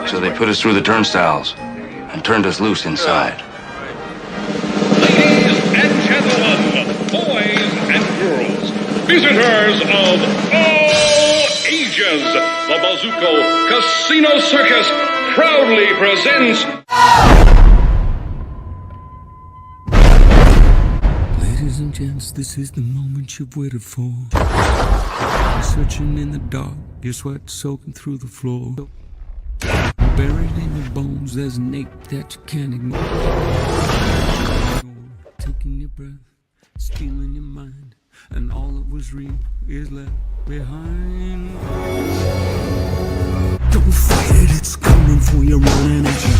So they put us through the turnstiles and turned us loose inside. Ladies and gentlemen, boys and girls, visitors of all ages, the Bazuco Casino Circus proudly presents... Ladies and gents, this is the moment you've waited for. You're searching in the dark, your sweat soaking through the floor. Buried in your bones, there's an ache that you can't ignore. Taking your breath, stealing your mind, and all that was real is left behind. Don't fight it, it's coming for your own energy.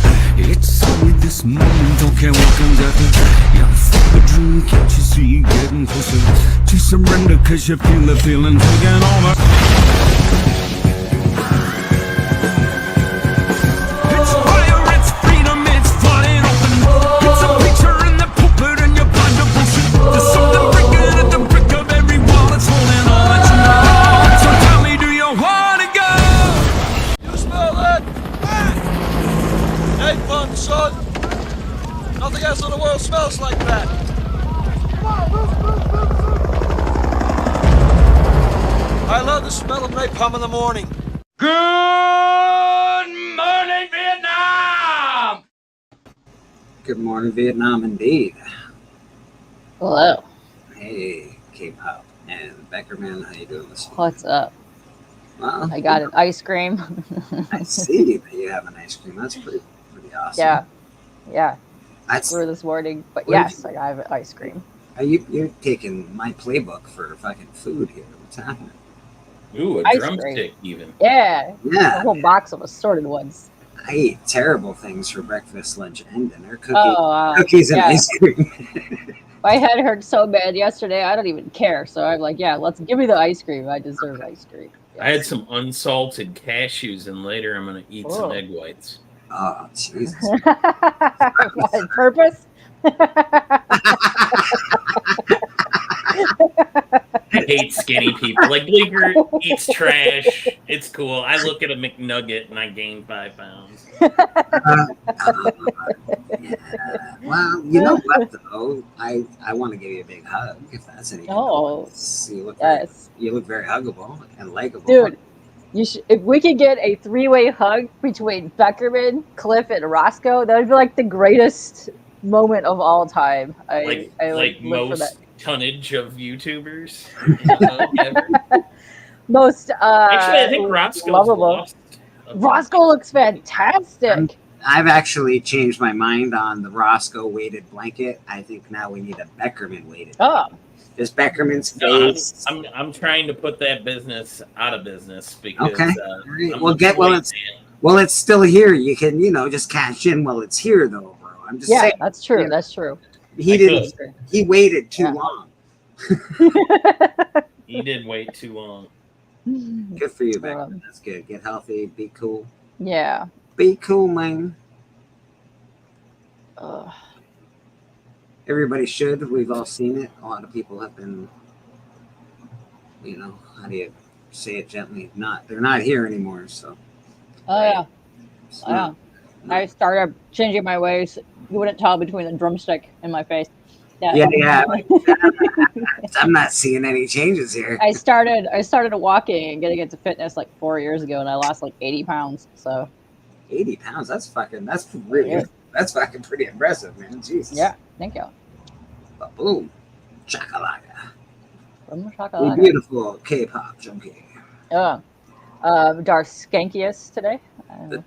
It's only this moment, don't care what comes after. You're full of dream, can't you see you getting closer to surrender, cause you feel the feeling taking over. It's fire, it's freedom, it's flying open. It's a picture in the pulpit and you're blind to bullshit. There's something breaking at the brick of every wall that's holding all that you know. So tell me, do you wanna go? You smell that? Ain't fun, son. Nothing else in the world smells like that. I love the smell of napalm in the morning. Good morning, Vietnam! Good morning, Vietnam, indeed. Hello. Hey, K-pop and Beckerman, how you doing this morning? What's up? Well, I got an ice cream. I see that you have an ice cream. That's pretty awesome. Yeah. That's Through this morning, but Where yes, I have ice cream. you're taking my playbook for fucking food here. What's happening? Ooh, a Ice drumstick even. Yeah, a Yeah, whole box of assorted ones. I eat terrible things for breakfast, lunch, and dinner. Cookies And yeah. ice cream. My head hurt so bad yesterday. I don't even care. So I'm like, yeah, let's give me the ice cream. I deserve ice cream. I had some unsalted cashews, and later I'm going to eat some egg whites. Oh, Jesus. On purpose? I hate skinny people. Like, Bleeker eats trash. It's cool. I look at a McNugget, and I gain 5 pounds. Yeah. Well, you know what, though? I want to give you a big hug, if that's any good. Oh, Yes. You look very huggable and likable. dude. If we could get a 3-way hug between Beckerman, Cliff, and Roscoe, that would be like the greatest moment of all time. I Like would live for most tonnage of YouTubers. most Actually, I think Roscoe's lovable. lost. Roscoe looks fantastic. I've actually changed my mind on the Roscoe weighted blanket. I think now we need a Beckerman weighted. Oh, Just Beckerman's No, face. I'm trying to put that business out of business because Okay. I'm Well, it's still here. You can, just cash in while it's here, though, bro. I'm just yeah, saying. that's true. Yeah. That's true. He waited too Yeah. long. He did wait too long. Good for you, Beckerman. That's good. Get healthy. Be cool. Yeah. Be cool, man. Everybody should. We've all seen it. A lot of people have been, how do you say it gently? They're not here anymore. So. Oh yeah. It's Oh, yeah. not- I started changing my ways. You wouldn't tell between the drumstick and my face. Yeah. I'm not seeing any changes here. I started walking and getting into fitness like 4 years ago, and I lost like 80 pounds. So 80 pounds. That's fucking pretty impressive, man. Jesus. yeah, thank you. But boom. Chakalaka. From The chocolate. beautiful K-pop junkie. Darth Skankiest today. The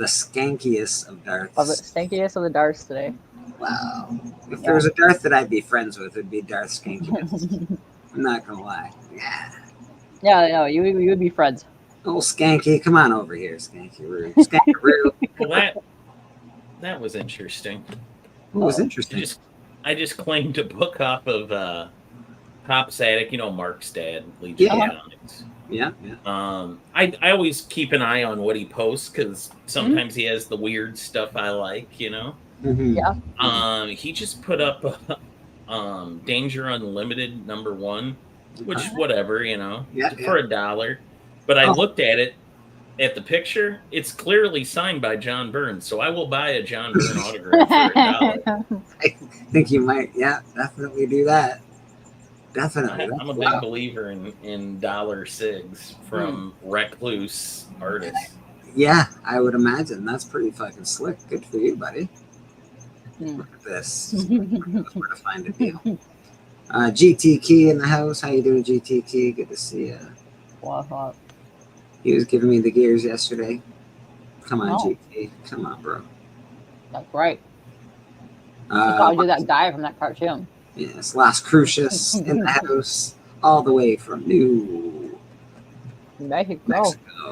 skankiest of Darths. Of the stankiest of the Darths today. Wow. If there was a Darth that I'd be friends with, it'd be Darth Skankiest. I'm not gonna lie. Yeah. Yeah, no, you would be friends. Oh, Skanky, come on over here, Skanky-roo. Skanky-roo. Well, that was interesting. It was interesting. I just claimed a book off of Pop's Attic, Mark's dad, Legion Yeah. Comics. Yeah. I always keep an eye on what he posts because sometimes he has the weird stuff I like, Mm-hmm. Yeah. He just put up Danger Unlimited #1, which whatever, Yeah, for $1. But I looked at it at the picture, it's clearly signed by John Byrne. So I will buy a John Byrne autograph for $1. I think you might, yeah, definitely do that. Definitely. I'm a big believer in dollar cigs from recluse artists. Yeah, I would imagine. That's pretty fucking slick. Good for you, buddy. Mm. Look at this. Where to find a deal. GT Key in the house. How you doing, GT Key? Good to see you. What's up? He was giving me the gears yesterday. Come on, Oh. GT. Come on, bro. That's right. You probably do Uh, that guy from that cartoon. yes, Las Cruces in the house. All the way from New Mexico.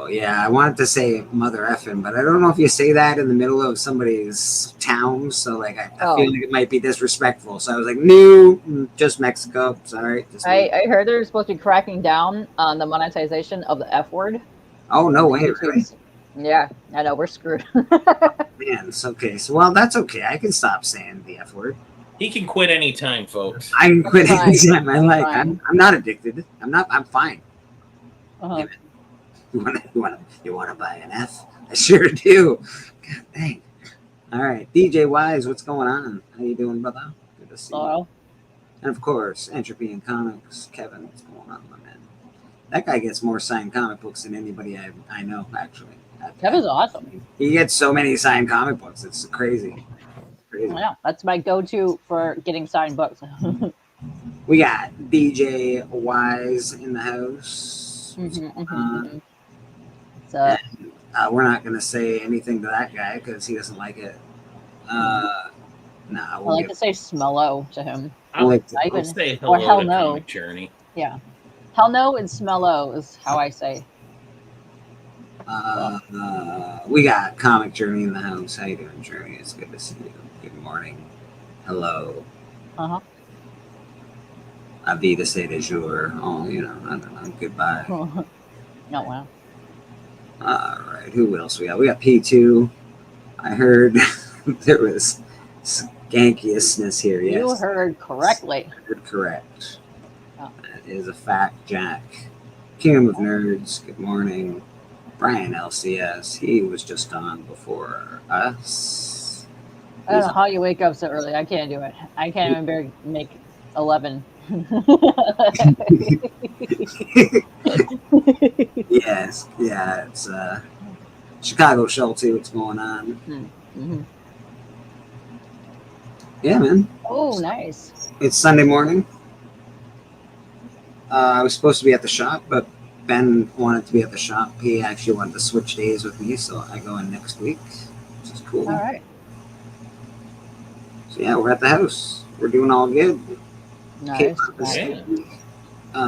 Yeah, I wanted to say mother effing, but I don't know if you say that in the middle of somebody's town. So, like, I Oh. feel like it might be disrespectful. So I was like, New, just Mexico. Sorry. Just I heard they're supposed to be cracking down on the monetization of the F word. oh, no way. Really? Yeah, I know, we're screwed. Man, it's okay. So, well, that's okay. I can stop saying the F word. He can quit anytime, folks. I can quit Fine. anytime I like. Fine. I'm not addicted. I'm fine. Uh-huh. You want to buy an F? I sure do. God dang. All right, DJ Wise, what's going on? How you doing, brother? Good to see you. Hello. And of course, Entropy and Comics, Kevin, what's going on, my man? That guy gets more signed comic books than anybody I know, actually. Kevin's awesome. He gets so many signed comic books. It's crazy. Crazy. Yeah, that's my go-to for getting signed books. We got DJ Wise in the house. So, We're not going to say anything to that guy because he doesn't like it. I We'll like to say smello to him. I'll, like I I'll even- say or hello hell to no. Comic Journey. Yeah. Hell no and smello is how I say. we got Comic Journey in the house. How you doing, Journey? It's good to see you. Good morning. Hello. Uh-huh. Avida say de jour. Oh, you know, I don't know. Goodbye. No, wow. All right. Who else we got? We got P2. I heard there was skankiousness here. Yes. You heard correctly. Heard correct. Oh. That is a fact, Jack. Kingdom of Nerds. Good morning. Brian LCS. He was just on before us. I don't know how you wake up so early. I can't do it. I can't even barely make 11. Yes. Yeah. It's Chicago Shell too. What's going on? Mhm. Yeah, man. Oh, nice. It's Sunday morning. I was supposed to be at the shop, but Ben wanted to be at the shop. He actually wanted to switch days with me, so I go in next week, which is cool. All right. So yeah, we're at the house. We're doing all good. Nice. nice. Yeah.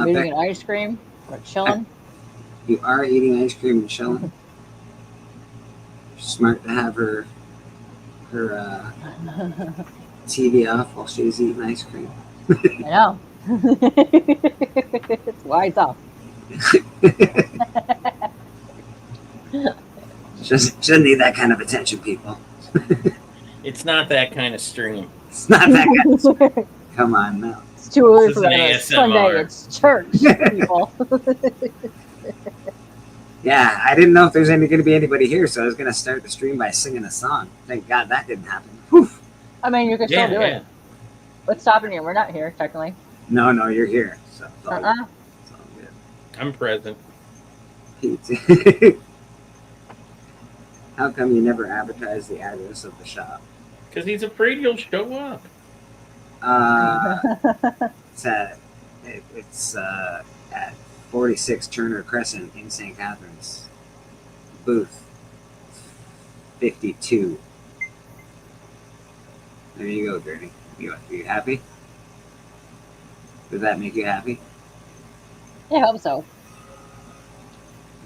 We're Beck, eating ice cream. We're chilling. you are eating ice cream and chilling. Smart to have her TV off while she's eating ice cream. I know. It's wise off. Shouldn't need that kind of attention, people. It's not that kind of stream. It's not that kind of Come on now. It's too early This for is that. an It's ASMR. Sunday. It's church, people. Yeah, I didn't know if there's going to be anybody here, so I was going to start the stream by singing a song. Thank God that didn't happen. Whew. I mean, you can still Yeah, do yeah. it. What's stopping you? We're not here, technically. No, you're here. So it's all, Uh-uh. it's all good. I'm present. How come you never advertise the address of the shop? Because he's afraid you'll show up. It's at 46 Turner Crescent in St. Catharines. Booth 52. There you go, Gurney. You happy? Does that make you happy? I hope so.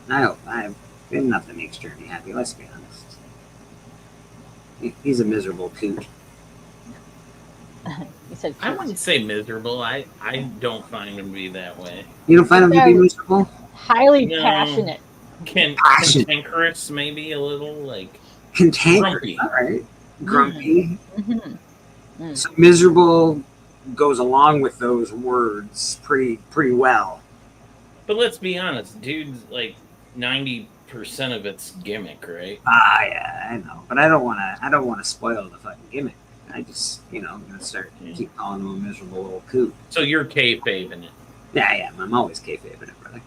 I hope. Nothing makes Journey happy, let's be honest. He's a miserable coot. You said I wouldn't say miserable. I don't find him to be that way. You don't find him to be miserable? highly No. passionate. Passion. Cantankerous, maybe a little, like Cantankerous. Grumpy. All right. Grumpy. Mm-hmm. So miserable goes along with those words pretty well. But let's be honest, dude's like 90% 90% of its gimmick, right? Ah, yeah, I know, but I don't want to spoil the fucking gimmick. I just, I'm gonna start keep calling him a miserable little coot. So you're kayfabing it. Yeah, I am. I'm always kayfabing it, brother.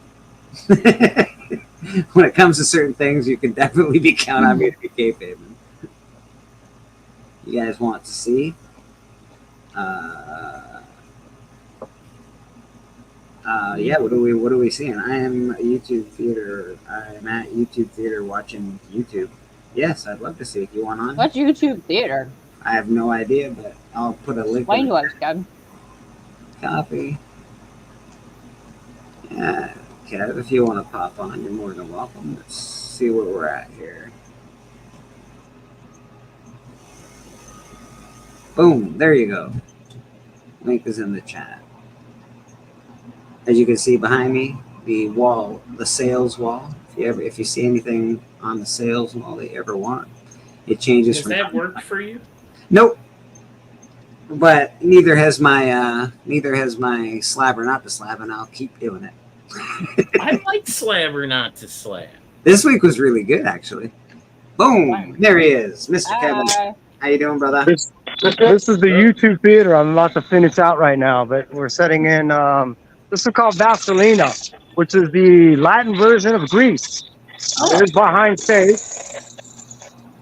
When it comes to certain things, you can definitely be count on me to be kayfabing. You guys want to see? Yeah. What are we seeing? I am at YouTube Theater watching YouTube. Yes, I'd love to see it. You want on? What's YouTube Theater? I have no idea, but I'll put a link. Explain to us, Kev. Copy. Yeah, Kev, if you want to pop on, you're more than welcome. Let's see where we're at here. Boom, there you go. Link is in the chat. As you can see behind me, the wall, the sales wall. If you see anything on the sales wall that you ever want, it changes. Does that work for you? Nope. But neither has my slab or not to slab, and I'll keep doing it. I like slab or not to slab. This week was really good, actually. Boom! There he is, Mr. Kevin. How you doing, brother? This is the YouTube Theater. I'm about to finish out right now, but we're setting in. This is called Vaselina, which is the Latin version of Greece. It is behind stage.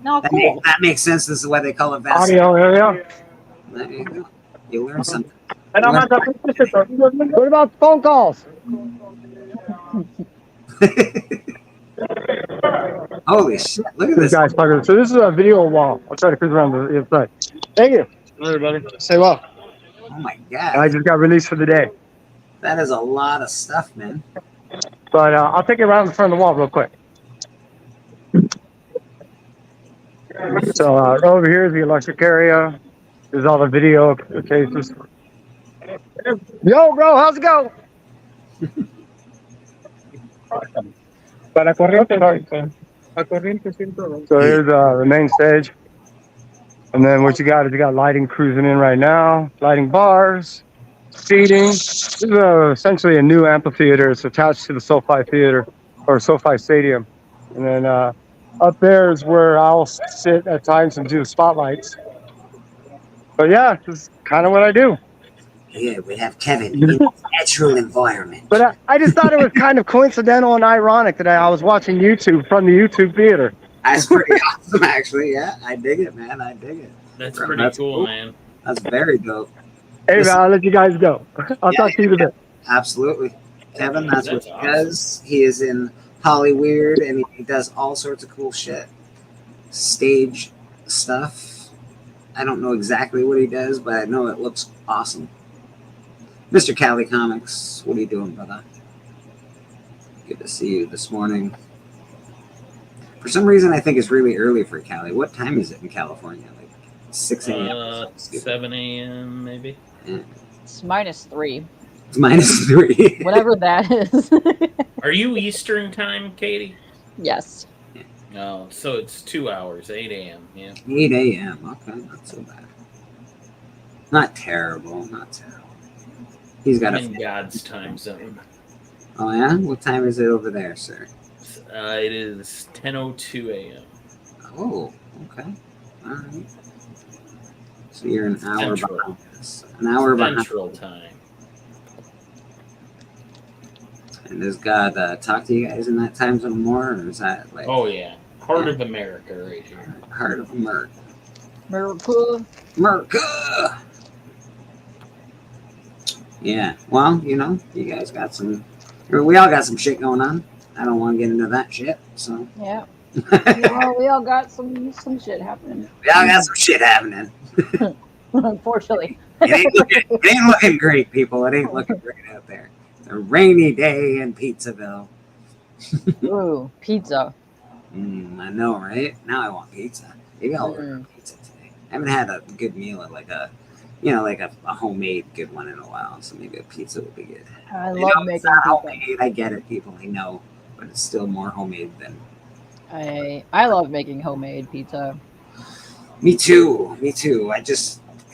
No, cool. That makes sense. This is why they call it Vaselina. Audio area. There you go. You learn something. What about phone calls? Holy shit! Look at this. Guys, so this is a video wall. I'll try to cruise around the side. Thank you, everybody. Say well. Oh my god! I just got released for the day. That is a lot of stuff, man. But I'll take it around the front of the wall real quick. So over here is the electric area. There's all the video cases. Yo, bro, how's it go? So here's the main stage. And then what you got is you got lighting cruising in right now, lighting bars, seating. This is essentially a new amphitheater. It's attached to the SoFi Theater or SoFi Stadium. And then up there is where I'll sit at times and do the spotlights. But yeah, this is kind of what I do. Yeah, we have Kevin in his natural environment. But I just thought it was kind of coincidental and ironic that I was watching YouTube from the YouTube Theater. That's pretty awesome, actually. Yeah, I dig it, man. I dig it. That's pretty cool, man. That's very dope. Hey, man, I'll let you guys go. I'll talk to you in a bit. Absolutely. Kevin, that's what he does. He is in Hollyweird, and he does all sorts of cool shit. Stage stuff. I don't know exactly what he does, but I know it looks awesome. Mr. Cali Comics, what are you doing, brother? Good to see you this morning. For some reason, I think it's really early for Cali. What time is it in California? Like 6 a.m.? 7 a.m. maybe? Yeah. It's -3. It's -3. Whatever that is. Are you Eastern time, Katie? Yes. No, so it's 2 hours, 8 a.m. Yeah. 8 a.m. Okay, not so bad. Not terrible. Not terrible. He's got in God's time zone. Oh yeah? What time is it over there, sir? It is 10:02 a.m. Oh, okay. All right. So you're an hour Central. behind us. An hour Central behind. time. And does God talk to you guys in that time zone more, or is that like? Oh yeah, heart of America right here. Heart of America. America. America. Yeah. Well, you guys got some. We all got some shit going on. I don't want to get into that shit. So. Yeah. we all got some shit happening. We all got some shit happening. Unfortunately. It ain't looking great, people. It ain't looking great out there. It's a rainy day in Pizzaville. Ooh, pizza. I know, right? Now I want pizza. Maybe I'll order pizza today. I haven't had a good meal at like a homemade good one in a while. So maybe a pizza would be good. I love making pizza. Homemade. I get it, people. I know, but it's still more homemade than. I love making homemade pizza. Me too.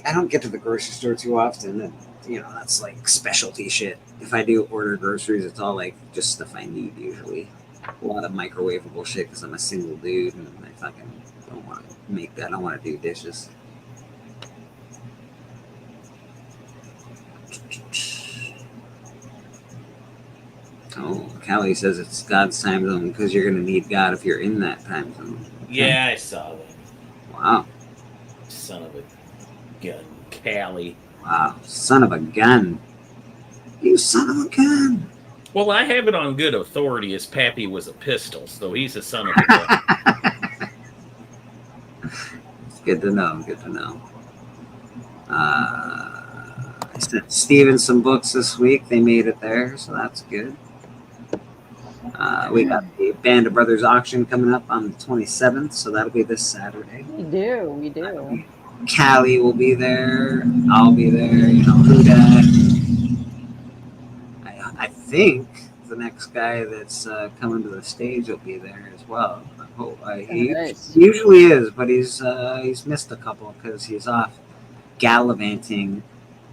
I don't get to the grocery store too often, and that's like specialty shit. If I do order groceries, it's all like just stuff I need usually. a lot of microwavable shit because I'm a single dude and I fucking don't want to make that. I don't want to do dishes. Oh, Callie says it's God's time zone because you're going to need God if you're in that time zone. Yeah, I saw that. Wow. Son of a gun, Callie. Wow. Son of a gun. You son of a gun. Well, I have it on good authority as Pappy was a pistol, so he's a son of a gun. It's good to know. Good to know. I sent Steven some books this week. They made it there, so that's good. We got the Band of Brothers auction coming up on the 27th, so that'll be this Saturday. We do. Callie will be there. I'll be there. You know, Huda. I think the next guy that's coming to the stage will be there as well. I hope. He Nice. usually is, but he's missed a couple because he's off gallivanting,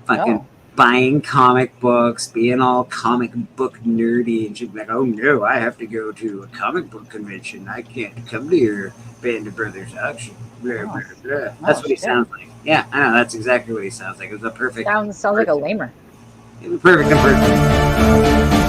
fucking Oh. buying comic books, being all comic book nerdy, and she'd be like, "Oh no, I have to go to a comic book convention. I can't come to your Band of Brothers auction." Blah, blah, blah. That's what he shit. sounds like. Yeah, I know. That's exactly what he sounds like. It was a perfect, Sounds like a lamer. perfect impression.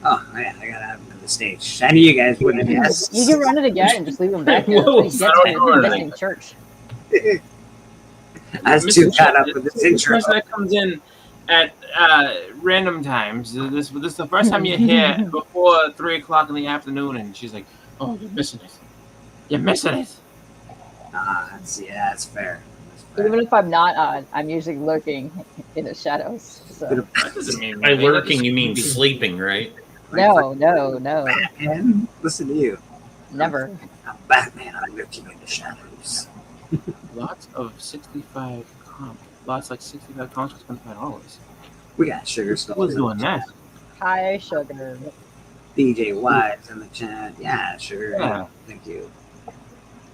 Oh man, I gotta have him to the stage. I knew you guys wouldn't have guessed. You can run it again and just leave him back there. Whoa, He's I don't know missing church. I was too caught up with this intro. Person that comes in at random times. This is the first time you're here before 3 o'clock in the afternoon, and she's like, "Oh, you're missing it. You're missing it." That's fair. That's fair. Even if I'm not on, I'm usually lurking in the shadows. So That doesn't mean By anything. lurking, you mean sleeping, right? no, Batman, listen to you. never. I'm Batman. I'm lurking in the shadows. Lots of 65 comp. Lots like 65 comps for $25. We got Sugar Skull. Who's doing that? Hi, sugar. DJ Wise in the chat. Yeah, sure. Yeah. Thank you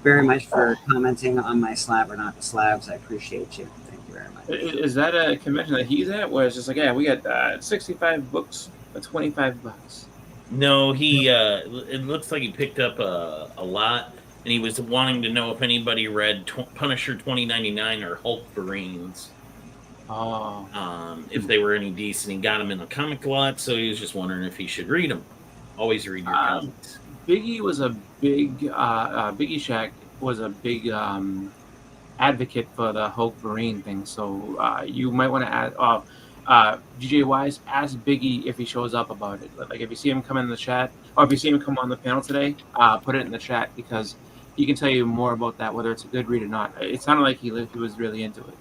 very much for commenting on my slab or not the slabs. I appreciate you. Thank you very much. Is that a convention that he's at where it's just like, yeah, we got 65 books for $25? No, he. It looks like he picked up a lot, and he was wanting to know if anybody read Punisher 2099 or Hulk Marines. Oh. If they were any decent. He got them in the comic lot, so he was just wondering if he should read them. Always read your comics. Biggie was a big Biggie Shack was a big advocate for the Hulk Marine thing. So you might want to add DJ Wise, ask Biggie if he shows up about it. Like if you see him come in the chat, or if you see him come on the panel today, put it in the chat because he can tell you more about that, whether it's a good read or not. It sounded like he was really into it.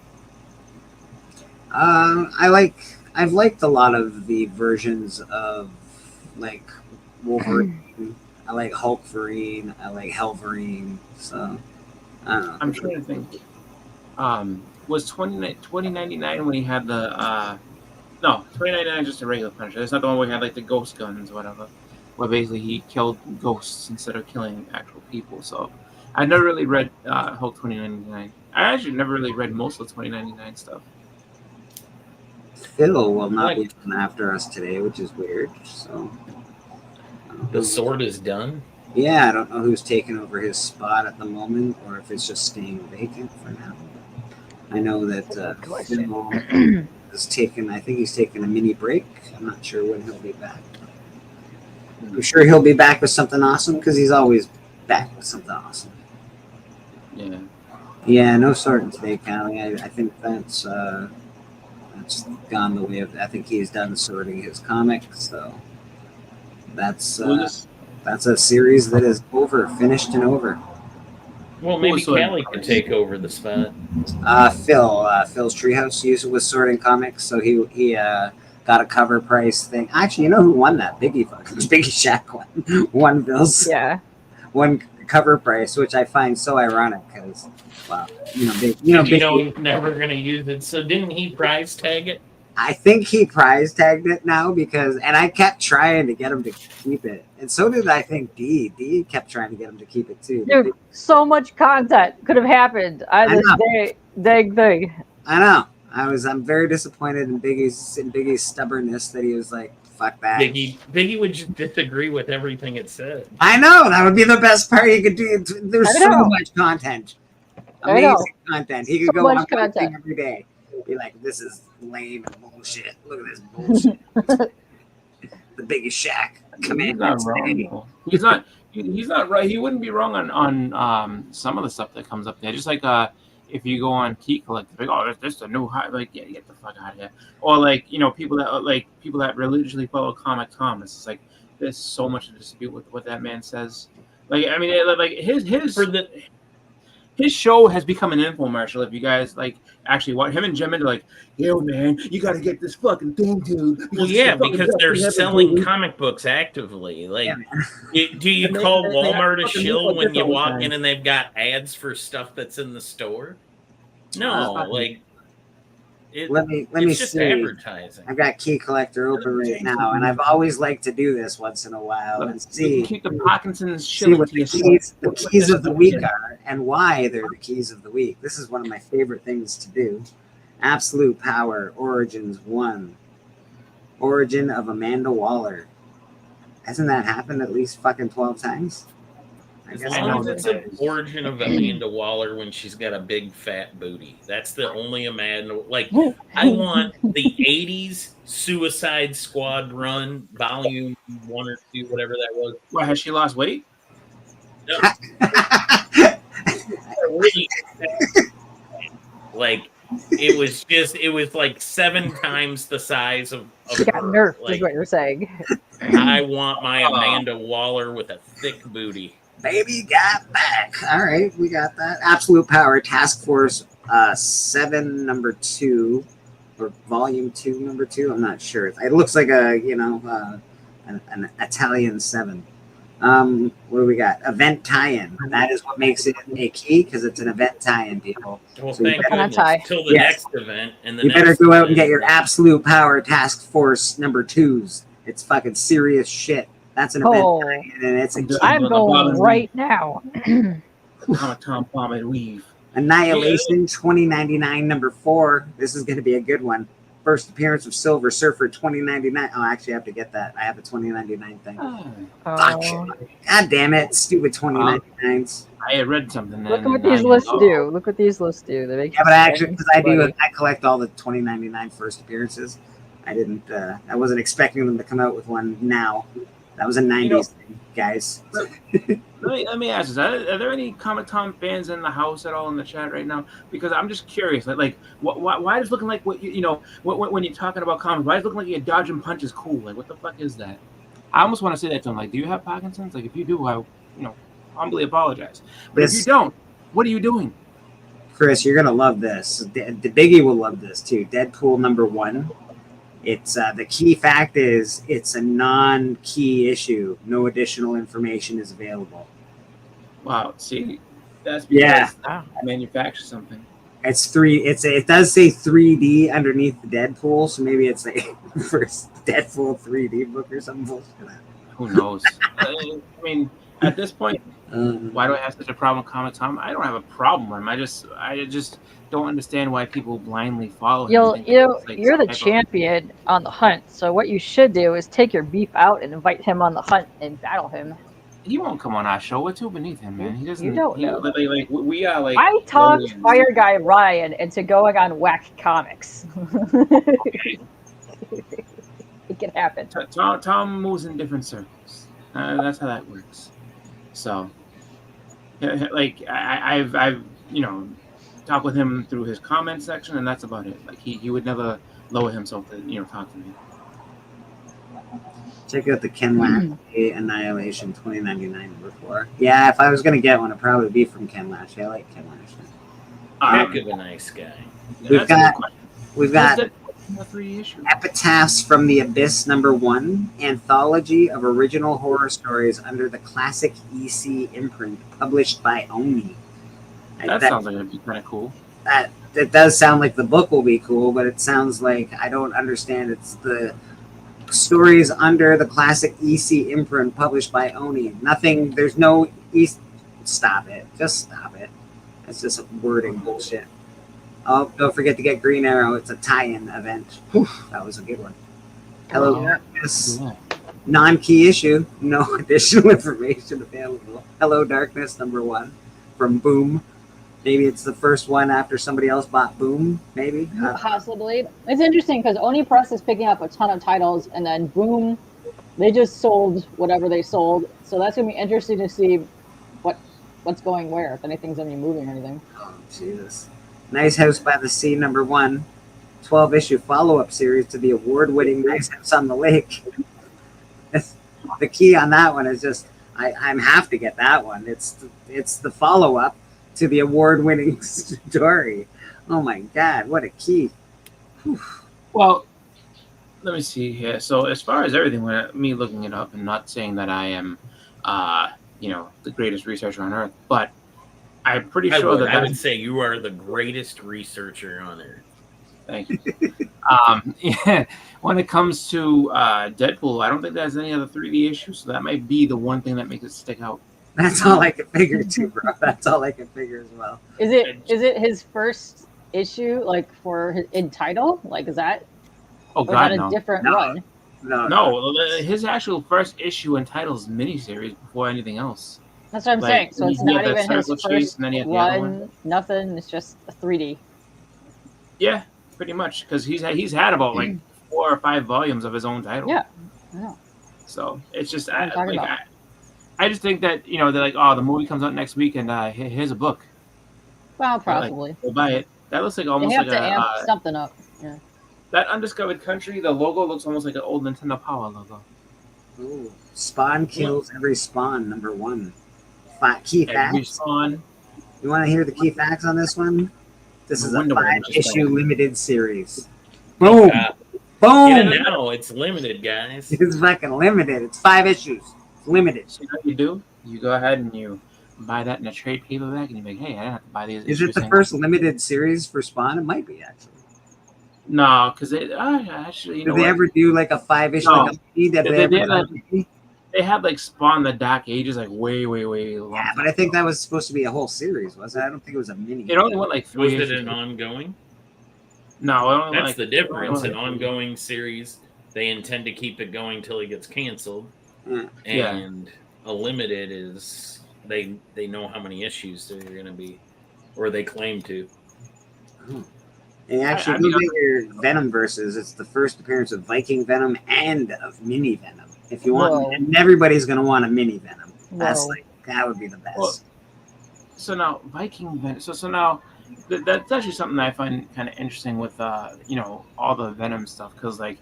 I've liked a lot of the versions of like Wolverine. I like Hulkverine. I like Hellverine. So I don't know. I'm trying to think. Was 2099 when he had the no 2099 just a regular Punisher. It's not the one where he had like the ghost guns or whatever, where basically he killed ghosts instead of killing actual people. So I never really read Hulk 2099. I actually never really read most of the 2099 stuff. Phil will not be coming after us today, which is weird. So The sword is done. yeah, I don't know who's taking over his spot at the moment, or if it's just staying vacant for now. I know that Phil is taking. I think he's taking a mini break. I'm not sure when he'll be back. I'm sure he'll be back with something awesome because he's always back with something awesome. Yeah. Yeah, no sorting today, Callie. I think that's gone the way of. I think he's done sorting his comics, so that's a series that is over, finished and over. Well, maybe was sorting Callie could take over the spot. Phil's Treehouse was sorting comics, so he got a cover price thing. Actually, you know who won that? Biggie Shack won Phil's one cover price, which I find so ironic because, wow, He's never gonna use it. So didn't he prize tag it? I think he prize tagged it now and I kept trying to get him to keep it, and so did I think D. D kept trying to get him to keep it too. Dude, so much content could have happened on this dang thing. I know. I'm very disappointed in Biggie's stubbornness that he was like, fuck that. Biggie would just disagree with everything it said. I know, that would be the best part he could do. There's so much content. Amazing content. He could go on content every day. Be like, this is lame and bullshit. Look at this bullshit. The Biggest Shack. He's not wrong. He's not right. He wouldn't be wrong on some of the stuff that comes up there. Just like if you go on Key Collective, like, oh, this is a new high, like, yeah, get the fuck out of here. Or like, people that religiously follow Comic Tom. It's like there's so much to dispute with what that man says. Like, I mean, like his show has become an infomercial. If you guys actually watch him and Jim are like, yo man, you got to get this fucking thing, dude. Well, yeah, because they're selling comic books actively. Like, do you call Walmart a shill when you walk in and they've got ads for stuff that's in the store? No, let me just see. Advertising. I've got Key Collector open right now, and I've always liked to do this once in a while and see. Keep the Parkinson's see what the keys of the week are and why they're the keys of the week. This is one of my favorite things to do. Absolute Power Origins 1. Origin of Amanda Waller. Hasn't that happened at least fucking 12 times? As long as it's an origin of Amanda Waller when she's got a big fat booty. That's the only Amanda. Like, I want the 80s Suicide Squad run, volume 1 or 2, whatever that was. Why, has she lost weight? No. Like, it was like 7 times the size of She got nerfed, like, is what you're saying. I want my Amanda Waller with a thick booty. Baby got back. All right, we got that. Absolute Power Task Force 7 number 2 or volume 2 number 2. I'm not sure. It looks like an Italian 7. What do we got? Event tie-in. That is what makes it a key because it's an event tie-in, people. Well, so thank goodness. Till the next event. And you better go out and get your Absolute Power Task Force number 2s. It's fucking serious shit. That's an event tie-in, and it's a key. I'm going right now. Tom Palm and Weave. Annihilation 2099 number 4. This is going to be a good one. First appearance of Silver Surfer 2099. Oh, actually, I have to get that. I have a 2099 thing. Fuck. God damn it. Stupid 2099s. I had read something. Look at what these lists do. Look what these lists do. They make but actually, because I collect all the 2099 first appearances. I wasn't expecting them to come out with one now. That was a 90s thing, guys. Let me ask you, are there any Comic Tom fans in the house at all in the chat right now? Because I'm just curious. Why is it looking like when you're talking about comics, why is it looking like your dodging punch is cool? Like, what the fuck is that? I almost want to say that to him. Like, do you have Parkinson's? Like, if you do, I humbly apologize. But if you don't, what are you doing? Chris, you're gonna love this. The Biggie will love this too. Deadpool number 1. It's the key fact is it's a non-key issue. No additional information is available. Wow, see, that's because I manufacture something. It's 3. It does say 3D underneath the Deadpool, so maybe it's a first Deadpool 3D book or something bullshit. Who knows? I mean, at this point, why do I have such a problem with Comic Tom? I don't have a problem with him. I just don't understand why people blindly follow him. You're the champion on the hunt. So what you should do is take your beef out and invite him on the hunt and battle him. He won't come on our show. We're too beneath him, man. He doesn't. You don't know. We are like. I talked Fire Guy Ryan into going on Whack Comics. It can happen. Tom moves in different circles. That's how that works. So, like, I've talked with him through his comment section, and that's about it. Like, he would never lower himself to talk to me. Check out the Ken Lashley Annihilation 2099 number 4. Yeah, if I was gonna get one, it'd probably be from Ken Lashley. I like Ken Lashley. Heck of a nice guy. We've got we've got That's the 3 issue. Epitaphs from the Abyss number 1, anthology of original horror stories under the classic EC imprint, published by Oni. That sounds like it'd be kind of cool. That does sound like the book will be cool, but it sounds like I don't understand. It's the stories under the classic EC imprint published by Oni. Nothing. There's no Stop it. Just stop it. That's just wording bullshit. Oh, don't forget to get Green Arrow. It's a tie-in event. Whew, that was a good one. Hello, Darkness. Non-key issue. No additional information available. Hello, Darkness number 1 from Boom. Maybe it's the first one after somebody else bought Boom. Maybe. Possibly. It's interesting because Oni Press is picking up a ton of titles, and then Boom, they just sold whatever they sold. So that's gonna be interesting to see what's going where, if anything's gonna be moving or anything. Oh, Jesus. Nice House by the Sea number 1, 12-issue follow-up series to the award-winning Nice House on the Lake. The key on that one is just I have to get that one. It's the follow-up to the award-winning story. Oh my God, what a key! Whew. Well, let me see here. So as far as everything, me looking it up and not saying that I am, the greatest researcher on earth, but I'm pretty sure I would say you are the greatest researcher on earth. Thank you. Yeah, when it comes to Deadpool, I don't think there's any other 3D issues, so that might be the one thing that makes it stick out. That's all I can figure too, bro. That's all I can figure as well. Is it his first issue, like in title? Like, is that? Oh or God, is that a no. different No. run? No, his actual first issue in titles miniseries before anything else. That's what I'm Like, saying. So it's he had not the even his Circle Chase, first and then he had the other run. one. Nothing. It's just a 3D. Yeah, pretty much, because he's had about like 4 or 5 volumes of his own title. Yeah. Yeah. So it's just What I'm talking about. I just think that they're like, oh, the movie comes out next week, and here's a book. Well, Like, probably. we'll buy it. That looks like They almost have like to amp a something up. Yeah. that Undiscovered Country. The logo looks almost like an old Nintendo Power logo. Ooh. Spawn kills every Spawn number 1. Key Every facts. Spawn. You want to hear the key facts on this one? This is a Wonder Woman 5-issue limited series. Oh, Boom! God. Boom! Get it now. It's limited, guys. It's fucking limited. It's 5 issues. It's limited. So you know what you do? You go ahead and you buy that in a trade paperback, and you be like, hey, I didn't have to buy these. Is it issues the anymore. first limited series for Spawn? It might be, actually. No, because they actually, you know Did they what? ever do like a 5-issue? No. Like a did They they ever did do that. They had like Spawn the Dark Ages, like way long. Yeah, but I think that was supposed to be a whole series, wasn't it? I don't think it was a mini. It only went like 3 Was issues. it an ongoing? No, it only went That's like the difference. it An only went like ongoing series, they intend to keep it going till it gets canceled, Yeah. and a limited is they know how many issues there are going to be, or they claim to. And actually, I look mean, at your Venom versus. It's the first appearance of Viking Venom and of Mini Venom. If you want, Whoa. and everybody's gonna want a Mini Venom. That's Whoa. like that would be the best. Well, So now Viking Venom. So now that's actually something that I find kind of interesting with all the Venom stuff, because like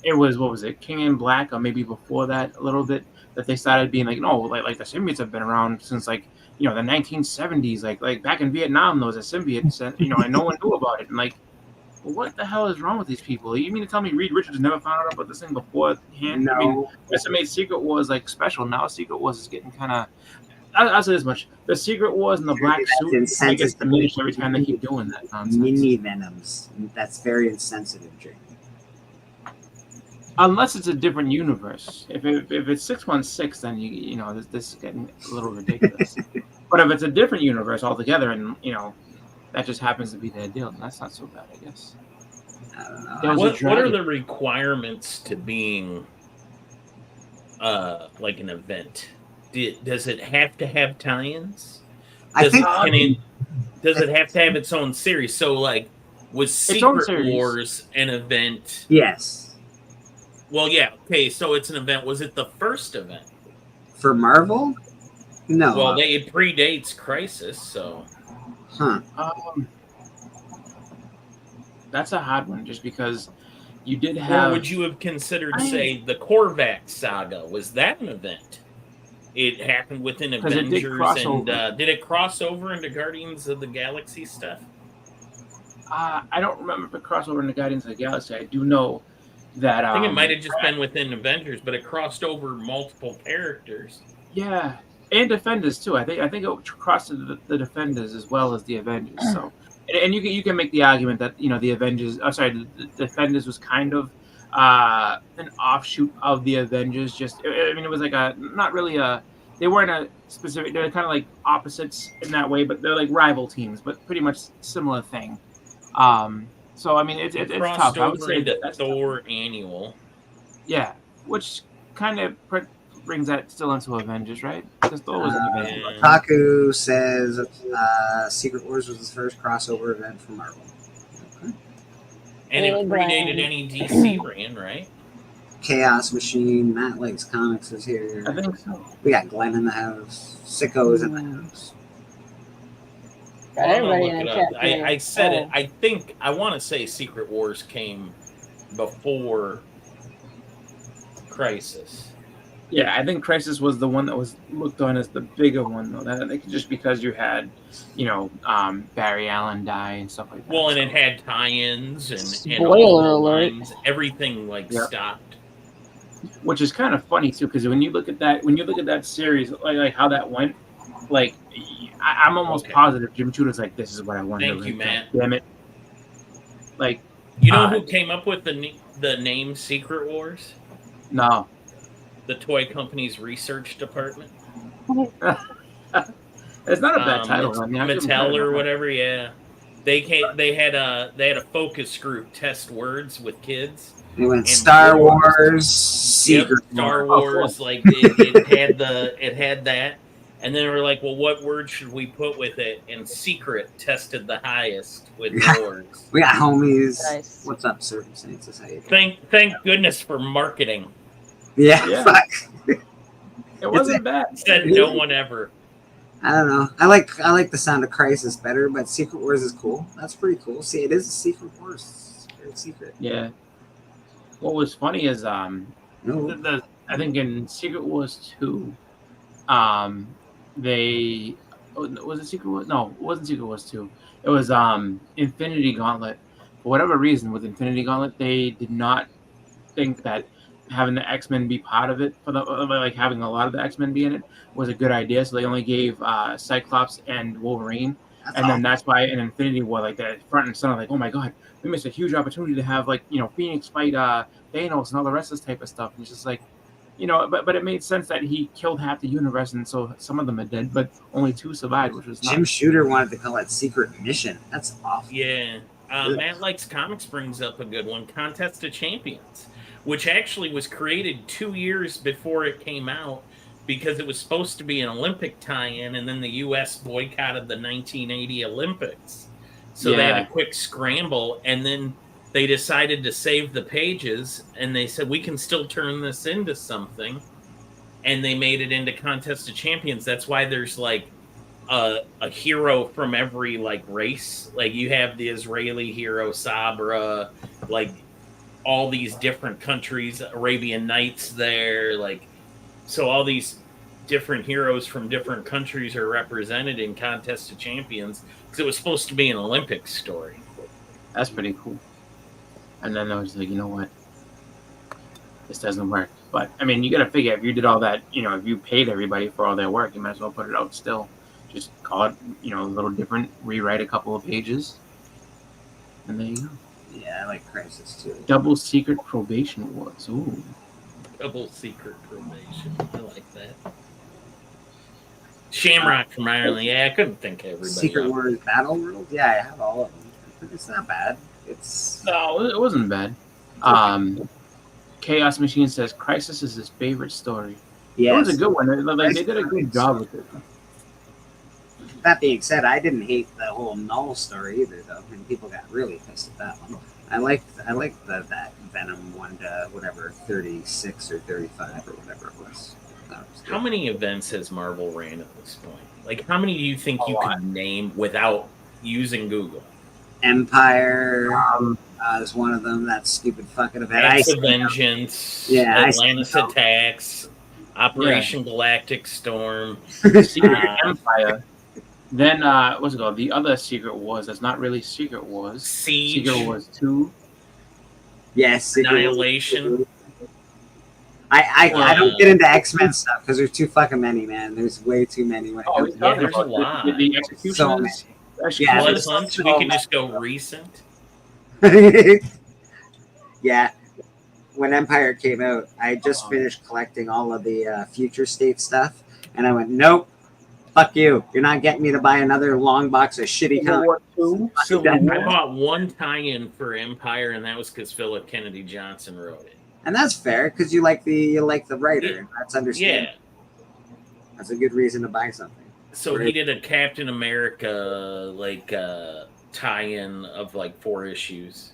it was, what was it, King in Black, or maybe before that a little bit, that they started being like, no, like the symbiotes have been around since like the 1970s, like back in Vietnam there was a symbiote, and no one knew about it, and like, what the hell is wrong with these people? You mean to tell me Reed Richards never found out about this thing beforehand? No. I mean, made Secret Wars like special. Now Secret Wars is getting kind of. I'll say this much: the Secret Wars and the Black That's Suit gets insensitive. diminished every time they keep doing that nonsense. Mini Venoms. That's very insensitive, Jake. Unless it's a different universe. If it's 616, then this is getting a little ridiculous. But if it's a different universe altogether, and that just happens to be their deal, and that's not so bad, I guess. I don't know. There was a What are dragon. the requirements to being like an event? Does it have to have tie-ins? I think Does it have to have its own series? So like, was Its own Secret series. Wars an event? yes. Well, yeah. Okay, so it's an event. Was it the first event? For Marvel, no. Well, it predates Crisis, so huh? That's a hard one, just because You did Or have. would you have considered, say, the Korvac saga? Was that an event? It happened within 'Cause it did Avengers, cross and over. did it cross over into Guardians of the Galaxy stuff? I don't remember if it crossed over into Guardians of the Galaxy. I do know that. I think it might have just been within Avengers, but it crossed over multiple characters. Yeah, and Defenders too. I think it crossed the Defenders as well as the Avengers. So, and you can make the argument that the Avengers. The Defenders was kind of an offshoot of the Avengers. It was like not really a. They weren't a specific. They're kind of like opposites in that way, but they're like rival teams, but pretty much similar thing. So I mean, it's crossed tough. I would over say into that's Thor Annual. Yeah, which kind of brings that still into Avengers, right? Because Thor was an Avengers. Taku says Secret Wars was the first crossover event for Marvel. Okay. And it predated any DC ran, right? Chaos Machine, Matt Likes Comics is here. I think so. We got Glenn in the house. Sicko's in the house. Got I'm gonna everybody look in it the up. chat. here. I said it. Oh. I want to say Secret Wars came before Crisis. Yeah, I think Crisis was the one that was looked on as the bigger one, though. That just because you had, Barry Allen die and stuff like that. Well, and it had tie-ins and Spoiler alert. lines, everything Yeah. stopped. Which is kind of funny too, because when you look at that series, like how that went, like I'm almost Okay. positive Jim Shooter's like, this is what I wanted. Thank you, Matt. Damn it! Like, You know who came up with the name Secret Wars? no. The toy company's research department. It's not a bad title. I mean, I give them Mattel credit or on that. whatever. Yeah, they had a focus group test words with kids. We went And Star Wars. Wars, Yep, Secret Star Wars. Wars, like it had that, and then we're like, well, what word should we put with it? And secret tested the highest with words. We got homies. Nice. What's up, Circumstances? How you doing? Thank goodness for marketing. Yeah, Yeah. fuck. It wasn't bad. Said no one ever. I don't know. I like the sound of Crisis better, but Secret Wars is cool. That's pretty cool. See, it is a Secret Wars. It's very secret. Yeah. What was funny is No. I think in Secret Wars 2, was it Secret Wars? No, it wasn't Secret Wars 2. It was Infinity Gauntlet. For whatever reason, with Infinity Gauntlet, they did not think that having the X-Men be part of it, like having a lot of the X-Men be in it, was a good idea. So they only gave Cyclops and Wolverine. And then that's why in Infinity War, like that front and center, like, oh my god, we missed a huge opportunity to have Phoenix fight Thanos and all the rest of this type of stuff. And it's just like, but it made sense that he killed half the universe, and so some of them are dead, but only 2 survived, which was Jim not. Shooter wanted to call it Secret Mission. That's awful. Yeah. Matt Likes Comics brings up a good one, Contest of Champions, which actually was created 2 years before it came out because it was supposed to be an Olympic tie-in, and then the U.S. boycotted the 1980 Olympics. So they had Yeah. a quick scramble, and then they decided to save the pages, and they said, we can still turn this into something. And they made it into Contest of Champions. That's why there's like a hero from every like race. Like you have the Israeli hero Sabra, like all these different countries, Arabian Nights there, like so all these different heroes from different countries are represented in Contest of Champions because it was supposed to be an Olympic story. That's pretty cool. And then I was like, you know what? This doesn't work. But I mean, you got to figure if you did all that, if you paid everybody for all their work, you might as well put it out still. Just call it, a little different, rewrite a couple of pages, and there you go. Yeah, I like Crisis too. Double secret probation wars. Ooh. Double secret probation. I like that. Shamrock from Ireland. Yeah, I couldn't think of everybody. Secret else. Wars Battle World. Yeah, I have all of them. It's not bad. It's No, it wasn't bad. Chaos Machine says Crisis is his favorite story. yeah. It was a good one. They did a good job with it. That being said, I didn't hate the whole Null story either, though. And people got really pissed at that one. I liked that Venom one to whatever 36 or 35 or whatever it was. That was good. How many events has Marvel ran at this point? Like, how many do you think A you lot. could name without using Google? Empire is one of them. That stupid fucking event. Acts of Vengeance, Yeah, Atlantis Attacks, Operation Galactic Storm, Secret Empire. Then what's it called? The other Secret Wars. That's not really Secret Wars. Siege, Secret Wars 2. Yes, Annihilation. I don't get into X-Men stuff because there's too fucking many, man. There's way too many. When it comes yeah, to there's a lot. The Executioners. Yeah, Blood there's Hunt, so we can many. just go recent. Yeah. When Empire came out, I just finished collecting all of the Future State stuff, and I went, nope, fuck you. You're not getting me to buy another long box of shitty comics. I bought one tie-in for Empire, and that was because Philip Kennedy Johnson wrote it. And that's fair because you like the writer. That's understandable. Yeah. That's a good reason to buy something. So he did a Captain America tie-in of like 4 issues.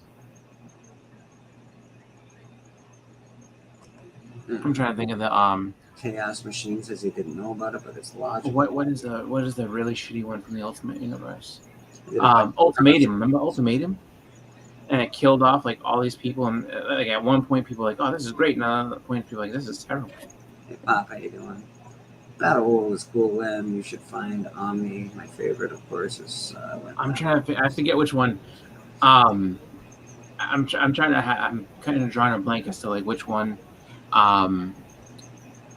I'm trying to think of the Chaos Machine says he didn't know about it, but it's logical. what is the really shitty one from the Ultimate Universe? Is it about- Ultimatum. Remember Ultimatum? And it killed off like all these people, and like at one point people were like, oh, this is great, and at another point people were like, this is terrible. Hey, Pop, how you doing? That old was cool, Len. You should find Omni. My favorite, of course, is. I'm trying to. I forget which one. I'm kind of drawing a blank as to like which one. I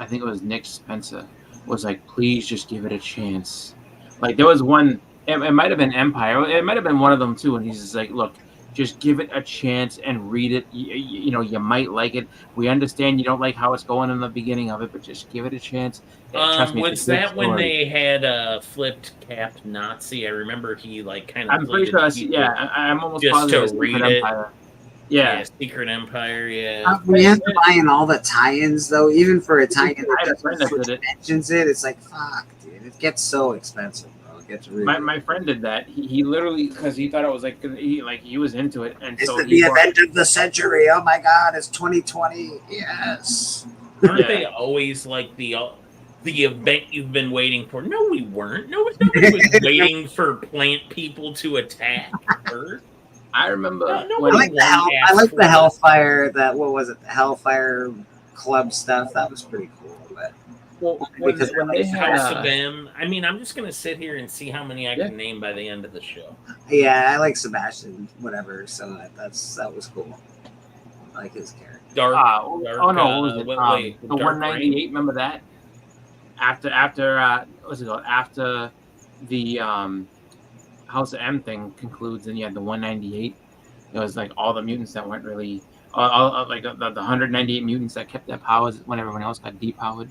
think it was Nick Spencer was like, please just give it a chance. Like there was one. It might have been Empire. It might have been one of them too. And he's just like, look, just give it a chance and read it. You know, you might like it. We understand you don't like how it's going in the beginning of it, but just give it a chance. Trust me, Was that when they had a flipped capped Nazi? I remember he like kind of. I'm pretty sure. I'm almost just positive to it's read Secret it. Empire. Yeah. Secret Empire. Yeah. We have to buy in all the tie-ins though, even for a tie-in I had a that friend that just did it. mentions it. It's like fuck, dude. It gets so expensive, bro. It gets really. My friend did that. He literally because he thought it was like he was into it, and It's so the event of the century. Oh my god, it's 2020. Yes. Aren't they always like the event you've been waiting for? No, we weren't. Nobody was waiting for plant people to attack Earth. I remember. Nobody I like the Hellfire. What was it? The Hellfire Club stuff. That was pretty cool. But when they had House of M. I mean, I'm just gonna sit here and see how many I can name by the end of the show. yeah, I like Sebastian. Whatever. So that was cool. I like his character. Dark. What was it? Wait, The Dark 198. Reign? Remember that? After what's it called? After the House of M thing concludes, and you had the 198. It was like all the mutants that weren't really, like the 198 mutants that kept their powers when everyone else got depowered.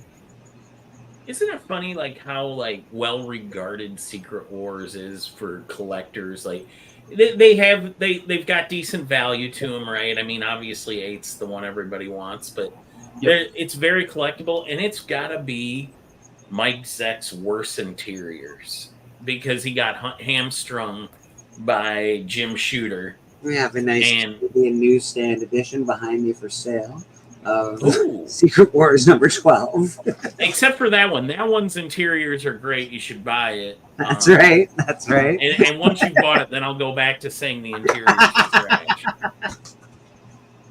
Isn't it funny, like how like well regarded Secret Wars is for collectors? Like they've got decent value to them, right? I mean, obviously 8's the one everybody wants, but it's very collectible, and it's got to be Mike Zeck's worst interiors because he got hamstrung by Jim Shooter. We have a nice Canadian newsstand edition behind me for sale of Ooh. Secret Wars number 12. Except for that one. That one's interiors are great. You should buy it. That's right. That's right. And once you bought it, then I'll go back to saying the interiors are trash.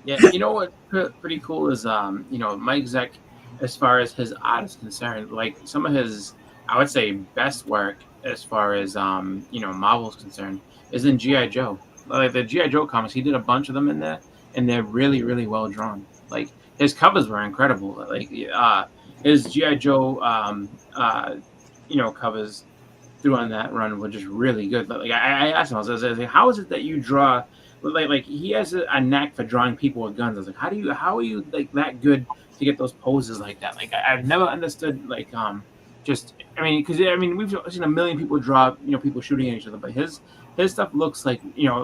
Yeah, you know what? Pretty cool is Mike Zeck, as far as his art is concerned, like some of his, I would say, best work as far as Marvel's concerned is in G.I. Joe. Like the G.I. Joe comics, he did a bunch of them in there, and they're really, really well drawn. Like his covers were incredible. Like his G.I. Joe covers through on that run were just really good. Like I asked him, I was like, how is it that you draw? Like he has a knack for drawing people with guns. I was like, how are you like that good to get those poses like that? Like I've never understood we've seen a million people draw people shooting at each other, but his stuff looks like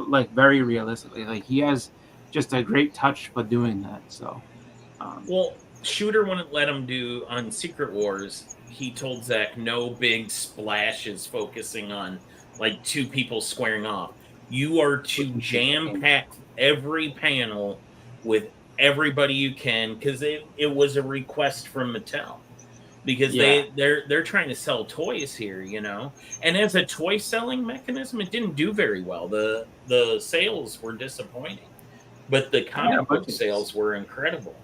like very realistically. Like he has just a great touch for doing that. So well, Shooter wouldn't let him do on Secret Wars. He told Zeck no big splashes focusing on like 2 people squaring off. You are to jam pack every panel with everybody you can, because it was a request from Mattel. because Yeah. they're trying to sell toys here, you know. And as a toy selling mechanism, it didn't do very well. The sales were disappointing, but the I got a comic bunch book of sales were incredible.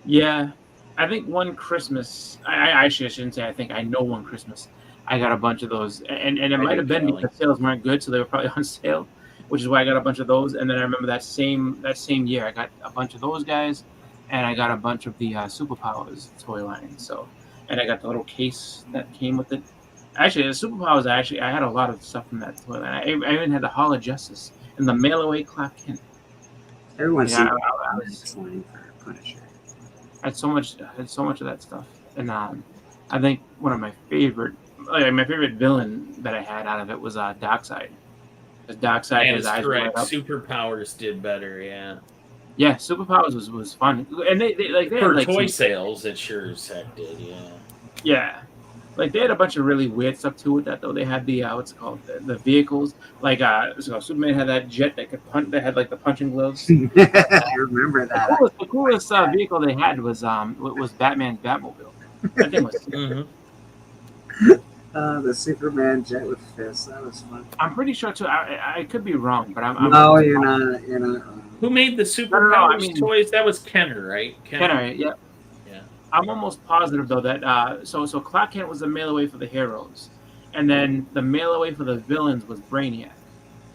Yeah, I think one Christmas. I actually shouldn't say. I think I know one Christmas. I got a bunch of those, and it I might do, have been Kelly. because sales weren't good, so they were probably on sale, which is why I got a bunch of those. And then I remember that same year, I got a bunch of those guys, and I got a bunch of the Superpowers toy line. So, and I got the little case that came with it. Actually, the Superpowers. I had a lot of stuff from that toy line. I even had the Hall of Justice and the mail away Clark Kent. Everyone Yeah, seems I to was- this line for Punisher. I had so much of that stuff, and I think one of my favorite villain that I had out of it was Darkseid. Because Darkseid, That his is eyes were correct. lit up. Superpowers did better, yeah. Yeah, Superpowers was fun, and they For had, like, toy some- sales, it sure as heck did, yeah. yeah, like they had a bunch of really weird stuff too with that though. They had the what's it called, the vehicles, like so Superman had that jet that could punch, that had like the punching gloves. I remember that. The coolest vehicle they had was Batman's Batmobile. That thing was sick. Mhm. The Superman jet with fists. That was fun. I'm pretty sure too. I could be wrong, but I'm No, you're not. You're not. Who made the no, Superpowers I mean- toys? That was Kenner, right? Kenner, yeah. Yeah. I'm almost positive though that so Clark Kent was the mail away for the heroes, and then the mail away for the villains was Brainiac.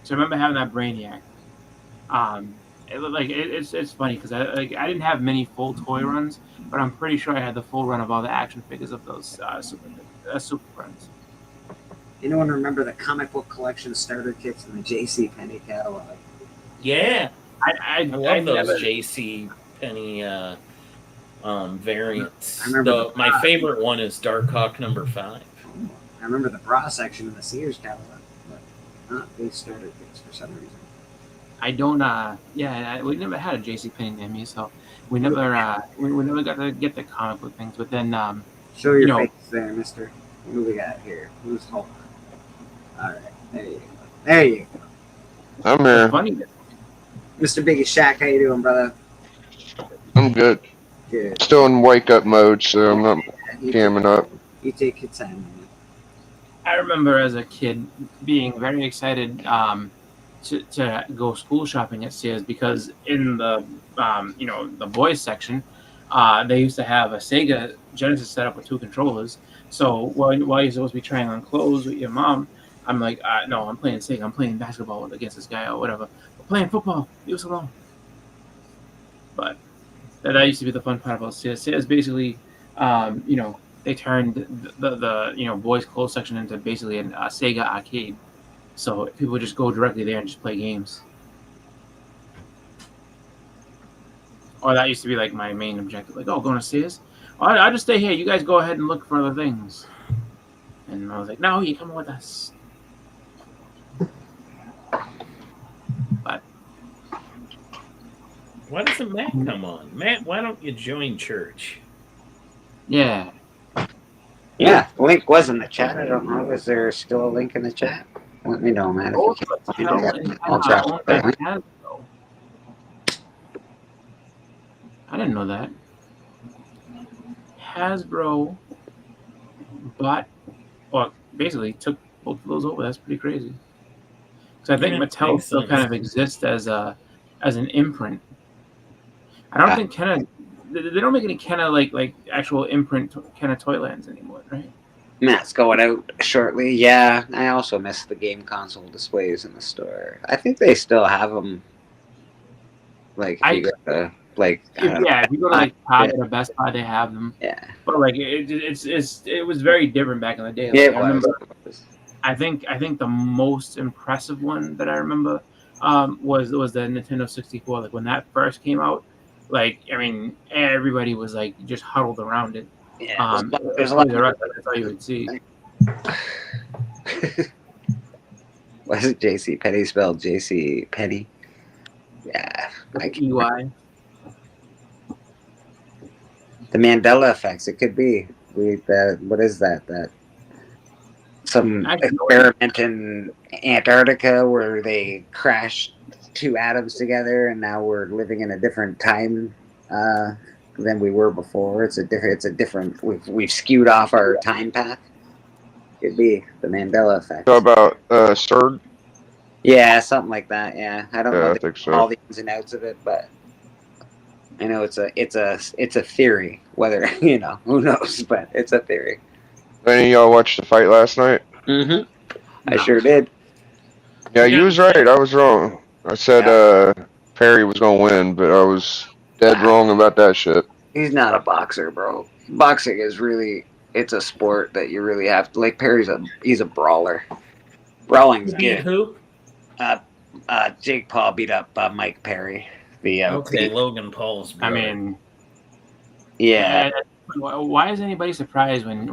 So I remember having that Brainiac. It's funny because I didn't have many full toy runs, but I'm pretty sure I had the full run of all the action figures of those super friends. Anyone remember the comic book collection starter kits in the J.C. Penney catalog? Yeah. I I love those never- JC Penny variants. I remember the- My favorite one is Darkhawk number 5. I remember the bra section in the Sears catalog, but not these starter kits for some reason. I don't. We never had a JC Penney near me, so we never. We never got to get the comic book things. But then, Show your you know- face there, mister. Who we got here? Who's Hulk? All right, there you go. There you go. I'm it's here. funny that Mr. Biggie Shack, how you doing, brother? I'm good. Good. Still in wake up mode, so I'm not You jamming up. You take your time, man. I remember as a kid being very excited to go school shopping at Sears because in the the boys section, they used to have a Sega Genesis set up with 2 controllers. So while you're supposed to be trying on clothes with your mom, I'm like, no, I'm playing Sega. I'm playing basketball against this guy or whatever. We're playing football. Leave us alone. But that used to be the fun part about Sears. Sears basically, they turned the boys' clothes section into basically a Sega arcade. So people would just go directly there and just play games. Or that used to be like my main objective. Like, oh, going to Sears? I'll just stay here. You guys go ahead and look for other things. And I was like, no, you come with us. But Why doesn't Matt come on? Matt, why don't you join church? yeah, Yeah, the link was in the chat. I don't know. Is there still a link in the chat? Let me know, man. If you can't find it. I'll drop it. Hasbro. I didn't know that. Hasbro bought, or basically took both of those over. That's pretty crazy. So I think Yeah, Mattel makes still sense. kind of exists as an imprint. I don't think Kenna. They don't make any Kenna like actual imprint Kenna Toylands anymore, right? Matt's going out shortly. Yeah, I also miss the game console displays in the store. I think they still have them. Like, if you go to, like, I don't know. Yeah, if you go to like Target or Best Buy, they have them. Yeah. But like it was very different back in the day. Like, Yeah, it I remember. was. I think the most impressive one that I remember was the Nintendo 64. Like when that first came out, like I mean everybody was like just huddled around it. Yeah, there's a lot. That's all you would see. Why is it J.C. Penney spelled J.C. Penney? Yeah, like UI. the Mandela effects. It could be. What is that? That some I have no experiment in Antarctica where they crashed 2 atoms together, and now we're living in a different time than we were before. It's a different. We've skewed off our time path. Could be the Mandela effect. How about Surd? Yeah, something like that. Yeah, I don't Yeah, know I think so. all the ins and outs of it, but I know it's a theory. Whether who knows? But it's a theory. Any of y'all watched the fight last night? Mm-hmm. I sure did. Yeah, you was right. I was wrong. I said Perry was gonna win, but I was dead wrong about that shit. He's not a boxer, bro. Boxing is really, it's a sport that you really have to, like, he's a brawler. Brawling's Beat good. who? Jake Paul beat up Mike Perry. Logan Paul's I brother. mean, Yeah. why is anybody surprised when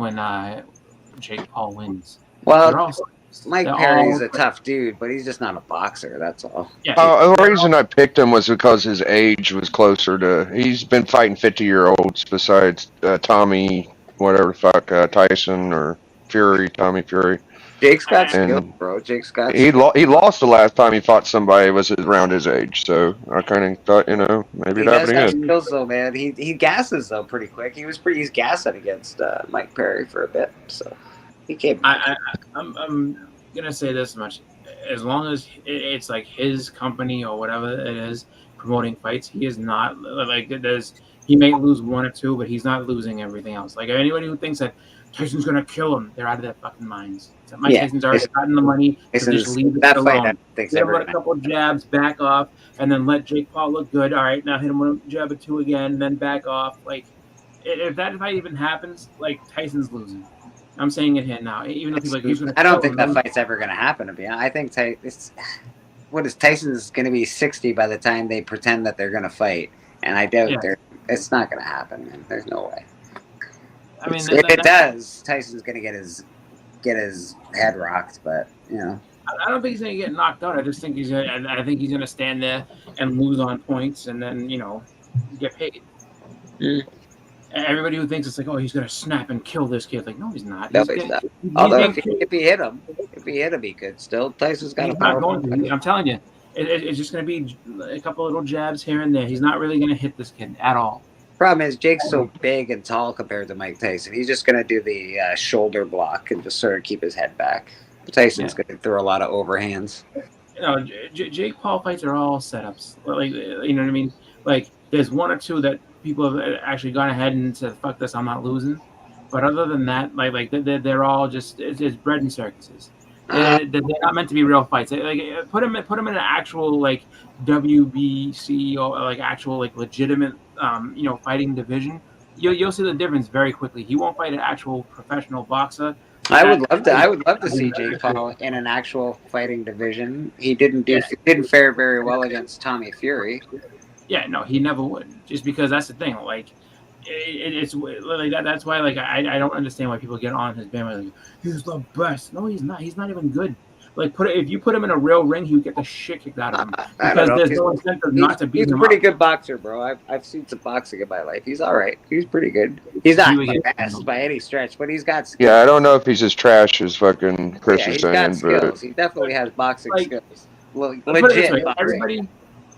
Jake Paul wins? Well, They're all- Mike they're Perry's all- a tough dude, but he's just not a boxer, that's all. Yeah, The reason I picked him was because his age was closer to. He's been fighting 50-year-olds besides Tommy, whatever the fuck, Tyson or Fury, Tommy Fury. Jake's got And skill, bro. Jake's got He lost the last time he fought somebody was around his age, so I kind of thought, maybe He it does happened have again. skills, though, man. He gasses, though, pretty quick. He's gassing against Mike Perry for a bit, so he came. I'm gonna say this much: as long as it's like his company or whatever it is promoting fights, he is not like there's. He may lose one or two, but he's not losing everything else. Like anybody who thinks that Tyson's gonna kill him, they're out of their fucking minds. So Mike Tyson's already gotten the money, so just leave it that alone. fight, I think, Hit him with a couple jabs, back off, and then let Jake Paul look good. All right, now hit him with a jab or two again, then back off. Like if that fight even happens, like Tyson's losing. I'm saying it here now. Even though people are like he's gonna. I don't kill think that him. fight's ever going to happen. To be honest, I think Tyson's going to be 60 by the time they pretend that they're going to fight, and I doubt it's not going to happen. Man. There's no way. I mean, If it does, Tyson's going to get his head rocked, but I don't think he's gonna get knocked out. I just think I think he's gonna stand there and lose on points, and then get paid. Everybody who thinks it's like, oh, he's gonna snap and kill this kid, like, no, he's not. No, he's not. Although if he hit him, he could still. Tyson's got He's a not powerful. going to. I'm telling you, it's just gonna be a couple little jabs here and there. He's not really gonna hit this kid at all. Problem is, Jake's so big and tall compared to Mike Tyson. He's just going to do the shoulder block and just sort of keep his head back. Tyson's going to throw a lot of overhands. Jake Paul fights are all setups. Like, you know what I mean? Like, there's one or two that people have actually gone ahead and said, "Fuck this, I'm not losing." But other than that, like they're all just it's bread and circuses. They're not meant to be real fights. Like put him in an actual like WBC or like actual like legitimate fighting division. You'll see the difference very quickly. He won't fight an actual professional boxer. I would love to see Jake Paul in an actual fighting division. He didn't fare very well against Tommy Fury. Yeah, no, he never would. Just because that's the thing. Like it's like that. That's why like I don't understand why people get on his bandwagon. Like, he's the best. No, he's not. He's not even good. Like if you put him in a real ring, he would get the shit kicked out of him because there's no incentive not to beat him. He's a pretty good boxer, bro. I've seen some boxing in my life. He's all right. He's pretty good. He's not the best by any stretch, but he's got skills. Yeah, I don't know if he's as trash as fucking Chris is he's saying, got but skills. He definitely has boxing skills. Well, Let's put it this legit way, boxing. everybody.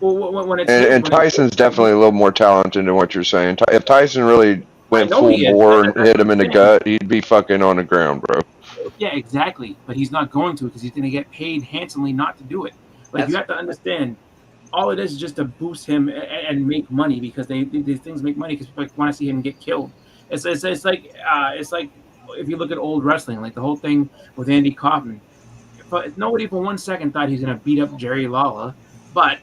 Well, when it's and Tyson's definitely a little more talented than what you're saying. If Tyson really went know full he is. bore and hit him in the gut, he'd be fucking on the ground, bro. Yeah, exactly. But he's not going to because he's going to get paid handsomely not to do it. Like you have to understand, all it is just to boost him and make money because these things make money because people want to see him get killed. It's like if you look at old wrestling, like the whole thing with Andy Kaufman. But nobody for 1 second thought he's going to beat up Jerry Lawler, but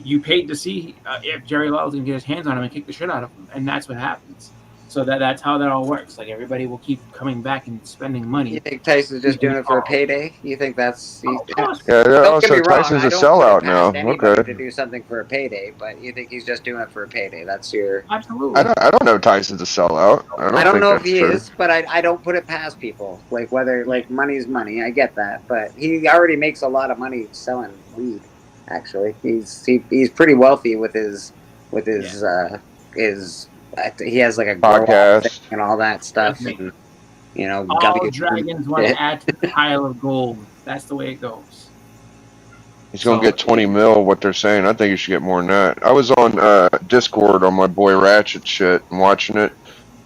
you paid to see if Jerry Lawler's going to get his hands on him and kick the shit out of him, and that's what happens. So that's how that all works. Like everybody will keep coming back and spending money. You think Tyson's just doing it for a payday? You think that's? Yeah, Don't get also me wrong, Tyson's I a don't sellout put it past now. anybody Okay. to do something for a payday, but you think he's just doing it for a payday? That's your. Absolutely. I don't know if Tyson's a sellout. I don't think know if that's he true. is, but I don't put it past people. Like whether money's money, I get that, but he already makes a lot of money selling weed. Actually, he's pretty wealthy with his he has like a Podcast and all that stuff, and All dragons want to add to the pile of gold. That's the way it goes. He's gonna get 20 mil. What they're saying, I think he should get more than that. I was on Discord on my boy Ratchet shit and watching it,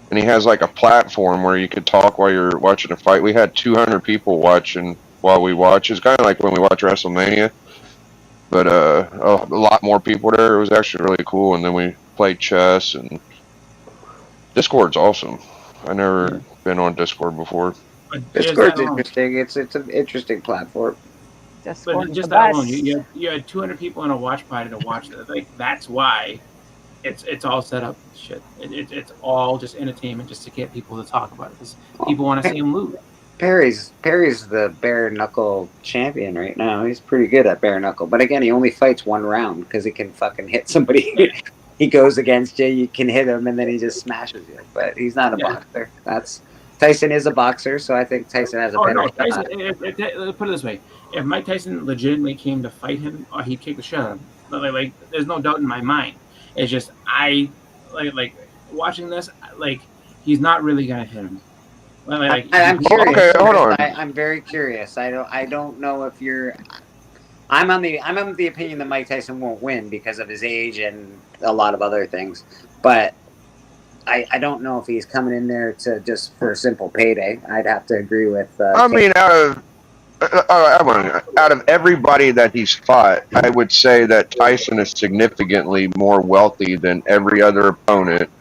and he has like a platform where you could talk while you're watching a fight. We had 200 people watching while we watch. It's kind of like when we watch WrestleMania, but a lot more people there. It was actually really cool. And then we played chess, and Discord's awesome. I never been on Discord before. Discord's interesting. It's an interesting platform. But just that alone, you had 200 people in a watch party to watch it. Like that's why it's all set up. Shit, it's all just entertainment, just to get people to talk about it. Because people want to see him lose. Perry's the bare knuckle champion right now. He's pretty good at bare knuckle, but again, he only fights one round because he can fucking hit somebody. He goes against you, you can hit him, and then he just smashes you. But he's not a boxer. Tyson is a boxer, so I think Tyson has a better shot. Tyson, put it this way: if Mike Tyson legitimately came to fight him, he'd kick the shit out of him. Like, there's no doubt in my mind. It's just I like watching this. Like, he's not really gonna hit him. I'm curious. Okay, hold on. I'm very curious. I don't know if you're. I'm on the opinion that Mike Tyson won't win because of his age and a lot of other things, but I don't know if he's coming in there to just for a simple payday. I'd have to agree with. I mean, out of everybody that he's fought, I would say that Tyson is significantly more wealthy than every other opponent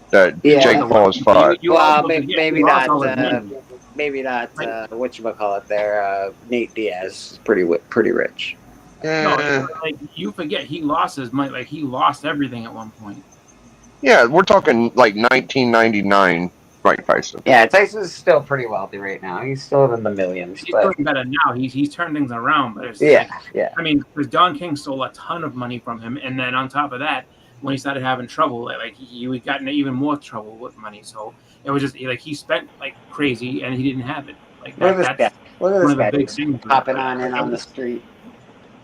that Jake Paul has fought. Well, maybe not. Whatchamacallit there? Nate Diaz is pretty rich. No, like you forget he lost his money. Like he lost everything at one point. Yeah, we're talking like 1999 Mike Tyson. Yeah, Tyson's still pretty wealthy right now. He's still in the millions. He's doing better now. He's turned things around. But it's yeah. I mean, because Don King stole a ton of money from him, and then on top of that, when he started having trouble, like he got into even more trouble with money. So it was just like he spent like crazy, and he didn't have it. Like Look at this guy. Just popping on the street.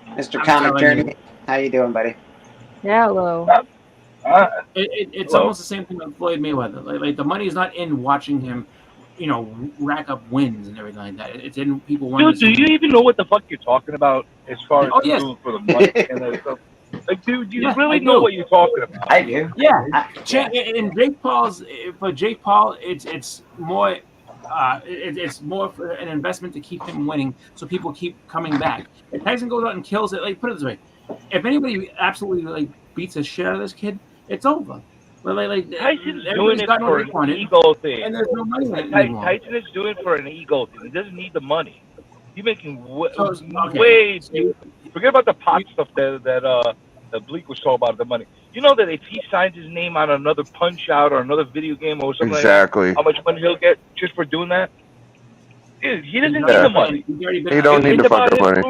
Mr. Comic Journey, how you doing, buddy? Yeah, hello. It's almost the same thing with Floyd Mayweather. Like the money is not in watching him, rack up wins and everything like that. It's in people wanting. Dude, do you even know what the fuck you're talking about as far as doing for the money and that stuff? Like, dude, do you really know what you're talking about? I do. Yeah, in Jake Paul, it's more. It's more for an investment to keep him winning, so people keep coming back. If Tyson goes out and kills it, like put it this way, if anybody absolutely beats the shit out of this kid, it's over. But Tyson's doing it for an ego thing. And there's no money in it anymore. Tyson is doing it for an ego thing. He doesn't need the money. He's making way. Forget about the pot stuff that Bleak was talking about, the money. You know that if he signs his name on another Punch Out or another video game or something exactly. like that, how much money he'll get just for doing that? Dude, he doesn't need the money. He don't need the fucking money.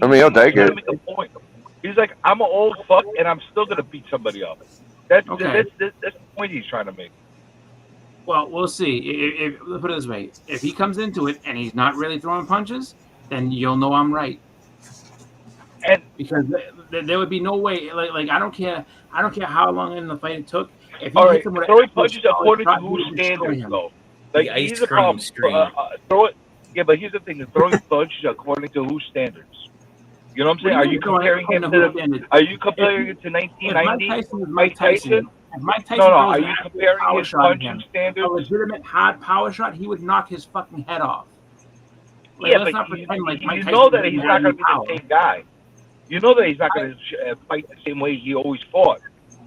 I mean, he'll take it. He's like, I'm an old fuck, and I'm still gonna beat somebody up. That's the point he's trying to make. Well, we'll see. If put it this way, if he comes into it and he's not really throwing punches, then you'll know I'm right. And because there would be no way. Like I don't care how long in the fight it took. If he all right, hits him with throwing punches according to whose standards, though. Like he's a problem. Throw it. Yeah, but here's the thing: throwing punches according to whose standards. You know what I'm saying? Are you comparing him to? Are you comparing it to 1990? Mike Tyson. If Mike Tyson are you comparing his punching standards? A legitimate hard power shot, he would knock his fucking head off. Like, yeah, but you know that he's not going to be the same guy. You know that he's not going to fight the same way he always fought.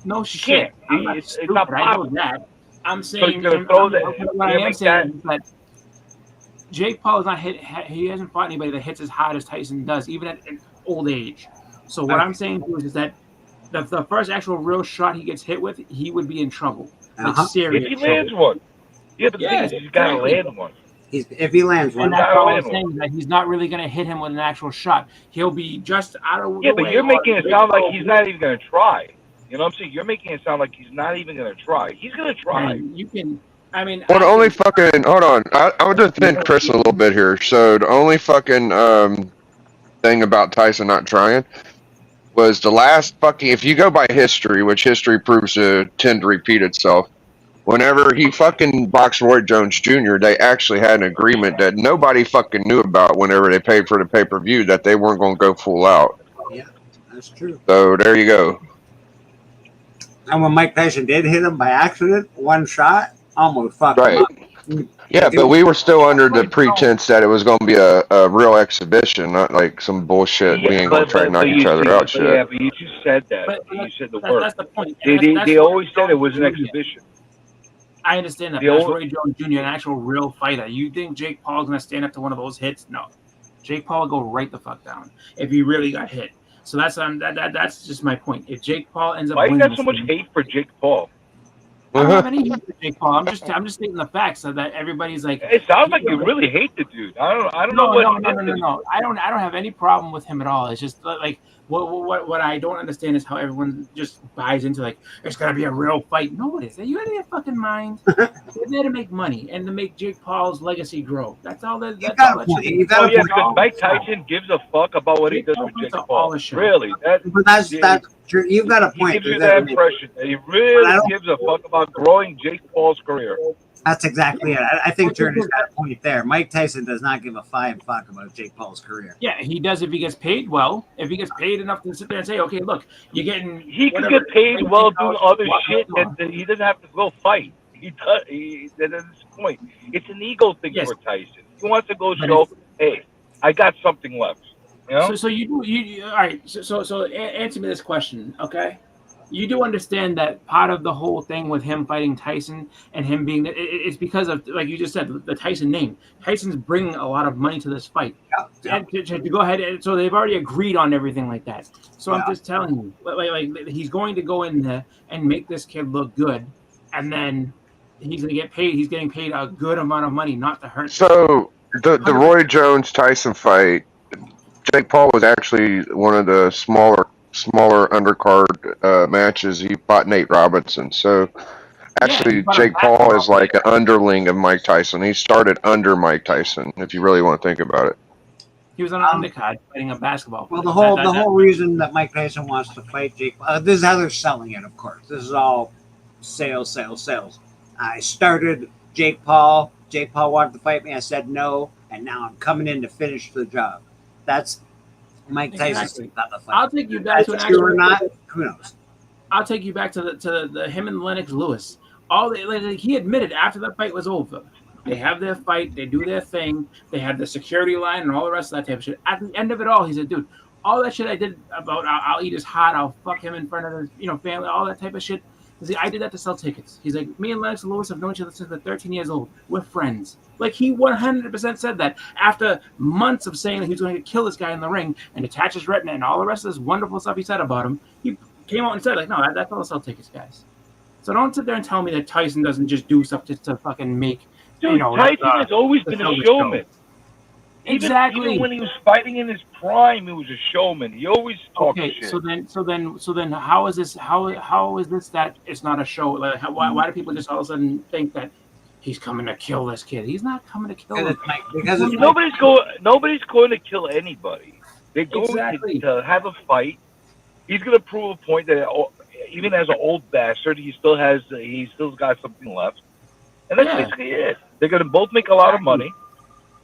No shit. It's not possible. That. I'm saying. So you're going to throw that. What I am saying is that Jake Paul is not hit. He hasn't fought anybody that hits as hard as Tyson does, even at an old age. So what I'm saying to you is that the first actual real shot he gets hit with, he would be in trouble. Like serious. If he lands one. Yeah, but the thing is, he's got to land one. If he lands one, and that's all I'm saying, that he's not really going to hit him with an actual shot. He'll be just out of the way. Yeah, but you're making it sound like he's not even going to try. You know what I'm saying? You're making it sound like he's not even going to try. He's going to try. You can. I mean, well, the only fucking hold on. I would defend Chris a little bit here. So the only fucking thing about Tyson not trying was the last fucking. If you go by history, which history proves to tend to repeat itself, whenever he fucking boxed Roy Jones Jr., they actually had an agreement that nobody fucking knew about whenever they paid for the pay-per-view that they weren't going to go full out. Yeah, that's true. So there you go. And when Mike Tyson did hit him by accident, one shot, almost fucked him Right. up. Yeah, but we were still under the pretense that it was going to be a real exhibition, not like some bullshit. We ain't going to try to knock each other out shit. Yeah, but you just said that. But You said the that's, word. that's the point. They always said it was an exhibition. I understand that. The But that's old- Roy Jones Jr., an actual real fighter. You think Jake Paul's going to stand up to one of those hits? No. Jake Paul will go right the fuck down if he really got hit. So that's just my point. If Jake Paul ends up Why you winning got so this much thing- hate for Jake Paul? I don't have any hate for Jake Paul. I'm just stating the facts so that everybody's like. It sounds like you really hate the dude. I don't know what. No. I don't have any problem with him at all. It's just like what I don't understand is how everyone just buys into like it's gonna be a real fight. No, it isn't. You out of your fucking mind. They're there to make money and to make Jake Paul's legacy grow. That's all. That's all. That shit is. Oh yeah, because Mike Tyson gives a fuck about what he does with Jake Paul. Really? But that's true. You've got a He point. gives you There's that that- impression that he But I really don't- gives a fuck about growing Jake Paul's career. That's exactly it. I think Journey's got a point there. Mike Tyson does not give a flying fuck about Jake Paul's career. Yeah, he does if he gets paid well. If he gets paid enough to sit there and say, okay, look, you're getting. He could whatever, get paid well doing other $20,000. shit that he doesn't have to go fight. That's his point. It's an ego thing for Tyson. He wants to go show, hey, I got something left. You know? So you all right. So answer me this question, okay? You do understand that part of the whole thing with him fighting Tyson and him being it's because of, like you just said, the Tyson name. Tyson's bringing a lot of money to this fight. And to go ahead and so they've already agreed on everything like that. So I'm just telling you, like he's going to go in there and make this kid look good, and then he's going to get paid. He's getting paid a good amount of money, not to hurt. So the Roy Jones Tyson fight, Jake Paul was actually one of the smaller undercard matches. He fought Nate Robinson. So actually, he fought Jake a Paul basketball is like an underling of Mike Tyson. He started under Mike Tyson, if you really want to think about it. He was on an undercard fighting a basketball. Well, player. the whole reason that Mike Tyson wants to fight Jake, this is how they're selling it. Of course, this is all sales. I started Jake Paul. Jake Paul wanted to fight me. I said no, and now I'm coming in to finish the job. That's Mike Tyson's not the fight. I'll take you back to an That's true or actual- not. Who knows? I'll take you back to the him and Lennox Lewis. Like he admitted after the fight was over, they have their fight, they do their thing, they have the security line and all the rest of that type of shit. At the end of it all, he said, "Dude, all that shit I did about I'll eat his heart, I'll fuck him in front of his family, all that type of shit. See, I did that to sell tickets." He's like, "Me and Lennox Lewis have known each other since we're 13 years old. We're friends." Like he 100% said that after months of saying that he was going to kill this guy in the ring and attach his retina and all the rest of this wonderful stuff he said about him. He came out and said, like, "No, that's all sell tickets, guys." So don't sit there and tell me that Tyson doesn't just do stuff just to fucking make. Dude, Tyson has always been a showman. Exactly. Even when he was fighting in his prime, he was a showman. He always talked Okay, shit. so then, how is this? How is this that it's not a show? Like, why do people just all of a sudden think that he's coming to kill this kid? He's not coming to kill him. Nobody's going to kill anybody. They're going to have a fight. He's going to prove a point that even as an old bastard, he still got something left, and that's basically it. They're going to both make a lot of money,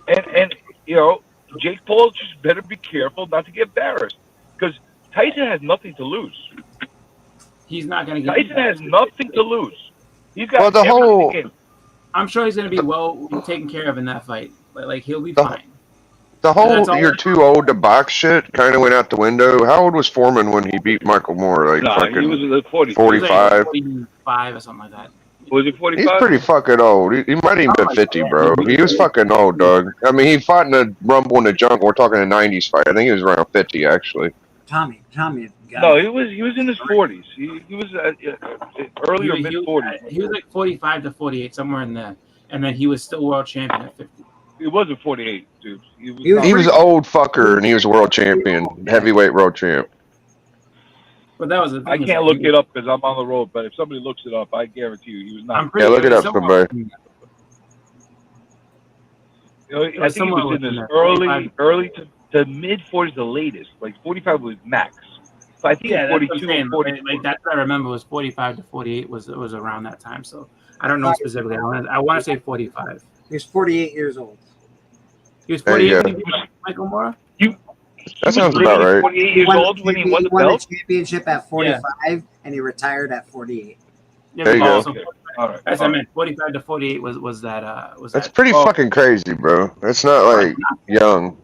and Jake Paul just better be careful not to get embarrassed because Tyson has nothing to lose. He's not going to get. Tyson has nothing to lose. He's got Well, everything in. I'm sure he's going to be well taken care of in that fight. Like he'll be fine. The whole That's all- "you're too old to box" shit kind of went out the window. How old was Foreman when he beat Michael Moore? Like Nah, fucking he was like 40. 45. 45 or something like that. Was he 45? He's pretty fucking old. He might even been 50, bro. He was fucking old, dog. I mean, he fought in the Rumble in the Jungle. We're talking a 90s fight. I think he was around 50, actually. Tommy. No, he was in his 40s. He was early or mid 40s. He was like 45 to 48, somewhere in there, and then he was still world champion at 50. He wasn't 48, dude. He was an old fucker, and he was world champion, heavyweight world champ. But that was. I can't look it up because I'm on the road. But if somebody looks it up, I guarantee you he was not. I'm pretty look it up, somewhere- somebody. I think he was in his early to mid 40s, the latest. Like 45 was max. So I think Yeah, that's what I'm 42 saying. and 40. Like that's what I remember was 45 to 48 was around that time. So I don't know specifically. I want to say 45. He was 48 years old. He was There you 48 go. when he beat Michael Mora. That sounds about right. 48 years old when he won the won belt. the championship at 45, and he retired at 48. Yeah, There you oh, go. so Okay. All right. that's all I right. meant 45 to 48 was that was That's that pretty fucking crazy, bro. That's not like young. You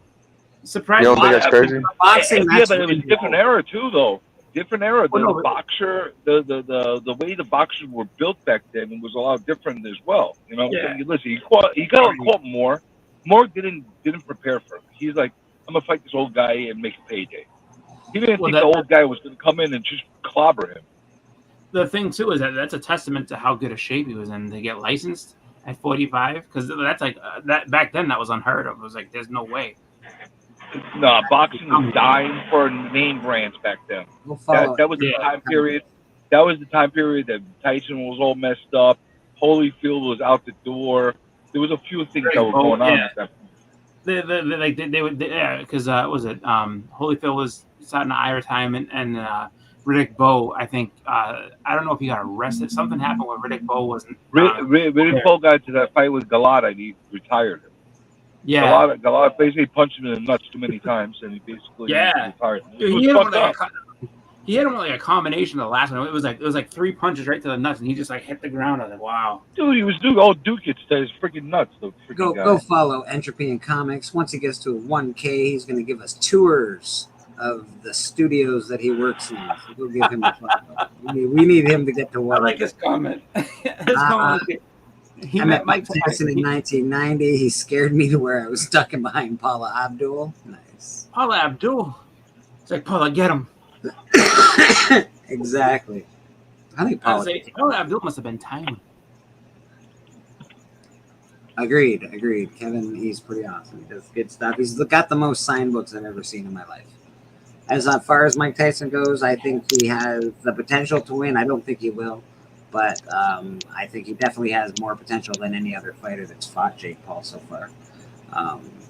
surprising. don't think that's crazy? Boxing, Yeah, that's but it was a really different low. era too, though. Different era. Well, The no, but- boxer, the way the boxers were built back then was a lot different as well. You know, Yeah. listen, he got caught more. Moore didn't prepare for him. He's like, I'm gonna fight this old guy and make a payday. He didn't Well, think the old guy was gonna come in and just clobber him. The thing too is that's a testament to how good a shape he was in to get licensed at 45 because that's like that back then that was unheard of. It was like there's no way. No, boxing was dying for name brands back then. We'll follow That was the Yeah. time period. That was the time period that Tyson was all messed up. Holyfield was out the door. There was a few things that were going on Yeah. at that point. They would yeah because was it Holyfield was starting to eye retirement and Riddick Bowe I think I don't know if he got arrested. Something happened where Riddick Bowe wasn't. Riddick Bowe got to that fight with Galata and he retired him. Yeah. Galata basically punched him in the nuts too many times and he basically Yeah. retired him. It Dude, was he hit him fucked with up. he hit him with like a combination of the last one. It was like 3 punches right to the nuts, and he just like hit the ground. I was like, wow. Dude, he was doing all Dukic to his freaking nuts. The freaking Go guy. go follow Entropy and Comics. Once he gets to 1K, he's going to give us tours of the studios that he works in. So we'll give him a follow. We need him to get to 1K. I like his comment. His comment. He I met Mike Tyson. Tyson in 1990. He scared me to where I was stuck in behind Paula Abdul. Nice. Paula Abdul. It's like Paula, get him. Exactly. I think I Paula. was like, Paula Abdul must have been tiny. Agreed. Kevin, he's pretty awesome. He does good stuff. He's got the most signed books I've ever seen in my life. As far as Mike Tyson goes, I think he has the potential to win. I don't think he will, but I think he definitely has more potential than any other fighter that's fought Jake Paul so far.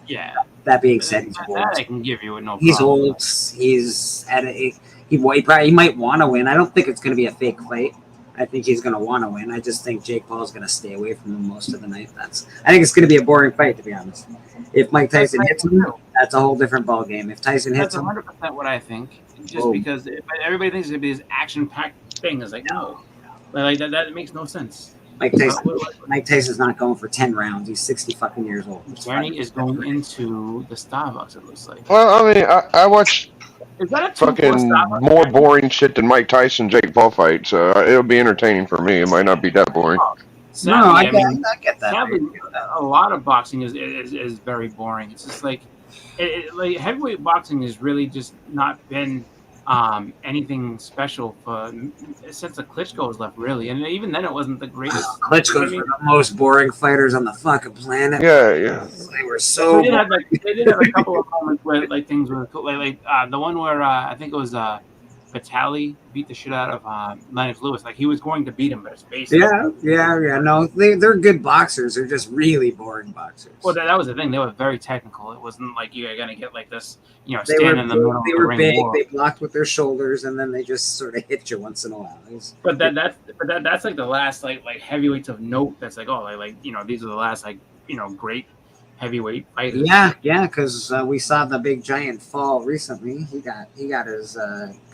Yeah. That being said, he's old. That I can give you with no He's problem. old. He's at he might want to win. I don't think it's going to be a fake fight. I think he's going to want to win. I just think Jake Paul's going to stay away from him most of the night. I think it's going to be a boring fight, to be honest. If Mike Tyson hits him, that's a whole different ball game. If Tyson hits That's him, 100% what I think. Just Whoa. because everybody thinks it'd be this action-packed thing. It's like, no. Like that makes no sense. Mike Tyson's not going for 10 rounds. He's 60 fucking years old. Bernie is going into the Starbucks, it looks like. Well, I mean, I watch Is that a 2-4 fucking Starbucks? more boring shit than Mike Tyson Jake Paul fight, so it'll be entertaining for me. It might not be that boring. Sadly, No, I get that. Sadly, a lot of boxing is very boring. It's just like, like heavyweight boxing has really just not been anything special since the Klitschko was left, really. And even then, it wasn't the greatest. Klitschko's were the most boring fighters on the fucking planet. Yeah. They were so. They did have a couple of moments where like things were cool. Like the one where I think it was Vitali beat the shit out of Lennox Lewis. Like he was going to beat him, but his face. Yeah. No, they're good boxers. They're just really boring boxers. Well, that was the thing. They were very technical. It wasn't like you're gonna get like this, They stand in the middle. They of the were ring big. war. They blocked with their shoulders, and then they just sort of hit you once in a while. But that's like the last like heavyweights of note. That's like these are the last great heavyweight fighters. Yeah, because we saw the big giant fall recently. He got his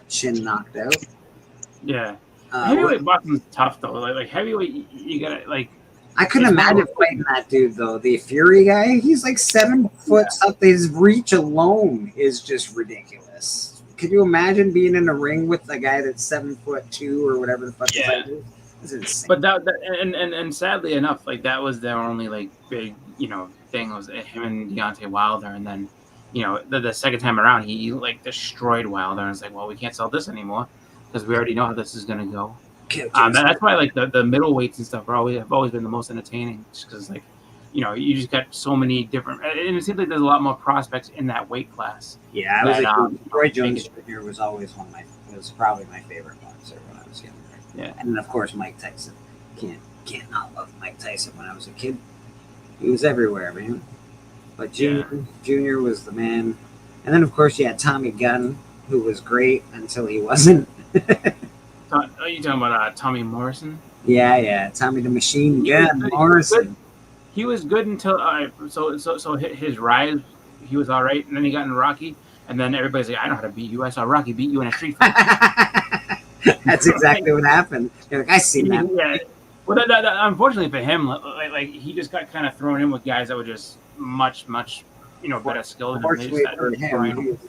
chin knocked out. Yeah. Heavyweight boxing is tough though. Like heavyweight, you gotta like. I couldn't imagine fighting that dude though. The Fury guy, he's like 7 foot something. His reach alone is just ridiculous. Could you imagine being in a ring with a guy that's 7'2" or whatever the fuck his height is? It's insane. But and sadly enough, like that was their only like big thing was him and Deontay Wilder, and then the second time around he like destroyed Wilder, and it's like, well, we can't sell this anymore because we already know how this is gonna go. That's why like the middleweights and stuff have always been the most entertaining, just because like you just got so many different, and it seems like there's a lot more prospects in that weight class. Yeah, Roy Jones Jr. was always was probably my favorite boxer when I was younger. Yeah, and then of course Mike Tyson. Can't not love Mike Tyson when I was a kid. He was everywhere, man. But Junior was the man, and then of course you had Tommy Gunn. who was great until he wasn't. Are you talking about Tommy Morrison? Yeah, Tommy the Machine Gun Morrison. He was good until so his rise, he was all right, and then he got in Rocky, and then everybody's like, I know how to beat you. I saw Rocky beat you in a street fight. That's exactly what happened. They're like, I seen that. Yeah. Well, that, unfortunately for him, like he just got kind of thrown in with guys that were just much better skilled than him. They Unfortunately just for started throwing him,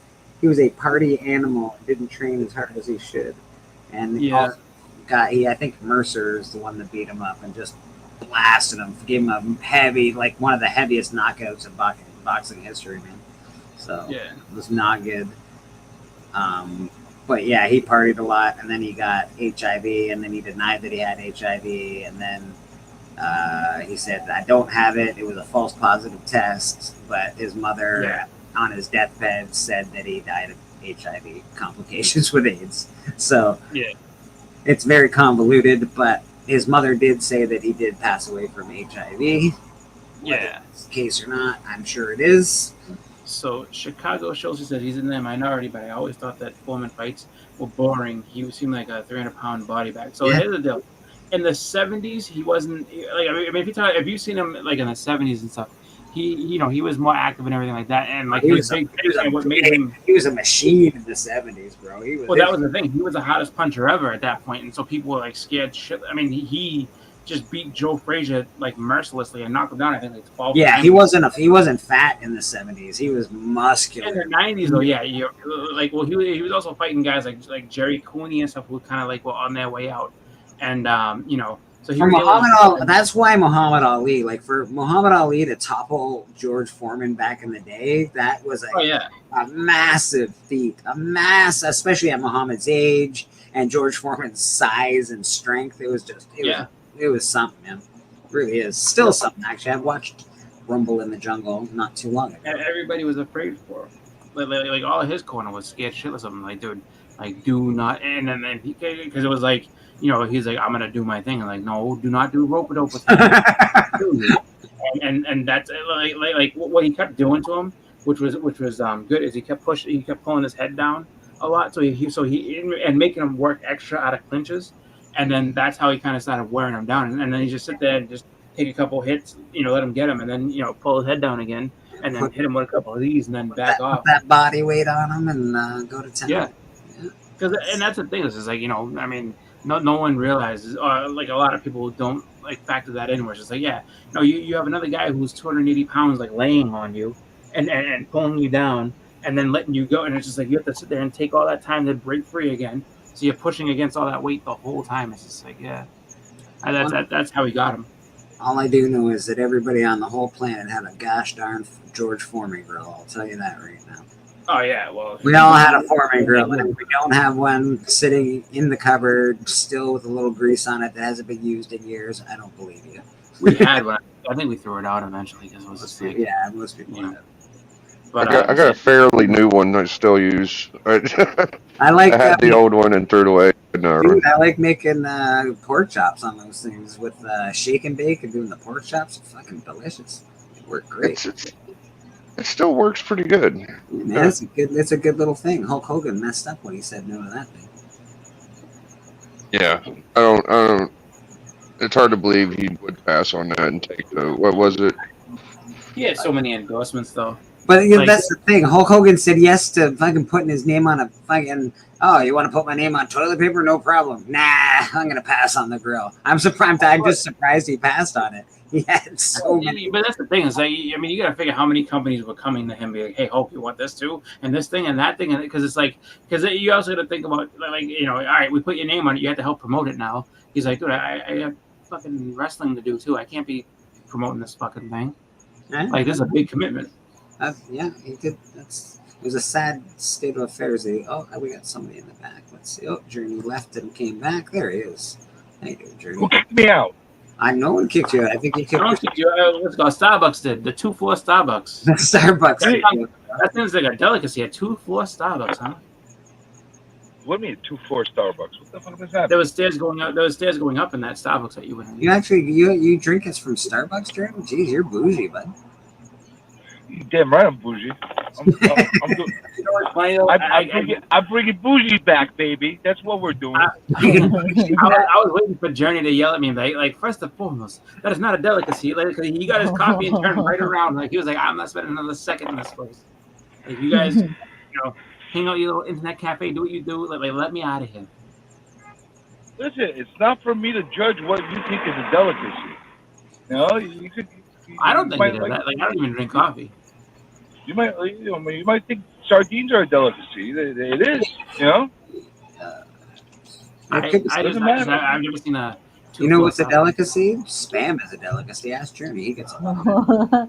he was a party animal. Didn't train as hard as he should, and I think Mercer is the one that beat him up and just blasted him, gave him a heavy, like one of the heaviest knockouts in boxing history, man. So yeah, it was not good. But yeah, he partied a lot, and then he got HIV, and then he denied that he had HIV, and then he said, I don't have it. It was a false positive test, but his mother on his deathbed said that he died of HIV complications with AIDS. So it's very convoluted, but his mother did say that he did pass away from HIV. Whether it's the case or not, I'm sure it is. So Chicago Schultz said he's in the minority, but I always thought that Foreman fights were boring. He seemed like a 300-pound body bag. So here's the deal: in the 70s, he wasn't like. I mean, if you've seen him like in the 70s and stuff, he was more active and everything like that. And like he was a machine in the 70s, bro. That was the thing. He was the hottest puncher ever at that point, and so people were like scared shit. I mean, he just beat Joe Frazier like mercilessly and knocked him down. I think like 12 Yeah, times. he wasn't fat in the 70s. He was muscular. In the 90s, though, he was also fighting guys like Jerry Cooney and stuff who kind of like were on their way out, and so he for was Muhammad Ali, that's why Muhammad Ali, like for Muhammad Ali to topple George Foreman back in the day, that was a massive feat, especially at Muhammad's age and George Foreman's size and strength. It was something, man. It really is. Still something, actually. I've watched Rumble in the Jungle not too long ago. And everybody was afraid for him. Like all of his corner was scared shitless of him. Like, dude, like do not. And then he, because it was like, he's like, I'm gonna do my thing. And like, no, do not do rope-a-dope with him. and that's like what he kept doing to him, which was good, is he kept pulling his head down a lot. So he making him work extra out of clinches. And then that's how he kind of started wearing him down. And then he just sit there and just take a couple hits, let him get him, and then pull his head down again, and then hit him with a couple of these, and then back off. Put that body weight on him and go to town. Yeah, because and that's the thing is like I mean, no one realizes, like a lot of people don't like factor that in. Where it's just like you have another guy who's 280 pounds like laying on you, and pulling you down, and then letting you go, and it's just like you have to sit there and take all that time to break free again. So you're pushing against all that weight the whole time. It's just like, that's how he got him. All I do know is that everybody on the whole planet had a gosh darn George Foreman grill. I'll tell you that right now. Oh, yeah, well. We all had a Foreman grill, and if we don't have one sitting in the cupboard still with a little grease on it that hasn't been used in years, I don't believe you. We had one. I think we threw it out eventually because it was just like... Yeah, most people have. But I got a fairly new one I still use. I had the old one and threw it away. Dude, I like making pork chops on those things with shake and bake and doing the pork chops. Fucking delicious. They work great. It still works pretty good. Man, it's a good little thing. Hulk Hogan messed up when he said no to that thing. Yeah, I don't. It's hard to believe he would pass on that and take the, what was it? He had so many endorsements though. But that's the thing. Hulk Hogan said yes to fucking putting his name on a fucking. Oh, you want to put my name on toilet paper? No problem. Nah, I'm gonna pass on the grill. I'm surprised. I'm just surprised he passed on it. He had so many. But that's the thing. Is like, I mean, you got to figure how many companies were coming to him, be like, "Hey, Hulk, you want this too, and this thing and that thing," and because it's like, because you also got to think about like, all right, we put your name on it. You have to help promote it now. He's like, dude, I have fucking wrestling to do too. I can't be promoting this fucking thing. Like, this is a big commitment. Yeah, he did. It was a sad state of affairs. We got somebody in the back. Let's see. Oh, Journey left and came back. There he is. How you doing, Journey? Who kicked me out? No one kicked you out. I think he kicked you out. Let's go. Starbucks did. The 2-floor Starbucks. The Starbucks. That seems like a delicacy. A 2-floor Starbucks, huh? What do you mean 2-floor Starbucks? What the fuck is that? There was stairs going up. There was stairs going up in that Starbucks that you went in. You actually you drink us from Starbucks, Journey? Jeez, you're bougie, bud. You damn right I'm bougie. I'm bringing bougie back, baby. That's what we're doing. I was waiting for Journey to yell at me, like first and foremost, that is not a delicacy. Like he got his coffee and turned right around. Like he was like, I'm not spending another second in this place. Like you guys, hang out your little internet cafe, do what you do. Like let me out of here. Listen, it's not for me to judge what you think is a delicacy. You could. I don't think it is. Like I don't even drink coffee. You might think sardines are a delicacy. It is, I've never seen a. You know what's a delicacy? Spam is a delicacy. Ask Journey. He gets a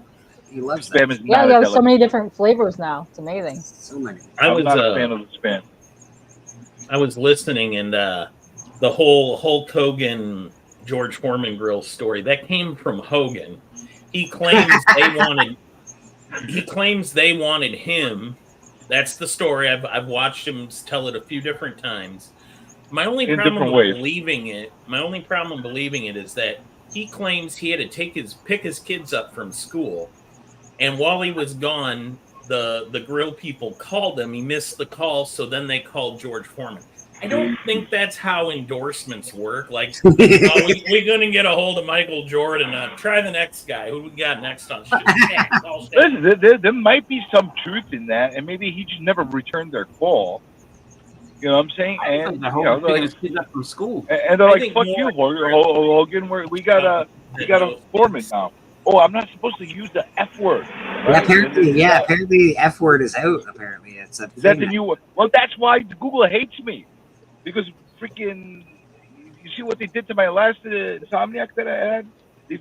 He loves spam. That. Yeah, there's so many different flavors now. It's amazing. So many. I'm not a fan of the spam. I was listening, and the whole Hulk Hogan George Foreman grill story that came from Hogan. He claims they wanted him. That's the story. I've watched him tell it a few different times. My only problem believing it is that he claims he had to pick his kids up from school, and while he was gone, the grill people called him. He missed the call, so then they called George Foreman. I don't think that's how endorsements work. Like, we're going to get a hold of Michael Jordan. Try the next guy. Who we got next on show? Listen, there might be some truth in that, and maybe he just never returned their call. You know what I'm saying? And they're like, from school. And they're like, "Fuck you, Hogan. We got a foreman now." Oh, I'm not supposed to use the F word. Right? Apparently the F word is out. Apparently, it's a. Is that the new one? Well, that's why Google hates me. Because freaking, you see what they did to my last Insomniac that I had?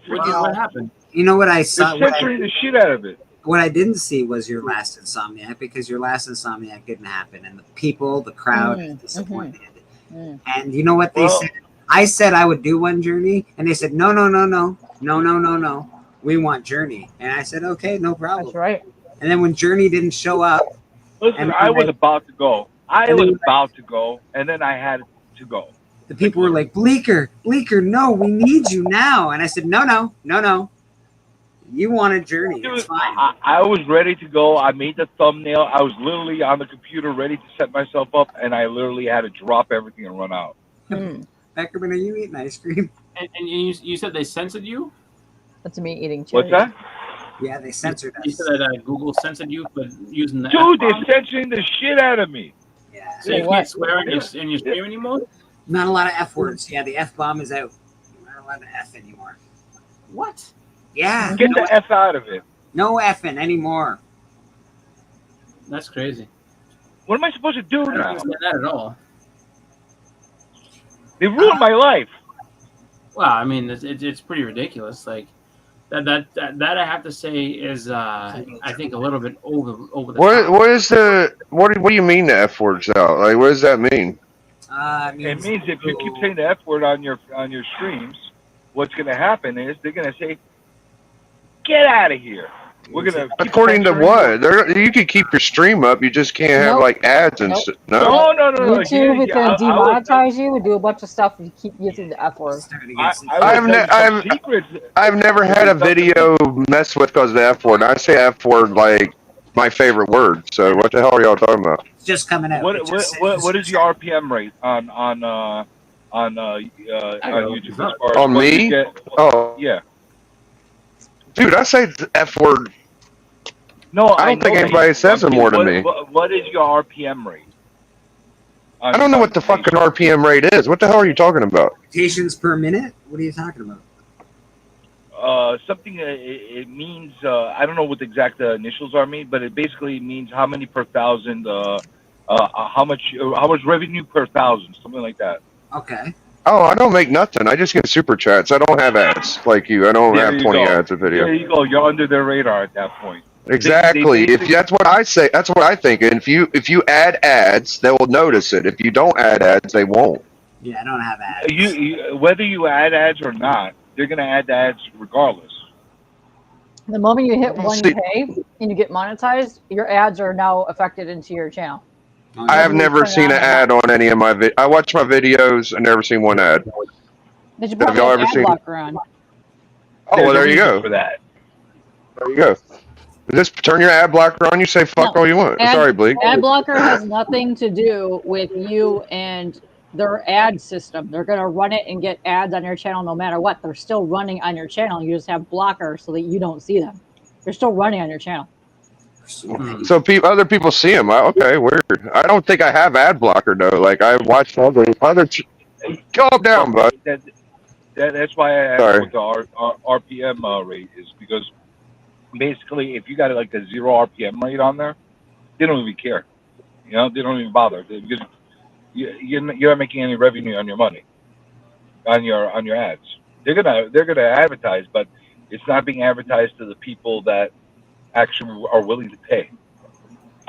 What happened? You know what I saw? They're censoring the shit out of it. What I didn't see was your last Insomniac, because your last Insomniac didn't happen, and the crowd is disappointed. And you know what they said? I said I would do one Journey, and they said no. We want Journey, and I said okay, no problem. That's right. And then when Journey didn't show up, listen, I was about to go. And then I had to go. The people were like, Bleeker, no, we need you now. And I said, no. You want a Journey. Dude, it's fine. I was ready to go. I made the thumbnail. I was literally on the computer ready to set myself up, and I literally had to drop everything and run out. Beckerman, are you eating ice cream? And you said they censored you? That's me eating cherries. What's that? Yeah, they censored us. You said that Google censored you for using the Dude, they're censoring the shit out of me. Yeah. So you can't swear in your stream anymore? Not a lot of F words. Yeah, the F bomb is out. Not a lot of F anymore. What? Yeah. Get the F out of it. No effing anymore. That's crazy. What am I supposed to do I don't now? understand that at all. They ruined my life. Well, I mean, it's pretty ridiculous. Like that I have to say is I think a little bit over the top. What do you mean the F word's out? Like, what does that mean? It means if you keep saying the F word on your streams, what's going to happen is they're going to say, "Get out of here." We're gonna. According to what? You can keep your stream up. You just can't have like ads and stuff. No. YouTube, if they demonetize you, would do a bunch of stuff if you keep using the F word. I've never had a video mess with because of the F word. I say F word like my favorite word. So what the hell are y'all talking about? It's just coming out. What is your RPM rate on YouTube? On me? Yeah. Dude, I say the F word. No, I don't think anybody says it more than me. What is your RPM rate? I don't know what the fucking RPM rate is. What the hell are you talking about? Rotations per minute? What are you talking about? Something. It means I don't know what the exact initials are, but it basically means how many per thousand. How much revenue per thousand? Something like that. Okay. Oh, I don't make nothing. I just get super chats. I don't have ads like you. I don't have 20 ads a video. There you go. You're under their radar at that point. Exactly. If that's what I say, that's what I think. And if you add ads, they will notice it. If you don't add ads, they won't. Yeah, I don't have ads. You whether you add ads or not, they're gonna add ads regardless. The moment you hit 1K and you get monetized, your ads are now affected into your channel. I have never seen an ad on any of my I watch my videos. I've never seen one ad. Have y'all ever seen? Oh, well, there you go. For that. There you go. Just turn your ad blocker on. You say fuck No. all you want. Ad- Sorry, Bleak. Ad blocker has nothing to do with you and their ad system. They're going to run it and get ads on your channel no matter what. They're still running on your channel. You just have blocker so that you don't see them. They're still running on your channel. So other people see him. Okay, weird. I don't think I have ad blocker though. Like I watched other. Calm down, bud. That's why I Sorry. asked what the RPM rate is, because basically if you got like a 0 RPM rate on there, they don't even care. You know, they don't even bother because you're not making any revenue on your money, on your ads. They're gonna advertise, but it's not being advertised to the people that actually are willing to pay.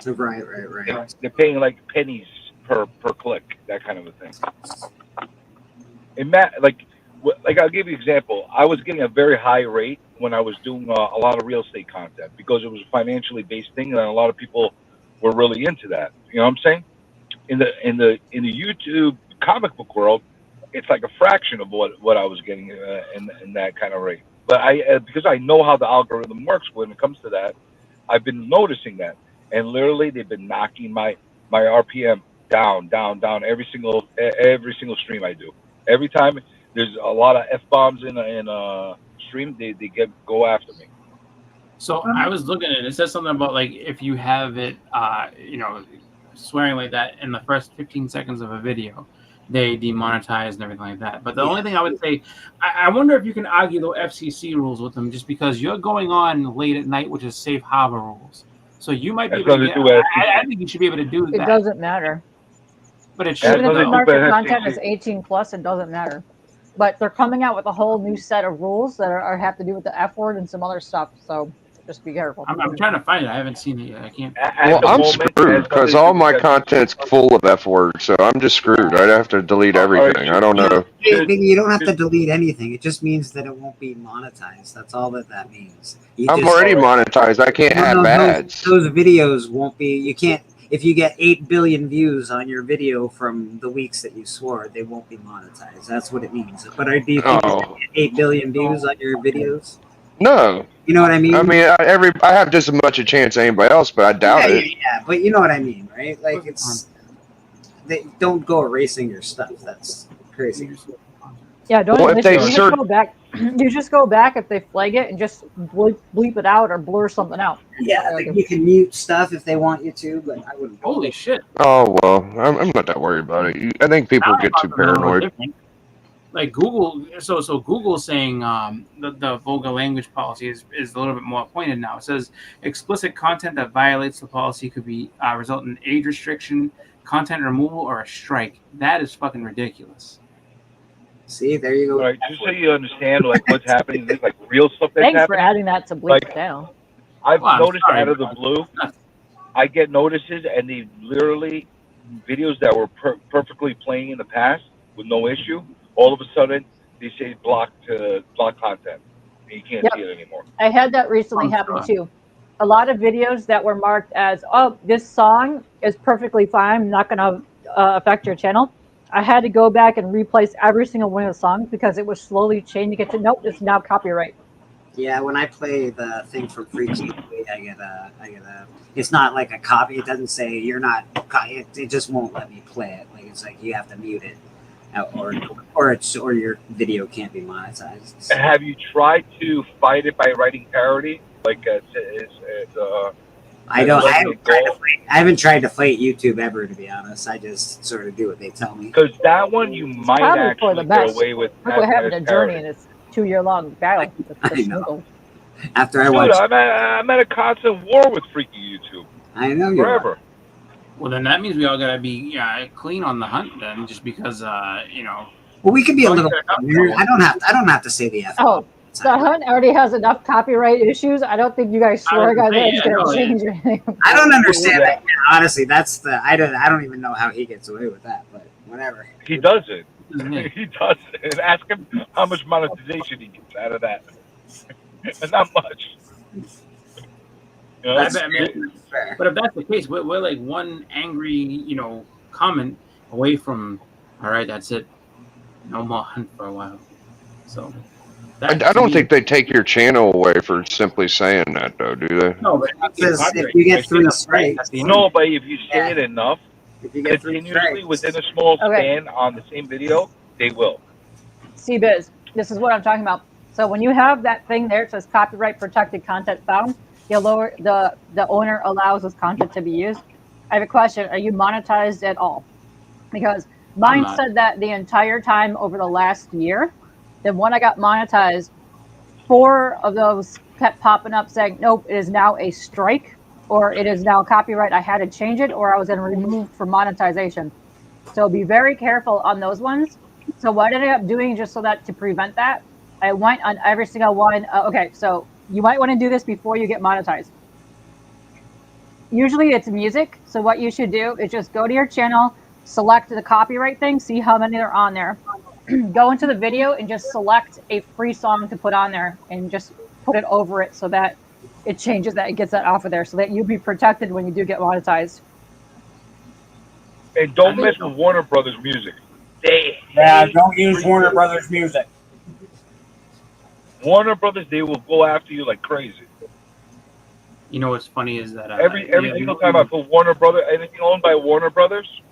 Right. They're paying like pennies per click, that kind of a thing. Like I'll give you an example. I was getting a very high rate when I was doing a lot of real estate content because it was a financially based thing, and a lot of people were really into that. You know what I'm saying? In the YouTube comic book world, it's like a fraction of what I was getting in that kind of rate. But because I know how the algorithm works when it comes to that, I've been noticing that, and literally they've been knocking my RPM down every single stream I do. Every time there's a lot of F-bombs in a stream, they go after me. So I was looking at it. It says something about like if you have it, swearing like that in the first 15 seconds of a video, they demonetize and everything like that. But the only thing I would say, I wonder if you can argue the FCC rules with them, just because you're going on late at night, which is safe harbor rules. So you might be able to do I think you should be able to do that. It doesn't matter. But it should. Even if the market content is 18 plus, it doesn't matter. But they're coming out with a whole new set of rules that have to do with the F word and some other stuff. So just be careful. I'm trying to find it. I haven't seen it yet. I can't. Well, I'm screwed because all my content's full of F words, so I'm just screwed. I'd have to delete everything. I don't know. You don't have to delete anything. It just means that it won't be monetized. That's all that means. I'm already monetized. I can't have ads. Those videos won't be. You can't. If you get 8 billion views on your video from the weeks that you swore, they won't be monetized. That's what it means. But do you think you get 8 billion views on your videos? No. You know what I mean? I mean, I have just as much a chance as anybody else, but I doubt it. Yeah, but you know what I mean, right? Like they don't go erasing your stuff. That's crazy. Yeah, don't Well, if they you just go back. You just go back if they flag it and just bleep it out or blur something out. Yeah, you can mute stuff if they want you to, but I wouldn't. Holy shit! Oh well, I'm not that worried about it. I think people get too paranoid. Like Google, so Google's saying the vulgar language policy is a little bit more pointed now. It says explicit content that violates the policy could be result in age restriction, content removal, or a strike. That is fucking ridiculous. See, there you go. All right, just so you understand like what's happening, this like real stuff that's Thanks happening. for adding that to bleep it down. I've noticed out of the blue, I get notices, and they literally videos that were perfectly playing in the past with no issue. All of a sudden, they say block content, and you can't see it anymore. I had that recently happen too. A lot of videos that were marked as, "Oh, this song is perfectly fine, not going to affect your channel." I had to go back and replace every single one of the songs because it was slowly changing it to nope, it's now copyright. Yeah, when I play the thing from Freaky, I get a. It's not like a copy. It doesn't say you're not. It just won't let me play it. Like it's like you have to mute it, or your video can't be monetized. And have you tried to fight it by writing parody? Like I haven't tried to fight YouTube ever, to be honest. I just sort of do what they tell me. Because that one you might actually get away with. Look what happened to Journey in this 2-year-long battle. I know. After I Dude, watched, I'm at a constant war with freaky YouTube. I know you forever. Well, then that means we all gotta be clean on the hunt then, just because Well, we could be a little. I don't have to say the F. Oh, the hunt already has enough copyright issues. I don't think you guys swear on that it's going to change anything. I don't understand that. Honestly, that's the. I don't even know how he gets away with that, but whatever. He does it. He does it. And ask him how much monetization he gets out of that. Not much. You know, but if that's the case, we're like one angry, comment away from, all right, that's it. No more hunt for a while. So I don't think they take your channel away for simply saying that, though, do they? No, but Because if you get 3 strikes, No, but if you say it enough, if you get 3 continuously strikes, within a small Okay. span on the same video, they will. CBiz, this is what I'm talking about. So when you have that thing there, it says copyright protected content found. The owner allows this content to be used. I have a question: are you monetized at all? Because mine not. said that the entire time over the last year. Then when I got monetized, 4 of those kept popping up saying, "Nope, it is now a strike," or "It is now copyright. I had to change it," or "I was then removed from monetization." So be very careful on those ones. So what I ended up doing, just so that to prevent that, I went on every single one. Okay, so you might want to do this before you get monetized. Usually it's music. So what you should do is just go to your channel, select the copyright thing, see how many are on there. Go into the video and just select a free song to put on there and just put it over it so that it changes that, it gets that off of there so that you'll be protected when you do get monetized. And don't mess with Warner Brothers music. Don't use Warner Brothers music. Warner Brothers, they will go after you like crazy. You know what's funny is that Every single time I put Warner Brothers, anything owned by Warner Brothers,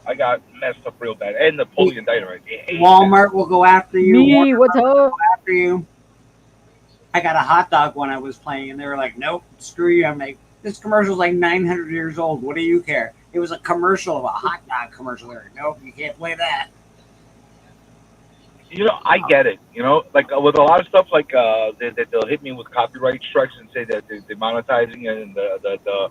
I got messed up real bad. And Napoleon Dynamite. Walmart will go after you. Me, Warner what's Brothers up? will go after you. I got a hot dog when I was playing, and they were like, "Nope, screw you." I'm like, "This commercial's like 900 years old. What do you care?" It was a commercial of a hot dog commercial. They're like, "Nope, you can't play that." You know, I get it. You know, like with a lot of stuff, like they'll hit me with copyright strikes and say that they're monetizing and the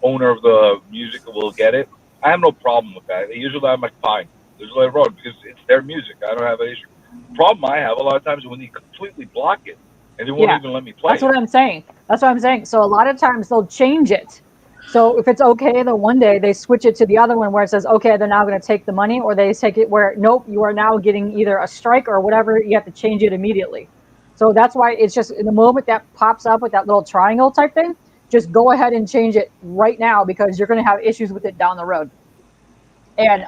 owner of the music will get it. I have no problem with that. Usually I'm like, fine, just let it run because it's their music. I don't have an issue. The problem I have a lot of times is when they completely block it and they won't even let me play. That's what I'm saying. That's what I'm saying. So a lot of times they'll change it. So if it's okay, then one day they switch it to the other one where it says, okay, they're now going to take the money, or they take it where, nope, you are now getting either a strike or whatever. You have to change it immediately. So that's why it's just in the moment that pops up with that little triangle type thing, just go ahead and change it right now because you're going to have issues with it down the road. And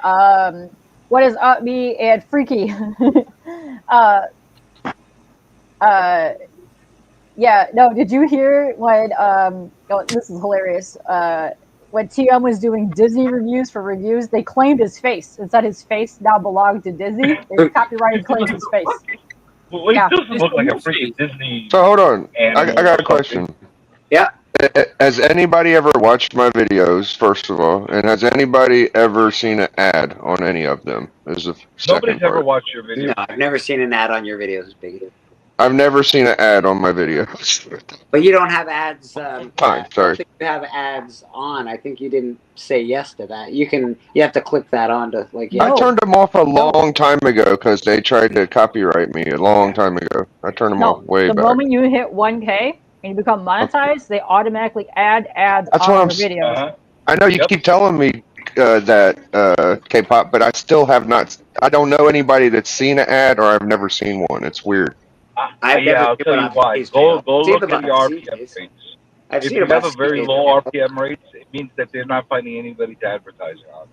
what is up, me and Freaky? Yeah, no, did you hear when, this is hilarious, when TM was doing Disney reviews for reviews, they claimed his face and said his face now belonged to Disney. They copyrighted claimed his face. Well, it doesn't look like a freaking Disney. So hold on, I animal got a or question. something. Yeah. Has anybody ever watched my videos, first of all, and has anybody ever seen an ad on any of them? Is the second Nobody's ever part. watched your video. No, I've never seen an ad on your videos, Biggie. I've never seen an ad on my videos. But you don't have ads. Fine, I sorry. don't think you have ads on. I think you didn't say yes to that. You have to click that on to like. I turned them off a long time ago because they tried to copyright me a long time ago. I turned them off way The back. moment you hit 1K and you become monetized, they automatically add ads That's what on I'm your videos. I know you keep telling me that K-pop, but I still have not. I don't know anybody that's seen an ad, or I've never seen one. It's weird. I'll tell you why. Go look at the RPM rates. I've If seen you about have a very 6 low RPM rates, it means that they're not finding anybody to advertising on it.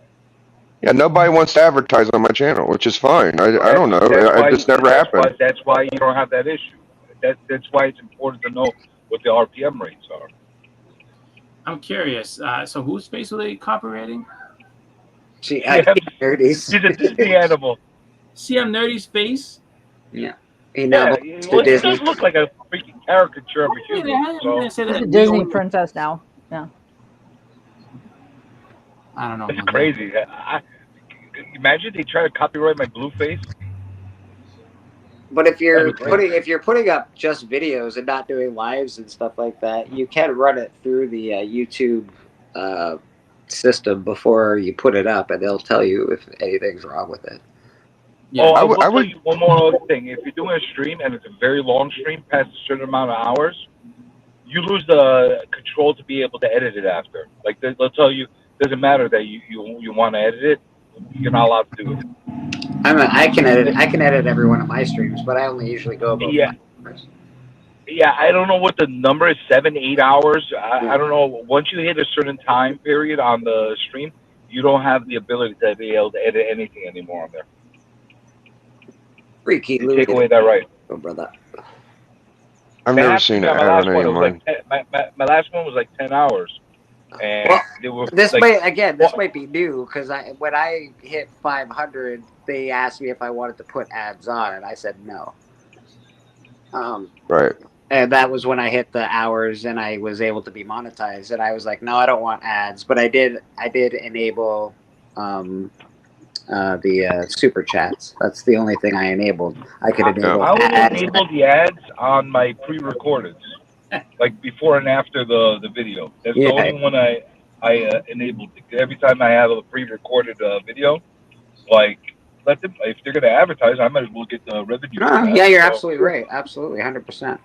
Yeah, nobody wants to advertise on my channel, which is fine. I don't know. It just never happened. That's why you don't have that issue. That's why it's important to know what the RPM rates are. I'm curious. So whose face were they copywriting? See, Nerdy's. He's a Disney animal. CM Nerdy's face? Yeah. Well, it does look like a freaking caricature of a human. So. She's a Disney princess now. Yeah. I don't know. It's crazy. Imagine they try to copyright my blue face. But if you're putting up just videos and not doing lives and stuff like that, you can run it through the YouTube system before you put it up, and they'll tell you if anything's wrong with it. Yeah, I will tell you one more other thing. If you're doing a stream and it's a very long stream, past a certain amount of hours, you lose the control to be able to edit it after. Like they'll tell you, doesn't matter that you want to edit it, you're not allowed to do it. I can edit every one of my streams, but I only usually go about 5 hours. Yeah, I don't know what the number is, 7-8 hours. I don't know. Once you hit a certain time period on the stream, you don't have the ability to be able to edit anything anymore on there. Freaky Take away that right. Oh, brother. I've They never have to seen be an on my ad last on one. any It of was mine. my last one was like 10 hours, and Well, they were this like, this might be new because when I hit 500, they asked me if I wanted to put ads on, and I said no. Right. And that was when I hit the hours and I was able to be monetized, and I was like, no, I don't want ads, but I did enable the super chats. That's the only thing I enabled. I could enable I only ads. enable the ads on my pre-recorded, like before and after the video. That's the Yeah. only one I enabled. Every time I have a pre-recorded video, like let them, if they're gonna advertise, I might as well get the revenue. No, for that. yeah, you're So, absolutely right. Absolutely, 100%.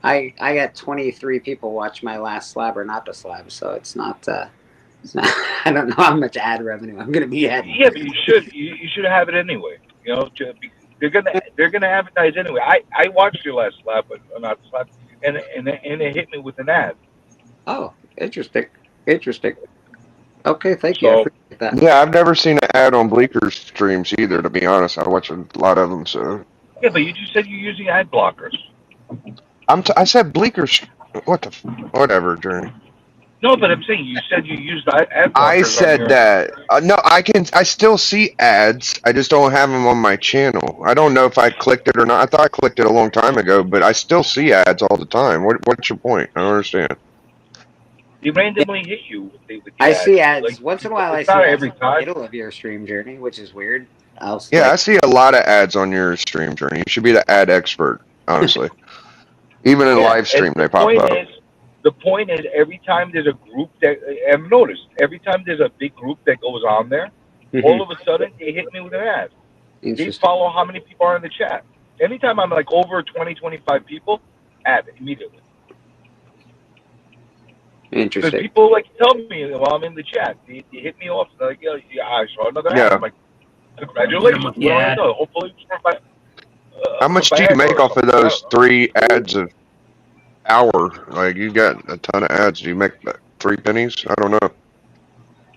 I got 23 people watch my last slab or not the slab, so it's not. I don't know how much ad revenue I'm gonna be at. yeah, but you should have it anyway. You know, they're gonna advertise anyway. I watched your last slab, but not slab, and it hit me with an ad. Oh, interesting. Okay, thank you. I So appreciate that. Yeah, I've never seen an ad on Bleaker's streams either. To be honest, I watch a lot of them. So yeah, but you just said you're using ad blockers. I said Bleaker's. Whatever, Journey. No, but I'm saying you said you used ad blockers. I on said your, that. No, I still see ads. I just don't have them on my channel. I don't know if I clicked it or not. I thought I clicked it a long time ago, but I still see ads all the time. What's your point? I don't understand. They randomly hit you with the I ads. see ads Like, once in a while. I it's see not ads every in the time. middle of your stream journey, which is weird. Yeah, I see a lot of ads on your stream, Journey. You should be the ad expert, honestly. Even in Yeah, live stream, and they pop up. The point is, every time there's a group that I've noticed, every time there's a big group that goes on there, all of a sudden they hit me with an ad. They follow how many people are in the chat. Anytime I'm like over 20, 25 people, ad immediately. Because Interesting. people like tell me while I'm in the chat, they hit me off. They're like, yeah, I saw another ad. Yeah. I'm like, congratulations. What do I know? Hopefully, it's for my, How much do you make off of those 3 ads an hour? Like, you got a ton of ads. Do you make 3 pennies? I don't know.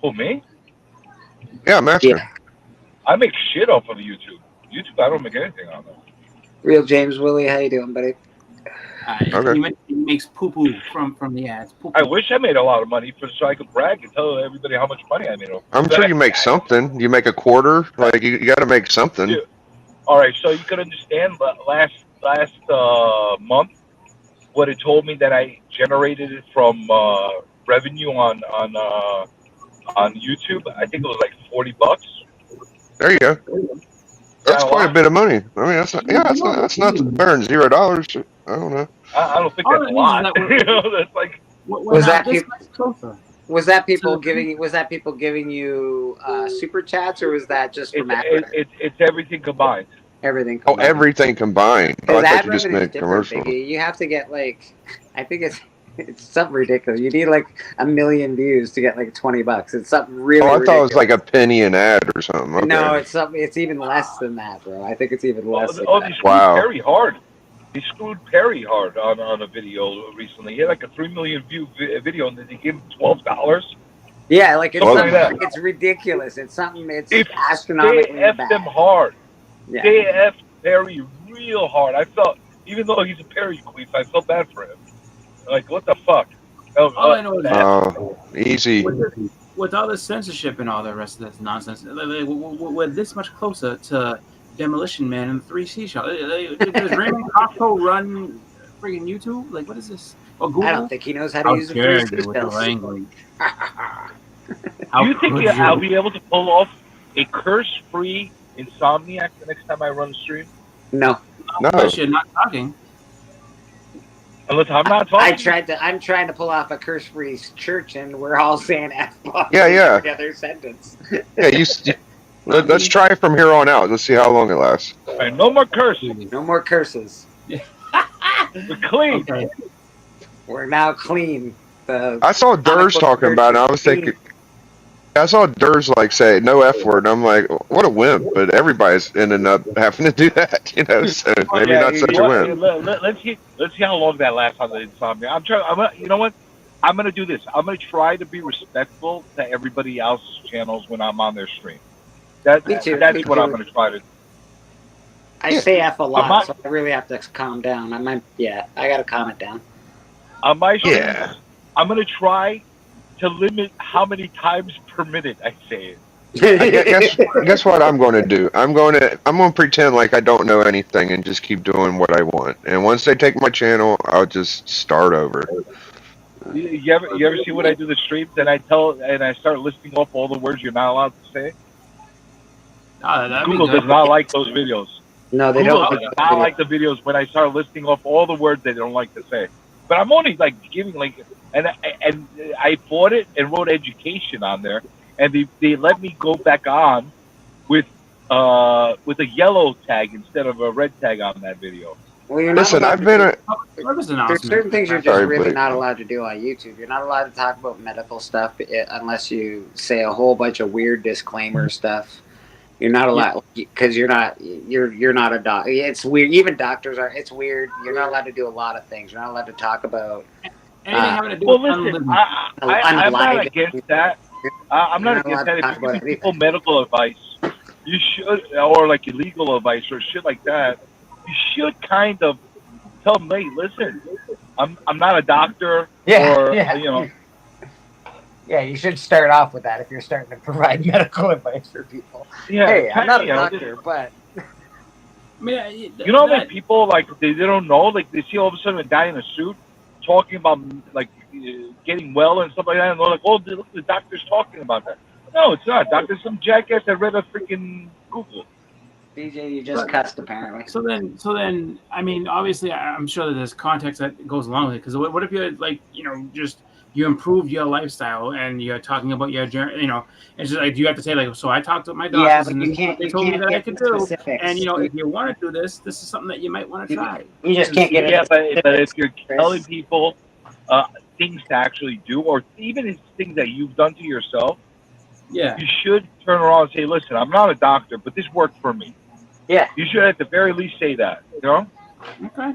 Who, me? Yeah, I'm asking. I make shit off of YouTube. YouTube, I don't make anything on there. Real James Willie, how you doing, buddy? He makes poo poo from the ads. Poo-poo. I wish I made a lot of money so I could brag and tell everybody how much money I made. I'm sure you make something. You make a quarter. Like, you got to make something. Yeah. All right, so you could understand last month what it told me that I generated it from revenue on YouTube. I think it was like $40. There you go. That's quite a bit of money. I mean, that's not. Yeah, that's not better than $0. I don't know. I don't think that's a lot. You know, that's like. Was that people giving you super chats, or was that just from It's everything combined. Everything. Oh, everything combined. Oh, I thought you just made commercial. You have to get like, I think it's something ridiculous. You need like 1 million views to get like $20. It's something really. Oh, I thought ridiculous. it was like a penny an ad or something. Okay. No, it's something. It's even less than that, bro. I think it's even less. They than screwed Wow. Perry hard. They screwed Perry hard on a video recently. He had like a 3 million view video, and then they gave him $12. Yeah, like it's Something like something, it's ridiculous. It's something. It's If astronomically they effed bad. them hard. Yeah. They effed Perry real hard. I felt, even though he's a Perry queef, I felt bad for him. Like, what the fuck? All I know is that Oh, easy. with all the censorship and all the rest of this nonsense, we're this much closer to Demolition Man and the 3C show. Does Raymond Costco run freaking YouTube? Like, what is this? Or Google? I don't think he knows how to use the 3C with the skills. language. Do you think I'll be able to pull off a curse-free Insomniac the next time I run a stream? No. Unless you're not talking. Unless I'm not talking. I'm trying to pull off a curse-free church, and we're all saying F-bombs Yeah. together sentence. Yeah, let's try it from here on out. Let's see how long it lasts. All right, no more cursing. No more curses. We're clean. Okay. We're now clean. I saw Durs talking about it. And I was thinking, I saw Durs like say no F word, and I'm like, what a wimp. But everybody's ending up having to do that, you know. So maybe not such a wimp. Let's see how long that lasts on the Insomnia. You know what? I'm gonna do this. I'm gonna try to be respectful to everybody else's channels when I'm on their stream. That's what I'm gonna try to. I say F a lot, not- so I really have to calm down. I got to calm it down. On my stream, Yeah. I'm gonna try to limit how many times per minute I say it. Guess what I'm going to do? I'm going to pretend like I don't know anything and just keep doing what I want. And once they take my channel, I'll just start over. You ever see when I do the streams and I start listing off all the words you're not allowed to say? Google does not like those videos. No, they Google don't. does not like the videos when I start listing off all the words they don't like to say. But I'm only like giving like, and I bought it and wrote education on there, and they let me go back on with a yellow tag instead of a red tag on that video. Well, you're Listen, not I've been a. There's certain things you're just Sorry, really Blake. not allowed to do on YouTube. You're not allowed to talk about medical stuff unless you say a whole bunch of weird disclaimer stuff. You're not allowed because you're not a doctor. It's weird. Even doctors are. It's weird. You're not allowed to do a lot of things. You're not allowed to talk about. Anything having to do Well, with listen, I'm not against that. I'm not You're against not that. allowed If to you talk give about people medical advice, you should, or like illegal advice or shit like that, you should kind of tell them, hey, listen, I'm not a doctor, or you know. Yeah, you should start off with that if you're starting to provide medical advice for people. Yeah, Hey, I'm not a you know, doctor, but I mean, you know, like people like they don't know, like they see all of a sudden a guy in a suit talking about like getting well and stuff like that, and they're like, "Oh, look, the doctor's talking about that." No, it's not. Doctor's some jackass that read a freaking Google. DJ, you just cussed apparently. So then, I mean, obviously, I'm sure that there's context that goes along with it. Because what if you had, like, you know, just you improved your lifestyle and you're talking about your journey, you know, it's just like you have to say like, so I talked to my doctors Yeah, but and you this is what can't- they you told me can't that I get could the do. specifics. And you know, if you want to do this, this is something that you might want to try. You just can't get Yeah, into but if you're telling people things to actually do, or even if things that you've done to yourself, Yeah. you should turn around and say, "Listen, I'm not a doctor, but this worked for me." Yeah. You should at the very least say that. You know? Okay.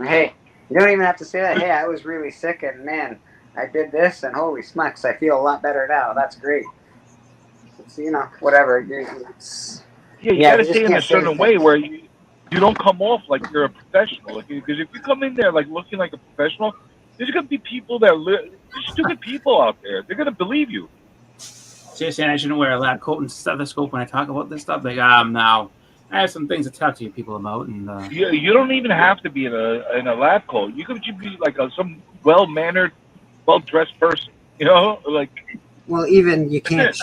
Hey, you don't even have to say that. Hey, I was really sick and man, I did this and holy smokes, I feel a lot better now. That's great. It's, you know, whatever. It's, Yeah, you gotta say in a certain way where you don't come off like you're a professional. Like, because if you come in there like looking like a professional, there's gonna be people that there's stupid people out there. They're gonna believe you. So you're saying I shouldn't wear a lab coat and stethoscope when I talk about this stuff? Like, now I have some things to talk to you people about, and You don't even have to be in a lab coat. You could just be like some well-mannered, well-dressed person. You know, like. Well, even you can't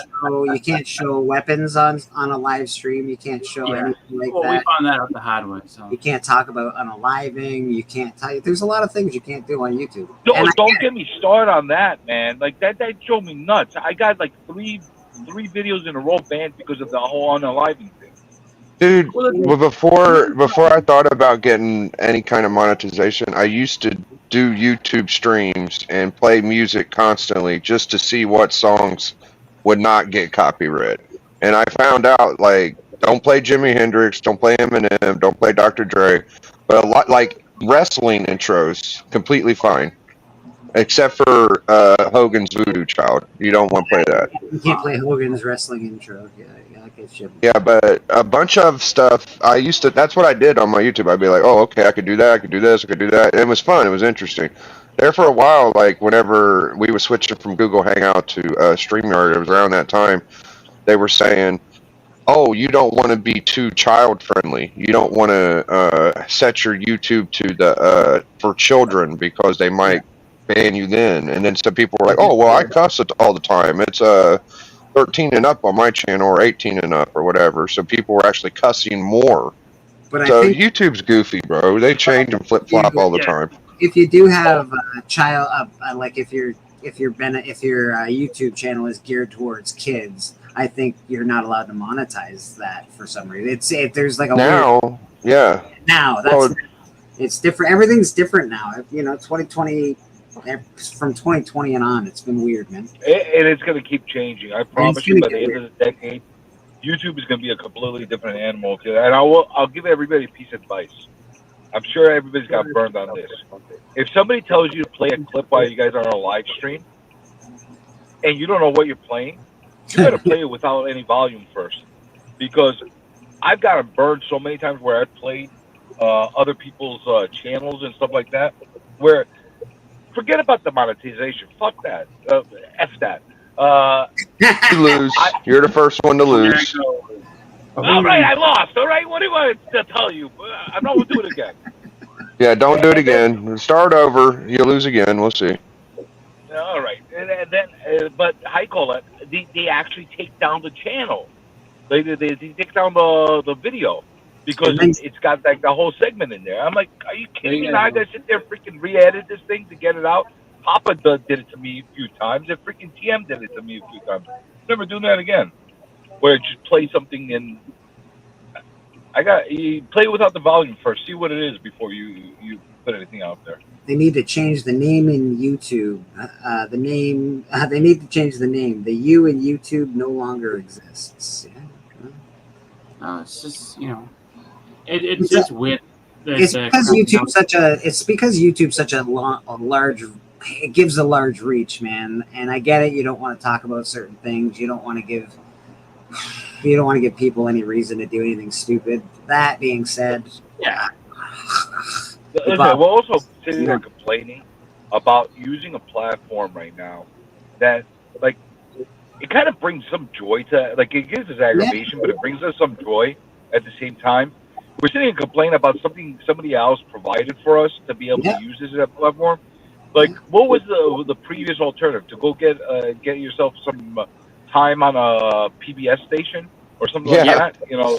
show weapons on a live stream. You can't show Yeah. anything like well, we that. found that out the hard way. So You can't talk about unaliving. You can't tell you. There's a lot of things you can't do on YouTube. Don't get me started on that, man. Like that drove me nuts. I got like three videos in a row banned because of the whole unaliving thing. Dude, well, before I thought about getting any kind of monetization, I used to do YouTube streams and play music constantly just to see what songs would not get copyright. And I found out, like, don't play Jimi Hendrix, don't play Eminem, don't play Dr. Dre, but a lot like wrestling intros, completely fine. Except for Hogan's Voodoo Child. You don't want to play that. You can't play Hogan's wrestling intro. Yeah, I get you. Yeah, but a bunch of stuff I used to. That's what I did on my YouTube. I'd be like, "Oh, okay, I could do that. I could do this. I could do that." And it was fun. It was interesting. There for a while, like whenever we were switching from Google Hangout to StreamYard, it was around that time. They were saying, "Oh, you don't want to be too child friendly. You don't want to set your YouTube to the for children because they might ban you then." And then some people were like, "Oh, well, I cuss it all the time. It's 13 and up on my channel, or 18 and up, or whatever." So people were actually cussing more. But So I think YouTube's goofy, bro. They change and flip flop all the time. if you do have a child, like if your YouTube channel is geared towards kids, I think you're not allowed to monetize that for some reason. If there's like a Now, weird, yeah. now that's it's different. Everything's different now. You know, 2020. From 2020 and on, it's been weird, man. And it's going to keep changing. I promise you, by the end of the decade, YouTube is going to be a completely different animal. And I'll give everybody a piece of advice. I'm sure everybody's got burned on this. If somebody tells you to play a clip while you guys are on a live stream, and you don't know what you're playing, you got to play it without any volume first. Because I've gotten burned so many times where I've played other people's channels and stuff like that. Where forget about the monetization. Fuck that. F that. You lose. You're the first one to lose. All right, I lost. All right, what do you want to tell you? I'm not going to do it again. Yeah, don't do it again. Start over. You lose again. We'll see. All right, and then but how you call it? They actually take down the channel. They take down the video because it's got like the whole segment in there. I'm like, are you kidding me? Now I gotta sit there freaking re-edit this thing to get it out. Papa did it to me a few times, and freaking TM did it to me a few times. Never doing that again. Where just play something and you play without the volume first. See what it is before you put anything out there. They need to change the name in YouTube. The name. They need to change the name. The U in YouTube no longer exists. Yeah. It's just it's just weird. It's because YouTube's such a. It's because YouTube's such a large. It gives a large reach, man. And I get it. You don't want to talk about certain things. You don't want to give. You don't want to give people any reason to do anything stupid. That being said, yeah. Listen, we're also sitting there complaining about using a platform right now that, like, it kind of brings some joy to, like, it gives us aggravation, but it brings us some joy at the same time. We're sitting and complaining about something somebody else provided for us to be able to use this as a platform. Like, what was the previous alternative? To go get yourself some time on a PBS station or something like that, you know?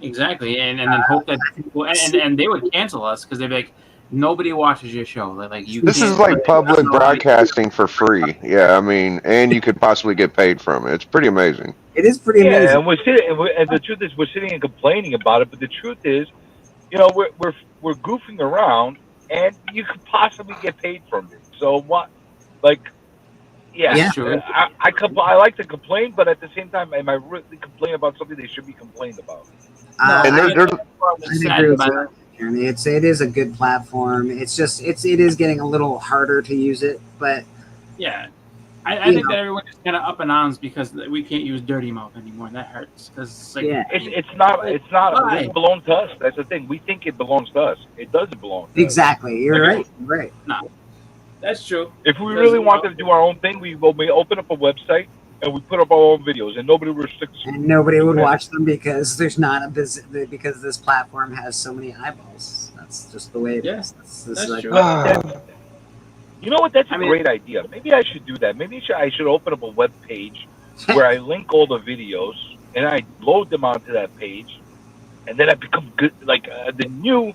Exactly, and then hope that people and they would cancel us because they'd be like, nobody watches your show. Like you. This is like public broadcasting for free. Yeah, I mean, and you could possibly get paid from it. It's pretty amazing. It is pretty amazing. And the truth is, we're sitting and complaining about it. But the truth is, you know, we're goofing around, and you could possibly get paid from it. So what? Like, yeah. Sure. I like to complain, but at the same time, am I really complaining about something they should be complaining about? And I agree with you, Jeremy. It is a good platform. It's just it is getting a little harder to use it, but yeah, I think that everyone is kind of up in arms because we can't use Dirty Mouth anymore, and that hurts because like, it's not. It belongs to us. That's the thing. We think it belongs to us. It doesn't belong to exactly. us. You're right. You're right. No, that's true. If we really wanted to do our own thing, we open up a website and we put up our own videos, and nobody would restrict us. And nobody would watch them because there's not a because this platform has so many eyeballs. That's just the way it is. That's like, true. You know what? That's a great idea. Maybe I should do that. Maybe I should open up a web page where I link all the videos and I load them onto that page, and then I become good, like the new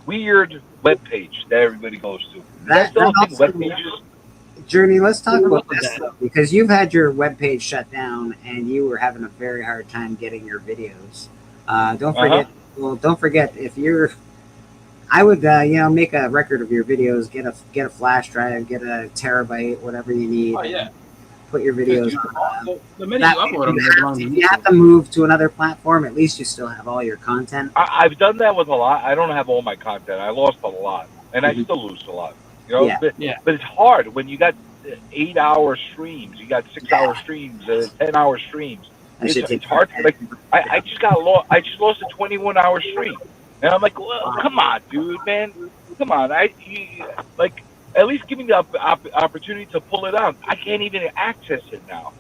weird web page that everybody goes to. That's the whole thing. Web pages. Journey, let's talk about this though, because you've had your webpage shut down and you were having a very hard time getting your videos. Don't forget. Well, don't forget if you're. I would, make a record of your videos. Get a flash drive, get a terabyte, whatever you need. Oh yeah. Put your videos on. The minute you upload them, they belong to If you have to move to another platform, at least you still have all your content. I've done that with a lot. I don't have all my content. I lost a lot, and I still lose a lot. You know, but it's hard when you got 8-hour streams, you got 6-hour streams, 10-hour streams. It's hard. Like I just lost a 21-hour stream, and I'm like, well, come on, dude, man, come on. Like at least give me the opportunity to pull it out. I can't even access it now.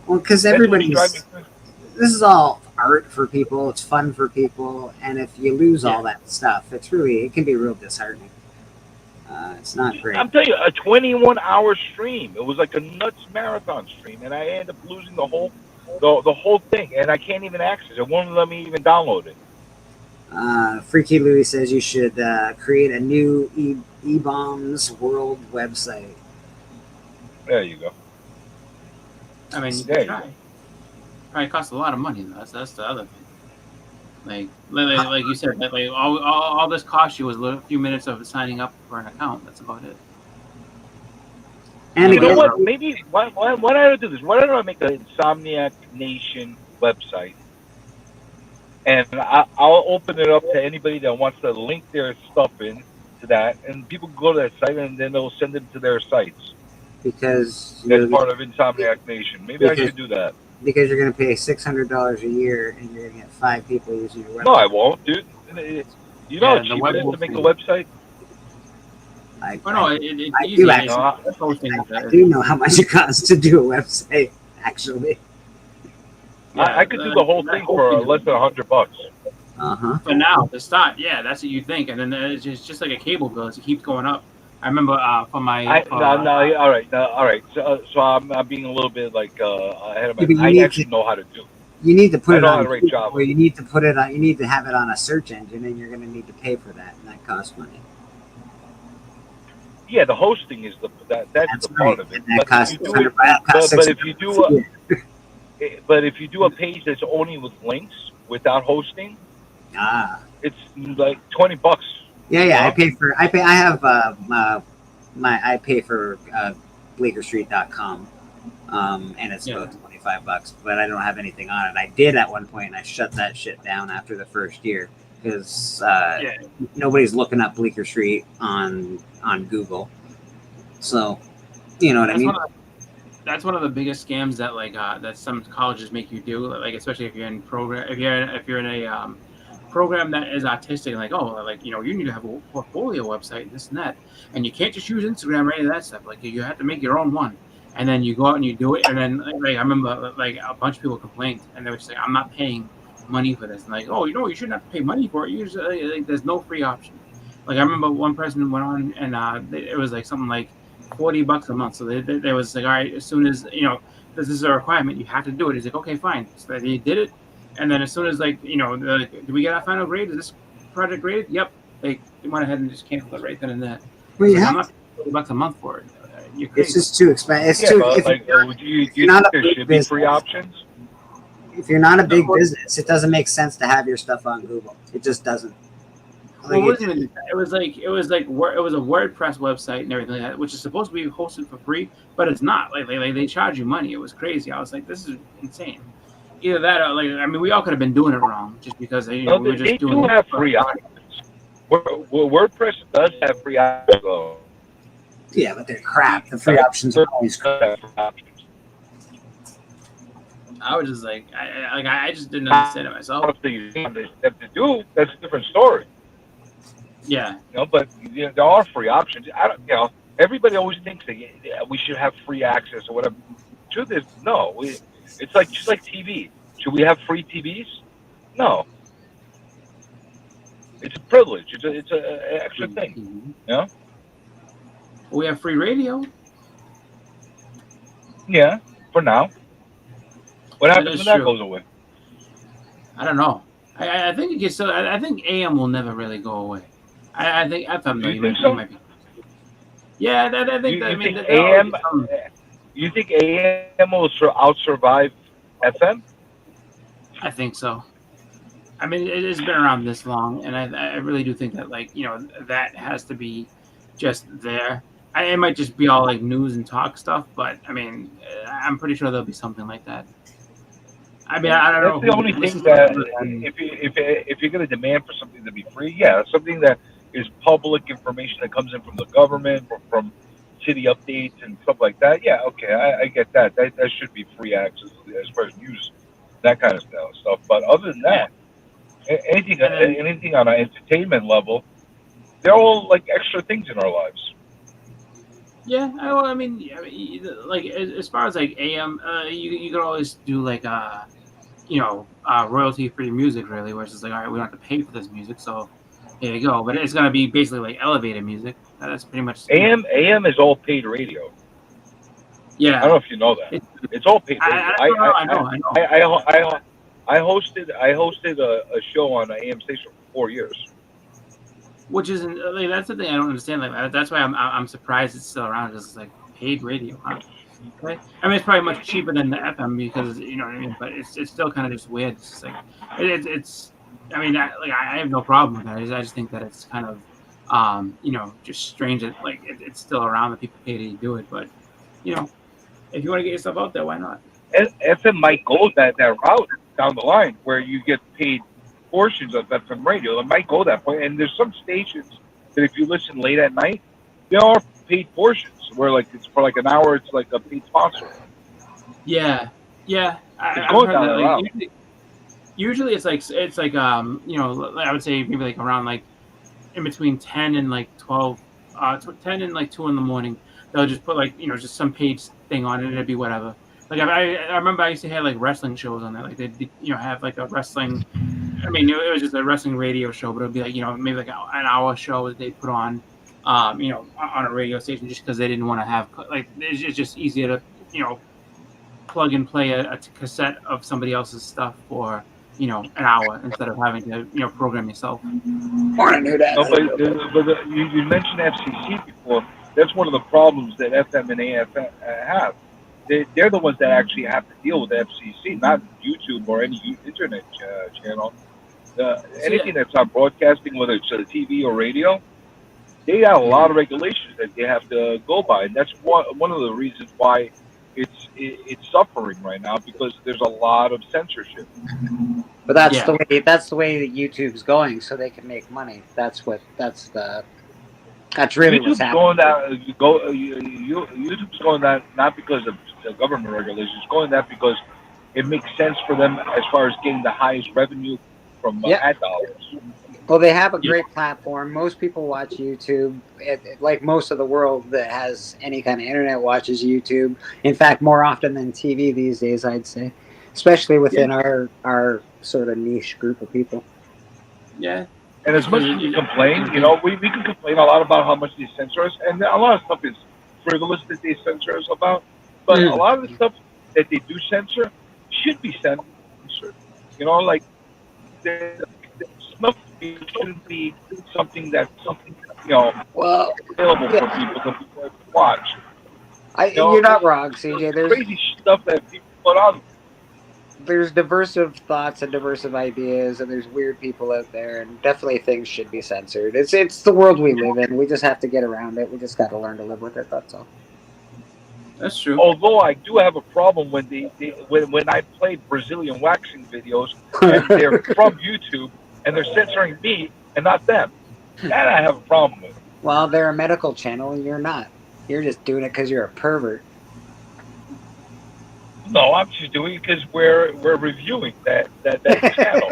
Well, because this is all art for people. It's fun for people, and if you lose all that stuff, it can be real disheartening. It's not great. I'm telling you, a 21-hour stream. It was like a nuts marathon stream, and I ended up losing the whole thing, and I can't even access it. It won't let me even download it. Freaky Louie says you should create a new E-Bombs World website. There you go. I mean, you can try. Probably costs a lot of money, though. That's the other thing. Like you said, like all this cost you was a few minutes of signing up for an account. That's about it. And you know what? Maybe why don't I do this? Why don't I make an Insomniac Nation website, and I'll open it up to anybody that wants to link their stuff in to that, and people can go to that site, and then they'll send it to their sites. Because that's part of Insomniac Nation. Maybe I should do that. because you're going to pay $600 a year and you're going to get 5 people using your website. No, I won't, dude. You know how cheap it is to make a website? I it's I easy. do actually. I do know how much it costs to do a website, actually. I could do the whole thing for less than $100. For now, to start, yeah, that's what you think, and then it's just like a cable bill. It keeps going up. I remember for my. All right. So I'm being a little bit like ahead of my. Yeah, but I actually know how to do. You need to put I it know how on to write Google, Java. or you need to put it on. You need to have it on a search engine, and you're going to need to pay for that, and that costs money. Yeah, the hosting is that's the part of it. And that costs But if you do but if you do a page that's only with links without hosting, it's like $20. Yeah. I pay for. I have I pay for BleekerStreet.com, and it's about $25, but I don't have anything on it. I did at one point, and I shut that shit down after the first year because nobody's looking up Bleecker Street on Google. So, you know what I mean. That's one of the biggest scams that that some colleges make you do. Like especially if you're in program, if you're in a program that is artistic, you need to have a portfolio website and this and that, and you can't just use Instagram or any of that stuff. Like you have to make your own one, and then you go out and you do it, and then I remember a bunch of people complained, and they were just like, I'm not paying money for this, and you shouldn't have to pay money for it. Usually there's no free option. Like I remember one person went on and it was like something like $40 a month. So they was like, all right, as soon as this is a requirement, you have to do it. He's like, okay, fine. So they did it, and then as soon as do we get our final grade? Is this project graded? Yep. They went ahead and just canceled it right then and there. Well, I'm not paying $40 a month for it. You're crazy. It's just too expensive. It's too. But If do you you're think not a there big should be free business, options? if you're not a big business, it doesn't make sense to have your stuff on Google. It just doesn't. Well, it wasn't even. It was a WordPress website and everything like that, which is supposed to be hosted for free, but it's not. Like they charge you money. It was crazy. I was like, this is insane. Either that, or we all could have been doing it wrong, just because we were just doing. They do have free options. WordPress does have free options, though. Yeah, but they're crap. The free options are always crap. I was just like, I just didn't understand it myself. Things they have to do, that's a different story. Yeah. But there are free options. Everybody always thinks that we should have free access or whatever. Truth is, no. It's just like TV. Should we have free TVs? No. It's a privilege. It's an extra thing. We have free radio. Yeah, for now. What happens when that goes away? I don't know. I think it gets so. I think AM will never really go away. I think FM. Do you think so? Might be. Yeah, I think. AM. You think AM will out-survive FM? I think so. I mean, it has been around this long, and I really do think that that has to be just there. It might just be all news and talk stuff, but I mean, I'm pretty sure there'll be something like that. I mean, I don't know. That's the only thing that if you're going to demand for something to be free, something that is public information that comes in from the government or from city updates and stuff like that. Yeah, okay, I get that. That should be free access as far as news, that kind of stuff. But other than that, anything on an entertainment level, they're all extra things in our lives. Yeah, I mean, as far as AM, you could always do royalty-free music, really, where it's just all right, we don't have to pay for this music, so here you go. But it's gonna be basically elevated music. That's pretty much AM is all paid radio. Yeah, I don't know if you know that. It's all paid radio. I know. I hosted a show on an AM station for 4 years. Which isn't that's the thing I don't understand. That's why I'm surprised it's still around. It's paid radio, huh? Okay. I mean, it's probably much cheaper than the FM because you know what I mean. But it's still kind of just weird. It's just it's. I mean, I have no problem with that. I just think that it's kind of just strange that it's still around that people pay to do it. But if you want to get yourself out there, why not? FM might go that route down the line where you get paid portions of FM radio. It might go that point, and there's some stations that if you listen late at night, there are paid portions where it's for an hour, it's like a paid sponsor. Yeah, I've going heard down that, that like, route. usually it's like you know, I would say maybe like around like in between 10 and like 12, 10 and like 2 in the morning. They'll just put like, you know, just some page thing on it and it'd be whatever. Like I remember I used to have like wrestling shows on there. Like they'd, you know, have like a wrestling, I mean, it was just a wrestling radio show, but it'd be like, you know, maybe like an hour show that they put on, you know, on a radio station just because they didn't want to have, like, it's just easier to, you know, plug and play a cassette of somebody else's stuff for, you know, an hour instead of having to, you know, program yourself. Morning, new dad. No, but you mentioned FCC before. That's one of the problems that FM and AFM have. They're the ones that actually have to deal with the FCC, not YouTube or any internet channel. Anything that's on broadcasting, whether it's TV or radio, they have a lot of regulations that they have to go by, and that's one of the reasons why it's suffering right now, because there's a lot of censorship. But that's the way that YouTube's going, so they can make money. That's really what's YouTube's happening. YouTube's going that not because of the government regulations. It's going that because it makes sense for them as far as getting the highest revenue from ad dollars. Well, they have a great platform. Most people watch YouTube. Like most of the world that has any kind of internet watches YouTube. In fact, more often than TV these days, I'd say, especially within our sort of niche group of people. Yeah. And as much as we complain, you know, we can complain a lot about how much they censor us, and a lot of stuff is frivolous that they censor us about. But a lot of the stuff that they do censor should be censored. You know, like stuff shouldn't be something that's you know, available for people to watch. You're not wrong, CJ. There's crazy stuff that people put on. There's diversive thoughts and diversive ideas, and there's weird people out there, and definitely things should be censored. It's the world we live in. We just have to get around it. We just got to learn to live with it. That's all. That's true. Although I do have a problem when when I play Brazilian waxing videos and they're from YouTube and they're censoring me and not them. That I have a problem with. Well, they're a medical channel, and you're not. You're just doing it because you're a pervert. No, I'm just doing it because we're reviewing that channel.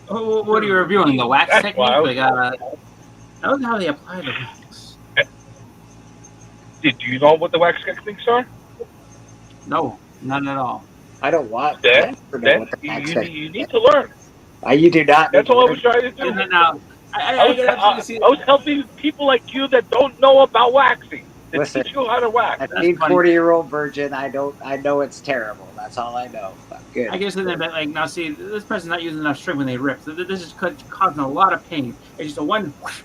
What are you reviewing? The wax That's technique? why Like, that was how they apply the wax. Do you know what the wax techniques are? No, none at all. I don't want. Then you need to learn. You do not. That's all I was trying to do. No. I was helping people like you that don't know about waxing. Listen, teach you how to wax. As a 40-year-old virgin, I know it's terrible. That's all I know. But good. I guess like now, see, this person's not using enough string when they rip. So this is causing a lot of pain. It's just a one. Whoosh.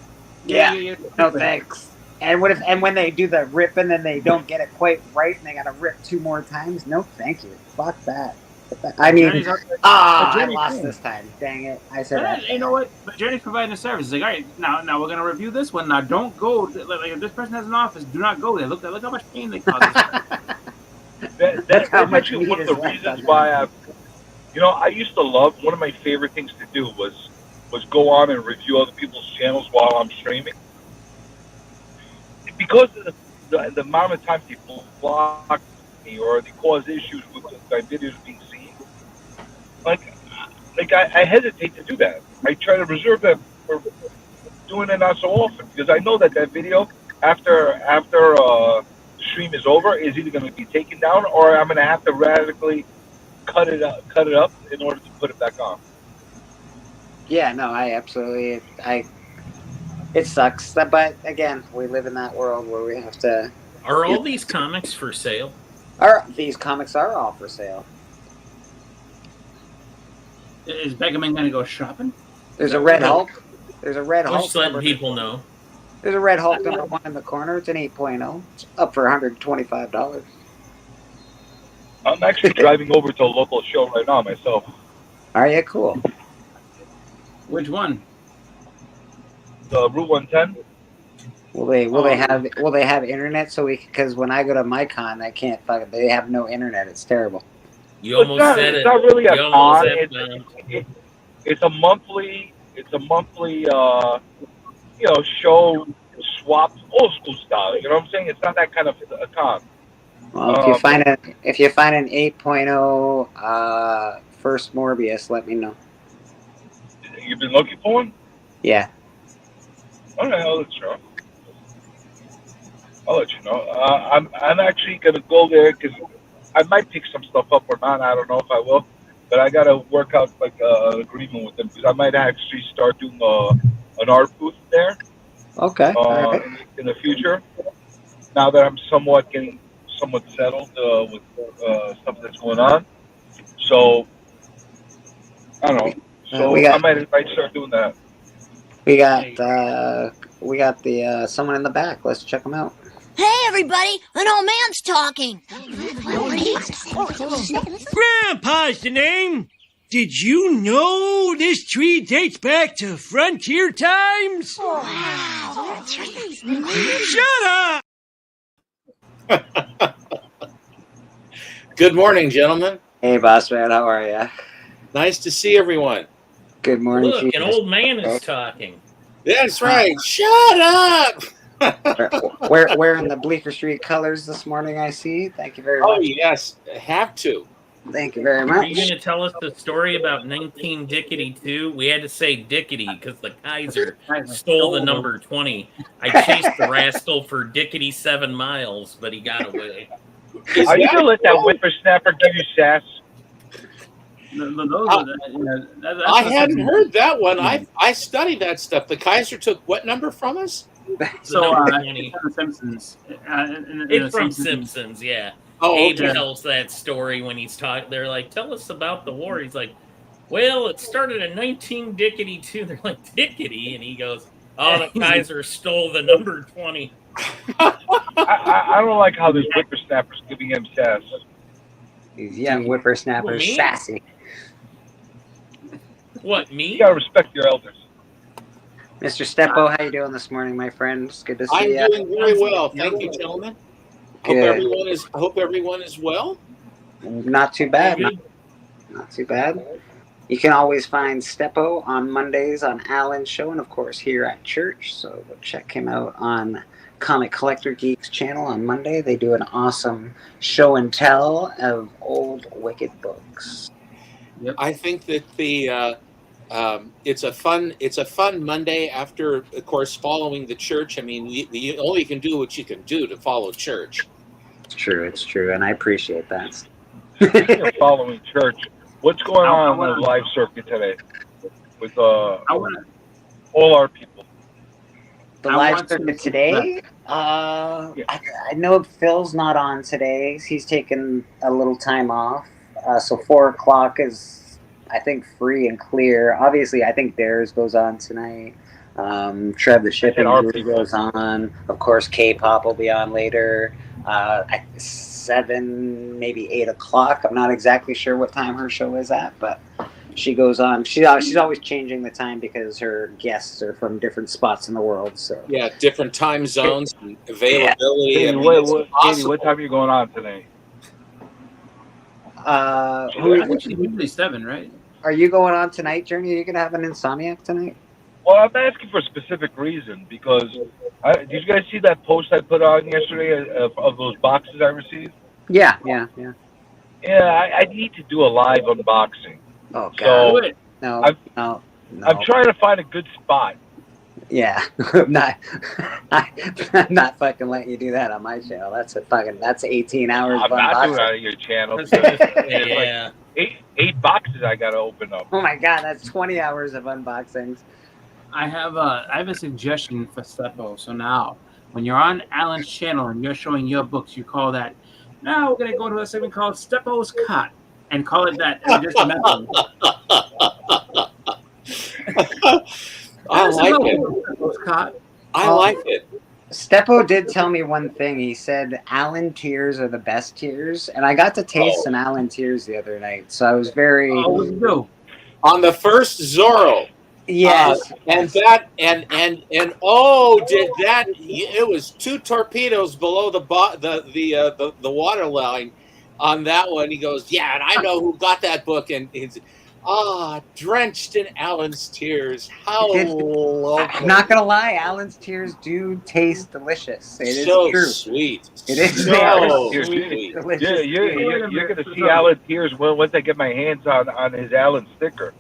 Yeah. No thanks. And when they do the rip and then they don't get it quite right and they got to rip 2 more times? No, thank you. Fuck that. I mean, I lost this time. Dang it! I said that. You know what? But Journey's providing a service. It's like, all right, now we're gonna review this one. Now don't go. Like if this person has an office, do not go there. Look how much pain they cause. That's actually one of the reasons why I used to love. One of my favorite things to do was go on and review other people's channels while I'm streaming, because of the amount of time people block me or they cause issues with my videos being seen. Like I hesitate to do that. I try to reserve that for doing it not so often, because I know that video after the stream is over is either going to be taken down or I'm going to have to radically cut it up in order to put it back on. Yeah, no, it sucks, but again, we live in that world where we have to. Are all these comics for sale? These comics are all for sale. Is Begaman going to go shopping? There's a Red Hulk. There's a Red Hulk. Just letting people know. There's a Red Hulk #1 in the corner. It's an 8.0. It's up for $125. I'm actually driving over to a local show right now myself. Are you? Cool. Which one? The Route 110. Will they have internet because when I go to MyCon, I can't they have no internet. It's terrible. You almost said it. It's not really a You con. almost It's a monthly show swapped old school style. You know what I'm saying? It's not that kind of a con. Well, if you find an 8.0 first Morbius, let me know. You've been looking for one? Yeah. Okay, I'll let you know. I'll let you know. I'm actually gonna go there because I might pick some stuff up or not. I don't know if I will, but I gotta work out like an agreement with them because I might actually start doing an art booth there. Okay. All right. In the future. Now that I'm somewhat settled with stuff that's going on, so I don't know. So I might start doing that. We got the someone in the back. Let's check them out. Hey, everybody! An old man's talking. Grandpa's the name. Did you know this tree dates back to frontier times? Wow. Shut up! Good morning, gentlemen. Hey, boss man, how are you? Nice to see everyone. Good morning. Look, an old man is talking. That's right. Shut up. Wearing the Bleecker Street colors this morning, I see. Thank you very much. Oh, yes. Have to. Thank you very Are much. you going to tell us the story about 19 Dickety 2? We had to say Dickety because the Kaiser stole the number 20. I chased the rascal for Dickety 7 miles, but he got away. Are you going to let that whippersnapper give you sass? I hadn't heard that one. I studied that stuff. The Kaiser took what number from us? So, it's from Simpsons. It's from Simpsons, yeah. Oh, Abe okay. tells that story when he's talking. They're like, tell us about the war. He's like, well, it started in 19 Dickety 2. They're like, Dickety? And he goes, oh, the Kaiser stole the number 20. I don't like how this whippersnapper's giving him sass. These young whippersnappers, Me? sassy. What, me? You gotta respect your elders. Mr. Steppo, how you doing this morning, my friend? It's good to see I'm you. doing very well. Thank you, gentlemen. Hope everyone is well. Not too bad. Not too bad. You can always find Steppo on Mondays on Alan's show, and of course here at church. So go check him out on Comic Collector Geeks channel on Monday. They do an awesome show and tell of old Wicked books. Yep. I think that it's a fun Monday after, of course, following the church. I mean, you only can do what you can do to follow church. It's true, and I appreciate that. Speaking of following church, what's going on the live circuit today with all our people? The live circuit today? I know Phil's not on today. He's taking a little time off. So 4 o'clock is, I think, free and clear. Obviously, I think theirs goes on tonight. Trev the Shipping Guru goes on. Of course, K-pop will be on later. 7, maybe 8 o'clock. I'm not exactly sure what time her show is at, but she goes on. She's always changing the time because her guests are from different spots in the world. So yeah, different time zones and availability. Katie, I mean, Katie, what time are you going on today? I think she's usually 7, right? Are you going on tonight, Journey? Are you going to have an Insomniac tonight? Well, I'm asking for a specific reason because did you guys see that post I put on yesterday of those boxes I received? Yeah. Yeah, I need to do a live unboxing. Oh God! So no. I'm trying to find a good spot. Yeah, I'm not fucking letting you do that on my channel. That's 18 hours. I'm of not doing unboxing. that on your channel. Yeah. Like eight boxes I got to open up. Oh my God, that's 20 hours of unboxings. I have a suggestion for Steppo. So now, when you're on Alan's channel and you're showing your books, you call that. Now we're gonna go into a segment called Steppo's Cut and call it that. Just a method. I like it. I like it. Steppo did tell me one thing. He said Allen tears are the best tears, and I got to taste some Allen tears the other night, so I was very. Oh, what did you do? On the first Zorro. Yes. And that and oh, did that? It was 2 torpedoes below the water line on that one. He goes, yeah, and I know who got that book, and drenched in Alan's tears. How It- lovely. I'm not gonna lie, Alan's tears do taste delicious. It is so true. sweet. It is so You're, sweet. delicious. you're gonna see Alan Tears once I get my hands on his Alan sticker.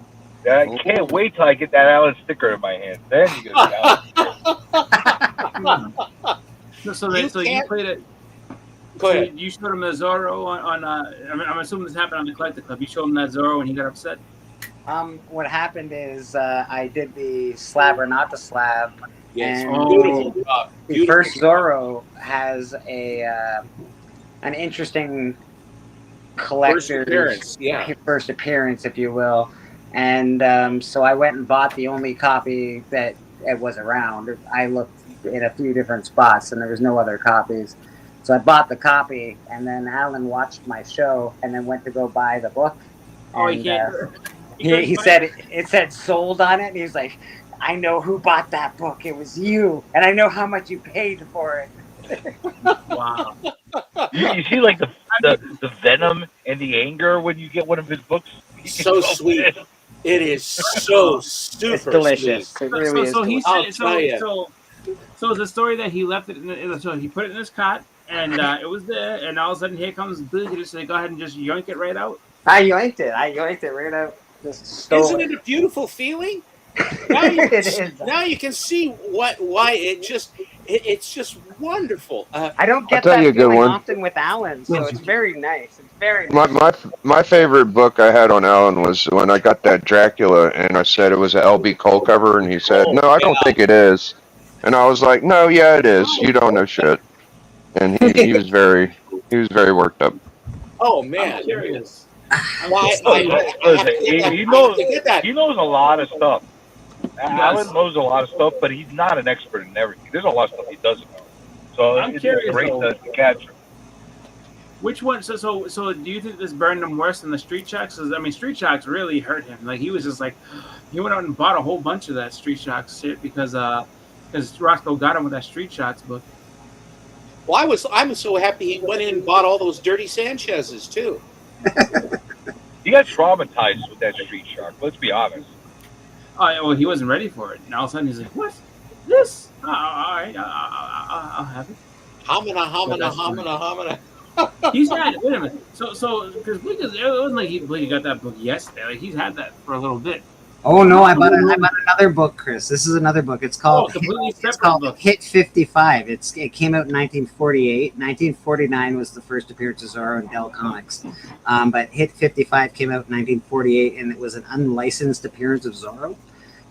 I can't wait till I get that Alan sticker in my hand. Then you're gonna see Alan. So you can't- played it. Go ahead. You showed him the Zorro on I mean, I'm assuming this happened on the Collector Club. You showed him that Zorro and he got upset. What happened is I did the slab or not the slab, Yes, and beautiful job. the Beautiful first job. Zorro has an interesting collector's appearance, yeah. first appearance, if you will. And so I went and bought the only copy that it was around. I looked in a few different spots, and there was no other copies. So I bought the copy, and then Alan watched my show, and then went to go buy the book. Oh, And, he can't. he said it said sold on it, and he was like, "I know who bought that book. It was you, and I know how much you paid for it." Wow. You see, like the venom and the anger when you get one of his books. So sweet. It is so super It's delicious. sweet. It really is. So he delicious. said so it's a story that he left it in so he put it in his cot and it was there, and all of a sudden here comes Billy. He just said, "Go ahead and just yoink it right out." I yoinked it. right out. Just stole Isn't it a beautiful feeling? Now you, It is. now you can see why it's just wonderful. I don't get I'll tell that you a good feeling one. often with Alan, so it's very nice. It's very nice. My favorite book I had on Alan was when I got that Dracula, and I said it was an LB Cole cover, and he said, "No, I don't think it is." And I was like, "No, yeah, it is. You don't know shit." And he was very worked up. Oh man, I'm curious. Listen, he knows a lot of stuff. Alan knows a lot of stuff, but he's not an expert in everything. There's a lot of stuff he doesn't know. So I'm it's curious, great though. to catch him. Which one? So do you think this burned him worse than the Street Shocks? 'Cause, I mean, Street Shocks really hurt him. Like he was just like, he went out and bought a whole bunch of that Street Shocks shit because Roscoe got him with that Street Shocks book. Well, I'm so happy he went in and bought all those Dirty Sanchez's too. He got traumatized with that Street Shark. Let's be honest. Oh, yeah, well, he wasn't ready for it. And all of a sudden he's like, "What? This? Oh, all right, I'll have it." Hamina. He's had it. Wait a minute. So because it wasn't like he got that book yesterday. Like he's had that for a little bit. Oh no, I bought another book, Chris. This is another book. It's called Hit 55. It came out in 1948. 1949 was the first appearance of Zorro in Dell Comics. But Hit 55 came out in 1948, and it was an unlicensed appearance of Zorro.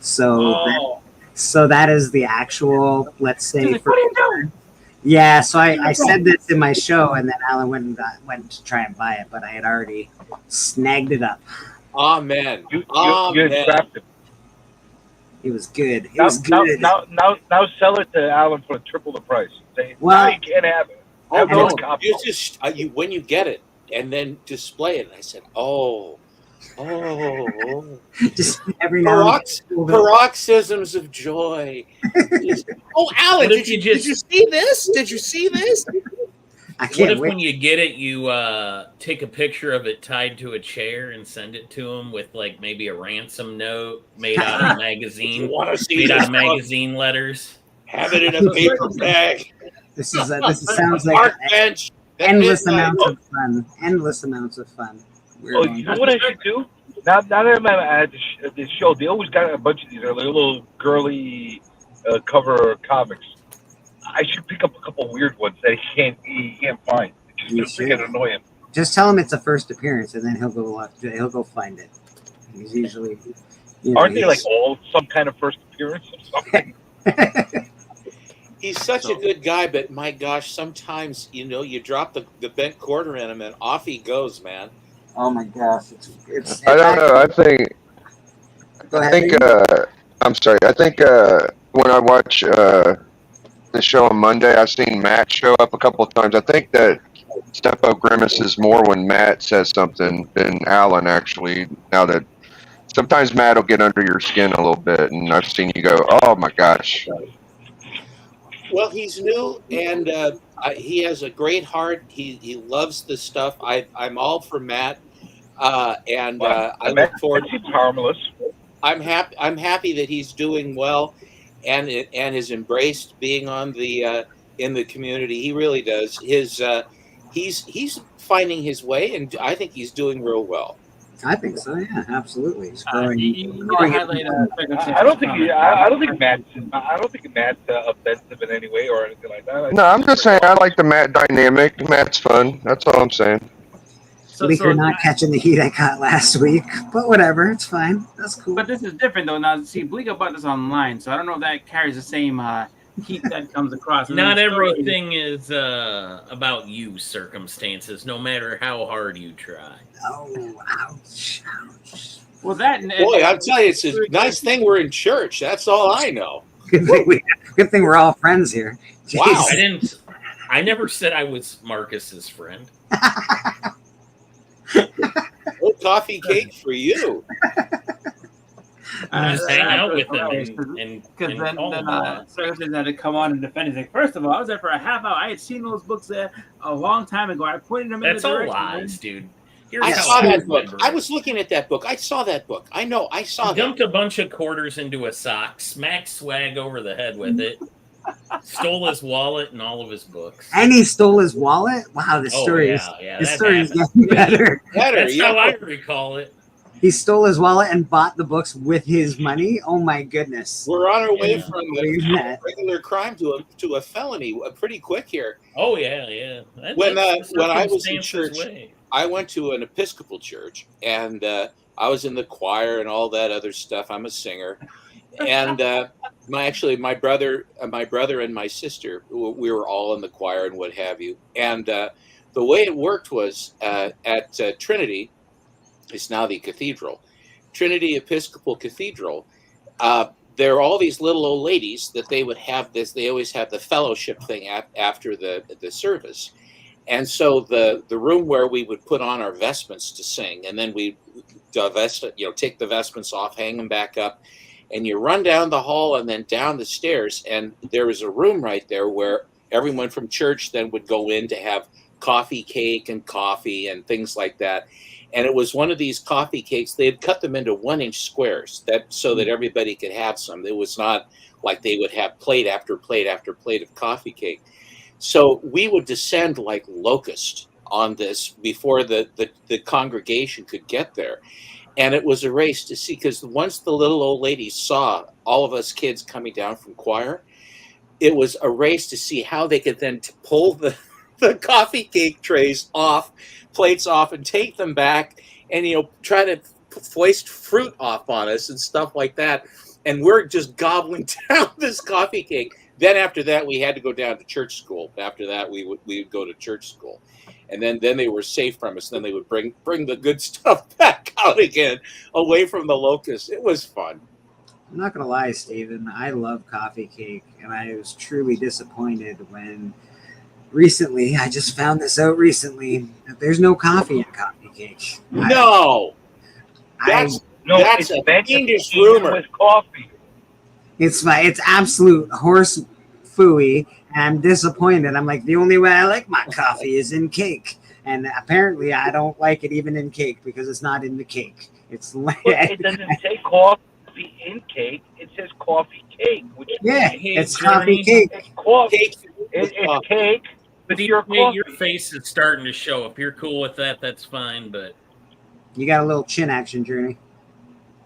So that is the actual, let's say. What are you doing? Yeah, so I said this in my show, and then Alan went to try and buy it, but I had already snagged it up. Amen. You Amen. trapped him. It was good. It Now, was good. now sell it to Alan for triple the price. Say, Well- now you can't have it. Oh, Have no, those copies. you just when you get it and then display it. And I said, oh. Just every now and then. Paroxysms of joy. Oh, Alan, What if did you you see this? Did you see this? I What can't if wait. when you get it, you take a picture of it tied to a chair and send it to him with like maybe a ransom note made out of magazine, You wanna see made out this of book? magazine letters? Have it in a paper bag. This sounds like Park bench. at endless midnight. amounts of fun. Endless amounts of fun. We're Oh, going- you know what I should do? Now that I'm at this show, they always got a bunch of these little girly cover comics. I should pick up a couple weird ones that he can't find. It's You just gonna freaking annoy him. Just tell him it's a first appearance, and then he'll go find it. He's usually. Aren't they like all some kind of first appearance or something? He's such a good guy, but my gosh, sometimes you drop the bent quarter in him and off he goes, man. Oh my gosh! It's I don't know. I think. I'm sorry. I think when I watch the show on Monday, I've seen Matt show up a couple of times. I think that Steppo grimaces more when Matt says something than Alan actually. Now that sometimes Matt will get under your skin a little bit, and I've seen you go, "Oh my gosh." Well, he's new and he has a great heart. He loves this stuff. I'm all for Matt. And Well, I look forward. That seems harmless. I'm happy. I'm happy that he's doing well, and has embraced being on the in the community. He really does. He's finding his way, and I think he's doing real well. I think so. Yeah, absolutely. He's growing. I don't think Matt's offensive in any way or anything like that. No, I'm just saying I like the Matt dynamic. Matt's fun. That's all I'm saying. Bleaker not catching the heat I caught last week, but whatever, it's fine. That's cool. But this is different though. Now, see, Bleaker bought this online, so I don't know if that carries the same heat that comes across. Not everything is about you, circumstances, no matter how hard you try. Oh, ouch, ouch. Well, that Boy, I'll tell you, it's a nice thing we're in church. That's all I know. Good thing we're all friends here. Wow. I never said I was Marcus's friend. No coffee cake for you. I just hang out with them and because then call them out. Circumstances had to come on and defend. He's like, first of all, I was there for a half hour. I had seen those books there a long time ago. I pointed them in That's the all direction. lies, dude. I saw that book. I was looking at that book. I saw that book. I know. I saw that. Dumped a bunch of quarters into a sock, smacked Swag over the head with it, stole his wallet and all of his books. And he stole his wallet? Wow, this story is this story is getting better. That's how I recall it. He stole his wallet and bought the books with his money. Oh my goodness! We're on our way from a regular crime to a felony pretty quick here. Oh yeah. When I was in circumstances church, way. I went to an Episcopal church, and I was in the choir and all that other stuff. I'm a singer, and my brother and my sister, we were all in the choir and what have you. And the way it worked was at Trinity. It's now the cathedral, Trinity Episcopal Cathedral. There are all these little old ladies that they would have this. They always have the fellowship thing after the service, and so the room where we would put on our vestments to sing, and then we divest, take the vestments off, hang them back up, and you run down the hall and then down the stairs, and there was a room right there where everyone from church then would go in to have coffee cake and coffee and things like that. And it was one of these coffee cakes. They had cut them into 1-inch squares so that everybody could have some. It was not like they would have plate after plate after plate of coffee cake. So we would descend like locusts on this before the congregation could get there. And it was a race to see, because once the little old lady saw all of us kids coming down from choir, it was a race to see how they could then pull the coffee cake trays off, plates off, and take them back and try to foist fruit off on us and stuff like that. And we're just gobbling down this coffee cake. Then after that, we had to go down to church school. After that, we would go to church school, and then they were safe from us. Then they would bring the good stuff back out again, away from the locusts. It was fun. I'm not gonna lie, Steven. I love coffee cake, and I was truly disappointed when recently, I just found this out recently, that there's no coffee in coffee cake. No! That's a fiendish rumor. With coffee. It's absolute horse phooey, and I'm disappointed. I'm like, the only way I like my coffee is in cake. And apparently I don't like it even in cake because it's not in the cake. It's like it doesn't say coffee in cake, it says coffee cake. Which it's coffee cake. It's coffee. It's cake. But your face is starting to show. If you're cool with that, that's fine. But you got a little chin action, Journey.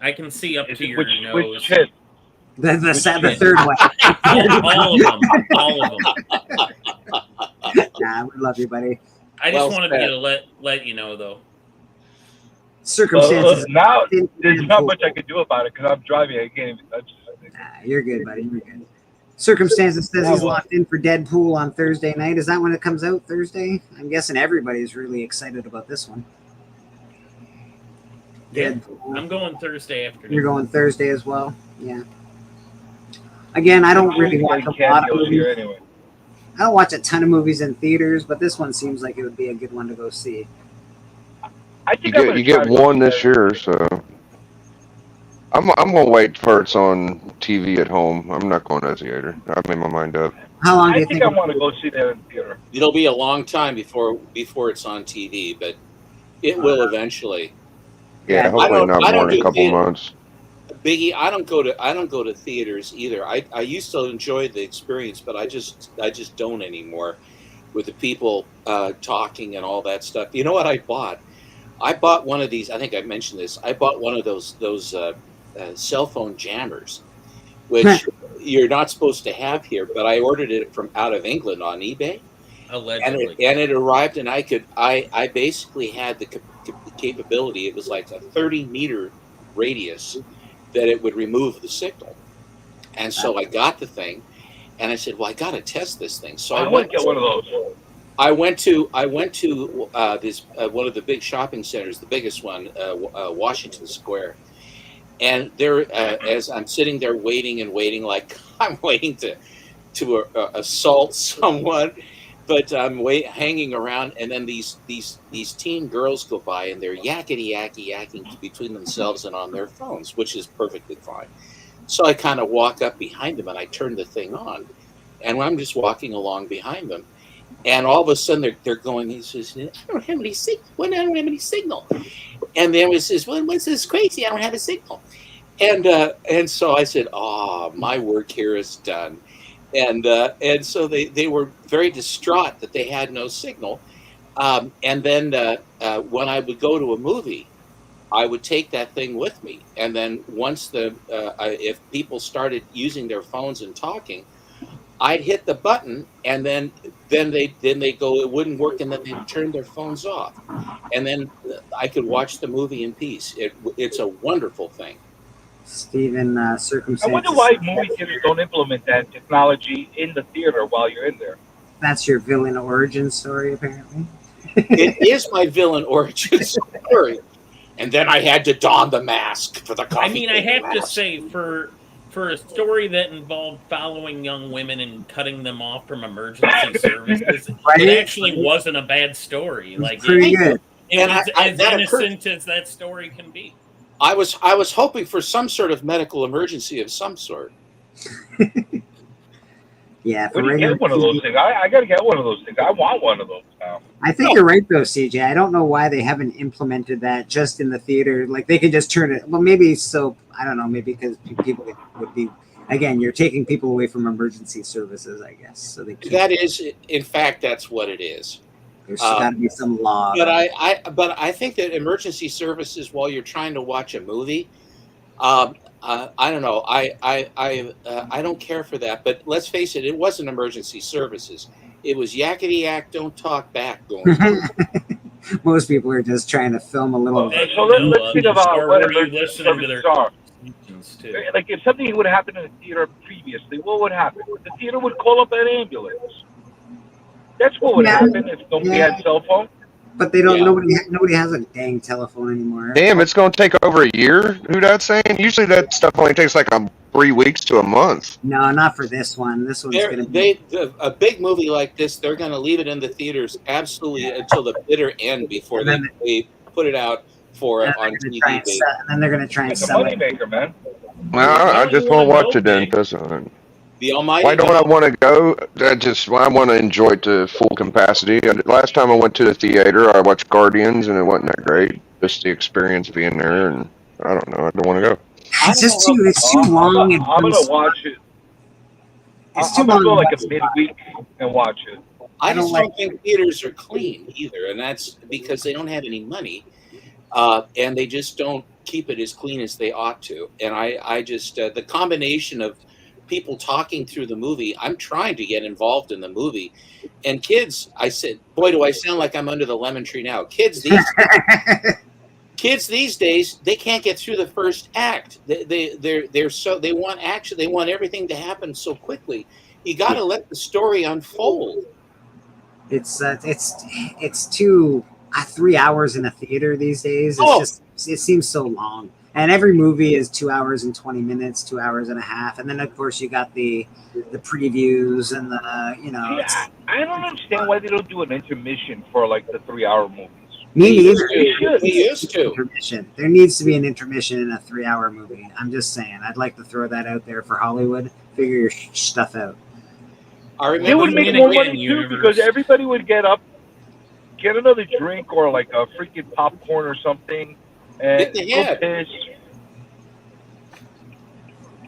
I can see up to your nose. Which chin? The third one. all of them. Nah, we love you, buddy. I just wanted to let you know, though. Circumstances. Now there's not much I can do about it because I'm driving. I can't even touch it. Nah, you're good, buddy. You're good. Circumstances says he's locked in for Deadpool on Thursday night. Is that when it comes out, Thursday? I'm guessing everybody's really excited about this one. Yeah, I'm going Thursday afternoon. You're going Thursday as well? Yeah. Again, I don't really watch a lot of movies. Anyway. I don't watch a ton of movies in theaters, but this one seems like it would be a good one to go see. I think you get one this year, so I'm gonna wait for it's on TV at home. I'm not going to the theater. I've made my mind up. How long do you think I want to go see that in theater? It'll be a long time before it's on TV, but it will eventually. Yeah, I hopefully don't. not I more don't than a do couple theater. months. Biggie, I don't go to theaters either. I used to enjoy the experience, but I just don't anymore with the people talking and all that stuff. You know what I bought? I bought one of these. I think I mentioned this. I bought one of those cell phone jammers, which you're not supposed to have here. But I ordered it from out of England on eBay, Allegedly. and it arrived, and I basically had the capability. It was like a 30-meter radius that it would remove the signal, and so I got the thing, and I said, "Well, I got to test this thing." So I want to get one of those. I went to this one of the big shopping centers, the biggest one, Washington Square, and there, as I'm sitting there waiting and waiting, like I'm waiting to assault someone, but I'm hanging around, and then these teen girls go by, and they're yakking between themselves and on their phones, which is perfectly fine. So I kind of walk up behind them, and I turn the thing on, and I'm just walking along behind them. And all of a sudden, they're going. He says, "I don't have any signal. I don't have any signal." And then he says, "Well, what's this crazy? I don't have a signal." And so I said, "Oh, my work here is done." And so they were very distraught that they had no signal. And then when I would go to a movie, I would take that thing with me. And then once if people started using their phones and talking, I'd hit the button, and then they go, it wouldn't work, and then they'd turn their phones off, and then I could watch the movie in peace. It's a wonderful thing. Stephen, I circumstances. wonder why movie theaters don't implement that technology in the theater while you're in there. That's your villain origin story, apparently. It is my villain origin story, and then I had to don the mask for the coffee. I mean, I have to say, for a story that involved following young women and cutting them off from emergency services, Right? it actually wasn't a bad story. Like pretty good. It And was as that innocent as that story can be. I was hoping for some sort of medical emergency of some sort. Yeah, for When you regular get one of those things, I got to get one of those things. I want one of those now. I think you're right though, CJ. I don't know why they haven't implemented that just in the theater. Like they could just turn it. Well, maybe so. I don't know. Maybe because people would be. Again, you're taking people away from emergency services, I guess. So they. That is, in fact, that's what it is. There's got to be some law. But I think that emergency services, while you're trying to watch a movie, I don't know. I don't care for that. But let's face it, it wasn't emergency services. It was yakety yak, don't talk back going on. Most people are just trying to film a little. So let's think about what emergency listening to services their are. too. Like if something would happen in the theater previously, what would happen? The theater would call up an ambulance. That's what would happen if nobody had cell phone. But they don't. Yeah. Nobody has a dang telephone anymore. Damn, it's going to take over a year? Who that's saying? Usually that stuff only takes like 3 weeks to a month. No, not for this one. This one's going to be. A big movie like this, they're going to leave it in the theaters absolutely until the bitter end before they put it out for on TV. And then they're going to try and It's a sell it. moneymaker, man. Well, I just won't watch it then. Because The Almighty. why don't I want to go? I want to enjoy it to full capacity. Last time I went to the theater, I watched Guardians, and it wasn't that great. Just the experience being there, and I don't know. I don't want to go. It's just too. It's too long. I'm gonna watch it. It's I'm too gonna go long. like a midweek and watch it. I just don't think theaters are clean either, and that's because they don't have any money, and they just don't keep it as clean as they ought to. And I just the combination of people talking through the movie. I'm trying to get involved in the movie, and kids. I said, "Boy, do I sound like I'm under the lemon tree now." Kids these days, they can't get through the first act. They want action. They want everything to happen so quickly. You got to let the story unfold. It's too 3 hours in a theater these days. It seems so long. And every movie is 2 hours and 20 minutes, 2 hours and a half, and then of course you got the previews and the Yeah, I don't understand why they don't do an intermission for like the 3 hour movies. Me neither. They used to. Intermission. There needs to be an intermission in a 3 hour movie. I'm just saying. I'd like to throw that out there for Hollywood. Figure your stuff out. They would make more money too because everybody would get up, get another drink or like a freaking popcorn or something, And Hit the go head. piss.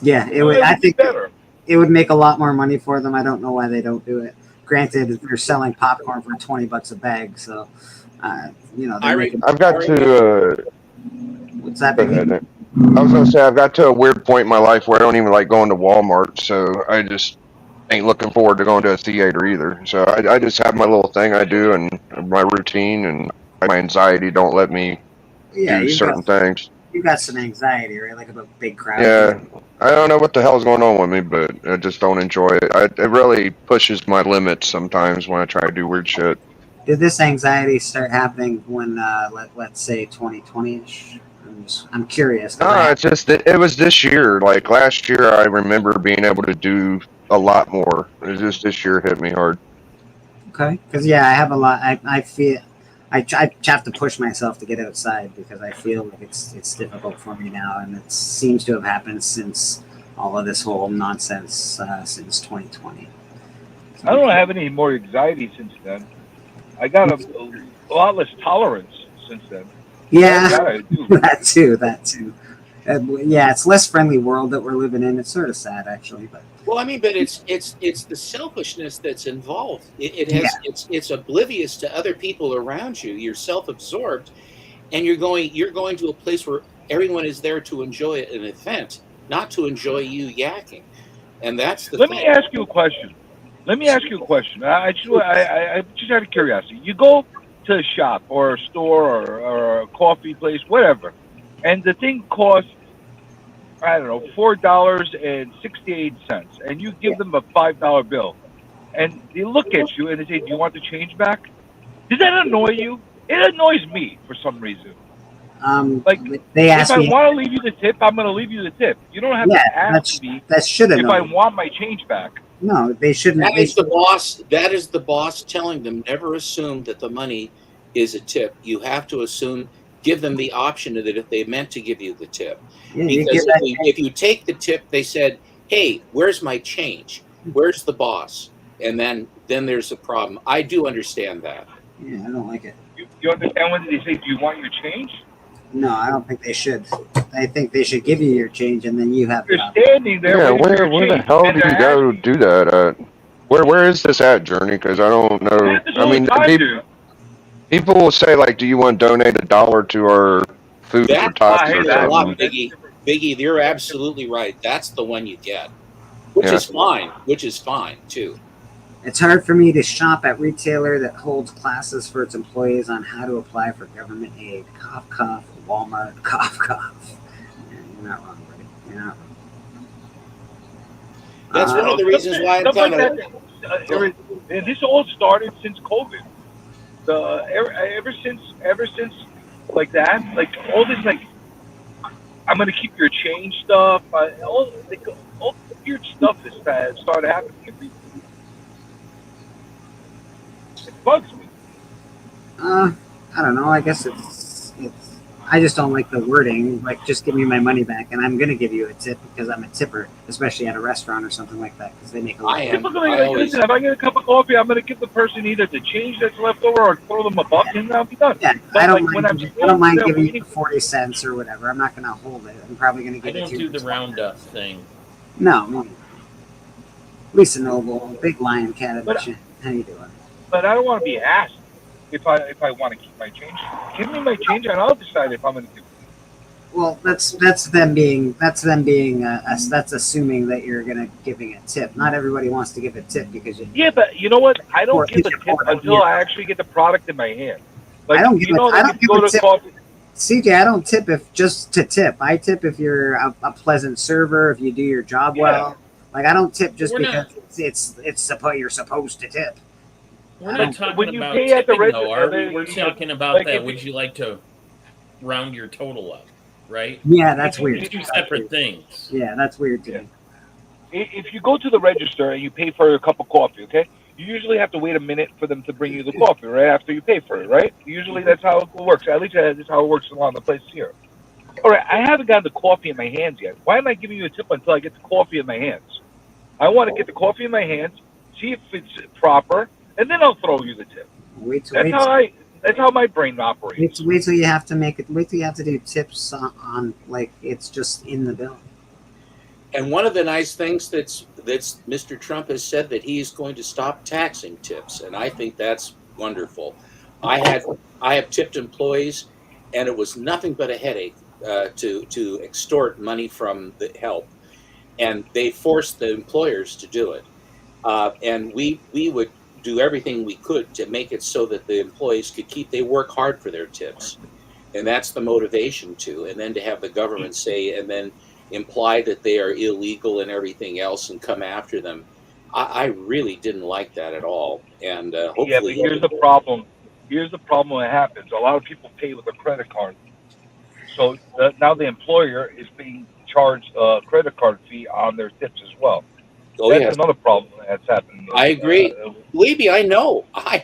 Yeah, it would. I be think better. it would make a lot more money for them. I don't know why they don't do it. Granted, they're selling popcorn for $20 a bag, so they're making. I've got to. What's that? Go ahead, Nick. I was gonna say I've got to a weird point in my life where I don't even like going to Walmart, so I just ain't looking forward to going to a theater either. So I just have my little thing I do and my routine, and my anxiety don't let me Yeah, do certain things. You got some anxiety, right? Like about big crowds. Yeah, I don't know what the hell's going on with me, but I just don't enjoy it. It really pushes my limits sometimes when I try to do weird shit. Did this anxiety start happening when, let's say, 2020-ish? I'm curious. No, it's just it was this year. Like last year, I remember being able to do a lot more. It was just this year hit me hard. Okay, because I have a lot. I feel I have to push myself to get outside because I feel like it's difficult for me now, and it seems to have happened since all of this whole nonsense since 2020. I don't have any more anxiety since then. I got a lot less tolerance since then. Yeah, That I do. that too. Yeah, it's less friendly world that we're living in. It's sort of sad, actually, but. Well, I mean, but it's the selfishness that's involved. It's oblivious to other people around you. You're self-absorbed, and you're going to a place where everyone is there to enjoy an event, not to enjoy you yakking. And that's the. Let me ask you a question. I just out of curiosity. You go to a shop or a store or a coffee place, whatever, and the thing costs, I don't know, $4.68, and you give them a $5 bill, and they look at you and they say, "Do you want the change back?" Does that annoy you? It annoys me for some reason. Like, they ask if I me. want to leave you the tip, I'm going to leave you the tip. You don't have to ask me that should if I annoy. want my change back. No, they shouldn't. That is the boss. That is the boss telling them never assume that the money is a tip. You have to assume, give them the option that if they meant to give you the tip. Yeah, you Because give if you take the tip, they said, "Hey, where's my change? Where's the boss?" And then there's a problem. I do understand that. Yeah, I don't like it. You understand when they say, "Do you want your change?" No, I don't think they should. I think they should give you your change and then you have. You're standing there. Yeah, waiting for your where the change, hell do and you they're go do that at? Where is this at, Journey? Because I don't know. I mean, people will say like, "Do you want to donate $1 to our food for That's tots or a lot, something?" Biggie. Biggie, you're absolutely right. That's the one you get, which is fine. Which is fine too. It's hard for me to shop at retailer that holds classes for its employees on how to apply for government aid. Cough, cough. Walmart. Cough, cough. Yeah, you're not wrong, buddy. You're not wrong. That's one of the reasons why I'm Stuff talking like that. And this all started since COVID. Ever since like that, like all this like, I'm gonna keep your change stuff. All the weird stuff that started happening to people. It bugs me. I don't know. I guess it's. I just don't like the wording. Like, just give me my money back, and I'm gonna give you a tip because I'm a tipper, especially at a restaurant or something like that, because they make a lot. Listen, if I get a cup of coffee, I'm gonna give the person either the change that's left over or throw them a buck, and I'll be done. Yeah, But I don't like, when mind. I don't mind there giving waiting- you 40 cents or whatever. I'm not gonna hold it. I'm probably gonna I give it don't to do you. the roundup thing. No, Lisa Noble, big lion cat of the chin. How you doing? But I don't want to be asked if I want to keep my change. Give me my change, and I'll decide if I'm gonna give it. Well, that's assuming that you're gonna giving a tip. Not everybody wants to give a tip because you. Yeah, but you know what? I Or don't give a if tip you're until yeah. I actually get the product in my hand. Like, I don't give you know, I don't like, give go a to tip. coffee. CJ, I don't tip if just to tip. I tip if you're a pleasant server, if you do your job well. Like I don't tip just We're because not- you're supposed to tip. We're I not don't- talking when you about pay at the tipping, though, are register, we? We're they- talking about like that. if Would you like to round your total up, right? Yeah, that's weird. It's two separate things. Yeah, that's weird to me. If you go to the register and you pay for a cup of coffee, okay, you usually have to wait a minute for them to bring you the coffee right after you pay for it, right? Usually that's how it works. At least that's how it works along the place here. All right, I haven't gotten the coffee in my hands yet. Why am I giving you a tip until I get the coffee in my hands? I want to get the coffee in my hands, see if it's proper, and then I'll throw you the tip. Wait till That's That's how my brain operates. Wait till you have to make it. Wait till you have to do tips on like it's just in the bill. And one of the nice things that's Mr. Trump has said that he's going to stop taxing tips, and I think that's wonderful. I have tipped employees, and it was nothing but a headache to extort money from the help, and they forced the employers to do it, and we would do everything we could to make it so that the employees they work hard for their tips, and that's the motivation too. And then to have the government say and then imply that they are illegal and everything else and come after them, I really didn't like that at all. And hopefully, yeah, but here's the problem. Here's the problem that happens. A lot of people pay with a credit card, so now the employer is being charged a credit card fee on their tips as well. Oh, that's yes. another problem that's happening. I agree. Believe me, I know. I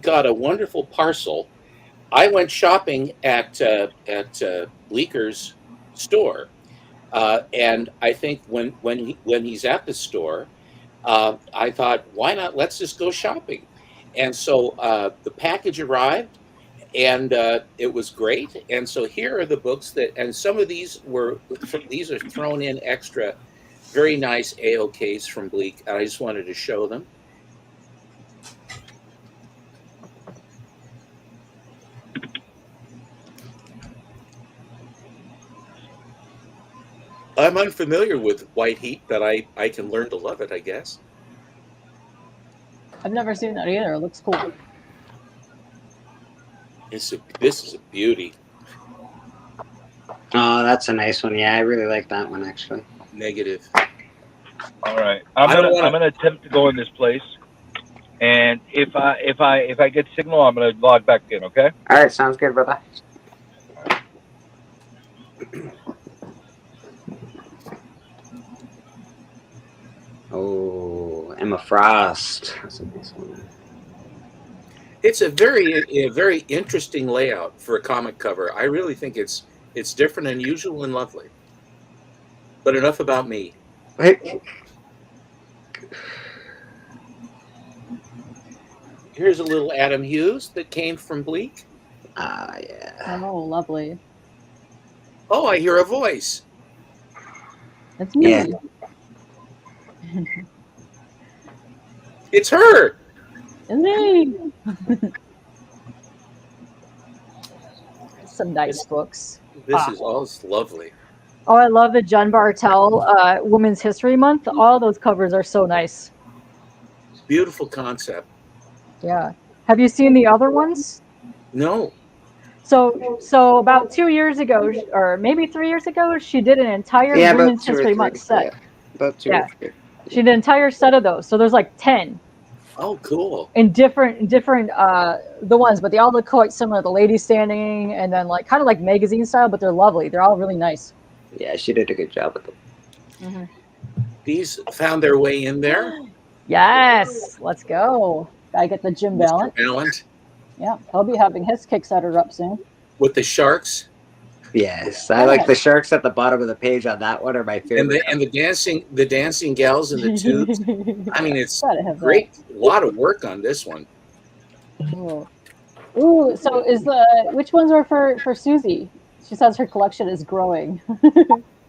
got a wonderful parcel. I went shopping at Bleeker's store, and I think when he's at the store, I thought, why not? Let's just go shopping. And so the package arrived, and it was great. And so here are the books and some of these are thrown in extra, very nice AOKs from Bleak. I just wanted to show them. I'm unfamiliar with White Heat, but I can learn to love it, I guess. I've never seen that either. It looks cool. This is a beauty. Oh, that's a nice one. Yeah, I really like that one actually. Negative. All right, I'm gonna attempt to go in this place, and if I get signal, I'm gonna log back in. Okay. All right, sounds good, brother. Oh, Emma Frost. That's a nice one. It's a very interesting layout for a comic cover. I really think it's different, unusual, and lovely. But enough about me. Here's a little Adam Hughes that came from Bleak. Ah, yeah. Oh, lovely. Oh, I hear a voice. That's me. Yeah. It's her. It's me. Some nice books. This is all lovely. Oh, I love the Jen Bartel Women's History Month. All those covers are so nice. Beautiful concept. Yeah. Have you seen the other ones? No. So about 2 years ago, or maybe 3 years ago, she did an entire Women's History Month set. About two. Yeah. She did an entire set of those. So there's like 10. Oh, cool. In different the ones, but they all look quite similar. The lady standing, and then like kind of like magazine style, but they're lovely. They're all really nice. Yeah, she did a good job with them. Mm-hmm. These found their way in there. Yes, let's go. Gotta get the Jim Ballant. Ballant. Yeah, he'll be having his Kickstarter up soon. With the sharks. Yes, I like the sharks at the bottom of the page on that one are my favorite. And the dancing gals in the tubes. I mean, it's great. That. A lot of work on this one. Ooh, so which ones are for Susie? She says her collection is growing.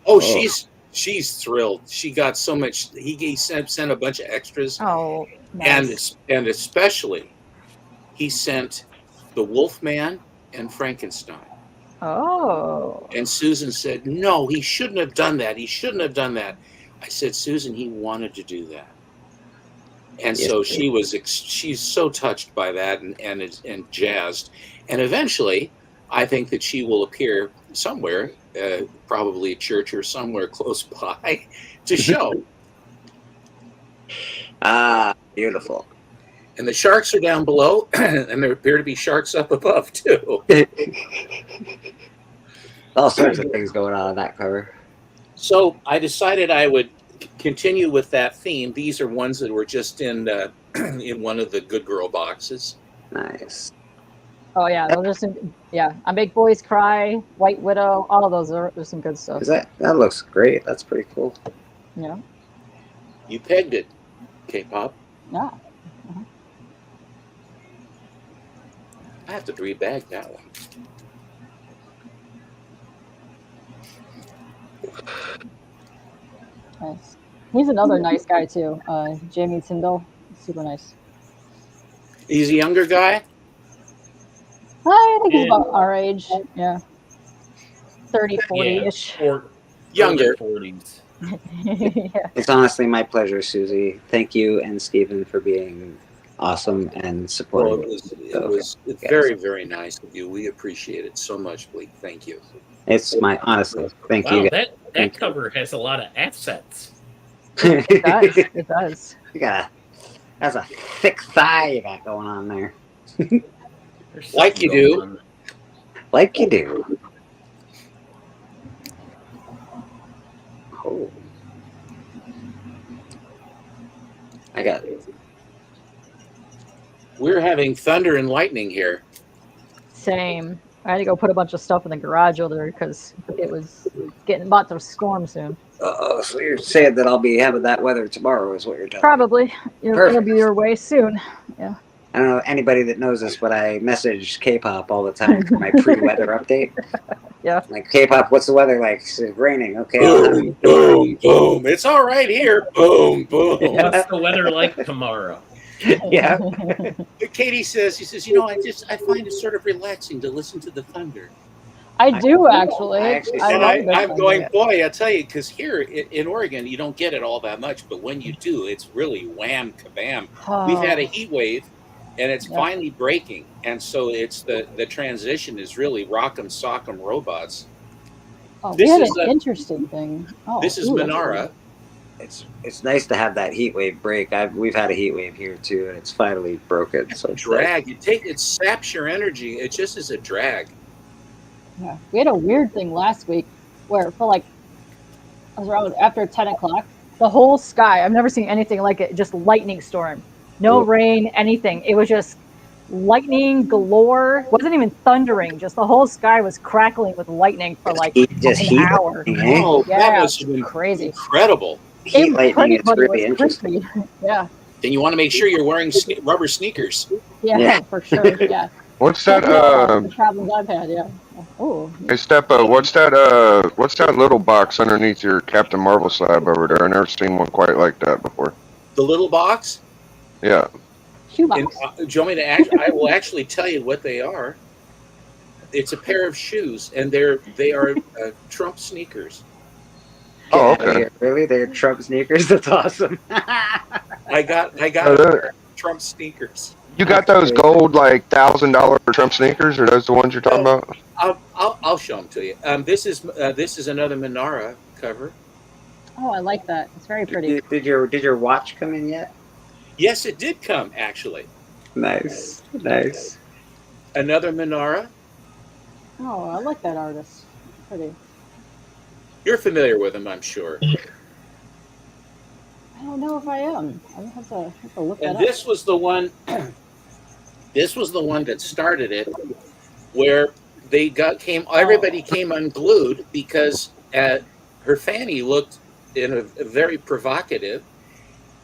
Oh, she's thrilled. She got so much. He sent a bunch of extras. Oh, nice. And especially, he sent the Wolfman and Frankenstein. Oh. And Susan said, no, he shouldn't have done that. He shouldn't have done that. I said, Susan, he wanted to do that. And so she's so touched by that and jazzed. And eventually, I think that she will appear somewhere, probably a church or somewhere close by, to show. Ah, beautiful. And the sharks are down below, and there appear to be sharks up above, too. All sorts of things going on that cover. So I decided I would continue with that theme. These are ones that were just in one of the Good Girl boxes. Nice. Oh, yeah. Those are some, I Make Boys Cry, White Widow, all of those are some good stuff. That looks great. That's pretty cool. Yeah. You pegged it, K-pop. Yeah. I have to rebag that one. Nice. He's another nice guy too. Jamie Tyndall, super nice. He's a younger guy. I think he's about our age. Yeah, 30, 40-ish. Or Younger. 40s. Yeah. It's honestly my pleasure, Susie. Thank you and Stephen for being awesome and supporting. Well, it was very, very nice of you. We appreciate it so much, Bleak. Thank you. It's my honestly. Thank Wow, you. that cover has a lot of assets. It does. It does. That's a thick thigh you got going on there. Like you do. Like you do. Oh. I got it. We're having thunder and lightning here. Same. I had to go put a bunch of stuff in the garage over there because it was getting about to storm soon. Oh, so you're saying that I'll be having that weather tomorrow is what you're telling me. Probably. It'll be your way soon. Yeah. I don't know anybody that knows this, but I message K-pop all the time for my pre-weather update. Yeah. Like, K-pop, what's the weather like? It's raining. Okay. Boom, boom, boom. It's all right here. Boom, boom. What's the weather like tomorrow? Yeah. Katie says, I find it sort of relaxing to listen to the thunder. I do actually. I'm going, boy, I tell you, because here in Oregon, you don't get it all that much, but when you do, it's really wham kabam. We've had a heat wave, and it's finally breaking, and so it's the transition is really rock'em sock'em robots. Oh, This we had is an a- interesting thing. Oh, This is ooh, that's Menara. It's nice to have that heat wave break. We've had a heat wave here too, and it's finally broken. So it's Drag. It saps your energy. It just is a drag. Yeah, we had a weird thing last week where for like, I was around after 10 o'clock, the whole sky, I've never seen anything like it, just lightning storm. No rain, anything. It was just lightning galore. It wasn't even thundering, just the whole sky was crackling with lightning for like an hour. Oh, Yeah, that must have been crazy. incredible. Heat lightning is Everybody really was interesting. crispy. Yeah, Then you want to make sure you're wearing rubber sneakers. yeah, for sure. Yeah. What's that? The problems I've had, yeah. Oh, Hey, Steppa, what's that little box underneath your Captain Marvel slab over there? I've never seen one quite like that before. The little box. Yeah. And, do you want me to I will actually tell you what they are. It's a pair of shoes, and they are Trump sneakers. Oh, okay. Really? They're Trump sneakers? That's awesome. I got Oh, a pair of Trump sneakers. You got those gold like $1,000 Trump sneakers, or those the ones you're talking about? I'll show them to you. This is another Menara cover. oh, I like that. It's very pretty. Did your watch come in yet? Yes, it did come actually. Nice. Another Menara. Oh, I like that artist. Pretty. You're familiar with him, I'm sure. I don't know if I am. I have to look that And up. this was the one. This was the one that started it, where everybody came unglued because her fanny looked very provocative,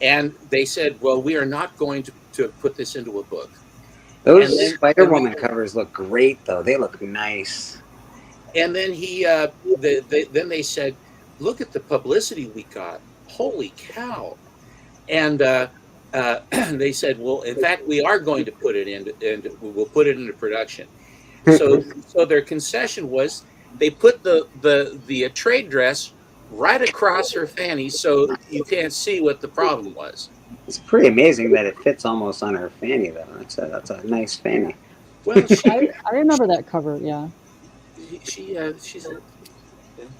and they said, "Well, we are not going to put this into a book." Those Spider-Woman covers look great, though. They look nice. And then then they said, "Look at the publicity we got! Holy cow!" And they said, "Well, in fact, we are going to put it in, and we'll put it into production." So their concession was they put the trade dress right across her fanny, so you can't see what the problem was. It's pretty amazing that it fits almost on her fanny, though. That's a nice fanny. Well, I remember that cover. Yeah.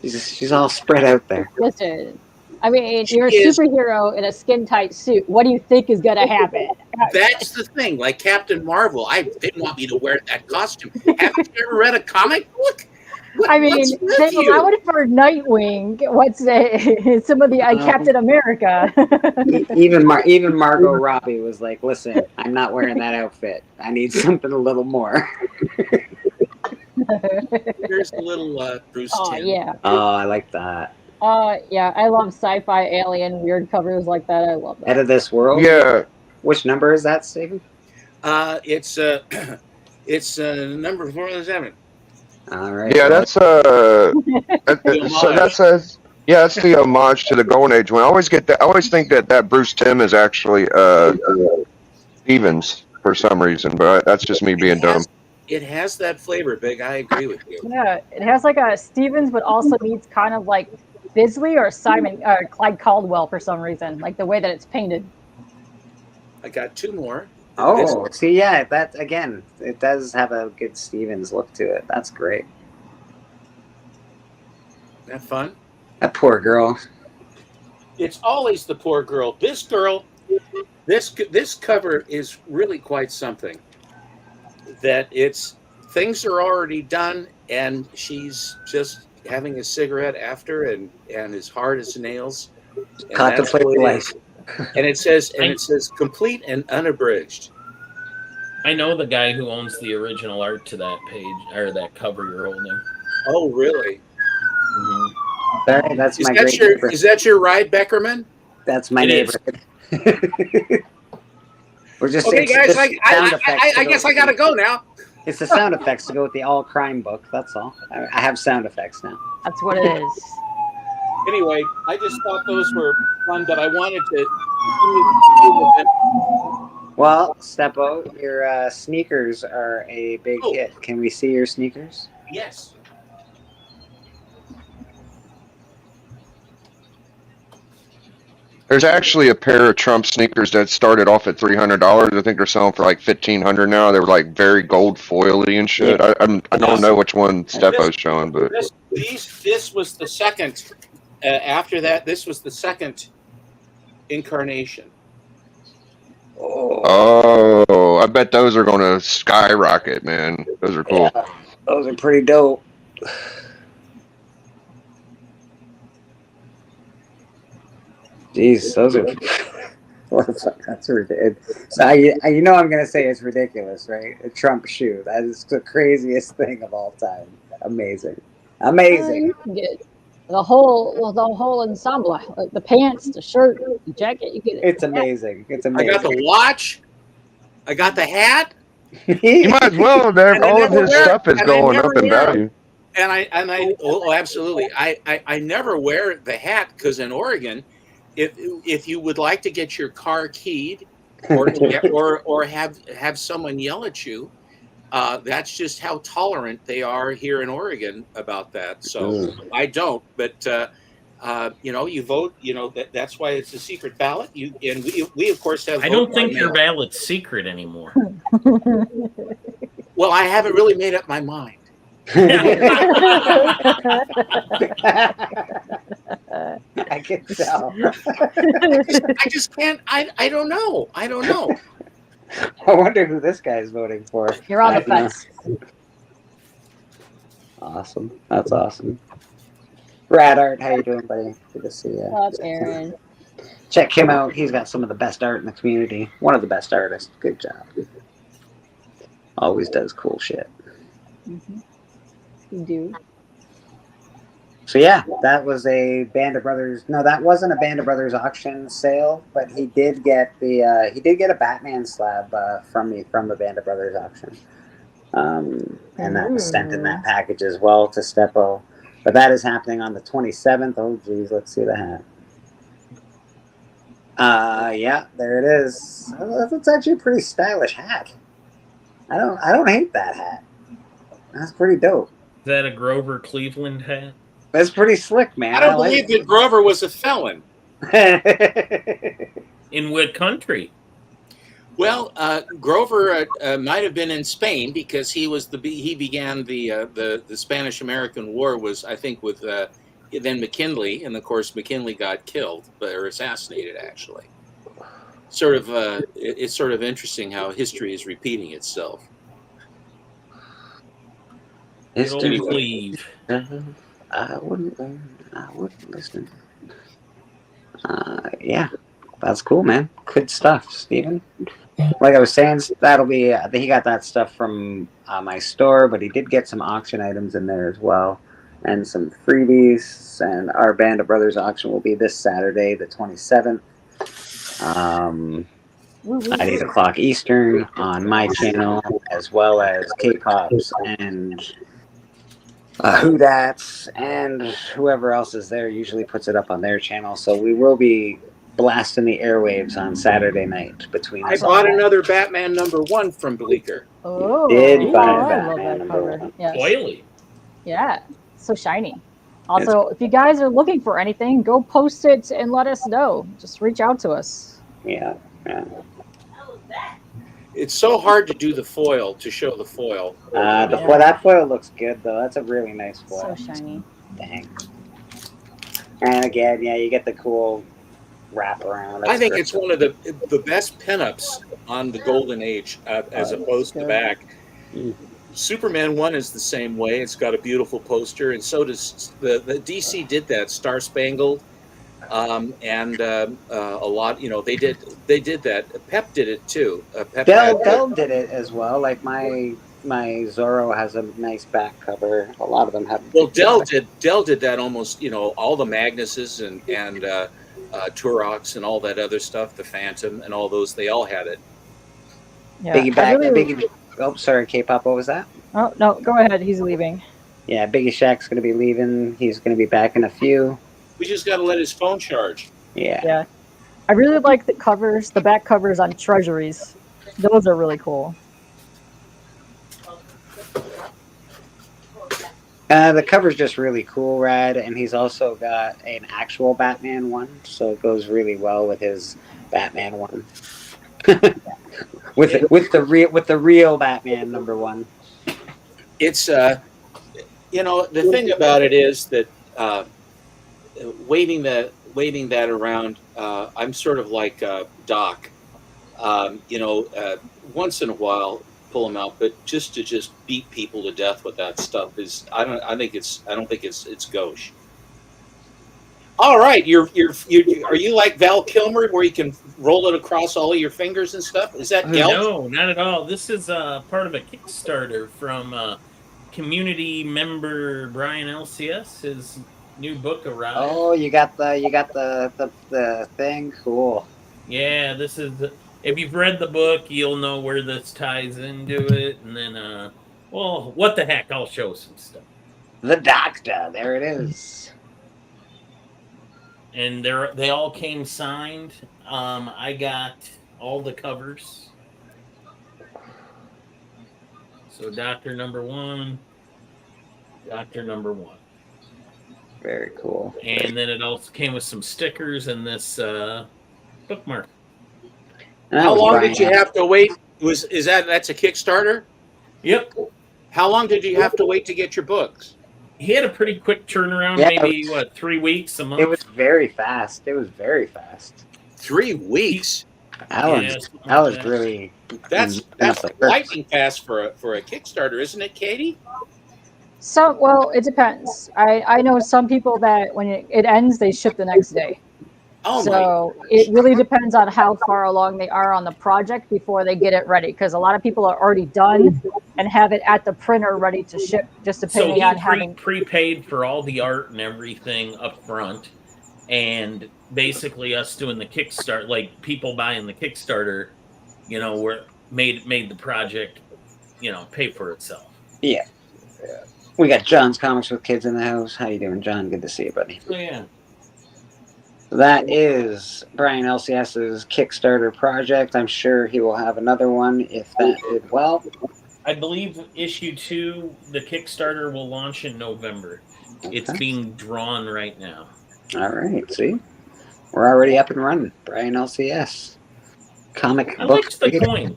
She's all spread out there. Listen, I mean, She you're a is- superhero in a skin tight suit. What do you think is gonna happen? That's the thing. Like Captain Marvel, I didn't want me to wear that costume. Haven't you ever read a comic book? I mean, what's with they you? allowed it for Nightwing. Some of the Captain America. Even Margot Robbie was like, "Listen, I'm not wearing that outfit. I need something a little more." Here's a little Bruce Oh Timm. yeah. Oh, I like that. Yeah. I love sci-fi, alien, weird covers like that. I love that. Out of this world. Yeah. Which number is that, Stephen? It's It's number 407. All right. Yeah, well, that's that's the homage to the Golden Age one. I always get that. I always think that Bruce Timm is actually Stevens for some reason, but that's just me being dumb. It has that flavor, Big. I agree with you. Yeah, it has like a Stevens, but also needs kind of like Bisley or Clyde Caldwell for some reason, like the way that it's painted. I got two more. oh, see, yeah, that again, it does have a good Stevens look to it. That's great. That fun? That poor girl. It's always the poor girl. This girl, this cover is really quite something. That it's things are already done, and she's just having a cigarette after, and as hard as nails. And Contemplating life. And it says complete and unabridged. I know the guy who owns the original art to that page or that cover you're holding. Oh, really? Sorry, that's Is my that great your neighbor. is that your ride, Beckerman? That's my It is. neighborhood. We're just Okay, it's guys, just sound effects I to go guess with I gotta the- go now. It's the sound effects to go with the all crime book. That's all. I have sound effects now. That's what it is. Anyway, I just thought those were fun, but I wanted to. Well, Steppo, your sneakers are a big hit. Can we see your sneakers? Yes. There's actually a pair of Trump sneakers that started off at $300. I think they're selling for like $1,500 now. They were like very gold foily and shit. I don't know which one Steppo's showing, but This was the second. After that, this was the second incarnation. oh, I bet those are going to skyrocket, man. Those are cool. Yeah, those are pretty dope. Jeez, those are. What the fuck? That's ridiculous. So you know I'm gonna say it's ridiculous, right? A Trump shoe. That is the craziest thing of all time. Amazing, amazing. You can get the whole ensemble, like the pants, the shirt, the jacket. You get it. It's amazing. It's I amazing. got the watch. I got the hat. You might as well. And I All of never his wear it. stuff is And I going never up in wear it. value. And I oh, absolutely. I never wear the hat because in Oregon, if you would like to get your car keyed or have someone yell at you, that's just how tolerant they are here in Oregon about that. So I don't, but you vote. That's why it's a secret ballot. We of course have. I don't vote by think your mail. ballot's secret anymore. Well, I haven't really made up my mind. I can tell. I just can't. I don't know. I don't know. I wonder who this guy's voting for. You're on the I don't know. fence. Awesome. That's awesome. Rad Art, how you doing, buddy? Good to see you. What's up, Aaron? Check him out. He's got some of the best art in the community. One of the best artists. Good job. Always does cool shit. Mm-hmm. You do. So yeah, that was a Band of Brothers. No, that wasn't a Band of Brothers auction sale, but he did get a Batman slab from me from the Band of Brothers auction, and that was sent in that package as well to Steppo. But that is happening on the 27th. Oh geez, let's see the hat. Yeah, there it is. That's actually a pretty stylish hat. I don't hate that hat. That's pretty dope. Is that a Grover Cleveland hat? That's pretty slick, man. I don't like believe that Grover was a felon. In what country? Well, Grover might have been in Spain because he began the Spanish American War was I think with then McKinley, and of course McKinley got killed or assassinated actually. It's sort of interesting how history is repeating itself. History. Cleve. I wouldn't listen. Yeah, that's cool, man. Good stuff, Steven. Like I was saying, that'll be. I think he got that stuff from my store, but he did get some auction items in there as well, and some freebies. And our Band of Brothers auction will be this Saturday, the 27th. at 8 o'clock Eastern on my channel, as well as K-Pops and Who That's and whoever else is there usually puts it up on their channel. So we will be blasting the airwaves on Saturday night between I us bought all. another Batman #1 from Bleecker. Oh, Did buy I love Batman that number cover. one. Yes. Oily. Yeah, so shiny. Also, if you guys are looking for anything, go post it and let us know. Just reach out to us. Yeah. It's so hard to do the foil, to show the foil. Well, that foil looks good though. That's a really nice foil. So shiny. Dang. And again, yeah, you get the cool wrap around. I think it's one of the best pinups on the Golden Age, as opposed to back. Superman 1 is the same way. It's got a beautiful poster, and so does the DC did that Star Spangled, and a lot. You know, they did that. Pep did it too. Pep Dell did it as well. Like my Zorro has a nice back cover. A lot of them have. Well, Dell did that almost. You know, all the Magnuses and Turoks and all that other stuff. The Phantom and all those. They all had it. Yeah, Biggie back. Biggie. Oh, sorry, K-Pop. What was that? Oh no, go ahead. He's leaving. Yeah, Biggie Shack's going to be leaving. He's going to be back in a few. We just got to let his phone charge. Yeah. Yeah, I really like the covers, the back covers on Treasuries. Those are really cool. The cover's just really cool, Rad, and he's also got an actual Batman one, so it goes really well with his Batman one. with the real Batman #1. It's you know, the thing about it is that waving that around, I'm sort of like Doc. You know, once in a while pull them out, but just beat people to death with that stuff is I don't think it's gauche. All right, are you like Val Kilmer, where you can roll it across all of your fingers and stuff? Is that Gelt? No, not at all. This is part of a Kickstarter from community member Brian LCS. His new book arrived. Oh, you got the thing. Cool. Yeah, this is. If you've read the book, you'll know where this ties into it. And then, well, what the heck? I'll show some stuff. The Doctor. There it is. And they all came signed. I got all the covers. So Doctor #1, Doctor #1. Very cool. And then it also came with some stickers and this bookmark. How long did you have to wait? That's a Kickstarter? Yep. How long did you have to wait to get your books? He had a pretty quick turnaround, Yeah, maybe 3 weeks, a month. It was very fast. 3 weeks. That was really. That's lightning fast for a Kickstarter, isn't it, Katie? Well, it depends. I know some people that when it ends, they ship the next day. Oh, so it really depends on how far along they are on the project before they get it ready. Because a lot of people are already done and have it at the printer ready to ship, just depending on having prepaid for all the art and everything up front, and basically us doing the Kickstarter, like people buying the Kickstarter, you know, were made the project, you know, pay for itself. Yeah. We got John's Comics with Kids in the house. How you doing, John? Good to see you, buddy. So yeah. That is Brian LCS's Kickstarter project. I'm sure he will have another one if that did well. I believe issue 2, the Kickstarter will launch in November. Okay. It's being drawn right now. All right, see? We're already up and running. Brian LCS. Comic I book. like the coin.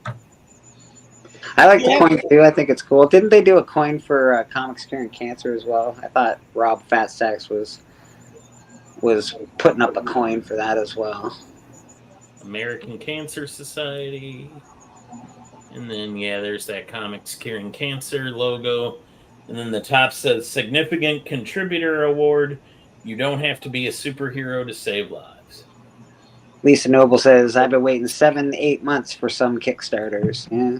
I like the coin too. I think it's cool. Didn't they do a coin for Comics Curing Cancer as well? I thought Rob Fatstacks was putting up a coin for that as well. American Cancer Society. And then, yeah, there's that Comics Curing Cancer logo. And then the top says Significant Contributor Award. You don't have to be a superhero to save lives. Lisa Noble says, I've been waiting 7-8 months for some Kickstarters. Yeah.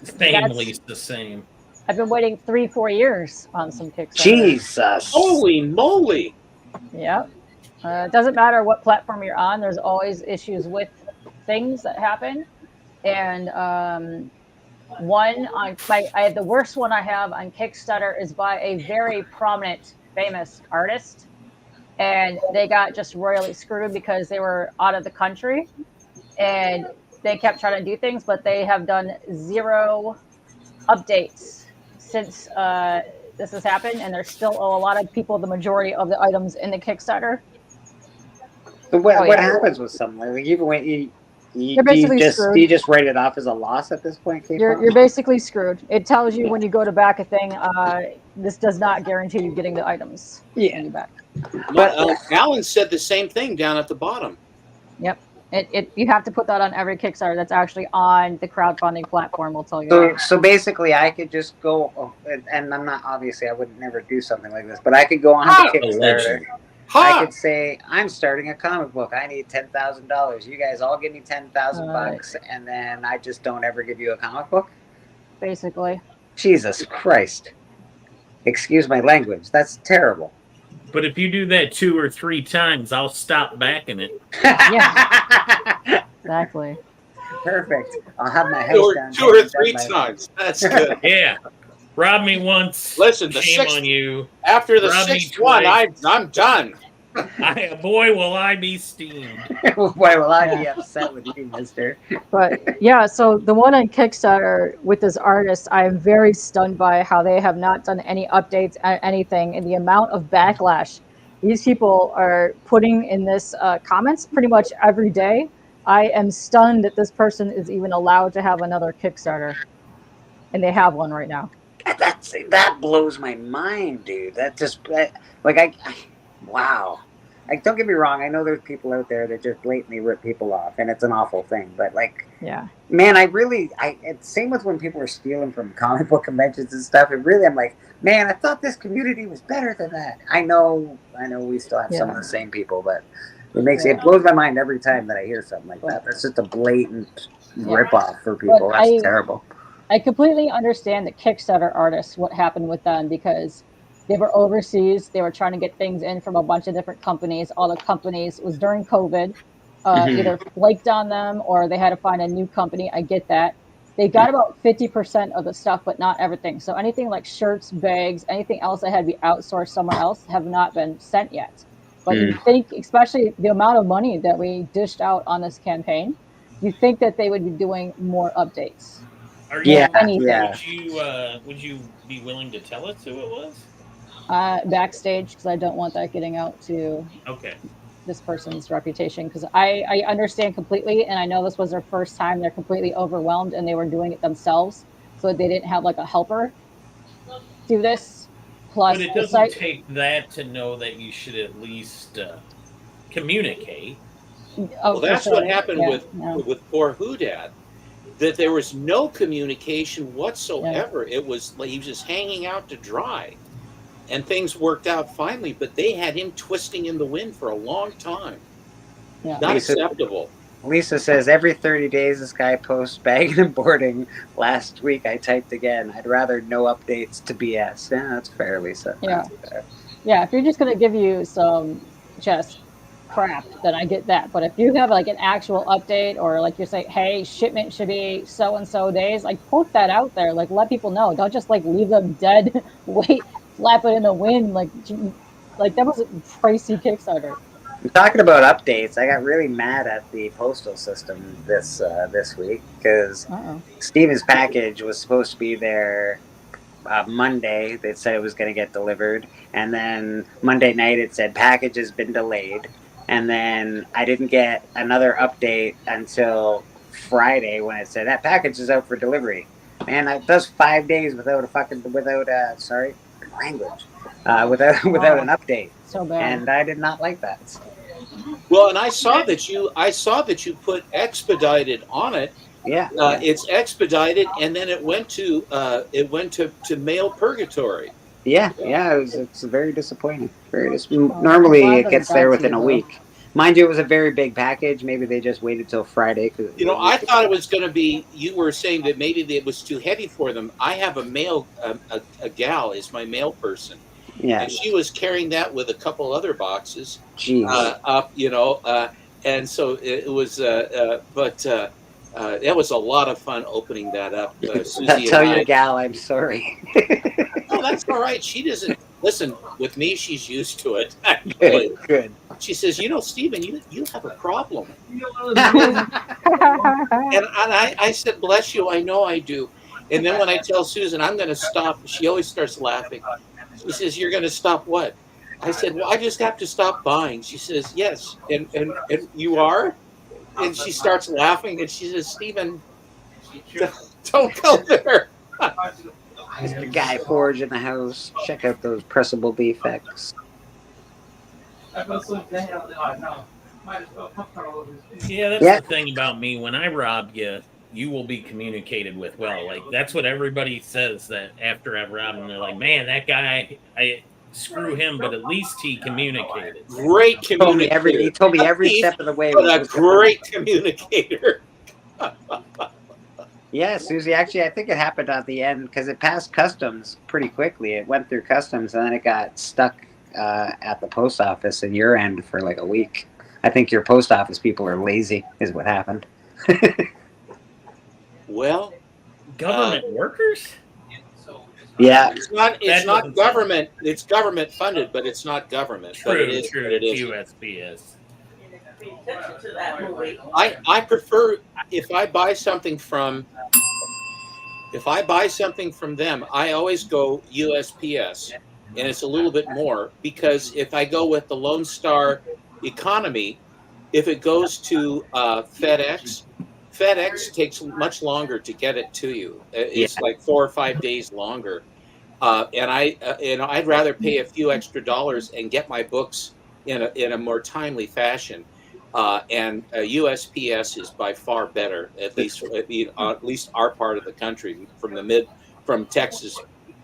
Family's the same. I've been waiting 3-4 years on some Kickstarter. Jesus. Holy moly. Yep. It doesn't matter what platform you're on. There's always issues with things that happen. and one on the worst one I have on Kickstarter is by a very prominent, famous artist, and they got just royally screwed because they were out of the country, and they kept trying to do things, but they have done 0 updates since this has happened, and there's still a lot of people the majority of the items in the Kickstarter. But what happens with something like even when You're basically screwed. do you just write it off as a loss at this point? K-pop? You're basically screwed. It tells you when you go to back a thing, this does not guarantee you getting the items. Yeah. Back. But Alan said the same thing down at the bottom. Yep. You have to put that on every Kickstarter that's actually on the crowdfunding platform. Will tell you. So basically, I could just go, and I'm not obviously I would never do something like this, but I could go on Kickstarter. I could say I'm starting a comic book. I need $10,000. You guys all give me $10,000, and then I just don't ever give you a comic book. Basically. Jesus Christ! Excuse my language. That's terrible. But if you do that 2 or 3 times, I'll stop backing it. Yeah. Exactly. Perfect. I'll have my house down. 2 or 3 times. That's good. Yeah. Rob me once. Listen, the shame 6th on you. After the Rob me 6th one, twice. I'm done. Boy, will I be steamed. Boy, will I be upset with you, mister. But yeah, so the one on Kickstarter with this artist, I am very stunned by how they have not done any updates, anything, and the amount of backlash these people are putting in this comments pretty much every day. I am stunned that this person is even allowed to have another Kickstarter, and they have one right now. That blows my mind, dude. Wow. Like, don't get me wrong. I know there's people out there that just blatantly rip people off, and it's an awful thing. But yeah, man, it's same with when people are stealing from comic book conventions and stuff. I'm like, man, I thought this community was better than that. I know, we still have some of the same people, but it blows my mind every time that I hear something like that. That's just a blatant rip off for people. That's terrible. I completely understand the Kickstarter artists, what happened with them, because they were overseas. They were trying to get things in from a bunch of different companies. All the companies, it was during COVID, either flaked on them or they had to find a new company. I get that. They got about 50% of the stuff, but not everything. So anything like shirts, bags, anything else that had to be outsourced somewhere else have not been sent yet. But you think, especially the amount of money that we dished out on this campaign, you think that they would be doing more updates. Would you be willing to tell us who it was? Backstage, because I don't want that getting out to this person's reputation, because I understand completely, and I know this was their first time. They're completely overwhelmed, and they were doing it themselves, so they didn't have like a helper do this. Plus, but it doesn't take that to know that you should at least communicate. Well, that's what happened with poor Hoodad. That there was no communication whatsoever. It was like he was just hanging out to dry. And things worked out finally, but they had him twisting in the wind for a long time. Yeah. Not acceptable. Lisa says, every 30 days this guy posts bagging and boarding. Last week I typed again. I'd rather no updates to BS. Yeah, that's fair, Lisa. Yeah. Yeah, if you're just going to give you some just crap, then I get that. But if you have like an actual update, or like you're saying, hey, shipment should be so-and-so days, like put that out there. Like let people know. Don't just like leave them dead, flap it in the wind. Like that was a pricey Kickstarter. Talking about updates, I got really mad at the postal system this week because Steven's package was supposed to be there Monday. They said it was going to get delivered, and then Monday night it said package has been delayed, and then I didn't get another update until Friday when it said that package is out for delivery. Man, it does 5 days without an update. So bad. And I did not like that. Well, and I saw that you put expedited on it. Yeah. It's expedited, and then it went to mail purgatory. Yeah. It's very disappointing. Normally it gets there within a week. Mind you, it was a very big package. Maybe they just waited till Friday. I thought it was going to be. You were saying that maybe it was too heavy for them. I have a gal is my mail person. Yeah. And she was carrying that with a couple other boxes Jeez. up, and so it was. But That was a lot of fun opening that up. Susie Tell and your I, gal I'm sorry. oh, that's all right. She doesn't listen with me. She's used to it. Good, good. She says, you know, Stephen, you have a problem. And I said, bless you, I know I do. And then when I tell Susan I'm going to stop, she always starts laughing. She says, you're going to stop what? I said, well, I just have to stop buying. She says, yes. And you are? And she starts laughing and she says, Stephen, don't go there. Mr. Guy Forge in the house. Check out those pressable defects. Yeah, that's the thing about me. When I rob you, you will be communicated with well. Like, that's what everybody says that after I've robbed them. They're like, man, that guy, I screw him, but at least he communicated. Great communicator. He told me every step of the way. But a great communicator. Yeah, Susie, actually, I think it happened at the end because it passed customs pretty quickly. It went through customs and then it got stuck at the post office in your end for like a week. I think your post office people are lazy, is what happened. Well, government workers? Yeah. It's not government. It's government funded, but it's not government. True, but it is. true. But it is. USPS. I prefer if I buy something from them, I always go USPS, and it's a little bit more because if I go with the Lone Star Economy, if it goes to FedEx takes much longer to get it to you. It's like 4 or 5 days longer, and I'd rather pay a few extra dollars and get my books in a more timely fashion. And USPS is by far better, at least our part of the country, from Texas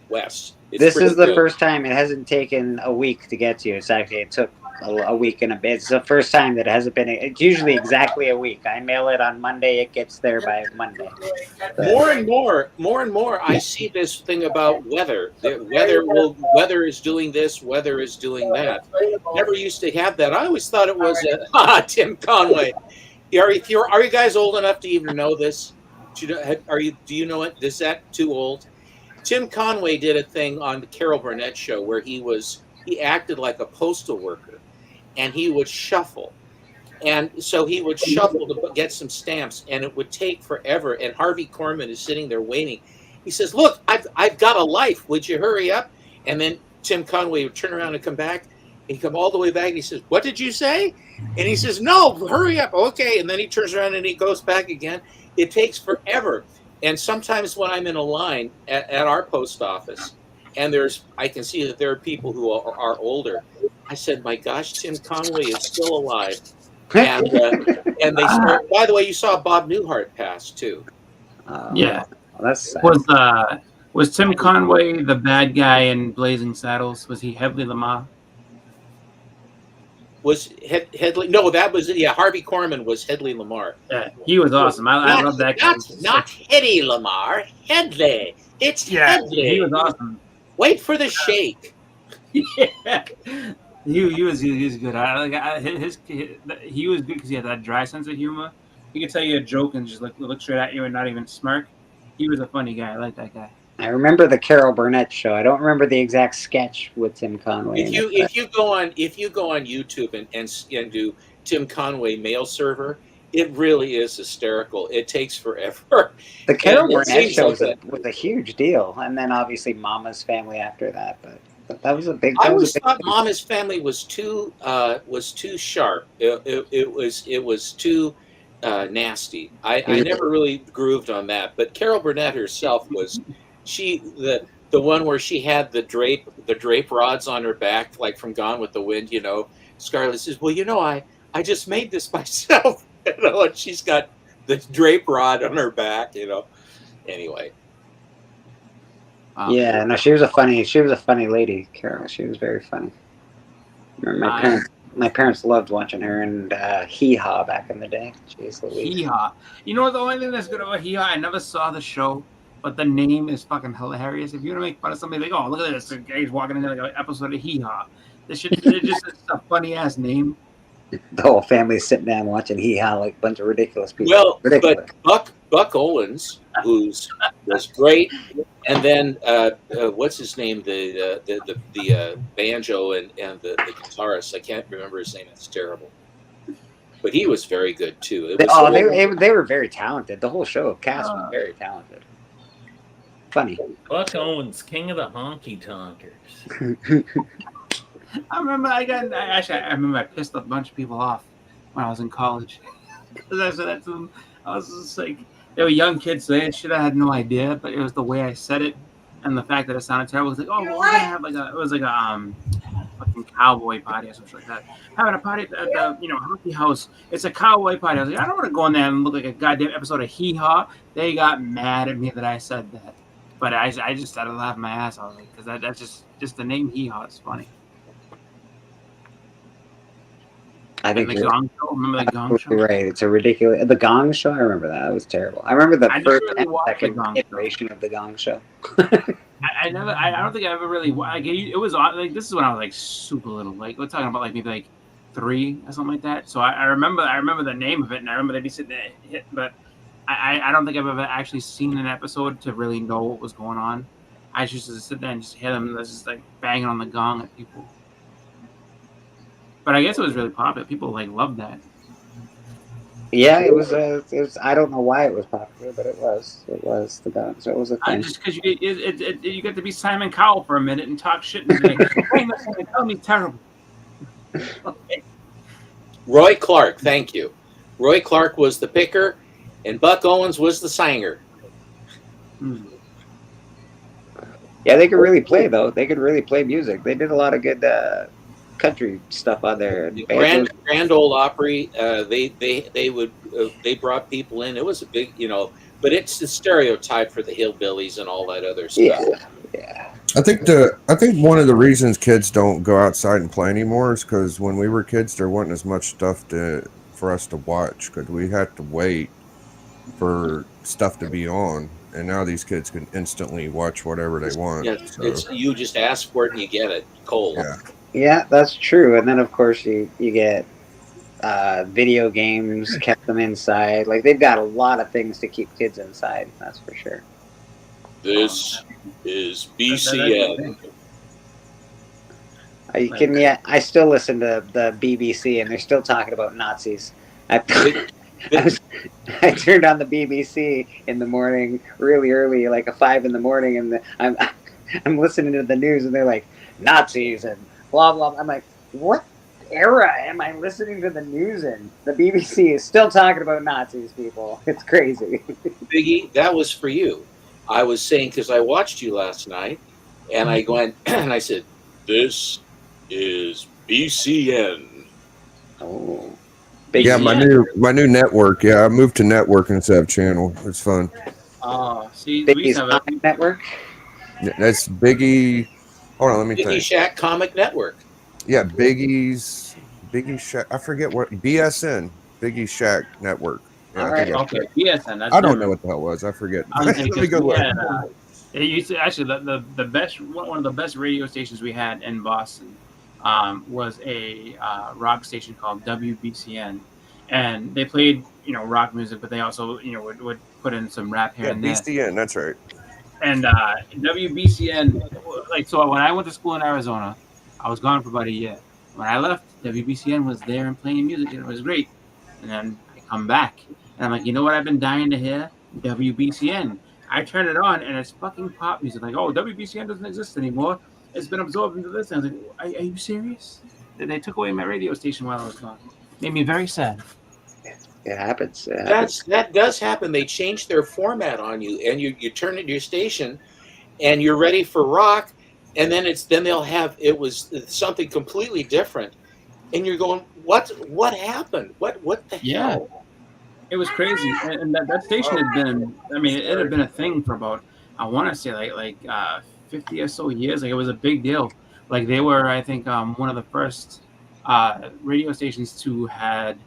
west. This is the first time it hasn't taken a week to get to you. It took a week and a bit. It's the first time that it hasn't been. It's usually exactly a week. I mail it on Monday. It gets there by Monday. More and more, I see this thing about weather. Weather is doing this. Weather is doing that. Never used to have that. I always thought it was Tim Conway. Are you guys old enough to even know this? Do you know it? Is that too old? Tim Conway did a thing on the Carol Burnett show where he acted like a postal worker, and he would shuffle. And so he would shuffle to get some stamps, and it would take forever. And Harvey Korman is sitting there waiting. He says, look, I've got a life. Would you hurry up? And then Tim Conway would turn around and come back. He'd come all the way back, and he says, what did you say? And he says, no, hurry up. Okay. And then he turns around and he goes back again. It takes forever. And sometimes when I'm in a line at our post office, and I can see that there are people who are older. I said, my gosh, Tim Conway is still alive. And they start, by the way, you saw Bob Newhart pass too. Yeah. Well, that's sad. Was Tim Conway the bad guy in Blazing Saddles? Was he Hedley Lamar? Was Hedley? No, that was Harvey Korman was Hedley Lamar. Yeah, he was awesome. I love that guy. Not Hedy Lamar. Hedley. It's Hedley. He was awesome. Wait for the shake. Yeah. He was good. He was good because he had that dry sense of humor. He could tell you a joke and just look straight at you and not even smirk. He was a funny guy. I like that guy. I remember the Carol Burnett show. I don't remember the exact sketch with Tim Conway. If you go on YouTube and do Tim Conway mail server, it really is hysterical. It takes forever. The Carol Burnett show was a huge deal, and then obviously Mama's Family after that. But that was a big. I always thought Mama's Family was too sharp. It was too nasty. I never really grooved on that. But Carol Burnett herself was the one where she had the drape rods on her back, like from Gone with the Wind. You know, Scarlett says, "Well, I just made this myself." And she's got the drape rod on her back. Anyway. Yeah, no, she was a funny lady, Carol. She was very funny. My parents loved watching her and Hee Haw back in the day. Jeez Louise. Hee Haw. You know the only thing that's good about Hee Haw? I never saw the show, but the name is fucking hilarious. If you want to make fun of somebody, like, oh, look at this, he's walking into like an episode of Hee Haw. This shit is just a funny ass name. The whole family's sitting down watching Hee Haw like a bunch of ridiculous people. Well, ridiculous. but Buck Owens, was great, and then what's his name? The banjo and the guitarist. I can't remember his name. It's terrible. But he was very good too. They were very talented. The whole show cast was very talented. Funny. Buck Owens, king of the honky tonkers. I remember I remember I pissed a bunch of people off when I was in college. Because I said that to them. I was just like, they were young kids, so they should have had no idea, but it was the way I said it and the fact that it sounded terrible. It was like, oh, well, we're gonna have it was like a fucking cowboy party or something like that. Having a party at the hockey house. It's a cowboy party. I was like, I don't want to go in there and look like a goddamn episode of Hee Haw. They got mad at me that I said that, but I just started laughing my ass off because that's just the name Hee Haw is funny. I think the Gong Show. Remember the Gong Show? Right. It's a ridiculous. The Gong Show. I remember that. It was terrible. I remember the first and second iteration of the Gong Show. I don't think I ever really like it was like this is when I was like super little. Like we're talking about like maybe like 3 or something like that. So I remember the name of it, and I remember they'd be sitting there hit, but I don't think I've ever actually seen an episode to really know what was going on. I just used to sit there and just hear them just like banging on the gong at people. But I guess it was really popular. People like loved that. Yeah, it was. I don't know why it was popular, but it was. It was the Gong Show. It was a thing. Just because you get to be Simon Cowell for a minute and talk shit and say, "Hey, listen, tell me terrible." Roy Clark, thank you. Roy Clark was the picker, and Buck Owens was the singer. Yeah, they could really play though. They could really play music. They did a lot of good country stuff on there. Grand Ole Opry. They brought people in. It was a big, but it's the stereotype for the hillbillies and all that other stuff. Yeah. I think one of the reasons kids don't go outside and play anymore is because when we were kids, there wasn't as much stuff for us to watch because we had to wait for stuff to be on. And now these kids can instantly watch whatever they want. Yeah, so. You just ask for it and you get it cold. Yeah, that's true. And then of course you get video games, kept them inside. Like they've got a lot of things to keep kids inside. That's for sure. This is BCN. Are you kidding me? I still listen to the BBC and they're still talking about Nazis. I turned on the BBC in the morning, really early, like 5 a.m, and I'm listening to the news, and they're like Nazis and blah blah. I'm like, what era am I listening to the news in? The BBC is still talking about Nazis, people. It's crazy. Biggie, that was for you. I was saying because I watched you last night, and I went and I said, "This is BCN." Oh. Yeah, my new network. Yeah, I moved to network instead of channel. It's fun. Oh, see, Biggie's Comic Network. That's Biggie. Hold on, let me Biggie think. Shack Comic Network. Yeah, Biggie Shack. I forget what BSN. Biggie Shack Network. Yeah, Okay, BSN. That's I don't know what the hell it was. I forget. Let me go look. It used to actually the best one of the best radio stations we had in Boston. Was a rock station called WBCN, and they played rock music, but they also would put in some rap here and there. BCN, that's right. And WBCN, like so when I went to school in Arizona, I was gone for about a year. When I left, WBCN was there and playing music, and it was great. And then I come back, and I'm like, you know what? I've been dying to hear WBCN. I turn it on, and it's fucking pop music. Like, oh, WBCN doesn't exist anymore. It's been absorbed into this. And I was like, are you serious? They took away my radio station while I was gone. Made me very sad. It happens. That does happen. They change their format on you, and you turn it to your station, and you're ready for rock, and then they'll have it was something completely different, and you're going, what happened? What the hell? It was crazy, and that station had been. I mean, it had been a thing for about I want to say like 50 or so years. Like it was a big deal. Like they were, I think, one of the first radio stations to had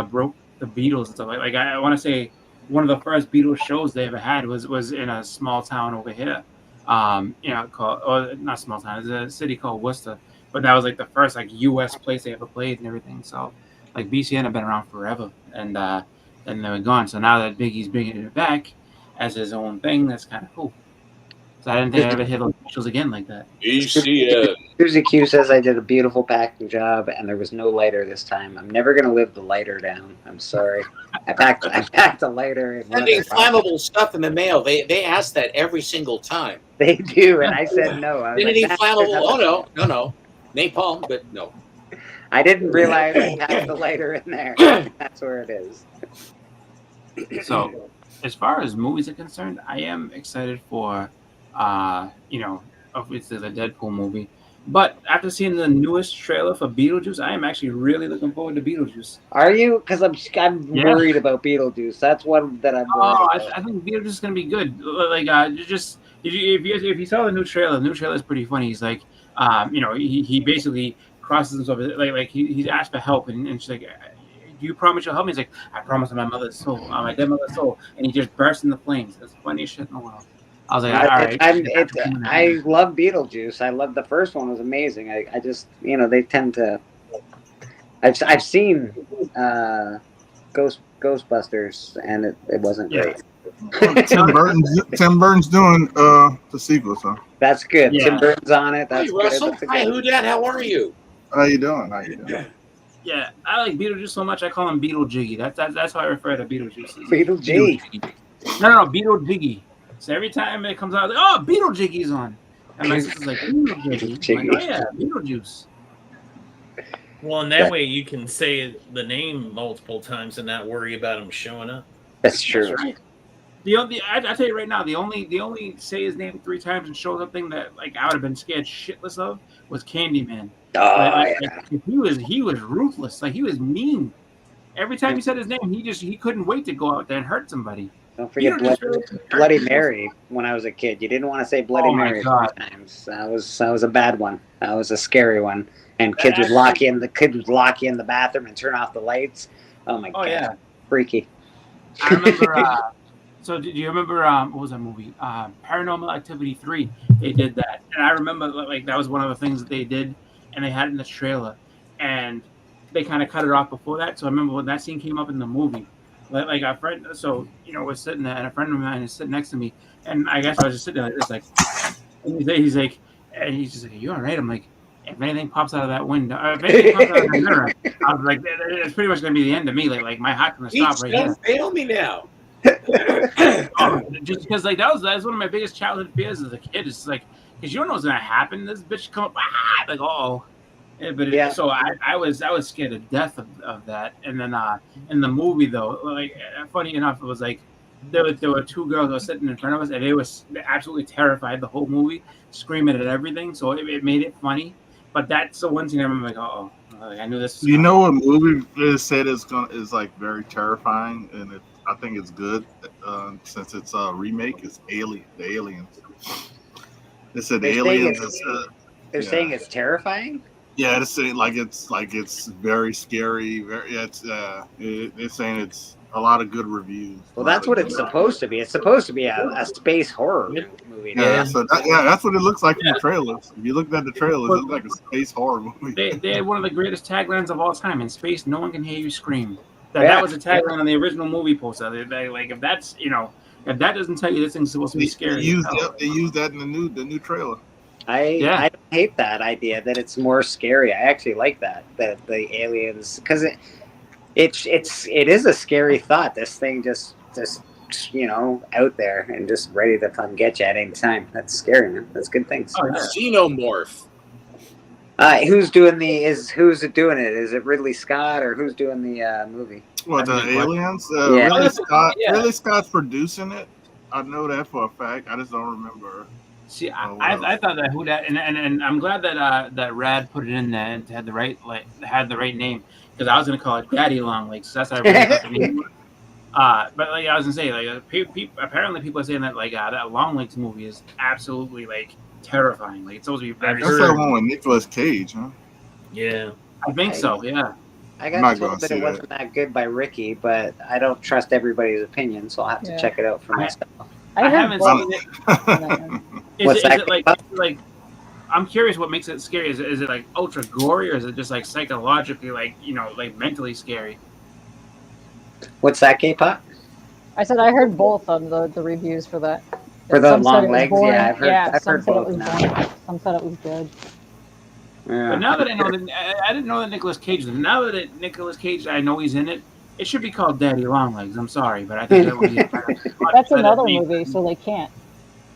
broke the Beatles and stuff. Like I want to say one of the first Beatles shows they ever had was in a small town over here. Called, or not small town. It's a city called Worcester. But that was like the first like U.S. place they ever played and everything. So Like BCN have been around forever, and they were gone. So now that Biggie's bringing it back as his own thing, that's kind of cool. So I didn't think I'd ever hit those specials again like that. Susie Q says I did a beautiful packing job, and there was no lighter this time. I'm never gonna live the lighter down. I'm sorry. I packed a lighter. In one of Sending their flammable stuff in the mail. They ask that every single time. They do, and I said no. I was Anything like, flammable? Oh no. Napalm, but no. I didn't realize I had the lighter in there. That's where it is. So, as far as movies are concerned, I am excited for, obviously the Deadpool movie. But after seeing the newest trailer for Beetlejuice, I am actually really looking forward to Beetlejuice. Are you? Because I'm worried about Beetlejuice. That's one that I'm worried about. I think Beetlejuice is gonna be good. Like, if you saw the new trailer is pretty funny. He's like, he basically crosses himself, like he's asked for help, and she's like, do you promise you'll help me? He's like, I promise on my mother's soul, on my dead mother's soul, and he just bursts into flames. That's the funniest shit in the world. I was like, all right. I love Beetlejuice. I love the first one. Was amazing. I just, they tend to. I've seen Ghostbusters, and it wasn't great. Tim Burton's doing the sequel, so that's good. Yeah. Tim Burton's on it. That's Hey, Russell. good. Hi, who dat? How are you? How you doing? Yeah, I like Beetlejuice so much. I call him Beetle Jiggy. That's how I refer to Beetlejuice. Beetle Jiggy. No, Beetle Jiggy. So every time it comes out, like, oh, Beetle Jiggy's on. And my sister's like, Beetle Jiggy. I'm like, oh yeah, Beetlejuice. Well, and that way you can say the name multiple times and not worry about him showing up. That's true. That's right. I tell you right now, the only say his name 3 times and shows up thing that like I would have been scared shitless of was Candyman. He was ruthless. Like he was mean. Every time he said his name, he couldn't wait to go out there and hurt somebody. Don't forget Bloody Mary. When I was a kid, you didn't want to say Bloody Mary 3 times. That was a bad one. That was a scary one. And kids would lock you in the bathroom and turn off the lights. Oh my god, yeah. Freaky. I remember. So do you remember what was that movie? Paranormal Activity 3. They did that, and I remember like that was one of the things that they did, and they had it in the trailer, and they kind of cut it off before that. So I remember when that scene came up in the movie. Like a friend, so we're sitting there, and a friend of mine is sitting next to me, and I guess I was just sitting there, it's like, and he's like, "Are you all right?" I'm like, if anything pops out of that window, if anything pops out of that mirror, I was like, it's pretty much gonna be the end of me. Like my heart's gonna stop right here. Fail me now. Just because like that was one of my biggest childhood fears as a kid. It's like, because you don't know what's gonna happen. This bitch come up, like oh. Yeah, but so I was scared to death of that. And then in the movie though, like funny enough, it was like there were 2 girls that were sitting in front of us, and they were absolutely terrified the whole movie, screaming at everything. So it made it funny. But that's the one thing I remember, like I knew this. You know what movie is said is like very terrifying, and I think it's good since it's a remake. It's The Aliens. They said the Aliens. They're saying it's terrifying. Yeah, it's very scary. They're saying it's a lot of good reviews. Well, that's what it's supposed to be. It's supposed to be a space horror movie. Yeah, so that's what it looks like in the trailers. If you look at the trailers, it looks like a space horror movie. They had one of the greatest taglines of all time: "In space, no one can hear you scream." That was a tagline on the original movie poster. Like if that's if that doesn't tell you this thing's supposed to be scary. They used that in the new trailer. I don't hate that idea that it's more scary. I actually like that the aliens, because it is a scary thought. This thing just out there and just ready to come get you at any time. That's scary, man. That's good things. Xenomorph. Who's doing who's doing it? Is it Ridley Scott or who's doing the movie? Well, the aliens. Ridley Scott's producing it. I know that for a fact. I just don't remember. See, I thought that and I'm glad that Rad put it in there and had the right name, because I was gonna call it Daddy Long Legs. So that's how I really thought the name was. But like I was gonna say, like apparently people are saying that like that Long Legs movie is absolutely like terrifying. Like it's supposed to be very. That's that one with Nicolas Cage, huh? Yeah, I think so. Yeah. I got told that it wasn't that good by Ricky, but I don't trust everybody's opinion, so I'll have to check it out for myself. I haven't seen it. Is it like I'm curious what makes it scary. Is it like ultra gory, or is it just like psychologically, like like mentally scary? What's that, K-pop? I said I heard both on the reviews for that. For the Some said long it was legs, boring. yeah, I've some heard said it both was now. boring. Some said it was good. Yeah. But now that I know that I didn't know that Nicolas Cage. Now that Nicolas Cage, I know he's in it. It should be called Daddy Longlegs. I'm sorry, but I think that would be That's another movie, so they can't.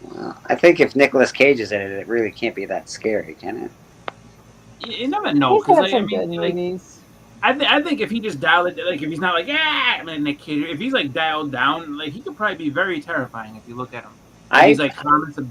Well, I think if Nicolas Cage is in it, it really can't be that scary, can it? You never know. He's 'Cause, got like, some I mean, good like, movies. I think if he just dialed it, like if he's not like Nick Cage, if he's like dialed down, like he could probably be very terrifying if you look at him. He's like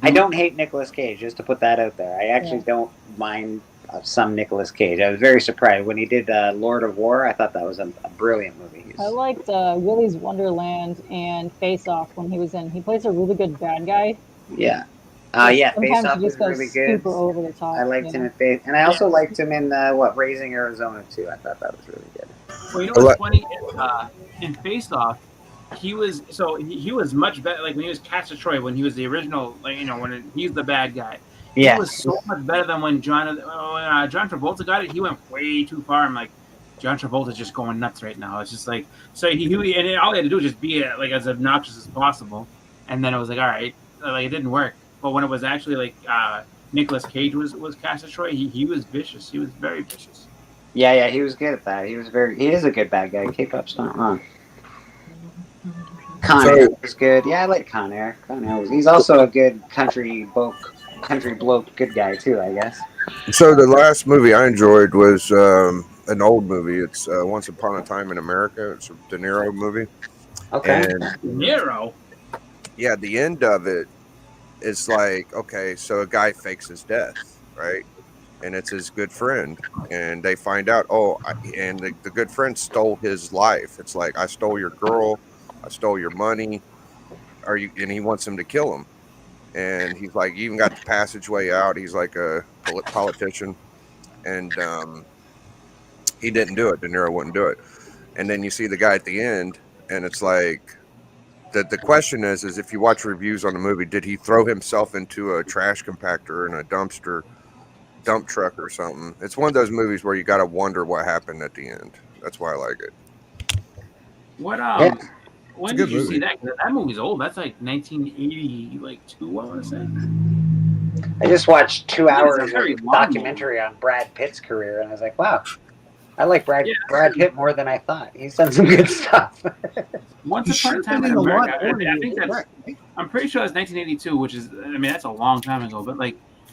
I don't hate Nicolas Cage, just to put that out there. I actually don't mind some Nicolas Cage. I was very surprised when he did Lord of War. I thought that was a brilliant movie. I liked Willy's Wonderland and Face Off when he was in. He plays a really good bad guy. Yeah. Yeah, Face Sometimes Off he was just goes really good. super over the top. I liked you him know? in Face, and I also liked him in Raising Arizona too. I thought that was really good. Well, you know what's funny? In Face Off, he was he was much better. Like when he was Castor Troy, when he was the original, like when he's the bad guy. Yeah. He was so much better than when John Travolta got it. He went way too far. I'm like, John Travolta's just going nuts right now. It's just like so all he had to do was just be like as obnoxious as possible, and then it was like all right, like it didn't work. But when it was actually like Nicolas Cage was Castor Troy, he was vicious. He was very vicious. Yeah, he was good at that. He is a good bad guy. K-pop's not wrong. Con Air was good. Yeah, I like Con Air. He's also a good country bloke good guy too, I guess. So the last movie I enjoyed was an old movie. It's Once Upon a Time in America. It's a De Niro movie. Okay. And De Niro. Yeah, the end of it is like, okay, so a guy fakes his death, right? And it's his good friend, and they find out, the good friend stole his life. It's like, I stole your girl, I stole your money, and he wants him to kill him. And he's like, you even got the passageway out. He's like a politician, and he didn't do it. De Niro wouldn't do it. And then you see the guy at the end, and it's like, the question is if you watch reviews on the movie, did he throw himself into a trash compactor in a dump truck or something? It's one of those movies where you got to wonder what happened at the end. That's why I like it. What Yeah. when It's a good did you see movie. that? 'Cause that movie's old. That's like 1982, I want to say. I just watched 2 hours of very a long documentary on Brad Pitt's career, and I was like, wow, I like Brad Pitt more than I thought. He's done some good stuff. Once Upon a Time in America. I think that's. I'm pretty sure it's 1982, which is. I mean, that's a long time ago.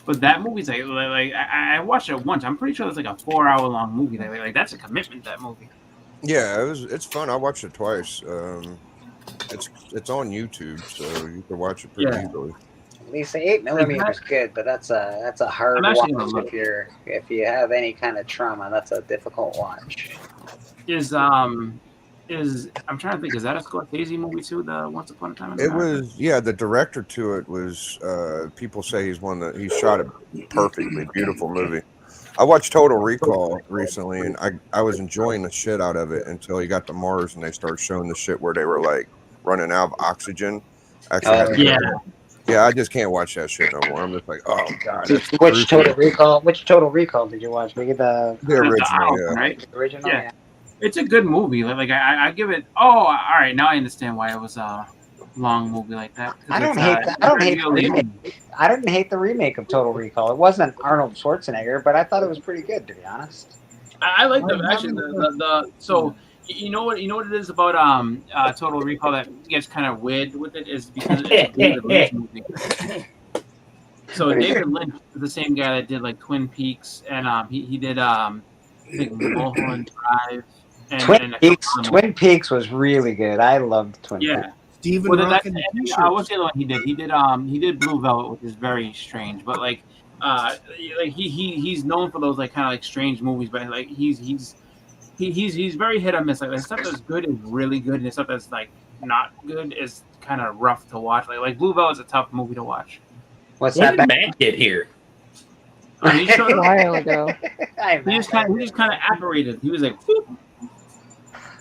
But that movie's like I watched it once. I'm pretty sure it's like a 4-hour-long movie. Like that's a commitment. That movie. Yeah, it's fun. I watched it twice. It's on YouTube, so you can watch it pretty easily. Lisa, 8mm is good, but that's a hard I'm actually watch gonna look. if you have any kind of trauma. That's a difficult watch. Is I'm trying to think. Is that a Scorsese movie too? The Once Upon a Time in It America? was, the director to it was, people say he shot it perfectly. Beautiful movie. I watched Total Recall recently, and I was enjoying the shit out of it until you got to Mars and they started showing the shit where they were like running out of oxygen. Yeah, I just can't watch that shit no more. I'm just like, oh god. Which Total Recall did you watch? Maybe the original, yeah. Right? The original, Yeah. It's a good movie. Like I give it. Oh, all right. Now I understand why it was a long movie like that. 'Cause I don't it's, hate that. I don't hate the remake. I didn't hate the remake of Total Recall. It wasn't Arnold Schwarzenegger, but I thought it was pretty good, to be honest. I like the actually the so you know what it is about Total Recall that gets kind of weird with it is because it's a David Lynch movie. So David Lynch is the same guy that did like Twin Peaks, and he did Big Mulholland Drive. Twin Peaks was really good. I loved Twin Peaks. Steven Rock and what's the other one he did? He did Blue Velvet, which is very strange, but like he's known for those like kind of like strange movies, but like he's very hit or miss. Like the stuff that's good is really good, and the stuff that's like not good is kind of rough to watch. Like Blue Velvet is a tough movie to watch. What's When did Matt get here? He showed up A while ago. He just kind of apparated. He was like, whoop.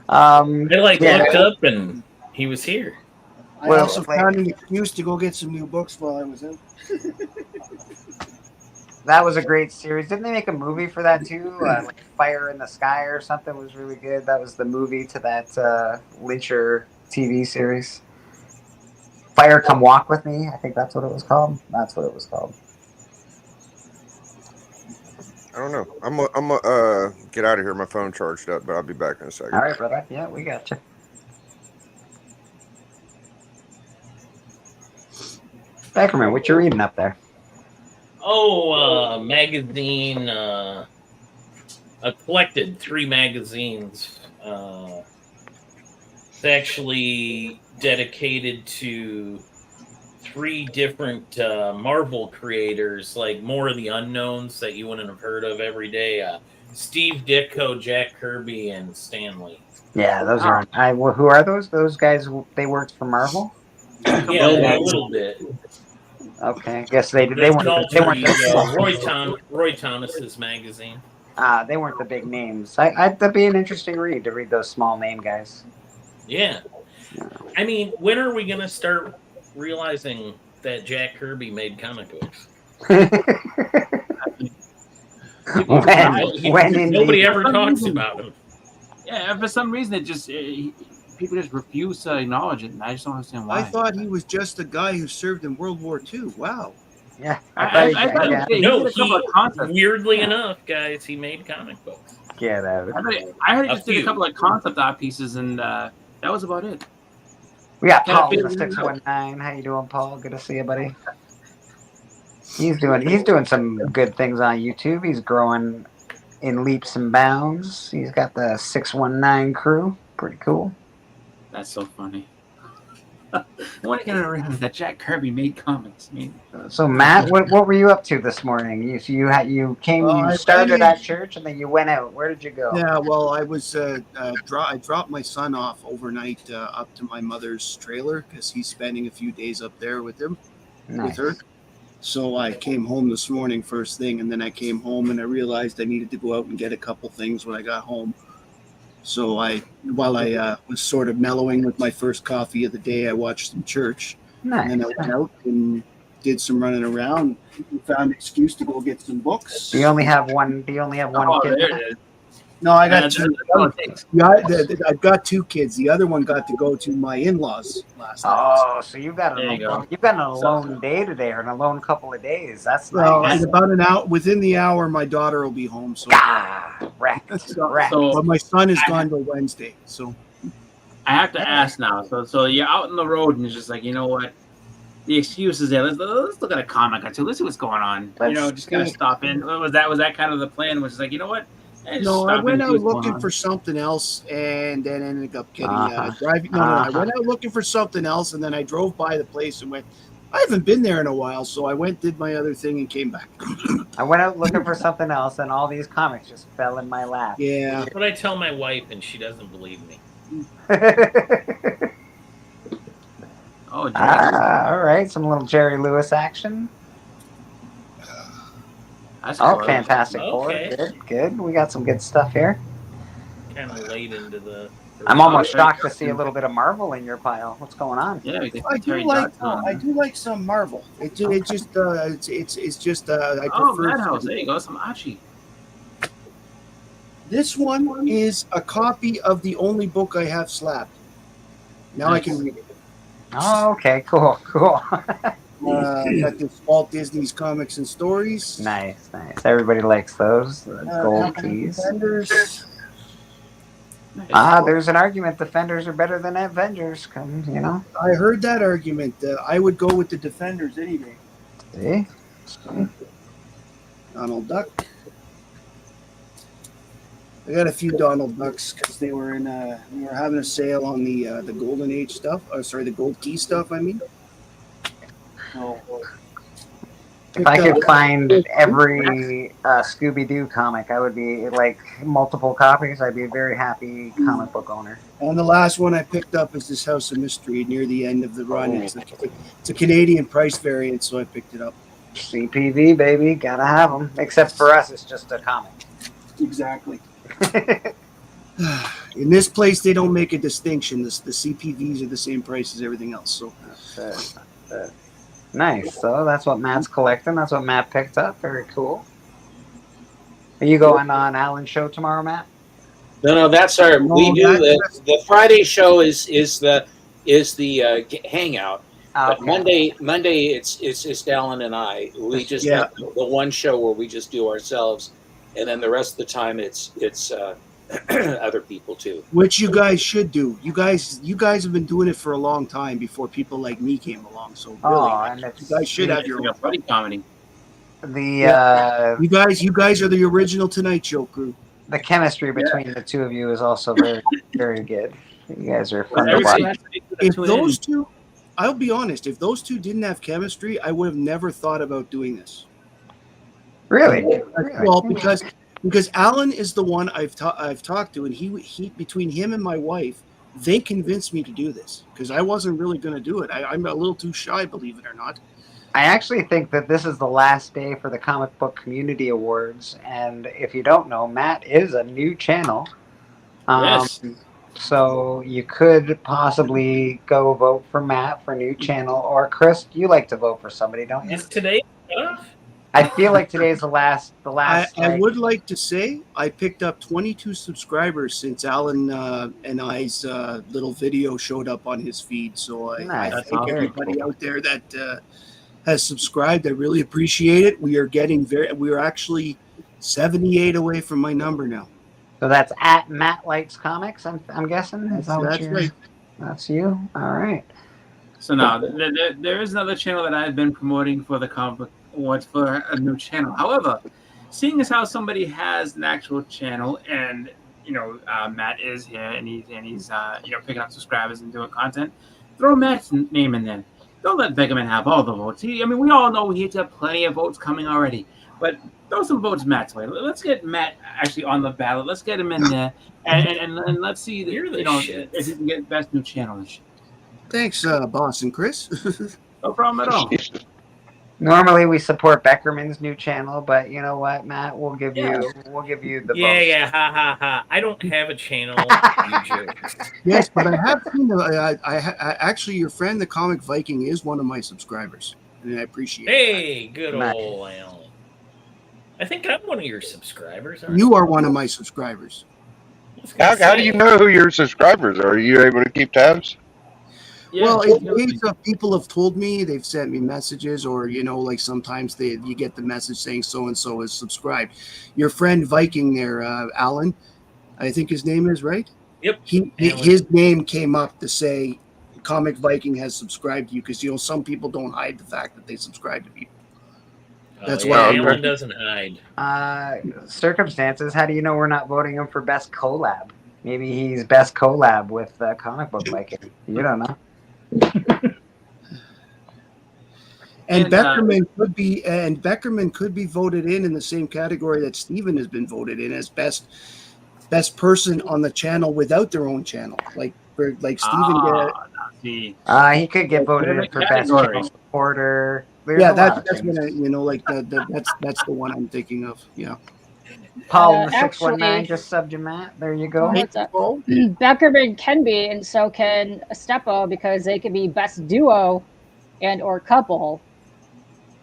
I looked up and he was here. I also found an excuse to go get some new books while I was out. That was a great series. Didn't they make a movie for that too? Like Fire in the Sky or something was really good. That was the movie to that Lyncher TV series. Fire Come Walk With Me. I think that's what it was called. That's what it was called. I don't know. I'm gonna get out of here. My phone charged up, but I'll be back in a second. All right, brother. Yeah, we got you. Beckerman, what you reading up there? Oh, magazine. I collected 3 magazines. It's actually dedicated to 3 different Marvel creators, like more of the unknowns that you wouldn't have heard of every day. Steve Ditko, Jack Kirby, and Stan Lee. Yeah, those are. Who are those? Those guys? They worked for Marvel. Yeah, a little bit. Okay, I guess they That's weren't. called They weren't. Roy Thomas's magazine. They weren't the big names. That'd be an interesting read to read those small name guys. Yeah. I mean, when are we going to start realizing that Jack Kirby made comic books? Nobody ever talks about him. Yeah, for some reason, it just people just refuse to acknowledge it, and I just don't understand why. I thought he was just a guy who served in World War II. Wow. Yeah. Weirdly enough, guys, he made comic books. Get out of it. I heard he just did a couple of concept art pieces, and that was about it. We got Paul Kinda in the figured it out. 619. How you doing, Paul? Good to see you, buddy. He's doing some good things on YouTube. He's growing in leaps and bounds. He's got the 619 crew. Pretty cool. That's so funny. When are you gonna realize that Jack Kirby made comics? I mean, So Matt, what were you up to this morning? You started at church and then you went out. Where did you go? Yeah, well, I was I dropped my son off overnight up to my mother's trailer because he's spending a few days up there with him, with her. So I came home this morning first thing, and then I came home and I realized I needed to go out and get a couple things when I got home. So while I was sort of mellowing with my first coffee of the day, I watched some church. Nice. And then I went out and did some running around. Found an excuse to go get some books. Do you only have one? Do you only have one kid? there it is. No, I got two. I've got 2 kids. The other one got to go to my in-laws last night. Oh, so you've got an alone day today, or an alone couple of days. That's Well, nice. in about an hour, within the hour, my daughter will be home. So, wrecked. But my son is gone till Wednesday. So, I have to ask now. So you're out on the road, and it's just like, you know what? The excuse is there. Let's look at a comic or 2. Let's see what's going on. Just kind of stop in. Was that kind of the plan? Was like, you know what? no, I went out looking for something else, and then ended up getting driving. No, I went out looking for something else, and then I drove by the place and went, I haven't been there in a while, so I went, did my other thing, and came back. I went out looking for something else, and all these comics just fell in my lap. Yeah. That's what I tell my wife, and she doesn't believe me. Oh, all right, some little Jerry Lewis action. Fantastic board. Good. We got some good stuff here. Kind of late into the. I'm almost shocked to see a little bit of Marvel in your pile. What's going on? Yeah, I do like some Marvel. I prefer. Madhouse. There you go, some Archie. This one is a copy of the only book I have slabbed. Now I can read it. Oh, okay, cool. Got this Walt Disney's Comics and Stories. Nice. Everybody likes those. Gold keys. Defenders. There's an argument. Defenders are better than Avengers. I heard that argument. I would go with the Defenders any day. See? Donald Duck. I got a few Donald Ducks because they were having a sale on the Golden Age stuff. The Gold Key stuff. I mean. If I could find every Scooby-Doo comic, I would be like multiple copies. I'd be a very happy comic book owner. And the last one I picked up is this House of Mystery near the end of the run. It's a Canadian price variant, so I picked it up. CPV, baby, gotta have them. Except for us, it's just a comic. Exactly. In this place, they don't make a distinction. The CPVs are the same price as everything else. So. Nice. So that's what Matt's collecting. That's what Matt picked up. Very cool. Are you going on Alan's show tomorrow, Matt? No, that's our. We No, do that's- the Friday show is the hangout. But Okay. Monday it's Dallin and I. We just have the one show where we just do ourselves, and then the rest of the time it's other people too. Which you guys should do. You guys have been doing it for a long time before people like me came along. So really, Oh, and you it's guys should have your own funny comedy. the You guys are the original Tonight Show crew. the chemistry between the two of you is also very very good. You guys are fun to watch. If those two, I'll be honest, if those two didn't have chemistry, I would have never thought about doing this. Really? Well, because Alan is the one I've talked to, and he between him and my wife, they convinced me to do this because I wasn't really going to do it. I'm a little too shy, believe it or not. I actually think that this is the last day for the Comic Book Community Awards, and if you don't know, Matt is a new channel. Yes. So you could possibly go vote for Matt for new channel, or Chris, you like to vote for somebody, don't you? Is today off? I feel like today's the last. I strike. would like to say I picked up 22 subscribers since Alan and I's little video showed up on his feed. So I Nice. thank Very everybody cool. out there that has subscribed. I really appreciate it. We are actually 78 away from my number now. So that's at Matt Likes Comics. I'm guessing. Is that what That's you're? right. That's you. All right. So now there is another channel that I've been promoting for the Comic Book Awards for a new channel. However, seeing as how somebody has an actual channel, and Matt is here and he's picking up subscribers and doing content, throw Matt's name in there. Don't let Beckerman have all the votes. We all know he's got plenty of votes coming already, but throw some votes Matt's way. Let's get Matt actually on the ballot. Let's get him in there, and let's see if he can get best new channel and shit. Thanks, Boss and Chris. No problem at all. Normally we support Beckerman's new channel, but you know what, Matt? We'll give you the vote. Ha ha ha! I don't have a channel. You jerks. Yes, but I have seen. Actually, your friend, the Comic Viking, is one of my subscribers, and I appreciate it. Hey, good Nice. old Alan. I think I'm one of your subscribers. Aren't You are one of my subscribers. How do you know who your subscribers are? Are you able to keep tabs? Well, people have told me, they've sent me messages, or like sometimes you get the message saying so and so is subscribed. Your friend Viking there, Alan, I think his name is right. Yep. His name came up to say Comic Viking has subscribed to you because some people don't hide the fact that they subscribe to people. That's why Alan doesn't hide. Circumstances. How do you know we're not voting him for best collab? Maybe he's best collab with Comic Book Viking. You don't know. And Beckerman could be voted in the same category that Steven has been voted in as best person on the channel without their own channel. Like Steven He could get voted in for best channel supporter. There's yeah, a lot of that's things. when that's the one I'm thinking of. Yeah. Paul in the Actually- 619 just subbed you, Matt. There you go. What's up? Beckerman can be, and so can Stepo, because they could be best duo and or couple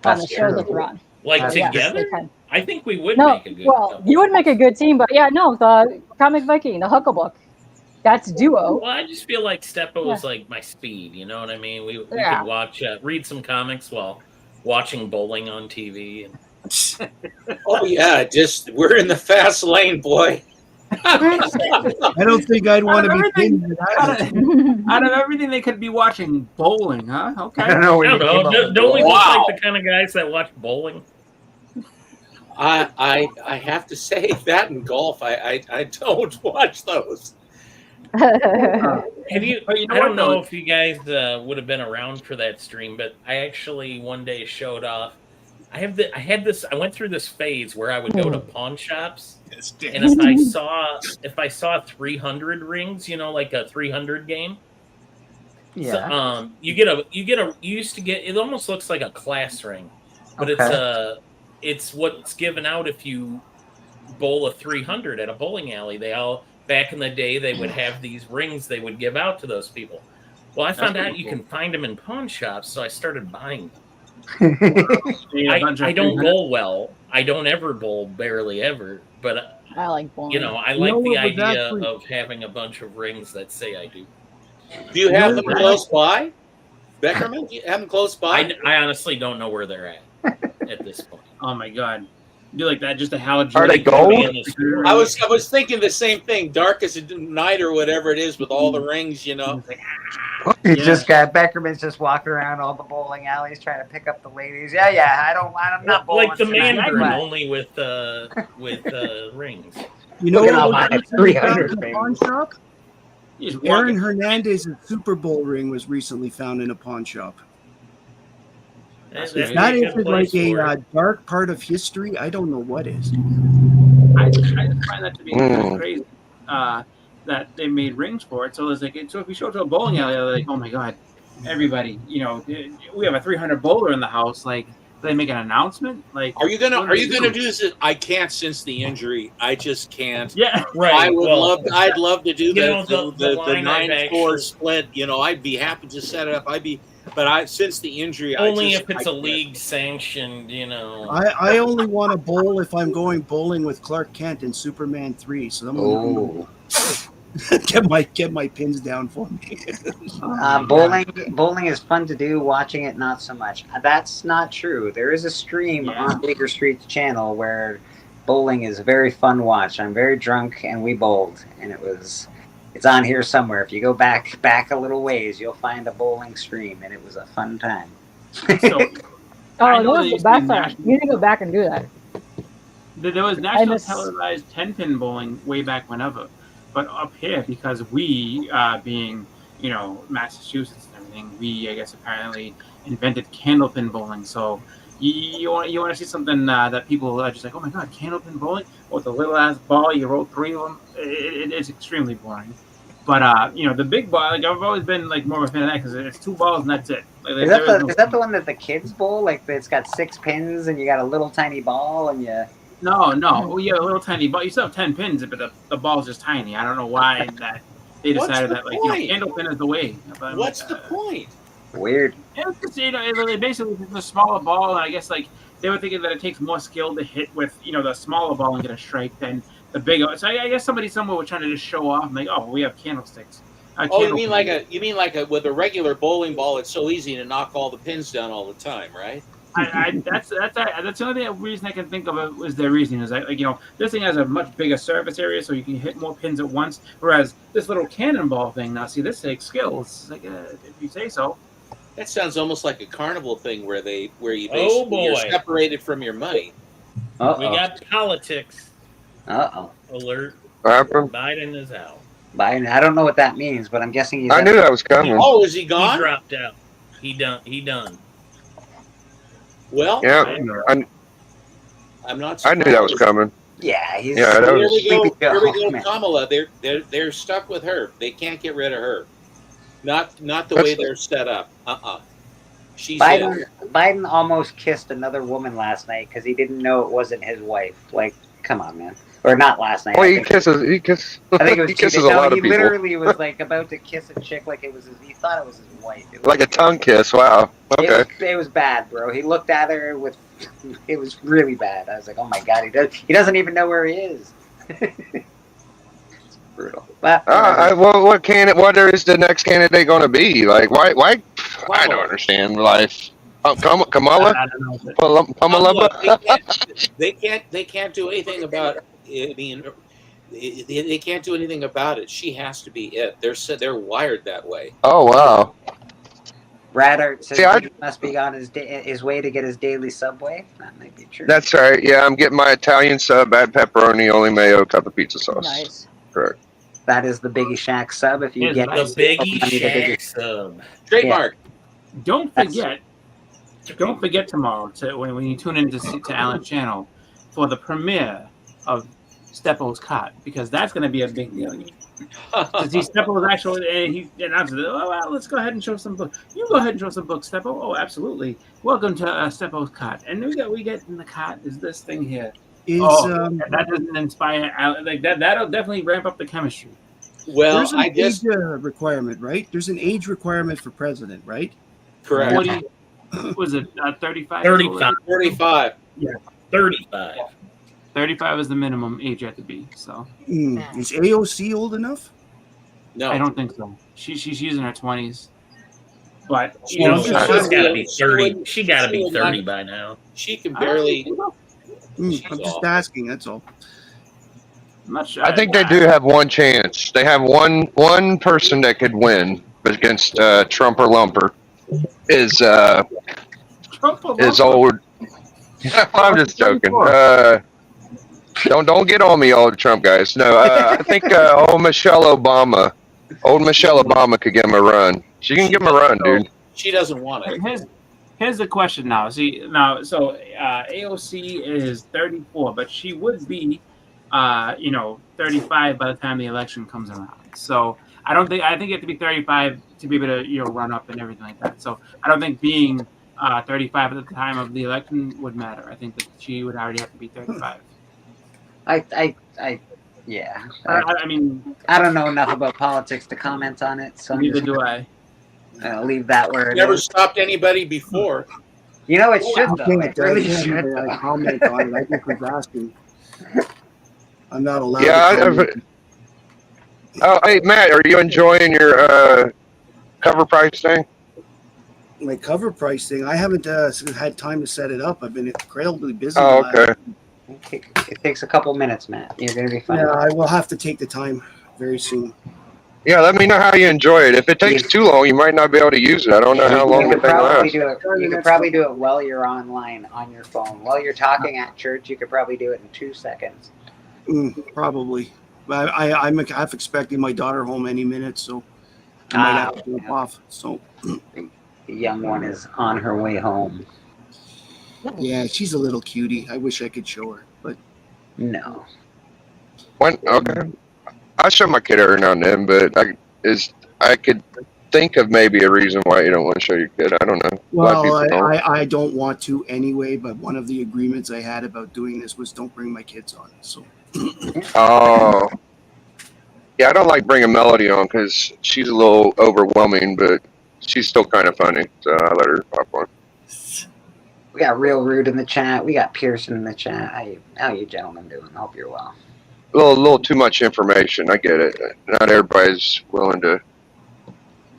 on the That's show true. that they're on. Like Yes, they together? can. I think we would No, make a good well, couple. you would make a good team, but yeah, no, the Comic Viking, the Hucklebook, that's duo. Well, I just feel like Steppa was Yeah. like my speed. You know what I mean? We Yeah. could watch, read some comics while watching bowling on TV. And Oh yeah, we're in the fast lane, boy. I don't think I'd want to be pinned to that. Out of everything they could be watching, bowling, huh? Okay. I don't know where you came up with Don't we look Wow. like the kind of guys that watch bowling? I have to say that in golf, I don't watch those. Have you? But you know I don't what, know though? if you guys would have been around for that stream, but I actually one day showed off. I had this. I went through this phase where I would go to pawn shops, and if I saw 300 rings, like a 300 game. Yeah. So, you used to get. It almost looks like a class ring, but it's what's given out if you bowl a 300 at a bowling alley. Back in the day, they would have these rings they would give out to those people. Well, I found out you can find them in pawn shops, so I started buying them. I don't bowl well. I don't ever bowl, barely ever. But I like bowling. you know, I You like know the what was idea actually- of having a bunch of rings that say I do. Do you have them No, close by? Beckerman, do you have them close by? I honestly don't know where they're at this point. Oh my god. Do like that, just a halogen. Are they gold? I was thinking the same thing. Dark as a night or whatever it is with all the rings, you know. He's just got Beckerman's just walking around all the bowling alleys trying to pick up the ladies. Yeah, I'm not bowling. Like the tonight, Mandarin, but- only with rings. You know Look at all what my was 300 found in a baby. pawn shop? He's Aaron walking. Hernandez's Super Bowl ring was recently found in a pawn shop. That'd If be that a good isn't place like a for it. dark part of history, I don't know what is. I just find that to be Mm. crazy. That they made rings for it. So it's like, so if we show up to a bowling alley, they're like, oh my god, everybody, you know, we have a 300 bowler in the house. Like, do they make an announcement? Like, Are you gonna what do they do this? I can't since the injury. I just can't. Yeah, Right. I would well, love. I'd love to do you know, the line I've 9-4 actually- split. You know, I'd be happy to set it up. But since the injury, Only I just, if it's I a can't. league sanctioned, you know. I only want to bowl if I'm going bowling with Clark Kent in Superman 3. So I'm Oh. get my pins down for me. Bowling is fun to do. Watching it, not so much. That's not true. There is a stream on Baker Street's channel where bowling is a very fun watch. I'm very drunk and we bowled, and it's on here somewhere. If you go back a little ways, you'll find a bowling stream, and it was a fun time. So, I Oh, know no, they used to be back national- you need to go back and do that. there was national miss- televised 10-pin bowling way back whenever. But up here, because we, being, you know, Massachusetts and everything, we, I guess, apparently invented candlepin bowling. So you want to see something that people are just like, oh my god, candlepin bowling? With a little ass ball, you roll 3 of them. It's extremely boring. But you know, the big ball, like I've always been like more of a fan of that because it's 2 balls and that's it. Like, Is that the one that the kids bowl? Like it's got 6 pins and you got a little tiny ball and you. No. Well, you have a little tiny ball. You still have 10 pins, but the ball's just tiny. I don't know why that they What's decided the that like point? you know, candlepin is the way. But, What's the point? Weird. It's just, you know, it basically it's a smaller ball, and I guess like they were thinking that it takes more skill to hit with the smaller ball and get a strike than the bigger. So I guess somebody somewhere was trying to just show off, like, oh, we have candlesticks. Oh, you mean like a with a regular bowling ball? It's so easy to knock all the pins down all the time, right? That's the only reason I can think of it was their reasoning is like this thing has a much bigger surface area, so you can hit more pins at once. Whereas this little cannonball thing, now see, this takes skills. Like if you say so. That sounds almost like a carnival thing where you Oh, basically you're boy. separated from your money. We got politics. Alert. What happened? Biden is out. Biden, I don't know what that means, but I'm guessing he's. I knew that was coming. Oh, is he gone? He dropped out. He done. Well, Yeah, I'm not. I knew that was coming. Yeah, he's. Yeah, that Here was. we go. Here we go. man. Kamala. They're stuck with her. They can't get rid of her. Not the way That's- they're set up. She's Biden almost kissed another woman last night because he didn't know it wasn't his wife. Like, come on, man. Or not last night. Well, I he think- kisses. He kisses. I think it was he two kisses days. a lot he of people. literally was like about to kiss a chick like it was he thought it was his wife. It was, Like a tongue kiss. Wow. Okay. it was bad, bro. He looked at her with it was really bad. I was like, oh my god, he doesn't even know where he is. It's brutal. But What is the next candidate going to be? Like, why? I don't understand life. Oh, Kamala? Kamala? They can't do anything about. I mean, they can't do anything about it. She has to be it. They're wired that way. Oh wow. Radart says See, I- he must be on his way to get his daily Subway. That might be true. That's right. Yeah, I'm getting my Italian sub, add pepperoni, only mayo, cup of pizza sauce. Nice. Correct. That is the Biggie Shack sub. If you Here's get the Biggie I mean, Shack sub. Trademark. Don't forget tomorrow when you tune in to Alan's channel for the premiere of Steppo's Cot, because that's going to be a big deal. To see Steppo's actually, and he announced, oh, well, let's go ahead and show some books. You go ahead and show some books, Steppo. Oh, absolutely. Welcome to Steppo's Cot. And we get in the cot is this thing here. That doesn't inspire Alan. Like that'll definitely ramp up the chemistry. Well, there's an age requirement, right? There's an age requirement for president, right? Correct. Was it 35? 35. 45. Yeah, 35. 35 is the minimum age you have to be. So Is AOC old enough? No, I don't think so. She's in her 20s. But You know, she's got to be She 30. wouldn't- She got to be she would 30 not- by now. she can barely. I'm just asking. That's all. I'm not sure. I think they do have one chance. They have one person that could win against Trump or Lumper. Is old. I'm just joking. Don't get on me, all the Trump guys. No, I think old Michelle Obama could give him a run. She can give him a run, dude. She doesn't want it. Here's the question now. So AOC is 34, but she would be 35 by the time the election comes around. So I think you have to be 35 to be able to run up and everything like that. So I don't think being 35 at the time of the election would matter. I think that she would already have to be 35. Yeah. I mean, I don't know enough about politics to comment on it, so neither do I. I'll leave that where it Never is. stopped anybody before. You know, it should I though. can't, It really I should. can't Though. comment on it. I just was asking. I'm not allowed. Yeah. to comment. Oh, hey Matt, are you enjoying your cover price thing? My cover price thing. I haven't had time to set it up. I've been incredibly busy. Oh, the last- okay. It takes a couple minutes, Matt. You're gonna be fine. Yeah, I will have to take the time very soon. Yeah, let me know how you enjoy it. If it takes too long, you might not be able to use it. I don't know how long You the could thing probably lasts. do it. You could probably do it while you're online on your phone. While you're talking at church, you could probably do it in 2 seconds. Probably. But I'm expecting my daughter home any minute, so I might have to jump off. So The young one is on her way home. yeah, she's a little cutie. I wish I could show her, but No. Okay. I show my kid every now and then, but I could think of maybe a reason why you don't want to show your kid. I don't know. A lot of well, people don't. I don't want to anyway. But one of the agreements I had about doing this was don't bring my kids on. So Oh. Yeah, I don't like bringing Melody on because she's a little overwhelming, but she's still kind of funny, so I let her pop on. We got Real Rude in the chat. We got Pearson in the chat. How you gentlemen doing? Hope you're well. A little too much information. I get it. Not everybody's willing to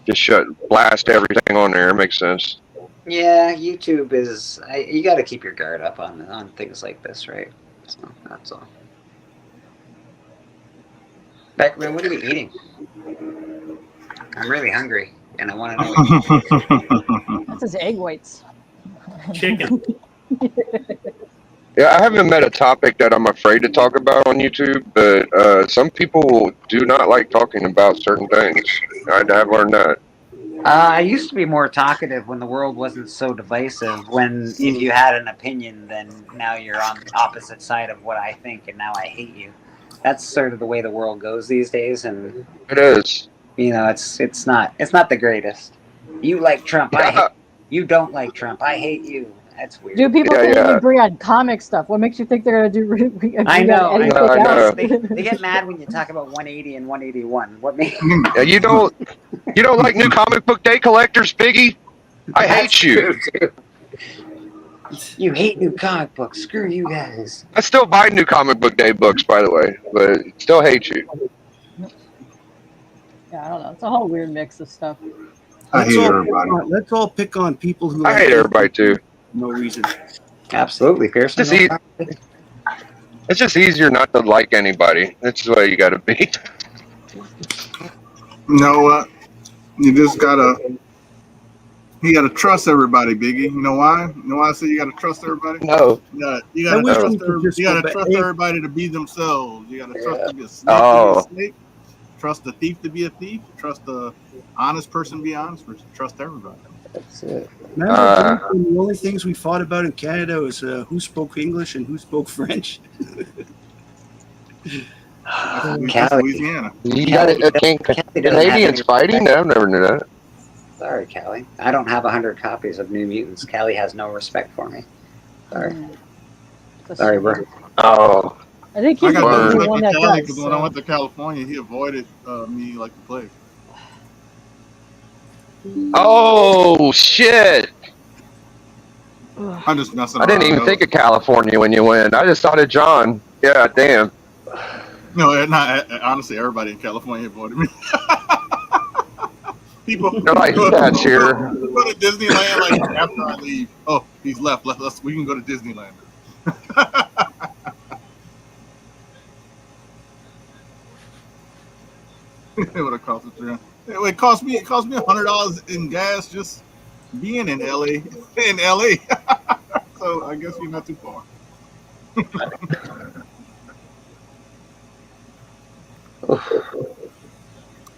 just blast everything on there. It makes sense. Yeah, YouTube is. You got to keep your guard up on things like this, right? So that's all. Beckman, what are we eating? I'm really hungry, and I want to know. That's his egg whites. Chicken. Yeah, I haven't met a topic that I'm afraid to talk about on YouTube, but some people do not like talking about certain things. I've learned that. I used to be more talkative when the world wasn't so divisive. When if you had an opinion, then now you're on the opposite side of what I think, and now I hate you. That's sort of the way the world goes these days, and it is. You know, it's not the greatest. You like Trump, I hate. You don't like Trump, I hate you. That's weird. Do people can't even agree on comic stuff? What makes you think they're gonna do? Agree I know. on anything else? They get mad when you talk about 180 and 181. What makes Yeah, you don't like New Comic Book Day collectors, Biggie? I hate you. You hate new comic books. Screw you guys. I still buy New Comic Book Day books, by the way, but still hate you. Yeah, I don't know. It's a whole weird mix of stuff. Let's all pick on people who. I hate everybody too. No reason. Absolutely, Pearson. It's just easier not to like anybody. That's the way you got to be. You know what? You gotta trust everybody, Biggie. You know why? You know why I say you gotta trust everybody? No. You gotta trust everybody to be themselves. You gotta trust to be a snake Oh. to be a snake. Trust the thief to be a thief. Trust the honest person to be honest. Trust everybody. That's it. Remember, the only things we fought about in Canada was who spoke English and who spoke French. Louisiana. You got Canadians fighting? I've never knew that. Sorry, Callie. I don't have 100 copies of New Mutants. Callie has no respect for me. Sorry. Sorry, bro. Oh. I think I he's the got only nothing one like that Cali does. because when I went to California, he avoided me like the plague. Oh shit! I'm just messing I around. didn't even think of California when you went. I just thought of John. Yeah, damn. No, not honestly. Everybody in California avoided me. People, They're like, that's here. Go to Disneyland like after I leave. Oh, he's left. We can go to Disneyland. It would have cost $300. It cost me $100 in gas just being in LA. So I guess you're not too far.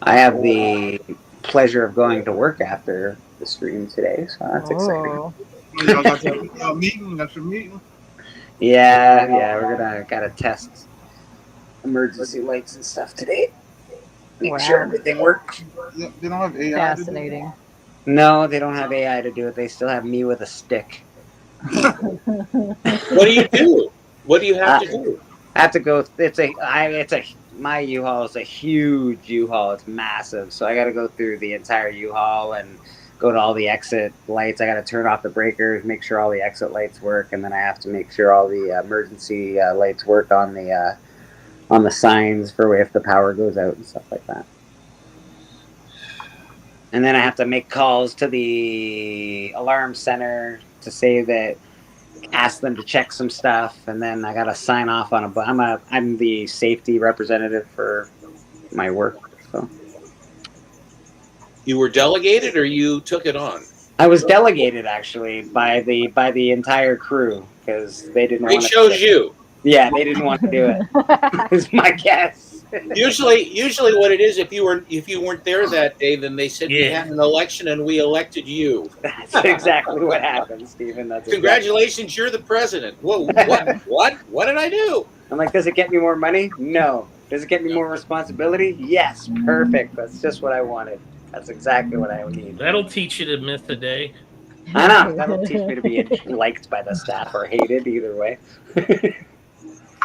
I have the pleasure of going to work after the stream today, so that's exciting. Y'all got your meeting. Yeah, gotta test emergency lights and stuff today. Make sure everything works. They don't have AI. Fascinating. No, they don't have AI to do it. They still have me with a stick. What do you do? What do you have to do? I have to go. My U-Haul is a huge U-Haul. It's massive, so I got to go through the entire U-Haul and go to all the exit lights. I got to turn off the breakers, make sure all the exit lights work, and then I have to make sure all the emergency lights work on the signs for if the power goes out and stuff like that. And then I have to make calls to the alarm center to say that, ask them to check some stuff, and then I gotta sign off on I'm the safety representative for my work. So You were delegated, or you took it on? I was delegated actually by the entire crew because they didn't. They chose you. Yeah, they didn't want to do it. Is my guess. Usually, what it is, if you weren't there that day, then they said we had an election and we elected you. That's exactly what happened, Stephen. That's Congratulations, you're the president. Whoa, what did I do? I'm like, does it get me more money? No. Does it get me more responsibility? Yes. Perfect. That's just what I wanted. That's exactly what I need. That'll teach you to miss a day. I know. That'll teach me to be liked by the staff or hated, either way.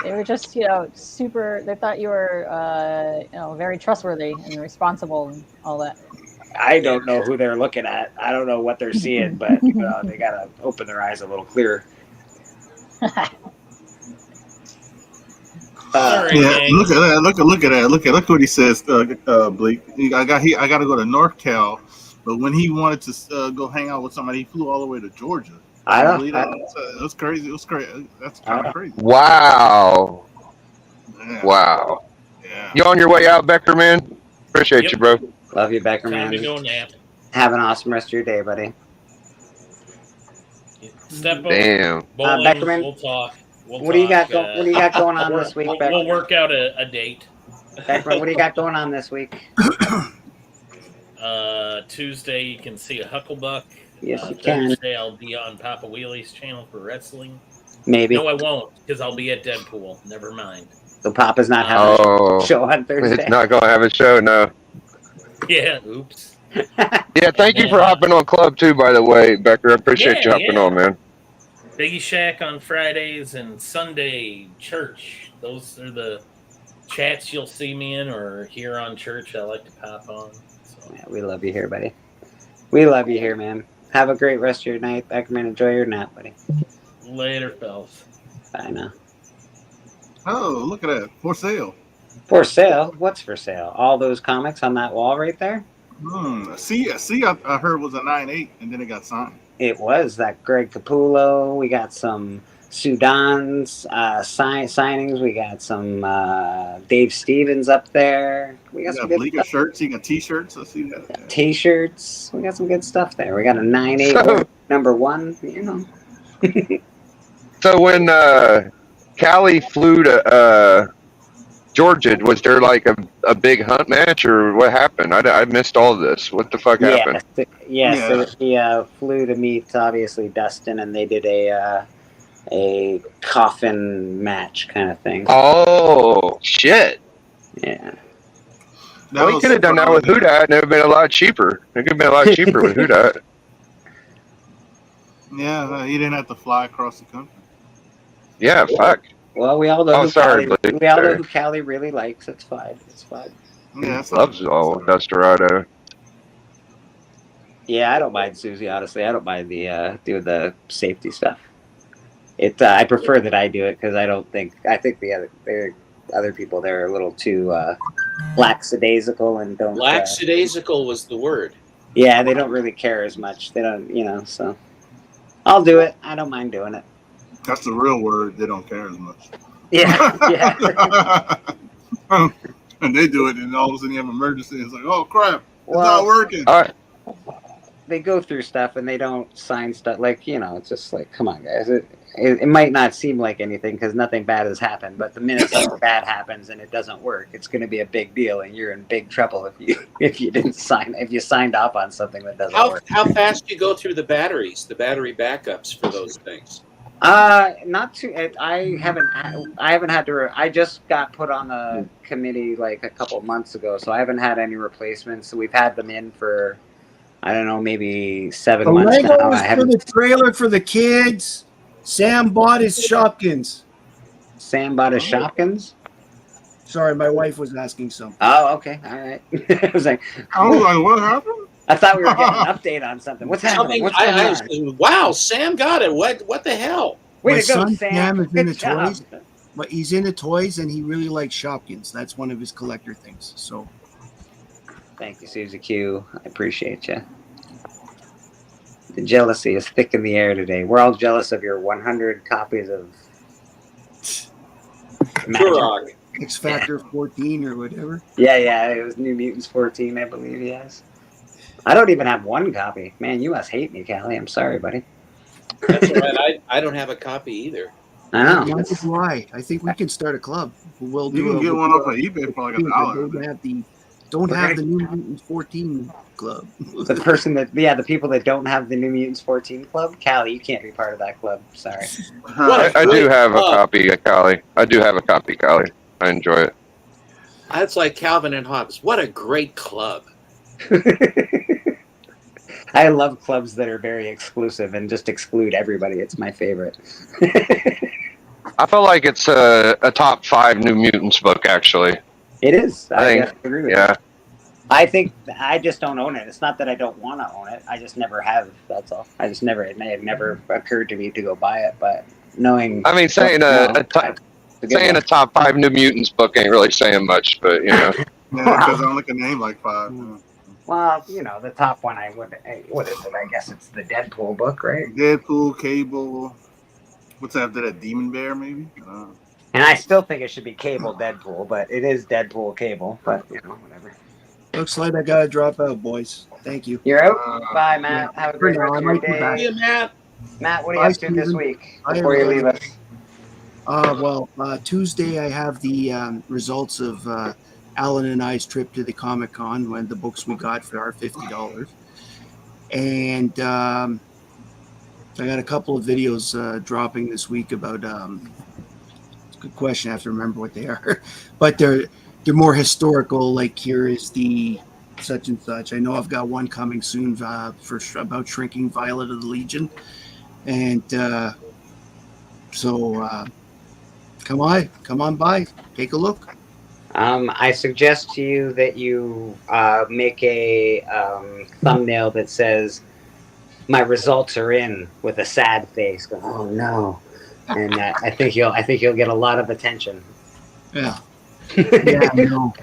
They were just, super. They thought you were, very trustworthy and responsible and all that. I don't know who they're looking at. I don't know what they're seeing, but they gotta open their eyes a little clearer. Look at that. Look what he says, Blake. I got to go to NorCal, but when he wanted to go hang out with somebody, he flew all the way to Georgia. I know. It was crazy. That's kind of crazy. Wow. Yeah. Wow. Yeah. You on your way out, Becker, man? Appreciate you, bro. Love you, Becker, Time man. to go nap. Have an awesome rest of your day, buddy. Step up. Damn. Bowling, Beckerman, we'll talk. What do you got going on this week, Becker? We'll work out a date. Beckerman, what do you got going on this week? Tuesday, you can see a Hucklebuck. Yes, you can. Thursday, I'll be on Papa Wheelie's channel for wrestling. Maybe. No, I won't, because I'll be at Deadpool. Never mind. So Papa's not having a show on Thursday. It's not going to have a show, no. Yeah, oops. Yeah, thank you for hopping on Club, too, by the way, Becker. I appreciate you hopping on, man. Biggie Shack on Fridays and Sunday church. Those are the chats you'll see me in, or here on church. I like to pop on. So. Yeah, we love you here, buddy. We love you here, man. Have a great rest of your night, Beckerman. Enjoy your nap, buddy. Later, fellas. Bye now. Oh, look at that. For sale. For sale? What's for sale? All those comics on that wall right there? See, I heard was a 9.8, and then it got signed. It was that Greg Capullo. We got some Sudan's signings. We got some Dave Stevens up there. We got some good Bleaker shirts. You got T-shirts. I see that. T-shirts. We got some good stuff there. We got a 9.8 number one. So when Callie flew to Georgia, was there like a big hunt match, or what happened? I missed all of this. What the fuck happened? So he flew to meet, obviously, Dustin, and they did a coffin match kind of thing. Oh, shit. Yeah. Well, we could have done that with Houdat, and it would have been a lot cheaper. It could have been a lot cheaper with Houdat. Yeah, he didn't have to fly across the country. Yeah, fuck. Well, we all know Oh, sorry, Blake. we all know who Callie really likes. It's fine. It's fine. Yeah, loves all Desperado. Yeah, I don't mind Susie, honestly. I don't mind the doing the safety stuff. I prefer that I do it because I think the other people there are a little too lackadaisical and don't. Lackadaisical was the word. Yeah, they don't really care as much. They don't, so I'll do it. I don't mind doing it. That's the real word. They don't care as much. Yeah, yeah. And they do it, and all of a sudden you have an emergency. It's like, oh crap, it's Well, not working. All right. They go through stuff and they don't sign stuff. Like, it's just like, come on, guys. It might not seem like anything because nothing bad has happened, but the minute something bad happens and it doesn't work, it's going to be a big deal, and you're in big trouble if you signed off on something that doesn't work. How fast do you go through the battery backups for those things? Not too. I haven't had to. I just got put on the committee like a couple of months ago, so I haven't had any replacements. So we've had them in for, I don't know, maybe 7 The months now. Legos for the trailer for the kids. Sam bought his Shopkins. Sam bought his Shopkins? Sorry, my wife was asking something. Oh, okay. All right. I was like, what happened? I thought we were getting an update on something. What's happening? What's going on? Wow, Sam got it. What the hell? Way My to go, son Sam. Sam is Good into job. toys, but he's into toys and he really likes Shopkins. That's one of his collector things. So Thank you, Susie Q. I appreciate you. The jealousy is thick in the air today. We're all jealous of your 100 copies of Turok. X Factor 14 or whatever. Yeah, it was New Mutants 14, I believe, yes. I don't even have one copy. Man, you must hate me, Callie. I'm sorry, buddy. That's all right. I don't have a copy either. I know. Neither do I. I think we can start a club. We'll You do can get one off of eBay for like $1. Don't have the New Mutants 14 club. The people that don't have the New Mutants 14 club, Callie, you can't be part of that club. Sorry. I do have a copy, Callie. I do have a copy, Callie. I enjoy it. That's like Calvin and Hobbes. What a great club. I love clubs that are very exclusive and just exclude everybody. It's my favorite. I feel like it's a top 5 New Mutants book, actually. It is. I think, agree with yeah. you. I think I just don't own it. It's not that I don't want to own it. I just never have. That's all. It never occurred to me to go buy it. But knowing, I mean, saying a top 5 New Mutants book ain't really saying much, but Yeah, because I don't like a name like 5. Well, the top one what is it? I guess it's the Deadpool book, right? Deadpool, Cable. What's after that? Demon Bear, maybe? And I still think it should be Cable Deadpool, but it is Deadpool Cable. But whatever. Looks like I gotta drop out, boys. Thank you. You're out. Bye, Matt. Have a great For now, rest I of your might be day. back. See you, Matt. Matt, what are you up to this week before you leave us? Tuesday I have the results of Alan and I's trip to the Comic-Con, when the books we got for our $50. And I got a couple of videos dropping this week about it's a good question. I have to remember what they are. But they're more historical, like here is the such and such. I know I've got one coming soon about shrinking Violet of the Legion. And so come on by, take a look. I suggest to you that you make a thumbnail that says, "My results are in," with a sad face. Going, "Oh no!" And I think you'll get a lot of attention. Yeah, yeah, no,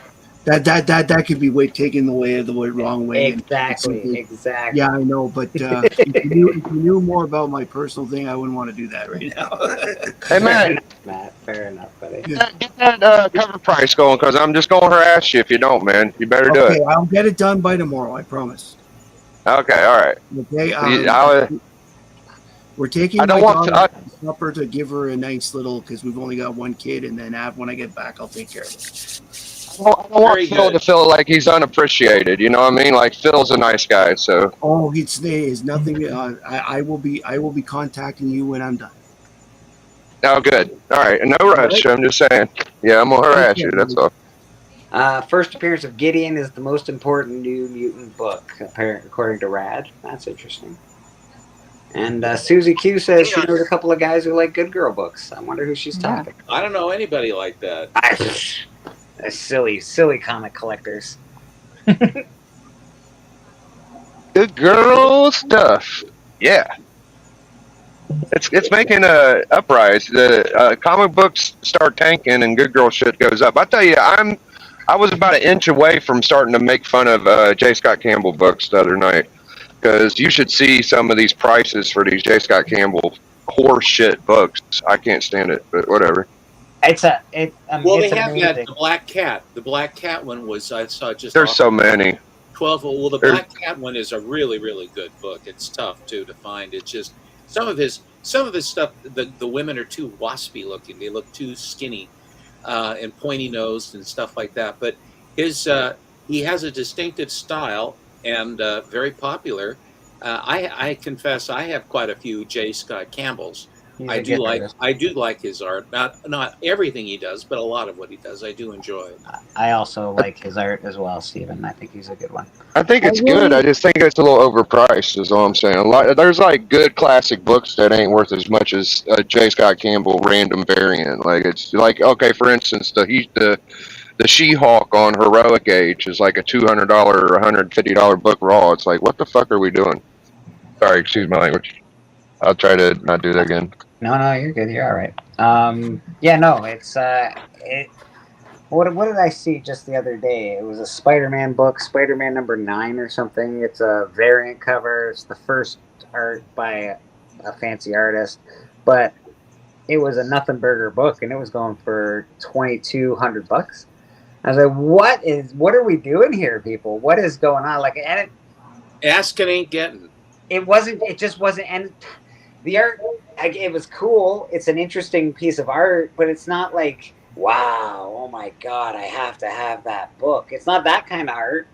that could be taken the wrong way. Exactly. Yeah, I know, but if you knew more about my personal thing, I wouldn't want to do that right now. Hey, Matt. Fair enough, buddy. Get that cover price going, because I'm just going to harass you if you don't, man. You better do Okay, it. I'll get it done by tomorrow. I promise. Okay, all right. Okay. We're taking I don't my want daughter to supper to give her a nice little, because we've only got one kid, and then when I get back, I'll take care of it. I don't want Phil to feel like he's unappreciated. You know what I mean? Like, Phil's a nice guy, so. Oh, it's nothing. I will be contacting you when I'm done. Oh, good. All right. No rush. I'm just saying. Yeah, I'm going to harass you. That's all. First appearance of Gideon is the most important New Mutant book, according to Rad. That's interesting. And Susie Q says she knows a couple of guys who like good girl books. I wonder who she's talking. I don't know anybody like that. Silly comic collectors. Good girl stuff. Yeah. It's making a uprise. The comic books start tanking and good girl shit goes up. I tell you, I was about an inch away from starting to make fun of J. Scott Campbell books the other night, because you should see some of these prices for these J. Scott Campbell horse shit books. I can't stand it, but whatever. Well, they have that the Black Cat. The Black Cat one was I saw just. There's so many. 12. Well, the Black Cat one is a really, really good book. It's tough too to find. It's just some of his stuff. The women are too waspy looking. They look too skinny and pointy nosed and stuff like that. But he has a distinctive style and very popular. I confess I have quite a few J. Scott Campbell's. I do like his art. Not everything he does, but a lot of what he does I do enjoy. I also like his art as well, Stephen. I think he's a good one. I think it's good. I just think it's a little overpriced, is all I'm saying. There's like good classic books that ain't worth as much as a J. Scott Campbell random variant. Like, it's like, okay, for instance, the She-Hulk on Heroic Age is like a $200 or $150 book raw. It's like, what the fuck are we doing? Sorry, excuse my language. I'll try to not do that again. No, you're good. You're all right. It's What did I see just the other day? It was a Spider-Man book, Spider-Man number 9 or something. It's a variant cover. It's the first art by a fancy artist, but it was a nothing burger book, and it was going for $2,200. I was like, what are we doing here, people? What is going on? Like, and asking ain't getting. It just wasn't, and the art, it was cool. It's an interesting piece of art, but it's not like, wow, oh my God, I have to have that book. It's not that kind of art.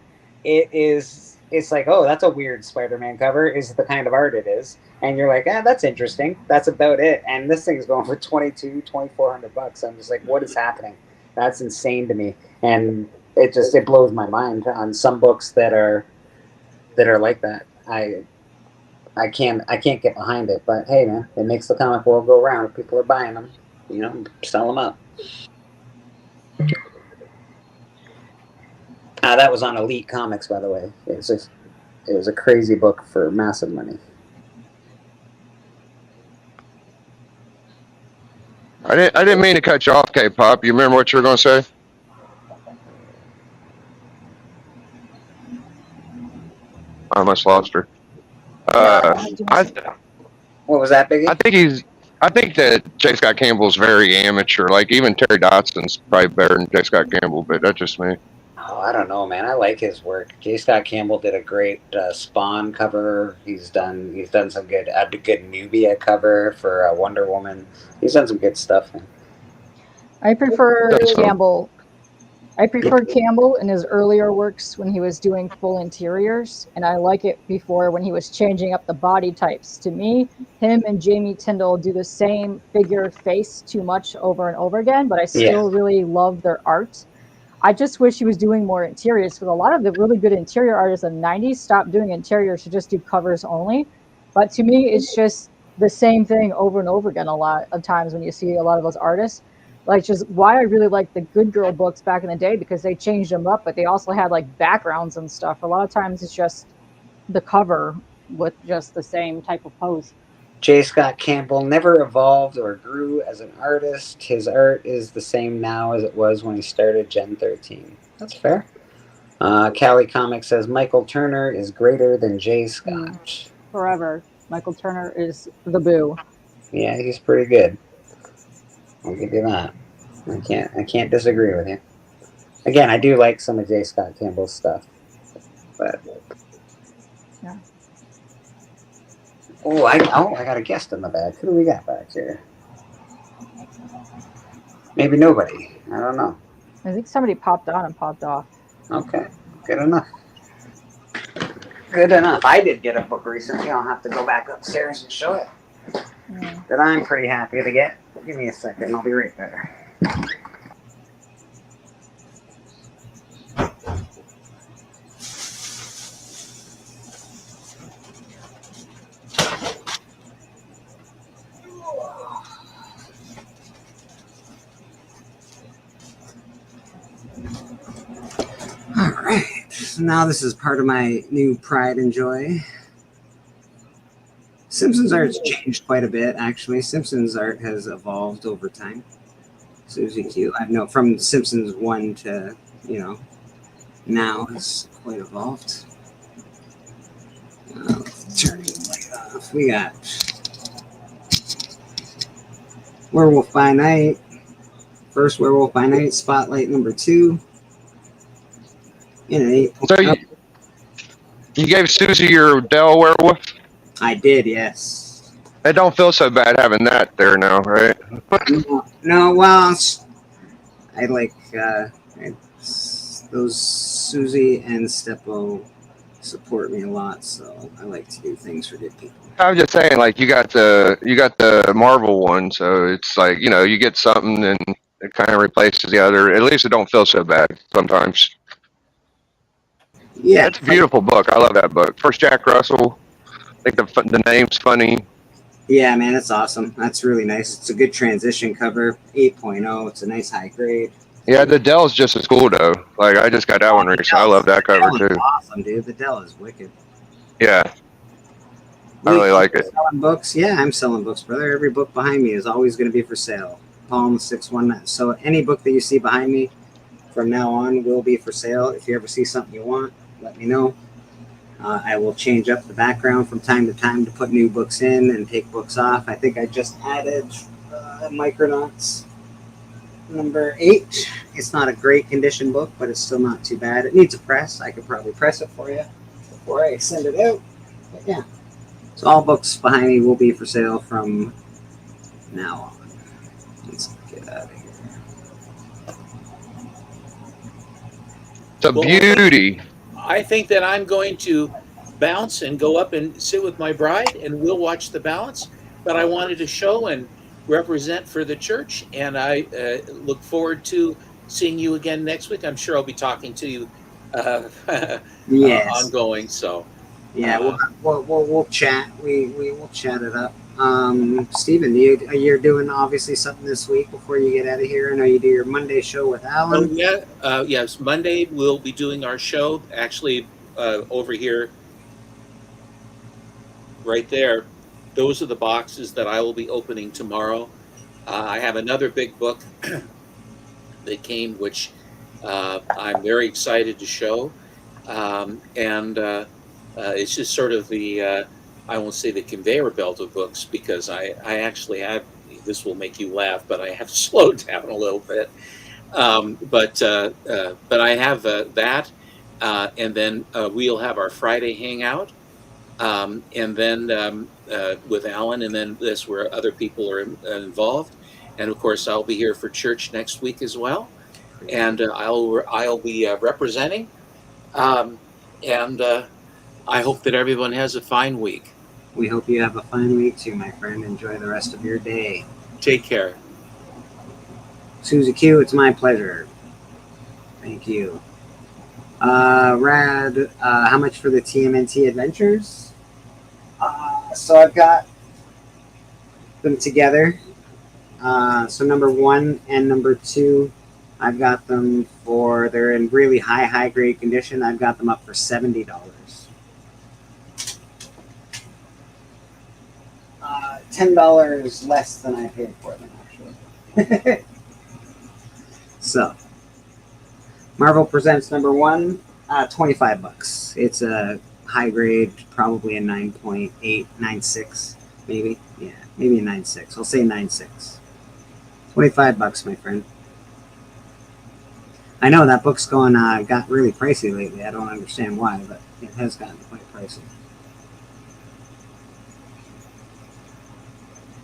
It's like, oh, that's a weird Spider-Man cover, is the kind of art it is. And you're like, that's interesting. That's about it. And this thing's going for $2,400. I'm just like, what is happening? That's insane to me. And it blows my mind on some books that are like that. I can't get behind it, but hey, man, it makes the comic world go round. If people are buying them, sell them up. That was on Elite Comics, by the way. It was a crazy book for massive money. I didn't mean to cut you off, K-Pop. You remember what you were going to say? I almost lost her. What was that, Biggie? I think that J. Scott Campbell's very amateur. Like, even Terry Dotson's probably better than J. Scott Campbell, but that's just me. Oh, I don't know, man. I like his work. J. Scott Campbell did a great Spawn cover. He's done some good, a good Nubia cover for Wonder Woman. He's done some good stuff. Man. I prefer Campbell. I prefer Campbell in his earlier works when he was doing full interiors, and I like it before when he was changing up the body types. To me, him and Jamie Tyndall do the same figure face too much over and over again, but I still really love their art. I just wish he was doing more interiors, because a lot of the really good interior artists in the 90s stopped doing interiors to just do covers only. But to me, it's just the same thing over and over again a lot of times when you see a lot of those artists. Like, just why I really like the Good Girl books back in the day, because they changed them up, but they also had like backgrounds and stuff. A lot of times it's just the cover with just the same type of pose. J. Scott Campbell never evolved or grew as an artist. His art is the same now as it was when he started Gen 13. That's fair. Cali Comics says Michael Turner is greater than J. Scott. Forever. Michael Turner is the boo. Yeah, he's pretty good. I'll give you that. I can't disagree with you. Again, I do like some of J. Scott Campbell's stuff, but yeah. I got a guest in the back. Who do we got back here? Maybe nobody. I don't know. I think somebody popped on and popped off. Okay, good enough. Good enough. I did get a book recently. I'll have to go back upstairs and show it. That I'm pretty happy to get. Give me a second. I'll be right there. All right. So now this is part of my new Pride and Joy Simpsons art's changed quite a bit, actually. Simpsons art has evolved over time. Susie Q. I've known from Simpsons 1 to, now it's quite evolved. Turning the light off. We got Werewolf by Night. First Werewolf by Night, Spotlight number 2. So you gave Susie your Dell Werewolf? I did, yes. It don't feel so bad having that there now, right? No, well, I like those Susie and Steppo support me a lot, so I like to do things for good people. I'm just saying, like you got the Marvel one, so it's like you get something and it kind of replaces the other. At least it don't feel so bad sometimes. Yeah, it's a beautiful book. I love that book. First Jack Russell. I think the name's funny. Yeah, man, it's awesome. That's really nice. It's a good transition cover. 8.0. It's a nice high grade. Yeah, the Dell's just as cool though. Like I just got that one recently. I love that cover too. Awesome, dude. The Dell is wicked. Yeah, I really like it. Selling books? Yeah, I'm selling books, brother. Every book behind me is always going to be for sale. Palm 619. So any book that you see behind me from now on will be for sale. If you ever see something you want, let me know. I will change up the background from time to time to put new books in and take books off. I think I just added Micronauts number 8. It's not a great condition book, but it's still not too bad. It needs a press. I could probably press it for you before I send it out. But yeah. So all books behind me will be for sale from now on. Let's get out of here. It's a beauty. I think that I'm going to bounce and go up and sit with my bride, and we'll watch the balance. But I wanted to show and represent for the church, and I look forward to seeing you again next week. I'm sure I'll be talking to you Yes. ongoing. So Yeah, we'll chat. We will chat it up. Steven, you're doing obviously something this week before you get out of here. I know you do your Monday show with Alan. Oh, yeah. Yes, Monday we'll be doing our show. Actually, over here, right there, those are the boxes that I will be opening tomorrow. I have another big book that came, which I'm very excited to show. It's just sort of the, I won't say the conveyor belt of books, because I actually have, this will make you laugh, but I have to slow down a little bit. But I have that, and then we'll have our Friday hangout, and then with Alan, and then this where other people are involved, and of course I'll be here for church next week as well, and I'll be representing, and I hope that everyone has a fine week. We hope you have a fine week too, my friend. Enjoy the rest of your day. Take care. Susie Q, it's my pleasure. Thank you. Rad, how much for the TMNT Adventures? So I've got them together. So number 1 and number 2, I've got them for, they're in really high grade condition. I've got them up for $70. $10 less than I paid for them, actually. So, Marvel Presents number 1, $25. It's a high grade, probably a 9.8, 9.6, maybe. Yeah, maybe a 9.6. I'll say 9.6. $25, my friend. I know that book's got really pricey lately. I don't understand why, but it has gotten quite pricey.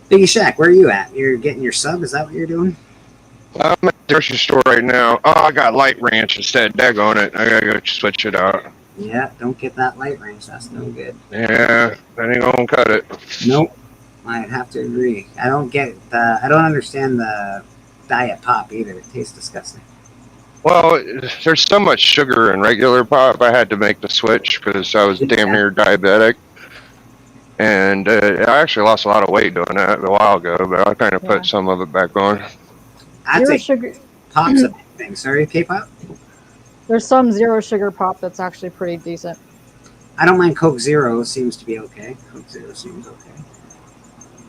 Biggie Shack, where are you at? You're getting your sub? Is that what you're doing? I'm at the grocery store right now. Oh, I got Light Ranch instead. Daggone it. I gotta go switch it out. Yeah, don't get that Light Ranch. That's no good. Yeah, that ain't gonna cut it. Nope. I'd have to agree. I don't understand the Diet Pop either. It tastes disgusting. Well, there's so much sugar in regular pop. I had to make the switch because I was damn near diabetic. And I actually lost a lot of weight doing that a while ago, but I kind of put some of it back on. Zero sugar. Pop's a big thing. Sorry, K-pop? There's some zero sugar pop that's actually pretty decent. I don't mind Coke Zero. Seems to be okay. Coke Zero seems okay.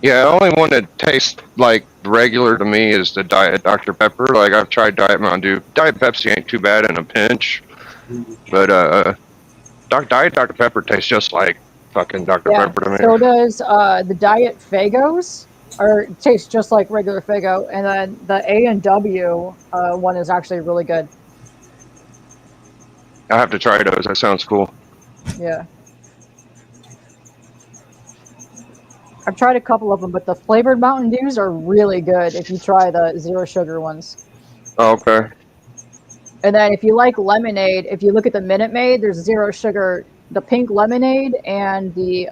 Yeah, the only one that tastes like regular to me is the Diet Dr. Pepper. Like I've tried Diet Mountain Dew. Diet Pepsi ain't too bad in a pinch, but Diet Dr. Pepper tastes just like fucking Dr. Yeah, Pepper to me. so does the Diet Fagos, or it tastes just like regular Fago, and then the A&W one is actually really good. I have to try those. That sounds cool. Yeah. I've tried a couple of them, but the flavored Mountain Dews are really good if you try the zero sugar ones. Oh, okay. And then if you like lemonade, if you look at the Minute Maid, there's zero sugar, the pink lemonade and the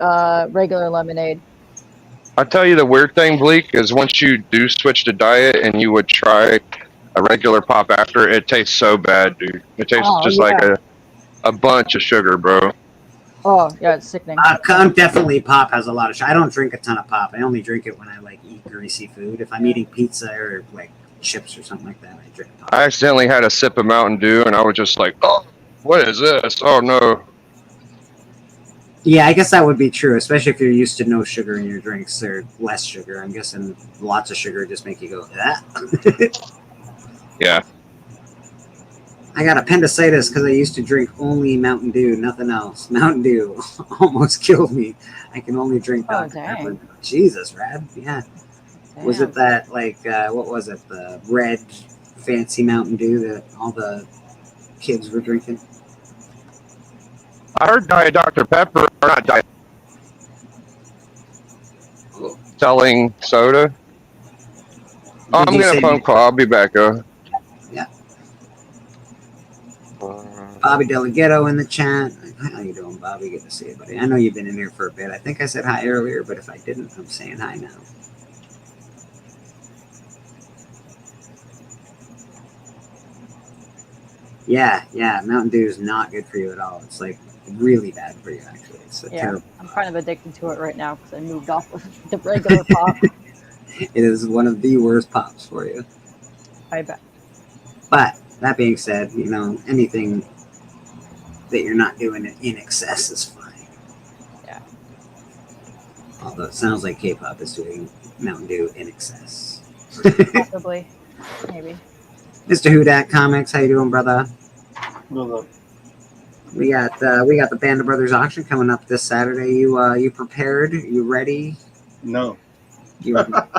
regular lemonade. I tell you the weird thing, Bleak, is once you do switch to diet and you would try a regular pop after, it tastes so bad, dude. It tastes just like a bunch of sugar, bro. Oh, yeah, it's sickening. Definitely pop has a lot of sugar. I don't drink a ton of pop. I only drink it when I like eat greasy food. If I'm eating pizza or like chips or something like that, I drink pop. I accidentally had a sip of Mountain Dew and I was just like, oh, what is this? Oh, no. Yeah, I guess that would be true, especially if you're used to no sugar in your drinks or less sugar. I'm guessing lots of sugar just make you go, ah. Yeah. I got appendicitis because I used to drink only Mountain Dew, nothing else. Mountain Dew almost killed me. I can only drink Dr. Pepper. Jesus, Rad. Yeah. Damn. Was it that, like, what was it? The red fancy Mountain Dew that all the kids were drinking? I heard Diet Dr. Pepper, or not Diet, selling soda. Oh, I'm getting a phone call. I'll be back, Yeah. Bobby Delegato in the chat. How you doing, Bobby? Good to see you, buddy. I know you've been in here for a bit. I think I said hi earlier, but if I didn't, I'm saying hi now. Yeah, Mountain Dew is not good for you at all. It's like really bad for you, actually. It's terrible. I'm kind of addicted to it right now because I moved off of the regular pop. It is one of the worst pops for you. I bet. But that being said, you know, anything that you're not doing it in excess is fine. Yeah. Although it sounds like K-pop is doing Mountain Dew in excess. Possibly. Maybe. Mr. Hudak Comics, how you doing, brother? Well, We got the Band of Brothers auction coming up this Saturday. You prepared? You ready? No. You're not.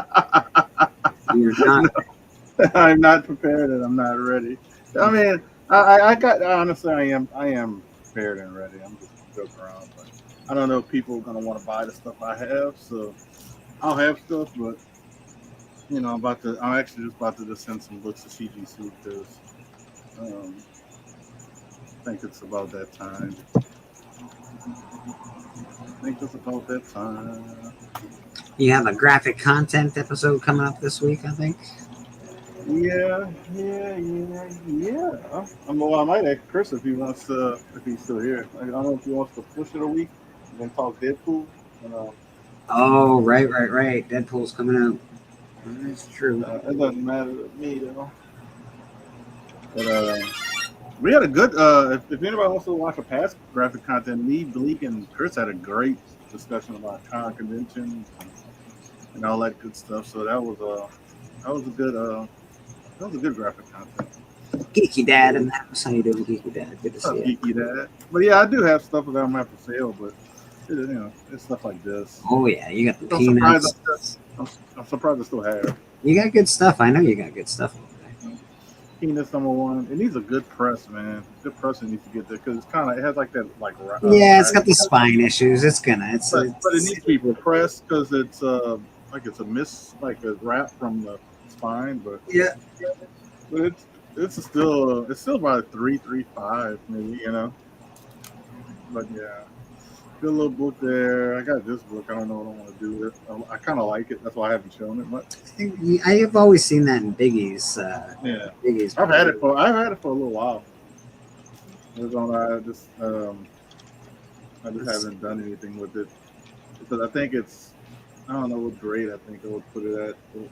I'm not prepared and I'm not ready. I mean, I got honestly, I am prepared and ready. I'm just joking around, but I don't know if people are gonna want to buy the stuff I have, so I'll have stuff, but you know, I'm actually just about to just send some looks to CG Soup because I think it's about that time. You have a graphic content episode coming up this week, I think. Yeah. Well, I might ask Chris if he wants to, if he's still here. I don't know if he wants to push it a week and then talk Deadpool. Oh, right. Deadpool's coming out. That's true. It doesn't matter to me, though. But we had a good. If anybody wants to watch a past graphic content, me, Bleak, and Chris had a great discussion about con conventions and all that good stuff. So that was a good graphic content. Geeky Dad in the house. How you doing, Geeky Dad? Good to see you. Geeky Dad. But yeah, I do have stuff that I'm gonna have for sale, but you know, it's stuff like this. Oh yeah, you got the peanuts. I'm surprised I still have. You got good stuff. I know you got good stuff over there. Peanuts #1. It needs a good press, man. Good press needs to get there because it has like that yeah, it's got the spine issues. But it needs to be repressed because it's like a wrap from the spine, but yeah. But it's still about 3.35 maybe, you know. But yeah, good little book there. I got this book. I don't know what I want to do with it. I kind of like it. That's why I haven't shown it much. I have always seen that in Biggie's. Yeah, Biggie's. I've had it for a little while. I just haven't done anything with it because I think I don't know what grade I think I would put it at. But,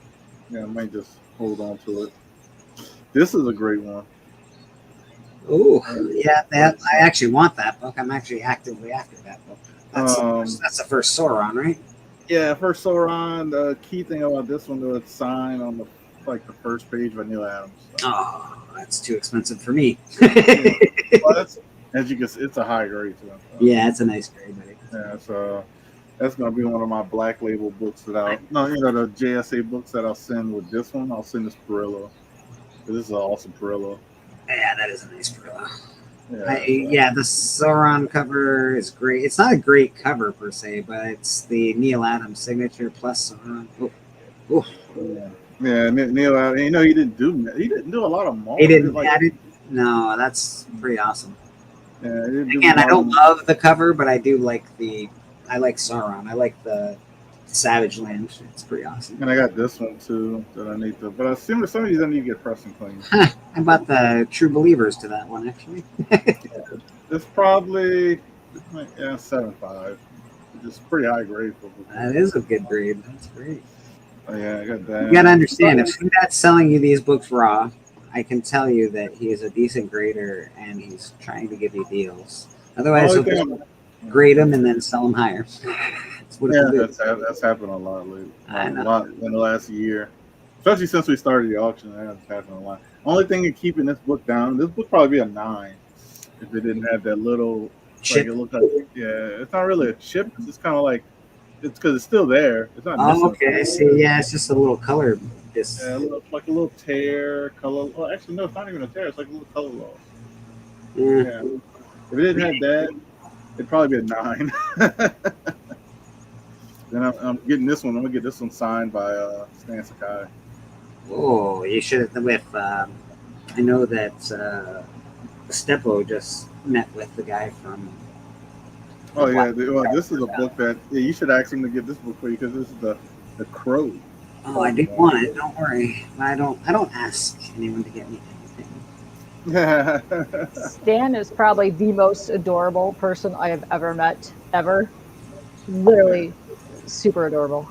yeah, I might just hold on to it. This is a great one. Oh, yeah, I actually want that book. I'm actually actively after that book. That's the first Sauron, right? Yeah, first Sauron. The key thing about this one, though, it's signed on the first page by Neil Adams. So. Oh, that's too expensive for me. Yeah. Well, that's, as you can see, it's a high grade too. So. Yeah, it's a nice grade, buddy. Yeah, so that's gonna be one of my black label books that the JSA books that I'll send with this one. I'll send this Perillo. This is an awesome Perillo. Yeah, that is a nice Perillo. Yeah, the Sauron cover is great. It's not a great cover per se, but it's the Neil Adams signature plus Sauron. Oh. Yeah, Neil Adams. You know, he didn't do a lot of Marvel. He didn't. No, that's pretty awesome. Yeah, again, I don't love the cover, but I do like I like Sauron. I like the Savage Land. It's pretty awesome. And I got this one too that I need to. But I assume some of these I need to get pressed and clean. I bought the True Believers to that one actually. It's probably 7.5. It's pretty high grade for book. That is a good grade. That's great. Oh, yeah, I got that. You gotta understand, if Sudat's selling you these books raw, I can tell you that he is a decent grader and he's trying to give you deals. Otherwise, he'll just grade them and then sell them higher. That's happened a lot lately. A lot in the last year, especially since we started the auction. That's happened a lot. Only thing in keeping this book down, this book probably be a 9 if it didn't have that little chip. It looked like, it's not really a chip. It's just kind of like it's because it's still there. It's not. Oh, okay. I see. Yeah, it's just a little color. Yeah, like a little tear, color. Well, actually, no, it's not even a tear. It's like a little color loss. Yeah. If it didn't have that, it'd probably be a 9. Then I'm getting this one. I'm gonna get this one signed by Stan Sakai. Oh, you should have with. I know that Stepo just met with the guy from. Oh yeah, this is a book that you should ask him to get this book for you because this is the Crow. Oh, I do want it. Don't worry. I don't ask anyone to get me anything. Stan is probably the most adorable person I have ever met, ever. Literally, super adorable.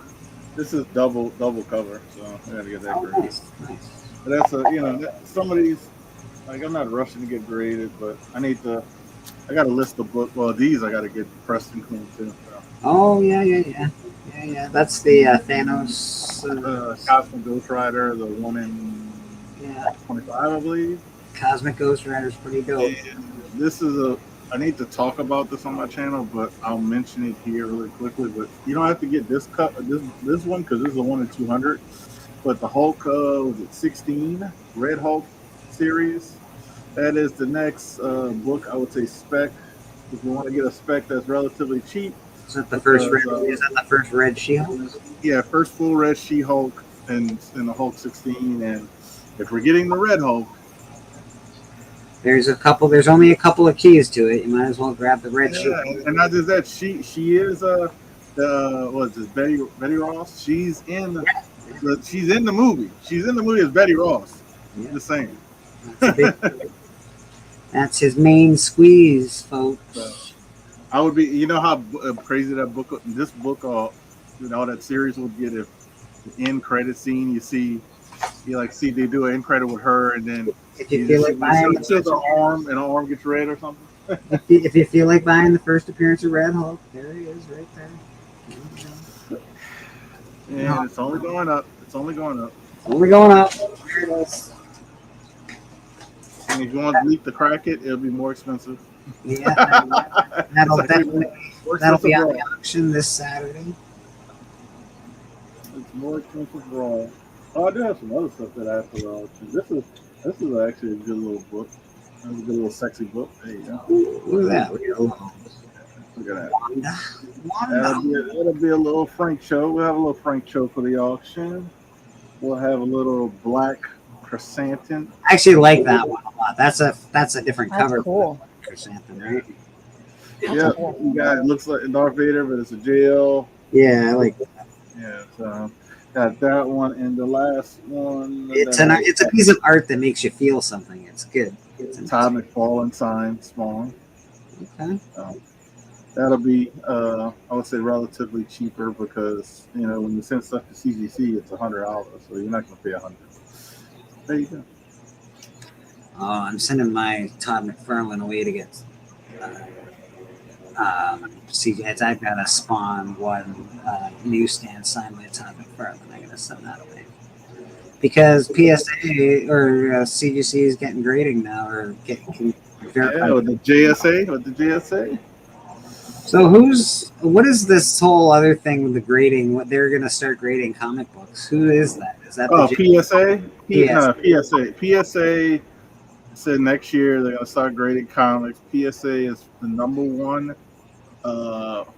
This is double cover, so I gotta get that graded. Nice. But that's some of these. Like I'm not rushing to get graded, but I got a list of books. Well, these I got to get pressed and clean too. So. Oh yeah. That's the Thanos. Cosmic Ghost Rider, the one in 25, I believe. Cosmic Ghost Rider is pretty dope. And this is I need to talk about this on my channel, but I'll mention it here really quickly. But you don't have to get this this one because this is a 1 in 200. But the Hulk was it 16 Red Hulk series. That is the next book. I would say spec. If you want to get a spec that's relatively cheap. Is that the first red? Is that the first red She-Hulk? Yeah, first full red She-Hulk and the Hulk 16. And if we're getting the Red Hulk, there's only a couple of keys to it. You might as well grab the red She-Hulk. And not just that, she is Betty Ross. She's in the movie. She's in the movie as Betty Ross. Yeah. Just saying. That's his main squeeze, folks. I would be, you know how crazy this book, all that series would get if the end credit scene. You see they do an end credit with her, and then if you feel like buying an arm gets red or something. if you feel like buying the first appearance of Red Hulk, there he is, right there. And it's only going up. Only going up. There it is. And if you want to leak the crack it'll be more expensive. Yeah, that'll be on the auction this Saturday. It's more expensive for all. Oh, I do have some other stuff that I have for the auction. This is actually a good little book. It's a good little sexy book. There you go. Look at that. Look at that. Wanda. That'll be a little Frank show. We'll have a little Frank show for the auction. We'll have a little black chrysanthemum. I actually like that one a lot. That's a different cover. Cool. Chrysanthemum, right? Yeah, you got it looks like Darth Vader, but it's a jail. Yeah, I like that. Yeah, so got that one, and the last one. It's a piece of art that makes you feel something. It's good. Todd McFarlane signed Spawn. Okay. That'll be, I would say, relatively cheaper because when you send stuff to CGC, it's $100, so you're not going to pay $100. There you go. I'm sending my Todd McFarlane away to get. I've got a Spawn 1 newsstand signed by Todd McFarlane. I'm gonna send that away because PSA or CGC is getting grading now, or getting verified. With the JSA, So what is this whole other thing with the grading? What they're gonna start grading comic books? Who is that? Is that the PSA? PSA. PSA said next year they're gonna start grading comics. PSA is the number one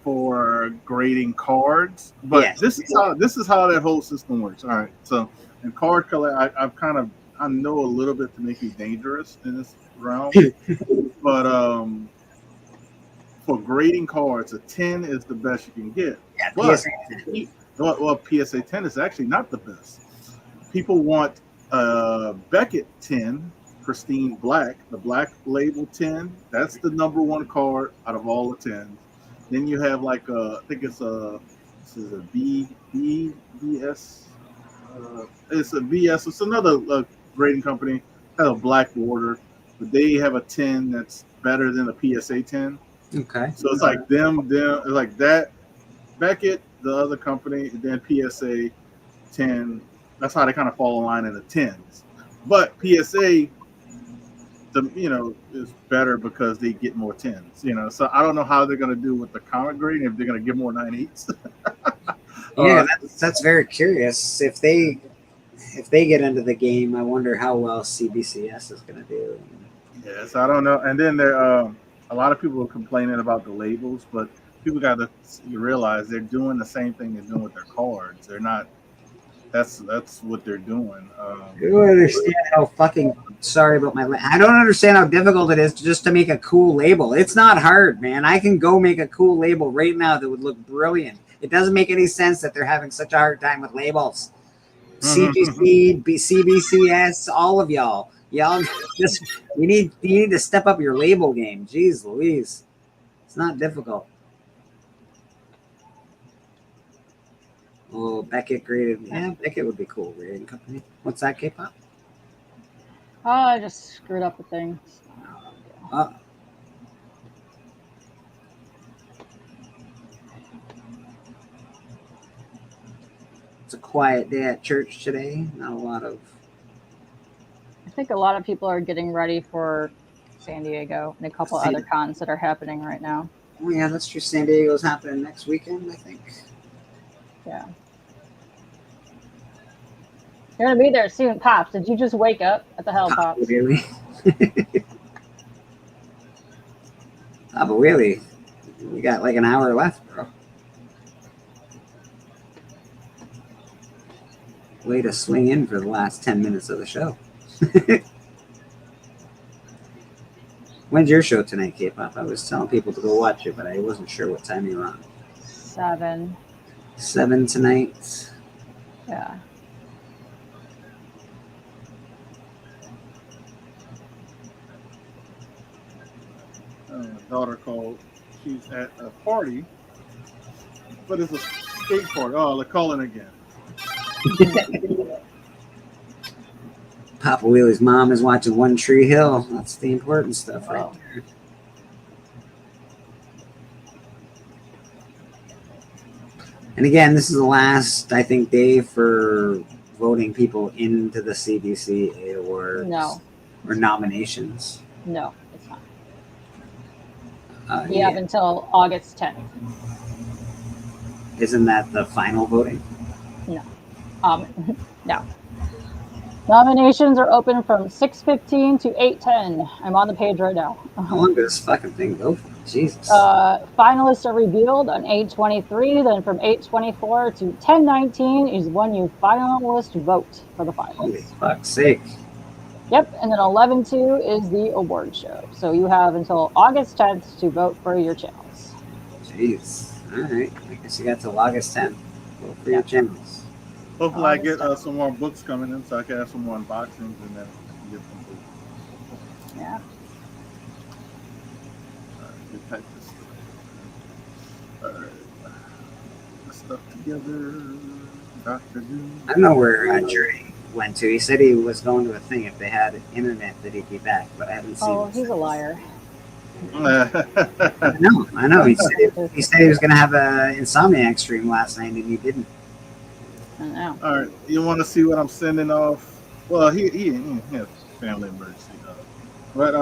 for grading cards, but Yes. this is how that whole system works. All right, so in card color, I know a little bit to make you dangerous in this realm, but for grading cards, a 10 is the best you can get. Yeah, But, PSA 10. well, PSA 10 is actually not the best. People want Beckett 10, pristine black, the black label 10. That's the number one card out of all the 10s. Then you have like I think it's this is a BS. It's a BS. It's another grading company. Has a black border, but they have a 10 that's better than a PSA 10. Okay. So it's like them, it's like that. Beckett, the other company, and then PSA 10. That's how they kind of fall in line in the 10s. But PSA, is better because they get more 10s. So I don't know how they're going to do with the comic grading, if they're going to give more 9/8s. Yeah, that's very curious. If they get into the game, I wonder how well CBCS is going to do. Yes, I don't know. And then there, a lot of people are complaining about the labels, but people got to realize they're doing the same thing they're doing with their cards. They're not. That's what they're doing. You don't understand how fucking sorry about my. I don't understand how difficult it is just to make a cool label. It's not hard, man. I can go make a cool label right now that would look brilliant. It doesn't make any sense that they're having such a hard time with labels. CGC, CBCS, all of y'all just you need to step up your label game. Jeez Louise, it's not difficult. Oh, Beckett graded. Yeah, Beckett would be cool grading company. What's that, K-pop? Oh, I just screwed up the thing. It's a quiet day at church today. Not a lot of. I think a lot of people are getting ready for San Diego and a couple other cons that are happening right now. Oh yeah, that's true. San Diego's happening next weekend, I think. Yeah. You're gonna be there soon, Pops. Did you just wake up at the hell, Pops? Really? But really, we got like an hour left, bro. Way to swing in for the last 10 minutes of the show. When's your show tonight, K-pop? I was telling people to go watch it, but I wasn't sure what time you were on. 7. 7 tonight. Yeah. Daughter called. She's at a party, but it's a skate party. Oh, they're calling again. Papa Wheelie's mom is watching One Tree Hill. That's the important stuff right there. And again, this is the last, I think, day for voting people into the CBCA awards. No. Or nominations. No, it's not. Yeah. have until August 10th. Isn't that the final voting? No. No. Nominations are open from 6:15 to 8:10. I'm on the page right now. How long does this fucking thing go for? Jesus. Finalists are revealed on 8:23. Then from 8:24 to 10:19 is when you finalist vote for the finals. Holy fuck's sake. Yep, and then 11:02 is the award show. So you have until August 10th to vote for your channels. Jeez. All right. I guess you got till August 10th. Vote for your channels. Hopefully, I get some more books coming in so I can have some more unboxings and then get some books. Yeah. Get type this stuff. All right. Put stuff together. Dr. Doom. I don't know where Jerry went to. He said he was going to a thing if they had internet that he'd be back, but I haven't seen Oh, him he's a liar. I know. He said he was going to have a Insomniac stream last night, and he didn't. I know. All right, you want to see what I'm sending off? Well, he has family emergency, but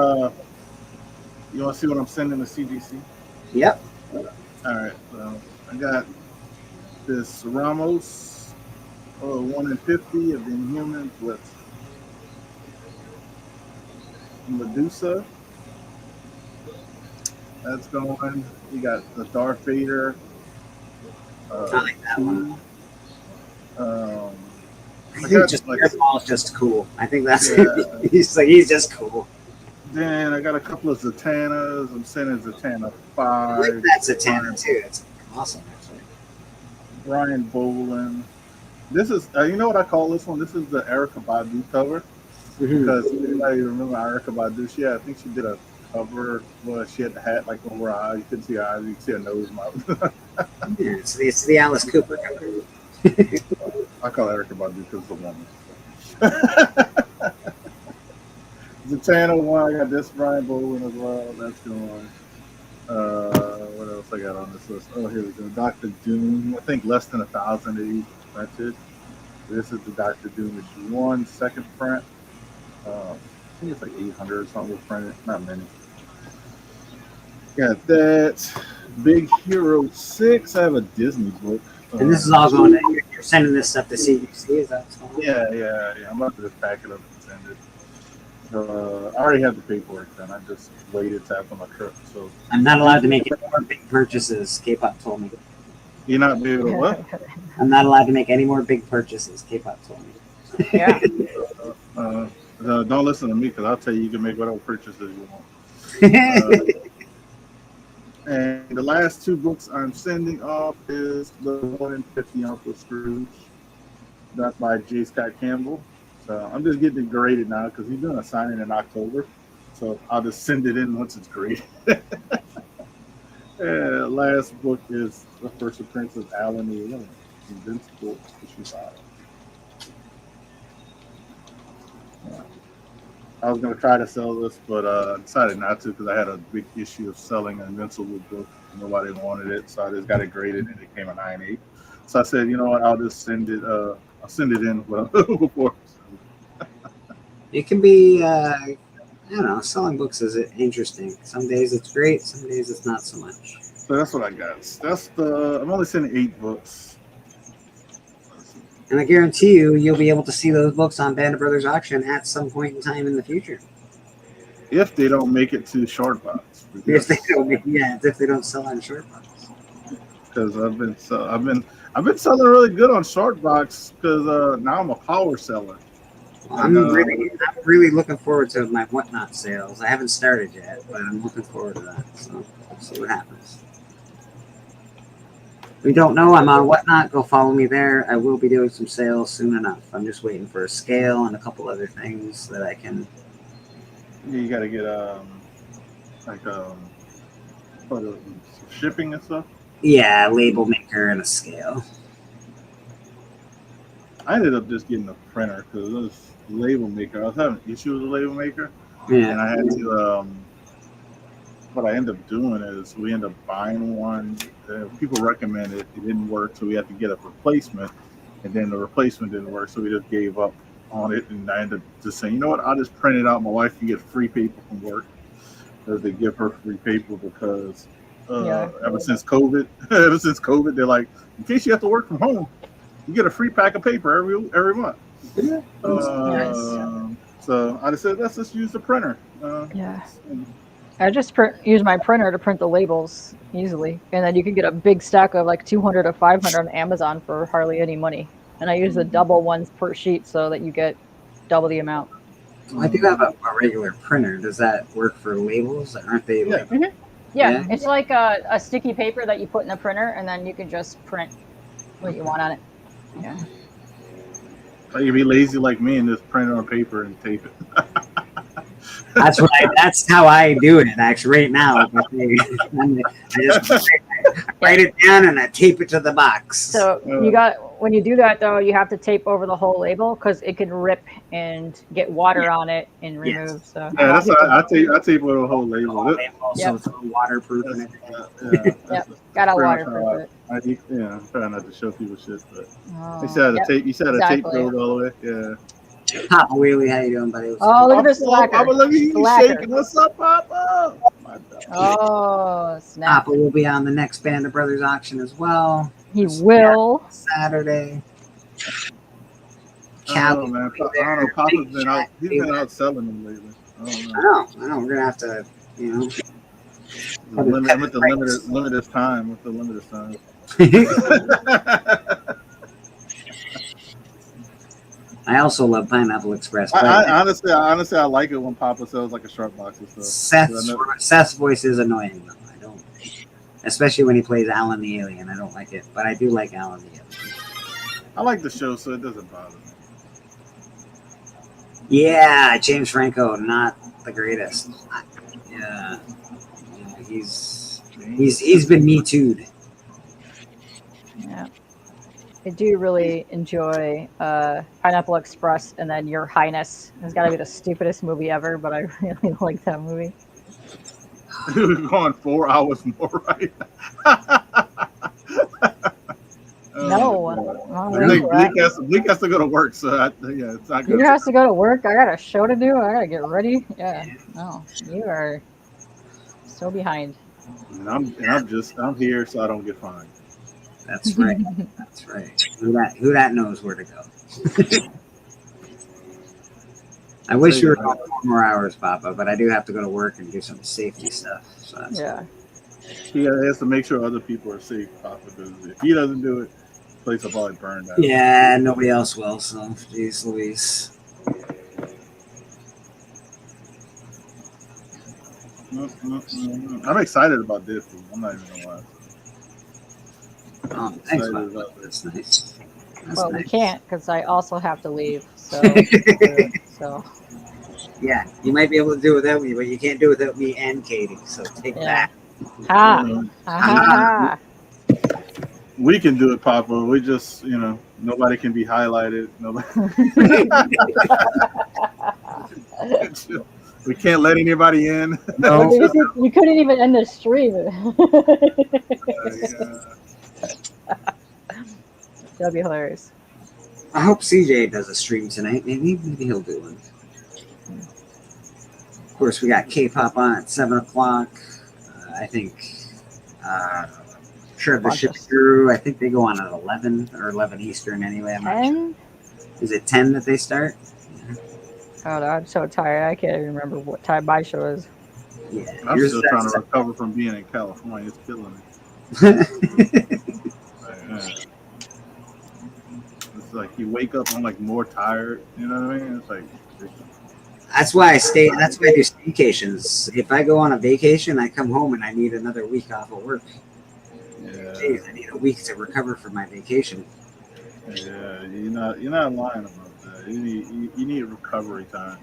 you want to see what I'm sending to CGC? Yep. All right, so I got this Ramos 1 in 50 of the Inhumans with Medusa. That's going. You got the Darth Vader. I like that one. I I think got, just like, Airfall is just cool. I think that's Yeah. he's just cool. Then I got a couple of Zatannas. I'm sending Zatanna I 5. like that Zatanna too. It's awesome. Actually. Brian Bolin. This is, you know what I call this one? This is the Erica Badu cover. Because anybody remember Erica Badu? I think she did a cover where she had the hat like over her eyes. You couldn't see her eyes. You could see her nose, mouth. Yeah, it's the Alice Cooper cover. I call Erica Badu because it's a woman. Zatanna 1. I got this Brian Bolin as well. That's going. What else I got on this list? Oh, here we go. Dr. Doom. I think less than 1,000 of these printed. This is the Dr. Doom issue 1, second print. I think it's like 800 or something was printed. Not many. Got that. Big Hero 6. I have a Disney book. And this is all going to, you're sending this stuff to CGC, is that what's going on? Yeah. I'm about to just pack it up and send it. I already have the paperwork done. I just waited to after my trip. So I'm not allowed to make any more big purchases, K-pop told me. You're not be able to what? I'm not allowed to make any more big purchases, K-pop told me. Yeah. Don't listen to me because I'll tell you can make whatever purchases you want. And the last two books I'm sending off is the 1 in 50 Uncle Scrooge. That's by J. Scott Campbell. So I'm just getting it graded now because he's doing a signing in October. So I'll just send it in once it's graded. Last book is The First Appearance of Alan E. Williams, Invincible, issue 5. I was going to try to sell this, but I decided not to because I had a big issue of selling an Invincible book. Nobody wanted it, so I just got it graded, and it came a 9.8. So I said, you know what, I'll just send it. I'll send it in before. It can be, I don't know, selling books is interesting. Some days it's great, some days it's not so much. So that's what I got. I'm only sending 8 books. And I guarantee you'll be able to see those books on Band of Brothers auction at some point in time in the future. If they don't make it to short box. If they don't sell on short box. Because I've been selling really good on short box because now I'm a power seller. I'm really looking forward to my Whatnot sales. I haven't started yet, but I'm looking forward to that. So we'll see what happens. If you don't know, I'm on Whatnot. Go follow me there. I will be doing some sales soon enough. I'm just waiting for a scale and a couple other things that I can. You got to get shipping and stuff. Yeah, a label maker and a scale. I ended up just getting a printer because it was label maker. I was having an issue with the label maker, Yeah. and I had to. What I ended up doing is we ended up buying one. People recommended it. It didn't work, so we had to get a replacement. And then the replacement didn't work, so we just gave up on it. And I ended up just saying, you know what? I'll just print it out. My wife can get free paper from work. They give her free paper because ever since COVID, they're like, in case you have to work from home, you get a free pack of paper every month. Nice. So I just said, let's just use the printer. I just use my printer to print the labels easily, and then you can get a big stack of like 200 or 500 on Amazon for hardly any money. And I use the double ones per sheet so that you get double the amount. Well, I do have a regular printer. Does that work for labels? Aren't they like? Yeah, it's like a sticky paper that you put in the printer, and then you can just print what you want on it. Yeah. Like you be lazy like me and just print it on paper and tape it. That's how I do it actually right now. I just write it down and I tape it to the box. So you got when you do that though, you have to tape over the whole label because it can rip and get water on it and remove. So Yeah, that's what I tape with the whole label. Also, it's waterproof and everything. Yep, gotta pretty much waterproof it. I'm trying not to show people shit, but Oh, you said the yep, tape. You said the tape exactly. goes all the way. Yeah. Papa Wheelie, how you doing, buddy? Oh, look at this slacker. Papa, look at you Slacker. shaking. What's up, Papa? Oh, snap. Papa will be on the next Band of Brothers auction as well. He will. Saturday. I don't know, man. I don't know. Papa's been out. He's been out selling them lately. I don't know. I know. We're gonna have to, you know. With the limited time. I also love Pineapple Express. But Honestly, I like it when Papa sells like a sharp box and stuff. Seth's voice is annoying though. I don't, especially when he plays Alan the Alien. I don't like it, but I do like Alan the Alien. I like the show, so it doesn't bother me. Yeah, James Franco, not the greatest. Yeah, he's been Me Too'd. Yeah. I do really enjoy Pineapple Express and then Your Highness. It's got to be the stupidest movie ever, but I really like that movie. We're going 4 hours more, right? No. I think Bleak has to go to work, so it's not good. You has to go to work. I got a show to do. I got to get ready. Yeah. No, you are so behind. And I'm here so I don't get fined. That's right. That's right. Who that knows where to go. I wish you were on 4 more hours, Papa, but I do have to go to work and do some safety stuff. So that's He has to make sure other people are safe, Papa, because if he doesn't do it, the place will probably burn down. Yeah, nobody else will. So, jeez Louise. I'm excited about this. I'm not even gonna lie. Oh, thanks, Papa. That's nice. Well, we can't because I also have to leave. So, so yeah, you might be able to do it without me, but you can't do it without me and Katie. So take that. We can do it, Papa. We just, nobody can be highlighted. Nobody. We can't let anybody in. No. We couldn't even end the stream. That'd be hilarious. I hope CJ does a stream tonight. Maybe he'll do one. Of course, we got K-pop on at 7 o'clock. I think Shred the Ship Through. I think they go on at 11 or 11 Eastern anyway. I'm not sure. Is it 10 that they start? Oh no, I'm so tired. I can't even remember what time my show is. Yeah, I'm still trying to recover from being in California. It's killing me. It's like you wake up, I'm like more tired. You know what I mean? It's like that's why I stay. That's why I do staycations. If I go on a vacation, I come home and I need another week off of work. Yeah. Jeez, I need a week to recover from my vacation. Yeah, you're not lying about that. You need recovery time.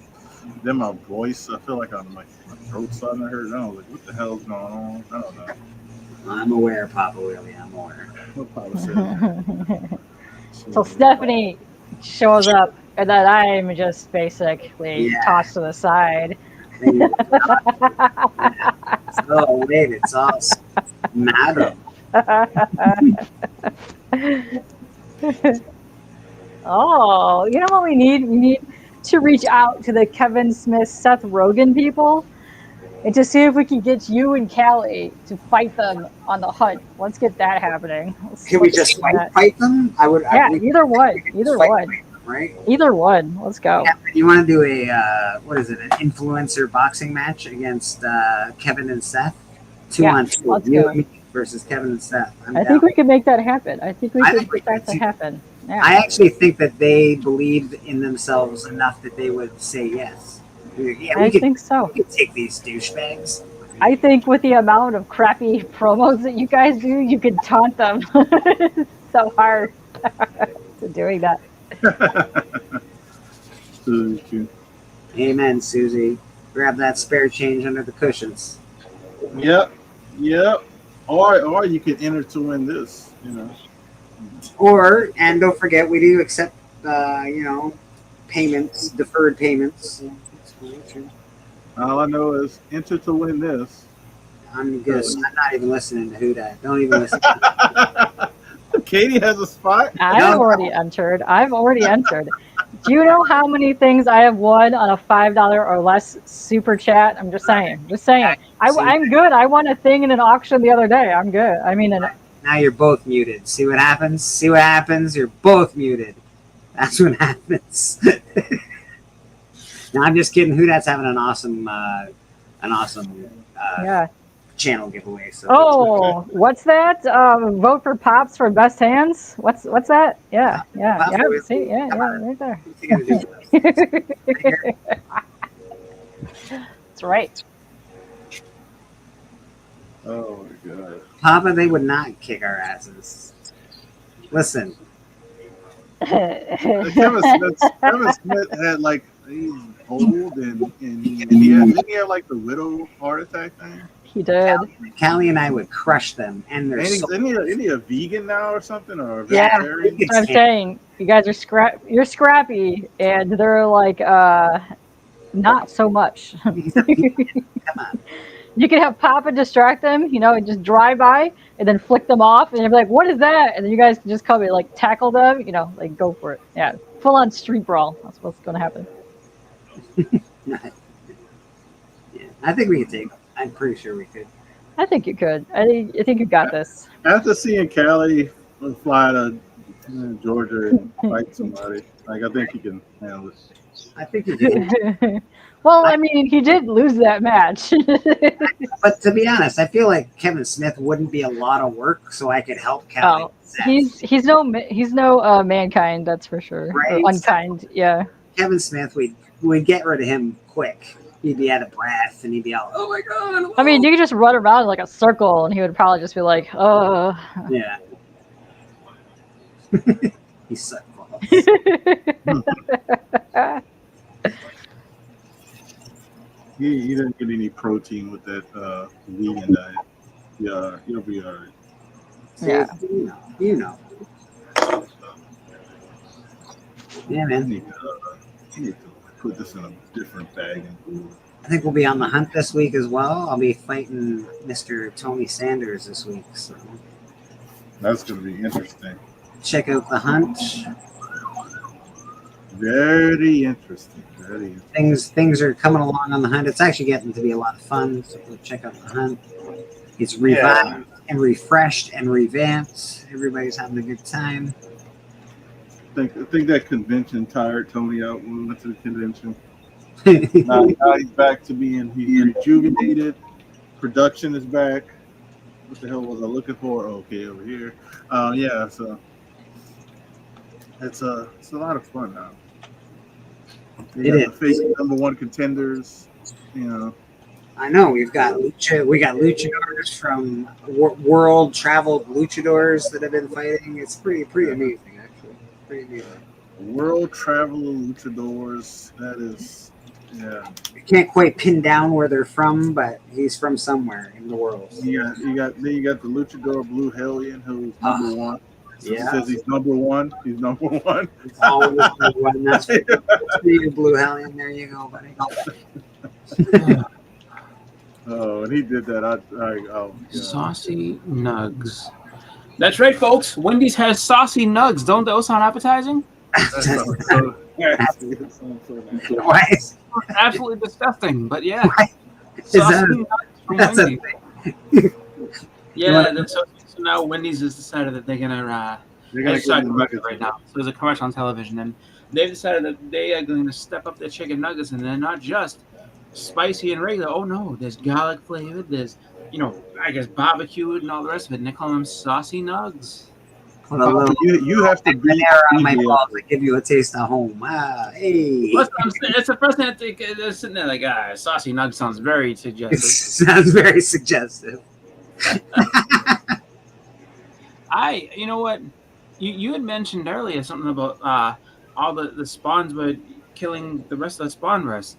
Then my voice, I feel like my throat's starting to hurt. I don't know, like, what the hell's going on? I don't know. I'm aware, Papa Willie. I'm aware. What Papa said. So Stephanie shows up, and then I'm just basically tossed to the side. Oh wait, it's all madam. Oh, you know what we need? We need to reach out to the Kevin Smith, Seth Rogen people and to see if we can get you and Callie to fight them on the hunt. Let's get that happening. Can we just fight them? I would. Yeah, either one. Either one. Right? Either one. Let's go. You want to do a, what is it, an influencer boxing match against Kevin and Seth? 2-on-2. Let's You go. and me versus Kevin and Seth. I think we can make that happen. I think we can make that happen. Yeah. I actually think that they believed in themselves enough that they would say yes. Yeah, I think so. We could take these douchebags. I think with the amount of crappy promos that you guys do, you could taunt them so hard to doing that. Amen, Susie. Grab that spare change under the cushions. Yep. Or you could enter to win this, And don't forget, we do accept, payments, deferred payments. All I know is enter to win this. I'm not even listening to who that. Don't even listen. Katie has a spot. I've already entered. Do you know how many things I have won on a $5 or less super chat? I'm just saying. I'm good. I won a thing in an auction the other day. I'm good. I mean, now you're both muted. See what happens? You're both muted. That's what happens. No, I'm just kidding. Who that's having an awesome yeah. channel giveaway. So oh, what's that? Vote for Pops for best hands. What's that? Yeah. See, yeah, right there. That's right. Oh my god. Papa, they would not kick our asses. Listen. Kevin Smith had like he's old and he had like the widow heart attack thing. He did. Callie and I would crush them, and they're isn't he a vegan now or something, or a yeah. vegetarian? I'm saying you guys are you're scrappy, and they're like not so much. Come on. You can have Papa distract them, and just drive by and then flick them off, and you're like, "What is that?" And then you guys can just come and like tackle them, like go for it. Yeah, full on street brawl. That's what's going to happen. Yeah, I think we could take. I'm pretty sure we could. I think you could. I think you got this. After seeing Callie fly to Georgia and fight somebody, like I think he can handle it. I think he can. Well, I mean, he did lose that match. But to be honest, I feel like Kevin Smith wouldn't be a lot of work, so I could help Callie. Oh, he's no mankind, that's for sure. Right? Or unkind, yeah. Kevin Smith, we'd get rid of him quick. He'd be out of breath, and he'd be all, "Oh my god!" I mean, you could just run around in like a circle, and he would probably just be like, "Oh." Yeah. He sucked balls. He didn't get any protein with that vegan diet. Yeah, he'll be all right. Yeah. You know. Yeah, man. Need to put this in a different bag. I think we'll be on the hunt this week as well. I'll be fighting Mr. Tony Sanders this week. So that's going to be interesting. Check out the hunt. Very interesting. Things are coming along on the hunt. It's actually getting to be a lot of fun. So we'll check out the hunt. It's revived and refreshed and revamped. Everybody's having a good time. I think that convention tired Tony out when we went to the convention. now he's back to being rejuvenated. Production is back. What the hell was I looking for? Okay, over here. Yeah, so it's a lot of fun now. They got the fake #1 contenders, I know we got luchadors from world traveled luchadors that have been fighting. It's pretty amazing, actually. Pretty amazing. World travel luchadors. That is, yeah. I can't quite pin down where they're from, but he's from somewhere in the world. You got the luchador Blue Hellion, who's #1. Yeah. Says he's #1. He's #1. He's always #1. That's for you, Blue Hellion. There you go, buddy. Oh, and he did that. Saucy nugs. That's right, folks. Wendy's has saucy nugs. Don't those sound appetizing? Why? Absolutely disgusting, but yeah. Saucy nugs from Wendy's. Yeah, so now Wendy's has decided that they're gonna right now. So there's a commercial on television, and they've decided that they are going to step up their chicken nuggets, and they're not just spicy and regular. Oh no, there's garlic flavored. There's I guess barbecued and all the rest of it. And they call them saucy nugs. You have to be on my balls. I give you a taste of home. Hey. It's the first thing I think. They're sitting there like, saucy nug sounds very suggestive. Sounds very suggestive. You know what? You had mentioned earlier something about all the spawns were killing the rest of the spawn rest.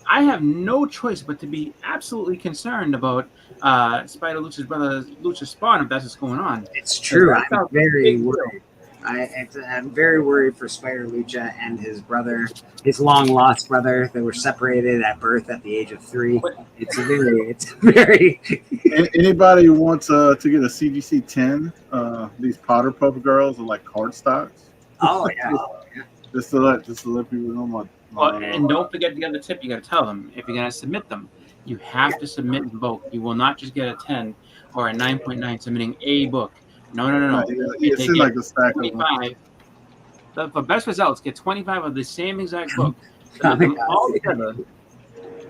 I have no choice but to be absolutely concerned about Spider Lucha's brother Lucha Spawn if that's what's going on. It's true. I'm very worried. I'm very worried for Spider Lucha and his brother, his long lost brother. They were separated at birth at the age of 3. It's very. Anybody who wants to get a CGC 10? These Potter Puff girls are like card stocks. Oh yeah. Just to let people know And don't forget the other tip. You got to tell them if you're gonna submit them, you have to submit in bulk. You will not just get a 10 or a 9.9 submitting a book. No. It seems like a stack of 25. For best results, get 25 of the same exact book. Submit them all together,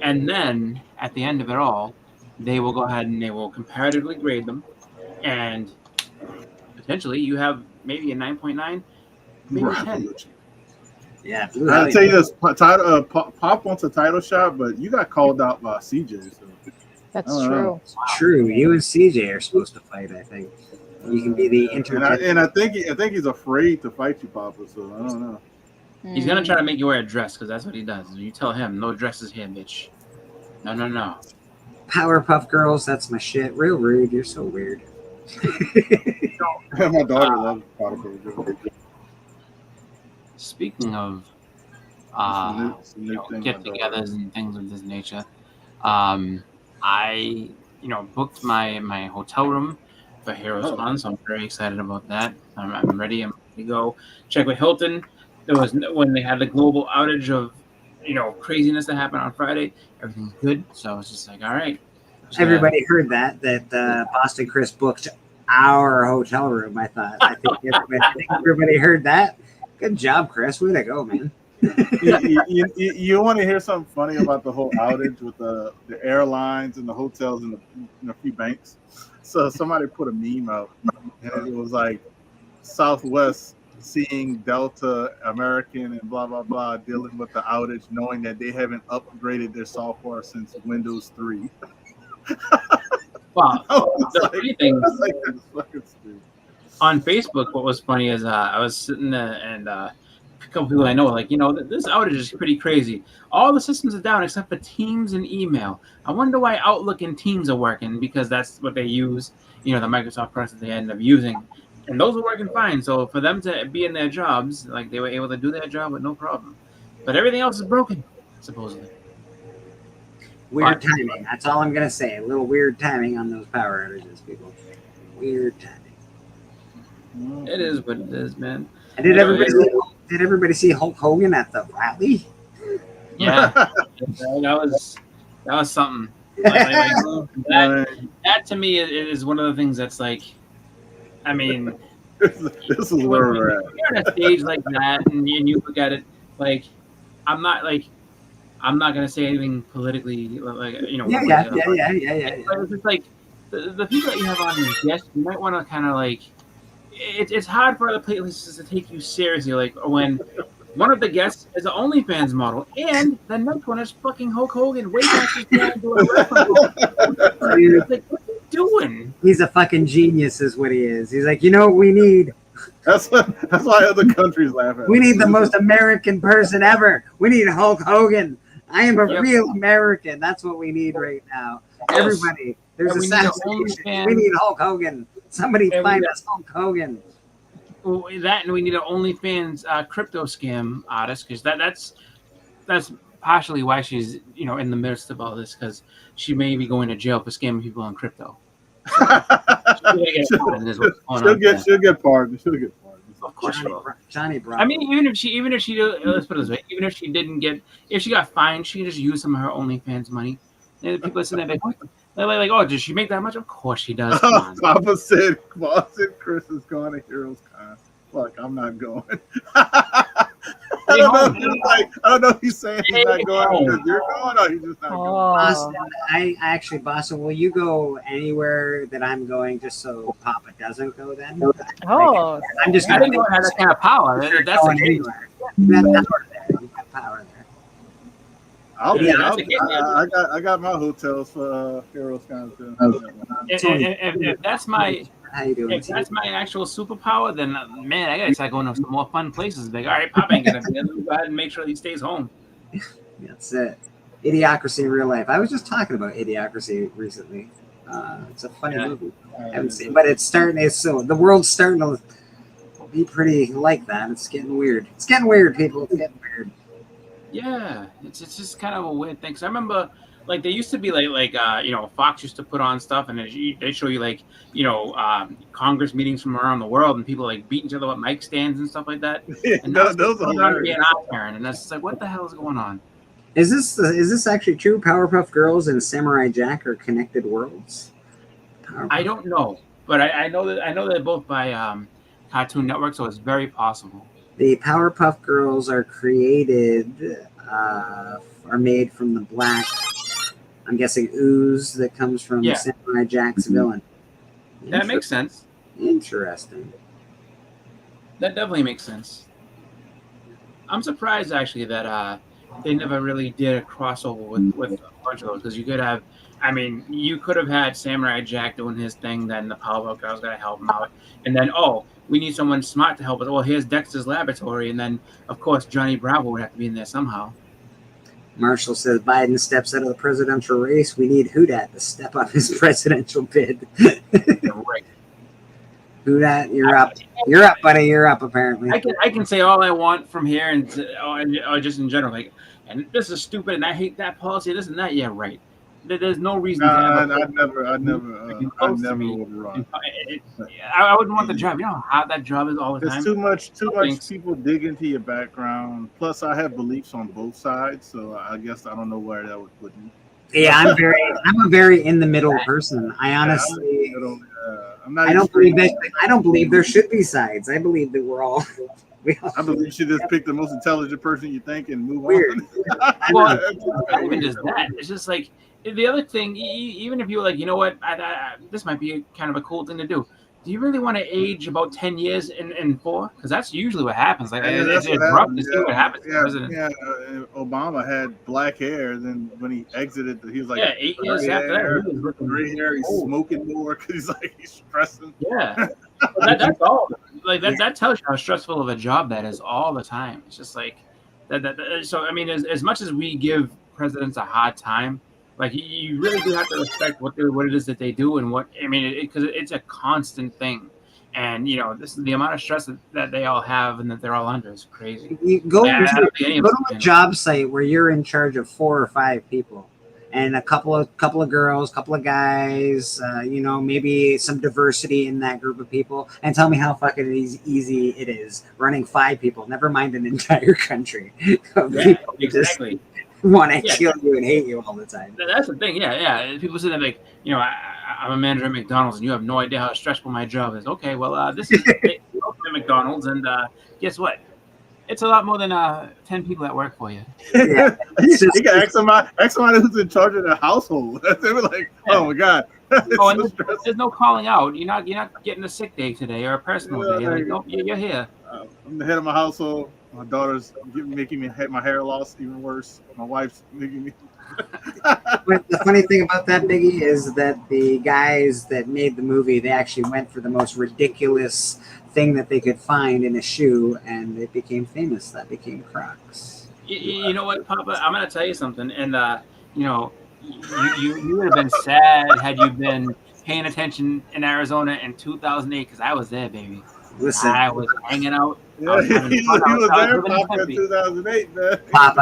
and then at the end of it all, they will go ahead and they will comparatively grade them, and potentially you have maybe a 9.9, maybe a 10. Yeah, I'll tell you this: Pop wants a title shot, but you got called out by CJ. So. That's true. It's true. You and CJ are supposed to fight. I think you can be the internet. And I think he's afraid to fight you, Papa. So I don't know. He's gonna try to make you wear a dress because that's what he does. You tell him no dresses here, bitch. No. Powerpuff Girls, that's my shit. Real rude. You're so weird. My daughter loves Powerpuff Girls. Speaking of get-togethers and things of this nature, I booked my hotel room for Heroes Con, so I'm very excited about that. I'm ready. I'm ready to go. Check with Hilton. There was when they had the global outage of craziness that happened on Friday. Everything's good, so I was just like, all right. Everybody heard that Boston Chris booked our hotel room. I think everybody heard that. Good job, Chris. Way to go, man. You want to hear something funny about the whole outage with the airlines and the hotels and a few banks? So somebody put a meme out, and it was like Southwest seeing Delta, American, and blah blah blah dealing with the outage, knowing that they haven't upgraded their software since Windows 3. Wow, the funny thing on Facebook, what was funny is I was sitting there and a couple people I know were like, this outage is pretty crazy. All the systems are down except for Teams and email. I wonder why Outlook and Teams are working, because that's what they use, the Microsoft products that they end up using. And those are working fine. So for them to be in their jobs, like they were able to do their job with no problem. But everything else is broken, supposedly. Weird timing. That's all I'm gonna say. A little weird timing on those power outages, people. Weird timing. It is what it is, man. And did everybody see Hulk Hogan at the rally? Yeah, that was something. That to me is one of the things that's like, I mean, this is where we're at. You're on a stage like that, and you look at it like, I'm not gonna say anything politically, like Yeah. It's just like the people that you have on as guests, you might want to kind of like. It's hard for other places to take you seriously. Like when one of the guests is an OnlyFans model, and the next one is fucking Hulk Hogan. Way back like, what are you doing? He's a fucking genius, is what he is. He's like, what we need? That's why other countries laugh at. We need the most American person ever. We need Hulk Hogan. I am a real American. That's what we need right now. Yes. Everybody, there's assassination. We need Hulk Hogan. Somebody find us Hulk Hogan. That, and we need an OnlyFans crypto scam artist, because that's partially why she's in the midst of all this, because she may be going to jail for scamming people on crypto. She'll get pardoned. Of course, Johnny Bravo. I mean, even if she let's put it this way, even if she got fined, she can just use some of her OnlyFans money. And people are sitting there like, oh, does she make that much? Of course she does. Papa said Boston Chris is going to Heroes Con. Fuck, I'm not going. I don't know if he's saying he's not going because you're going, or he's just not going. Boston, will you go anywhere that I'm going just so Papa doesn't go then? Oh. I'm just I didn't know I had that kind of power. That's the case. You have power there. You got power there. I got my hotels for Heroes Con. If that's my How you doing? if that's my actual superpower, then man, I gotta start going to some more fun places. Like, all right, Pop ain't gonna be there. Let me go ahead and make sure he stays home. That's it. Idiocracy in real life. I was just talking about Idiocracy recently. It's a funny movie. I haven't seen, but it's starting. The world's starting to be pretty like that. It's getting weird. It's getting weird, people. It's getting weird. Yeah, it's just kind of a weird thing. 'Cause I remember, like, there used to be Fox used to put on stuff, and they show you Congress meetings from around the world, and people like beating each other with mic stands and stuff like that. And those are hilarious. and that's just like, what the hell is going on? Is this actually true? Powerpuff Girls and Samurai Jack are connected worlds. I don't know, but I know that they're both by Cartoon Network, so it's very possible. The Powerpuff Girls are made from the black, I'm guessing, ooze that comes from Samurai Jack's villain. That makes sense. Interesting. That definitely makes sense. I'm surprised actually that they never really did a crossover with a bunch of those, because you could have, you could have had Samurai Jack doing his thing, then the Powerpuff Girls got to help him out, and then we need someone smart to help us. Well, here's Dexter's Laboratory, and then of course Johnny Bravo would have to be in there somehow. Marshall says Biden steps out of the presidential race. We need Houdat to step up his presidential bid. Right. Houdat, you're up. You're up, buddy. You're up, apparently. I can say all I want from here, or just in general, like, and this is stupid, and I hate that policy, this and that. Yeah, right. There's no reason to I'd never would run. I wouldn't want the job. You know how hard that job is all the time. There's too much people dig into your background. Plus, I have beliefs on both sides, so I guess I don't know where that would put me. Yeah, I'm a very in the middle person. I honestly, I don't believe there should be sides. I believe that we're all. I believe you should just pick the most intelligent person you think and move Weird. on. Well, not even just that. It's just like the other thing. Even if you're like, you know what, this might be kind of a cool thing to do. Do you really want to age about 10 years in 4? Because that's usually what happens. Like, it's rough to see what happens. Obama had black hair, and then when he exited, he was like, 8 years after that, he was looking gray hair. He's smoking more because he's stressing. Yeah, that's all. Like that tells you how stressful of a job that is all the time. It's just like that. So I mean, as much as we give presidents a hard time, like you really do have to respect what it is that they do, and because it's a constant thing, and this is the amount of stress that they all have and that they're all under is crazy. You go to a job site where you're in charge of 4 or 5 people, and a couple of girls, couple of guys, maybe some diversity in that group of people, and tell me how fucking easy it is running 5 people. Never mind an entire country of people. Exactly. Want to kill you and hate you all the time. That's the thing. Yeah. People say that, like, I'm a manager at McDonald's, and you have no idea how stressful my job is. Okay, well, this is McDonald's, and guess what? It's a lot more than 10 people that work for you. Yeah. You can ask somebody who's in charge of the household. They were like, oh my god. And there's no calling out. You're not getting a sick day today or a personal day. You're like, nope, you're here. I'm the head of my household. My daughter's making me my hair loss even worse. My wife's making me. But the funny thing about that, Biggie, is that the guys that made the movie, they actually went for the most ridiculous thing that they could find in a shoe, and it became famous. That became Crocs. You know what, Papa? I'm gonna tell you something, and you would have been sad had you been paying attention in Arizona in 2008, because I was there, baby. Listen, I was hanging out. He was there, Papa, in 2008, man. Papa,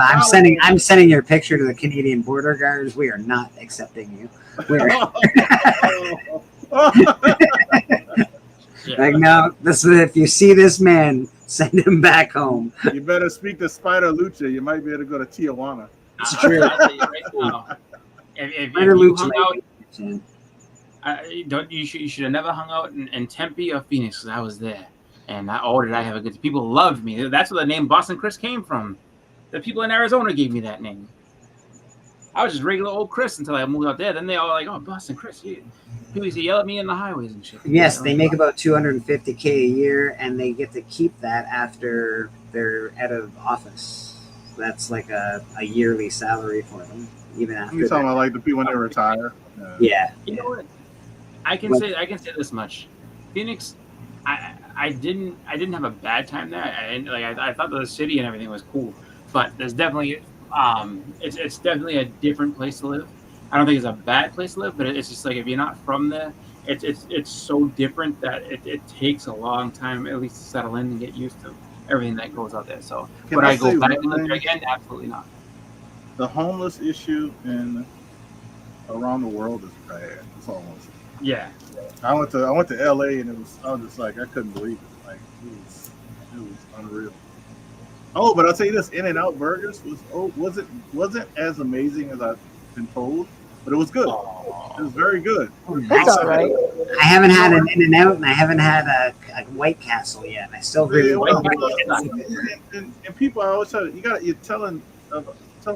I'm sending your picture to the Canadian border guards. We are not accepting you. Like, no, if you see this man, send him back home. You better speak to Spider Lucha. You might be able to go to Tijuana. It's true. If you hung out, you should have never hung out in Tempe or Phoenix, because I was there, and did I have a good? People loved me. That's where the name Boston Chris came from. The people in Arizona gave me that name. I was just regular old Chris until I moved out there. Then they all like, oh, Boston Chris. People used to yell at me in the highways and shit. Yes, they make about $250K a year, and they get to keep that after they're out of office. That's like a yearly salary for them, even after. You're talking about like the people when they retire. Yeah. You know what? I can say this much. Phoenix, I didn't have a bad time there. I thought the city and everything was cool, but there's definitely it's definitely a different place to live. I don't think it's a bad place to live, but it's just like if you're not from there, it's so different that it takes a long time at least to settle in and get used to everything that goes out there. So Can would I I go say back one in there thing? again? Absolutely not. The homeless issue in around the world is bad. That's all I want to say. Yeah. I went to LA and I was just like I couldn't believe it. Like it was unreal. Oh, but I'll tell you this: In-N-Out Burgers wasn't as amazing as I've been told, but it was good. It was very good. That's all right. I haven't had an In-N-Out, and I haven't had a White Castle yet. I still really Yeah, want well, to. and people are always telling you're telling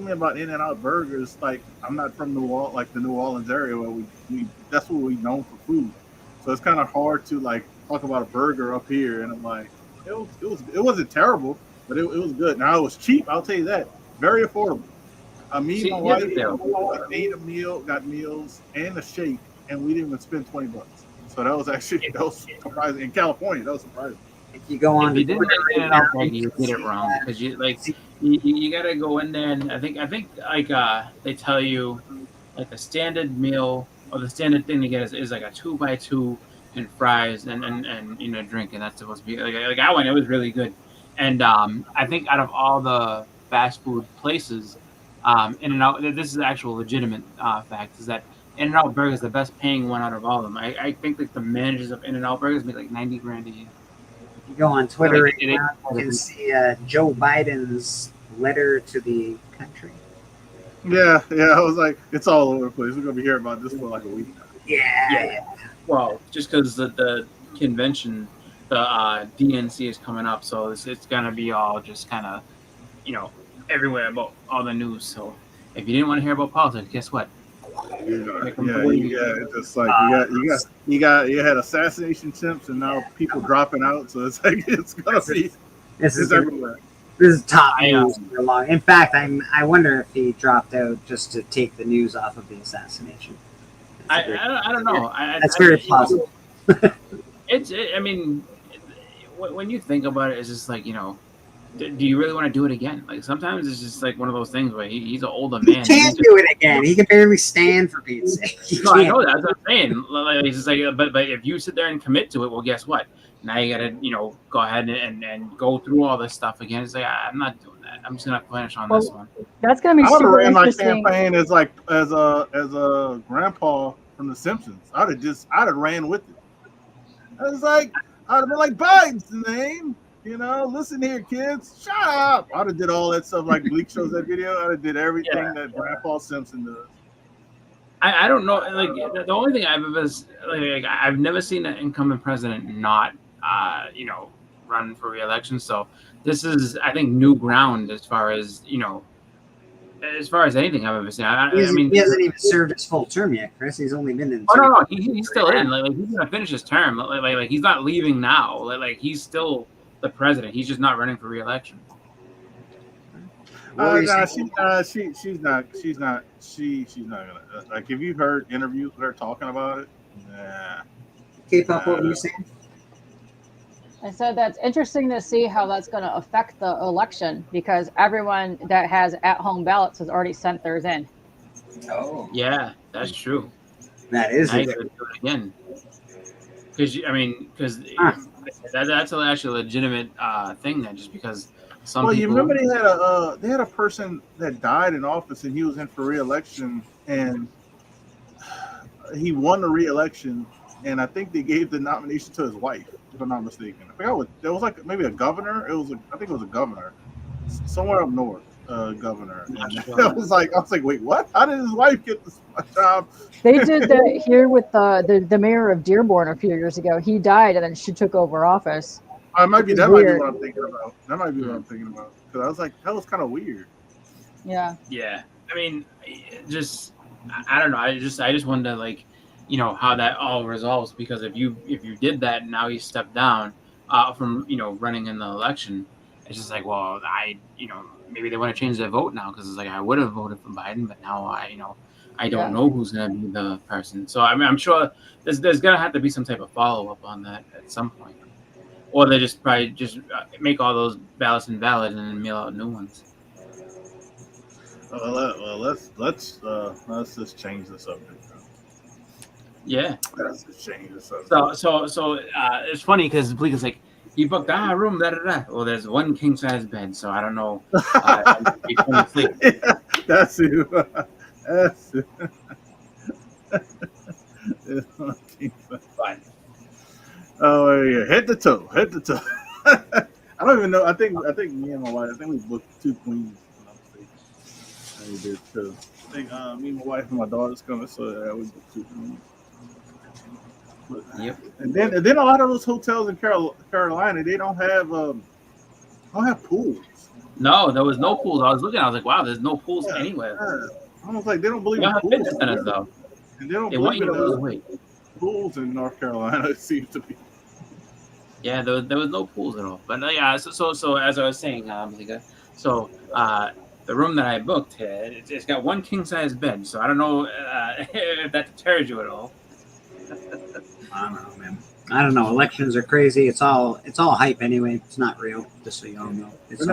me about In-N-Out Burgers. Like I'm not from the New Orleans area where we that's what we known for food. So it's kind of hard to like talk about a burger up here. And I'm like, it wasn't terrible, but it was good. Now it was cheap. I'll tell you that. Very affordable. Me and my wife ate a meal, got meals and a shake, and we didn't even spend $20. So that was surprising. In California, that was surprising. If you go on If you to didn't Twitter get right it now, out, you did it wrong because you gotta go in there and I think like they tell you like the standard meal or the standard thing to get is like a 2x2 and fries and drink, and that's supposed to be like I went, it was really good. And I think out of all the fast food places, In-N-Out, this is the actual legitimate fact, is that In-N-Out Burger is the best paying one out of all of them. I think like the managers of In-N-Out Burgers make like $90,000 a year. you go on Twitter Like, right now, you can see Joe Biden's letter to the country. Yeah. I was like, it's all over the place. We're gonna be hearing about this for like a week. Yeah. Well, just because the convention, the DNC is coming up, so it's gonna be all just kind of, everywhere about all the news. So if you didn't want to hear about politics, guess what? It's just like you had assassination attempts and now people dropping out. So it's like it's gonna be This is everywhere. This is top news for long. In fact, I wonder if he dropped out just to take the news off of the assassination. I don't know. That's very plausible. I mean, when you think about it, it's just like, do you really want to do it again? Like sometimes it's just like one of those things where he's an older man. He can't do it again. He can barely stand, for Pete's sake. No, I know that. That's what I'm saying. Like, it's just like, but if you sit there and commit to it, well, guess what? Now you gotta, go ahead and go through all this stuff again. It's like I'm not doing that. I'm just gonna finish on this one. That's gonna be I would have super ran my interesting. campaign as a grandpa from The Simpsons. I'd have ran with it. I was like, I'd have been like, Biden's the name. Listen here, kids. Shut up. I'd have did all that stuff like Bleak shows that video. I'd have did everything that Grandpa Simpson does. I don't know. Like the only thing I've ever I've never seen an incumbent president not run for re-election. So this is, I think, new ground as far as anything I've ever seen. He hasn't even served his full term yet, Chris. He's only been in. Oh no, he's still in. Like he's gonna finish his term. Like he's not leaving now. Like he's still the president. He's just not running for re-election. She's not gonna. Like, have you heard interviews with her talking about it? Nah. K-pop, what were you saying? I said that's interesting to see how that's going to affect the election because everyone that has at-home ballots has already sent theirs in. Oh, yeah, that's true. That is. Now you gotta do it again. Because that's actually a legitimate thing. Then just because some people. You remember they had a person that died in office and he was in for re-election and he won the re-election and I think they gave the nomination to his wife, if I'm not mistaken. I forgot what it was, like maybe a governor. I think it was a governor somewhere up north. Governor. And I was like, wait, what? How did his wife get this job? They did that here with the mayor of Dearborn a few years ago. He died and then she took over office. That might be what I'm thinking about. Because I was like, that was kind of weird. Yeah. Yeah. I mean, just I don't know. I just wonder how that all resolves, because if you did that and now you step down from running in the election, it's just like, well, maybe they want to change their vote now because it's like I would have voted for Biden, but now I don't know who's going to be the person. So I mean, I'm sure there's going to have to be some type of follow up on that at some point, or they just probably make all those ballots invalid and then mail out new ones. Well, let's just change the subject. Yeah. That's a shame. So it's funny because Bleak is like, he booked a room, da da da. Well, there's one king size bed, so I don't know. If you can sleep. Yeah, that's who. That's who. Fine. Oh yeah, head to toe. I don't even know. I think me and my wife. I think we booked 2 queens. If I'm mistaken. We did too. I think me, my wife, and my daughter's coming, so we booked 2 queens. Yep. And then a lot of those hotels in Carolina, they don't have pools. No, there was no pools. I was looking. I was like, wow, there's no pools anywhere. I was like, they don't believe They in don't have pools. fitness centers though. And they don't They want believe you to lose in weight. pools in North Carolina. It seems to be. Yeah, there was no pools at all. But yeah, so as I was saying, so the room that I booked, it's got one king size bed. So I don't know if that deters you at all. I don't know, man. I don't know. Elections are crazy. It's all hype anyway. It's not real. Just so you all know. It's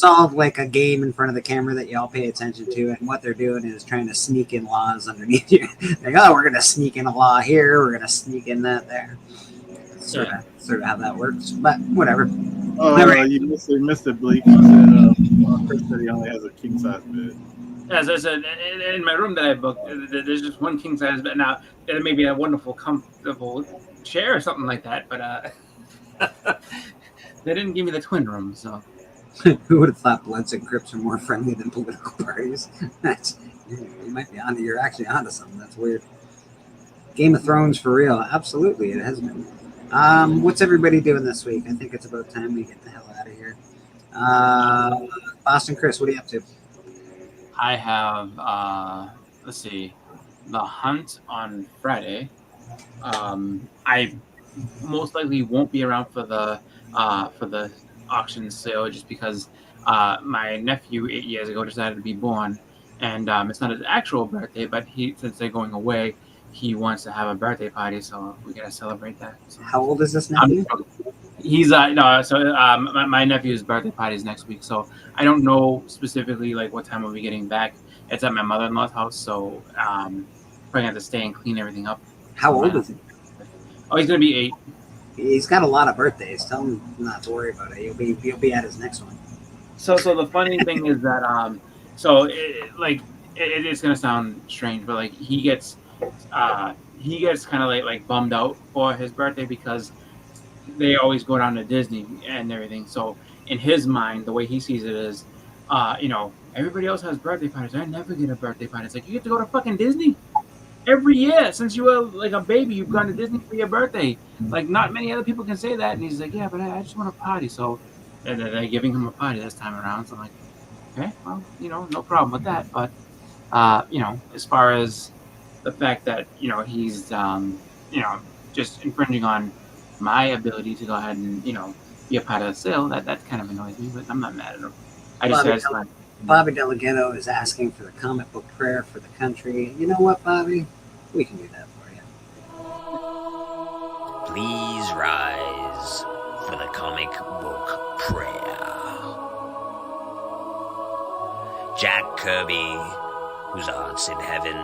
all like a game in front of the camera that y'all pay attention to, and what they're doing is trying to sneak in laws underneath you. Like, oh, we're gonna sneak in a law here. We're gonna sneak in that there. Sort of how that works. But whatever. Oh, Right. you missed it, Bleak. You said Chris said he only has a king size bed. As I said, in my room that I booked, there's just one king size bed. Now, there may be a wonderful, comfortable chair or something like that, but they didn't give me the twin room, so. Who would have thought Bloods and Crips are more friendly than political parties? You might be onto. You're actually onto something. That's weird. Game of Thrones for real. Absolutely, it has been. What's everybody doing this week? I think it's about time we get the hell out of here. Boston Chris, what are you up to? I have, let's see, the hunt on Friday. I most likely won't be around for the auction sale just because my nephew 8 years ago decided to be born, and it's not his actual birthday, but since they're going away, he wants to have a birthday party, so we gotta celebrate that. So. How old is this nephew? He's my nephew's birthday party is next week, so I don't know specifically like what time we'll be getting back. It's at my mother-in-law's house, so probably have to stay and clean everything up. How old is he? Oh, he's gonna be 8. He's got a lot of birthdays. Tell him not to worry about it. He'll be at his next one. So the funny thing is that it's gonna sound strange, but like he gets kind of like bummed out for his birthday because they always go down to Disney and everything. So in his mind, the way he sees it is, everybody else has birthday parties. I never get a birthday party. It's like, you get to go to fucking Disney every year since you were like a baby. You've gone to Disney for your birthday. Like, not many other people can say that. And he's like, yeah, but I just want a party. So and they're giving him a party this time around. So I'm like, okay, well, no problem with that. But as far as the fact that he's just infringing on my ability to go ahead and be a part of the sale, that kind of annoys me, but I'm not mad at him. Bobby Delgado is asking for the comic book prayer for the country. You know what, Bobby? We can do that for you. Please rise for the comic book prayer. Jack Kirby, whose art's in heaven,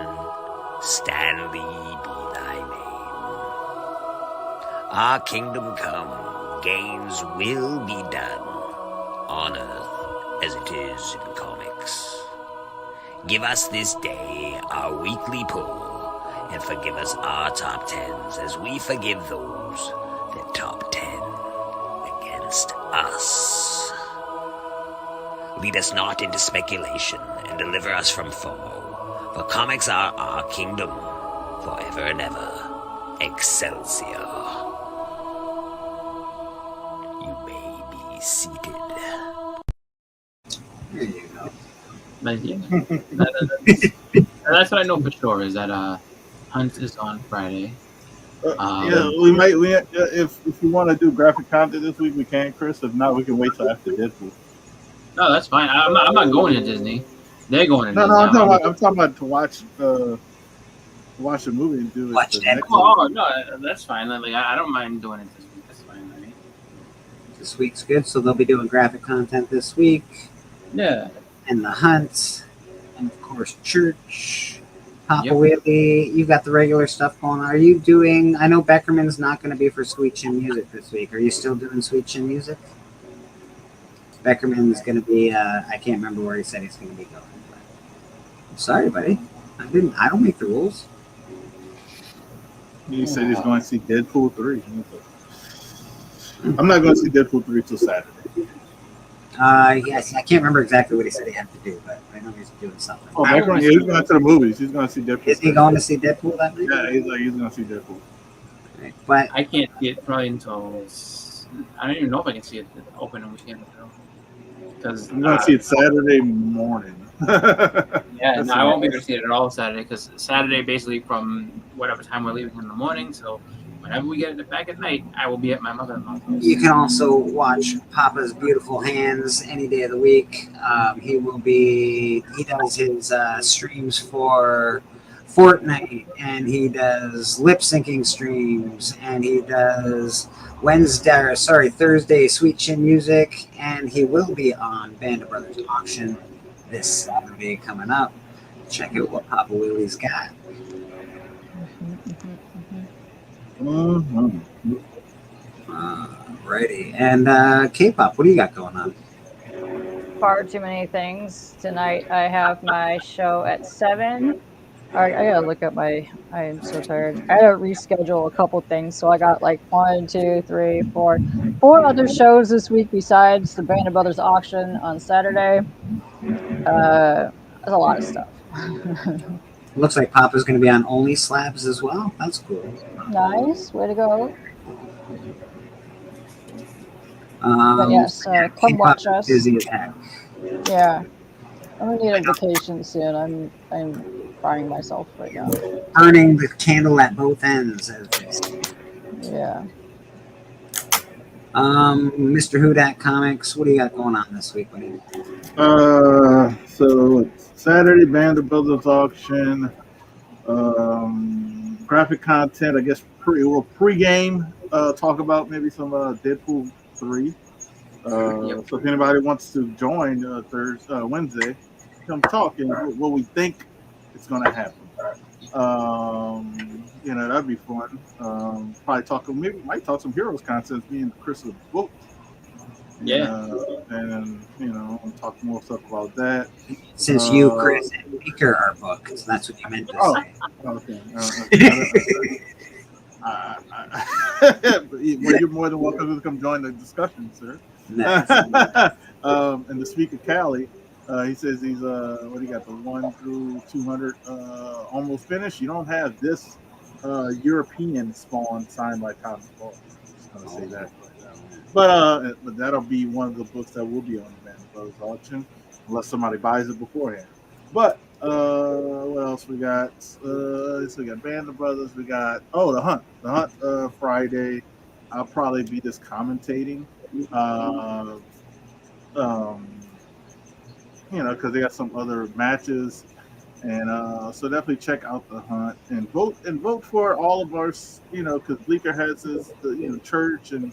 Stanley be thy name. Our kingdom come, gains will be done, on earth as it is in comics. Give us this day our weekly pull, and forgive us our top 10s as we forgive those that top 10 against us. Lead us not into speculation, and deliver us from FOMO, for comics are our kingdom, forever and ever. Excelsior. You may be seated. There you go. But yeah, that's what I know for sure is that Hunt is on Friday. We might. If you want to do graphic content this week, we can, Chris. If not, we can wait till after Deadpool. No, that's fine. I'm not going to Disney. They're going to Disney. No, I'm talking about to watch the movie and do it. Watch Deadpool. Oh no, that's fine. Like I don't mind doing it this week. That's fine. Right? This week's good, so they'll be doing graphic content this week. Yeah. And the Hunt, and of course Church, Papa Wheatley, you've got the regular stuff going on. Are you doing? I know Beckerman's not going to be for Sweet Chin Music this week. Are you still doing Sweet Chin Music? Beckerman's going to be. I can't remember where he said he's going to be going. But I'm sorry, buddy. I don't make the rules. He said he's going to see Deadpool 3. I'm not going to see Deadpool 3 till Saturday. Yes, I can't remember exactly what he said he had to do, but I know he's doing something. Oh, he's going to the movies. He's going to see Deadpool. Is he going to see Deadpool that night? Yeah, he's going to see Deadpool. Right. But I can't see it probably until I don't even know if I can see it opening weekend. Because I'm going to see it Saturday morning. Yeah, no, I won't be able to see it at all Saturday because Saturday basically from whatever time we're leaving in the morning. So whenever we get it back at night, I will be at my mother-in-law's house. you can also watch Papa's Beautiful Hands any day of the week. He does his streams for Fortnite, and he does lip syncing streams, and he does Thursday Sweet Chin Music, and he will be on Band of Brothers Auction this Saturday coming up. Check out what Papa Willie's got. Alrighty. And K-pop, what do you got going on? Far too many things. Tonight I have my show at 7. I gotta look at I am so tired. I had to reschedule a couple things, so I got like 1, 2, 3, 4 other shows this week besides the Band of Brothers auction on Saturday. There's a lot of stuff. Looks like Papa's going to be on Only Slabs as well. That's cool. Nice, way to go. But yes, come watch us. Busy as heck. Yeah, I'm gonna need a vacation soon. I'm frying myself right now. Burning the candle at both ends, as they say. Yeah. Mr. Hudak Comics, what do you got going on this week, buddy? So Saturday, Band of Brothers auction, graphic content. I guess pre-game. Talk about maybe some Deadpool 3. So if anybody wants to join Wednesday, come talk and what we think is going to happen. That'd be fun. Probably might talk some Heroes content. Me and Chris will book. Yeah. And talk more stuff about that. Since you, Chris, and Baker are booked, so that's what you meant to say. Okay. You're more than welcome to come join the discussion, sir. Nice. And the speaker, Callie, he says he's what do you got, the 1 through 200 almost finished. You don't have this European Spawn signed by Cotton Ball. Just gonna say that. But that'll be one of the books that will be on the Band of Brothers auction, unless somebody buys it beforehand. But what else we got? So we got Band of Brothers. We got the Hunt. The Hunt Friday. I'll probably be just commentating. Because they got some other matches, and so definitely check out the Hunt and vote for all of our, because Bleaker has his church and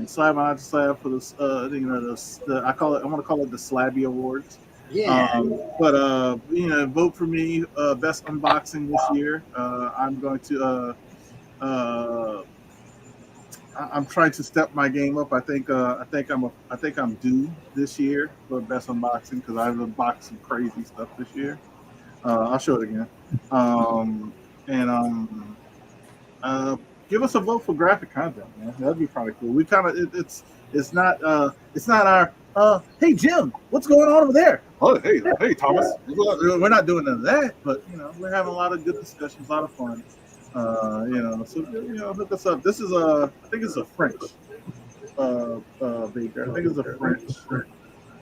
Slab on Slab for this, I'm gonna call it the Slabby Awards. Yeah. Vote for me, best unboxing this year. I'm going to I'm trying to step my game up. I think I'm due this year for best unboxing because I've unboxed some crazy stuff this year. I'll show it again. Give us a vote for graphic content, man. That'd be probably cool. We kind of it's not our hey Jim, what's going on over there? Oh hey Thomas. We're not doing none of that, but we're having a lot of good discussions, a lot of fun. Hook us up. This is I think it's a French Baker. I think it's a French.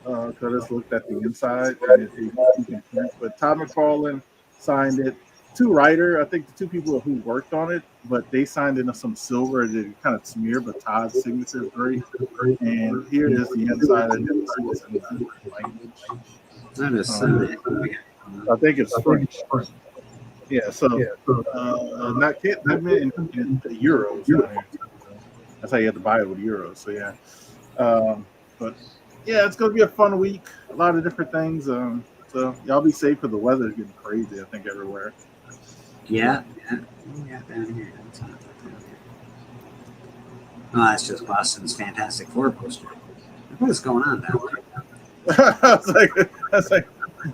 Because I just looked at the inside and he can print. But Todd McFarlane signed it. 2 writer, I think the 2 people who worked on it, but they signed into some silver that kind of smeared, but Todd's signature is great. And here is the inside of the language. That is I think it's French. Yeah, so not in euros. That's how you have to buy it with euros. So yeah, but yeah, it's gonna be a fun week. A lot of different things. So y'all be safe because the weather is getting crazy. I think everywhere. Yeah. What do we got down here? What's on down here? Oh, that's just Boston's Fantastic Four poster. What is going on down there? That's like,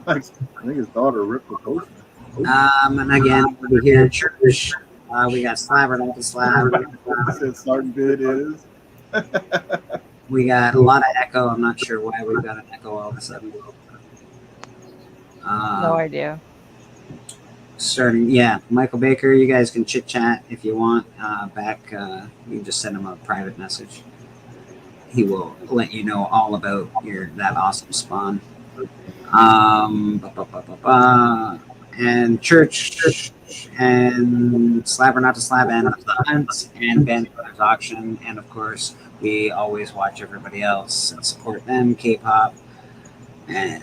I think his daughter ripped the poster. And again, over here at church, we got Slab or Not to Slab. Said Sergeant Bid is. We got a lot of echo. I'm not sure why we've got an echo all of a sudden. No idea. Starting, yeah, Michael Baker, you guys can chit chat if you want. You can just send him a private message. He will let you know all about that awesome spawn. And church and Slab or Not to Slab and the Hunt and Band Brothers Auction, and of course we always watch everybody else and support them. K-pop and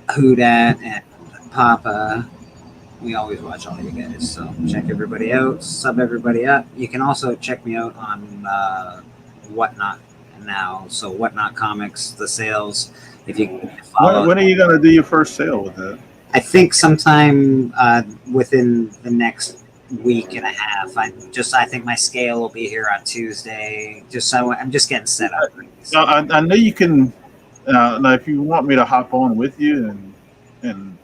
Houdat and Papa. We always watch all you guys, so check everybody out, sub everybody up. You can also check me out on Whatnot now. So Whatnot Comics, the sales. If you follow. When are you gonna do your first sale with that? I think sometime within the next week and a half. I think my scale will be here on Tuesday. I'm just getting set up. I know you can. Now, if you want me to hop on with you and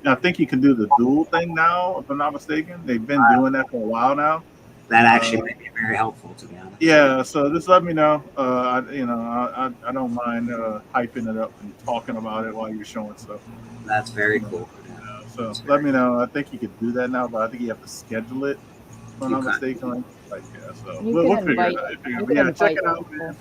I think you can do the dual thing now, if I'm not mistaken. They've been doing that for a while now. That actually might be very helpful, to be honest. Yeah, so just let me know. I don't mind hyping it up and talking about it while you're showing stuff. That's very cool. So let me know. I think you could do that now, but I think you have to schedule it. If I'm not mistaken. So we'll figure it out. Yeah, check it out, man.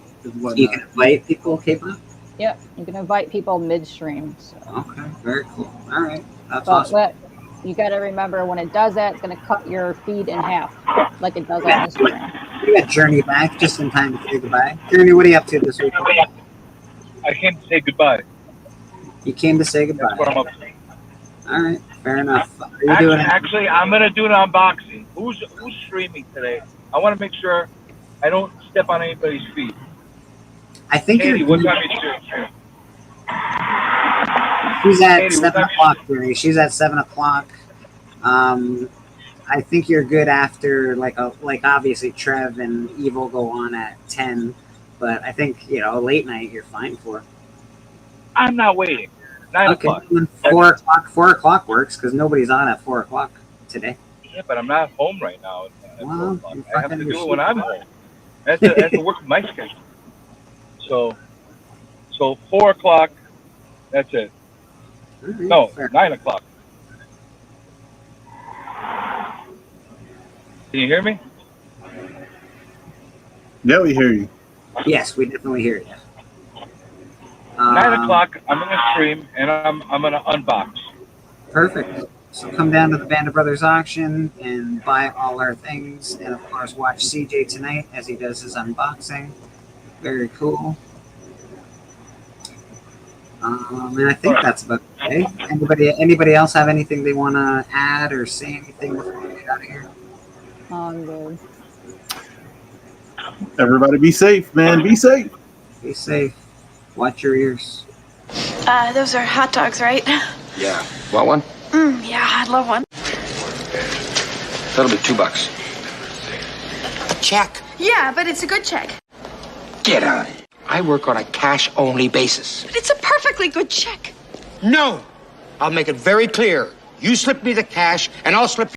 You can invite people, K-pop? Yep, you can invite people midstream. So. Okay, very cool. All right, that's But awesome. you got to remember, when it does that, it's going to cut your feed in half, like it does on Instagram. We got Journey back just in time to say goodbye. Journey, what are you up to this week? I came to say goodbye. You came to say goodbye. That's what I'm up to. All right, fair enough. Are you doing it? Actually, I'm gonna do an unboxing. Who's streaming today? I want to make sure I don't step on anybody's feet. I think Katie, you're. what time is streaming? She's at Katie, 7 o'clock, Journey. She's at 7 o'clock. I think you're good after like obviously Trev and Evil go on at 10, but I think late night you're fine for. I'm not waiting. 9 o'clock. Then 4 o'clock. 4 o'clock works because nobody's on at 4 o'clock today. Yeah, but I'm not home right now. Well, I have to do it when I'm home. I have to work with my schedule. So 4 o'clock. That's it. No, 9 o'clock. Can you hear me? Yeah, we hear you. Yes, we definitely hear you. 9 o'clock. I'm gonna stream and I'm gonna unbox. Perfect. So come down to the Band of Brothers auction and buy all our things, and of course watch CJ tonight as he does his unboxing. Very cool. And I think that's about it. Anybody else have anything they want to add or say anything before we get out of here? I'm good. Everybody be safe, man. Be safe. Be safe. Watch your ears. Those are hot dogs, right? Yeah. Want one? Yeah, I'd love one. That'll be $2. Check. Yeah, but it's a good check. Get on it. I work on a cash-only basis. But it's a perfectly good check. No! I'll make it very clear. You slip me the cash, and I'll slip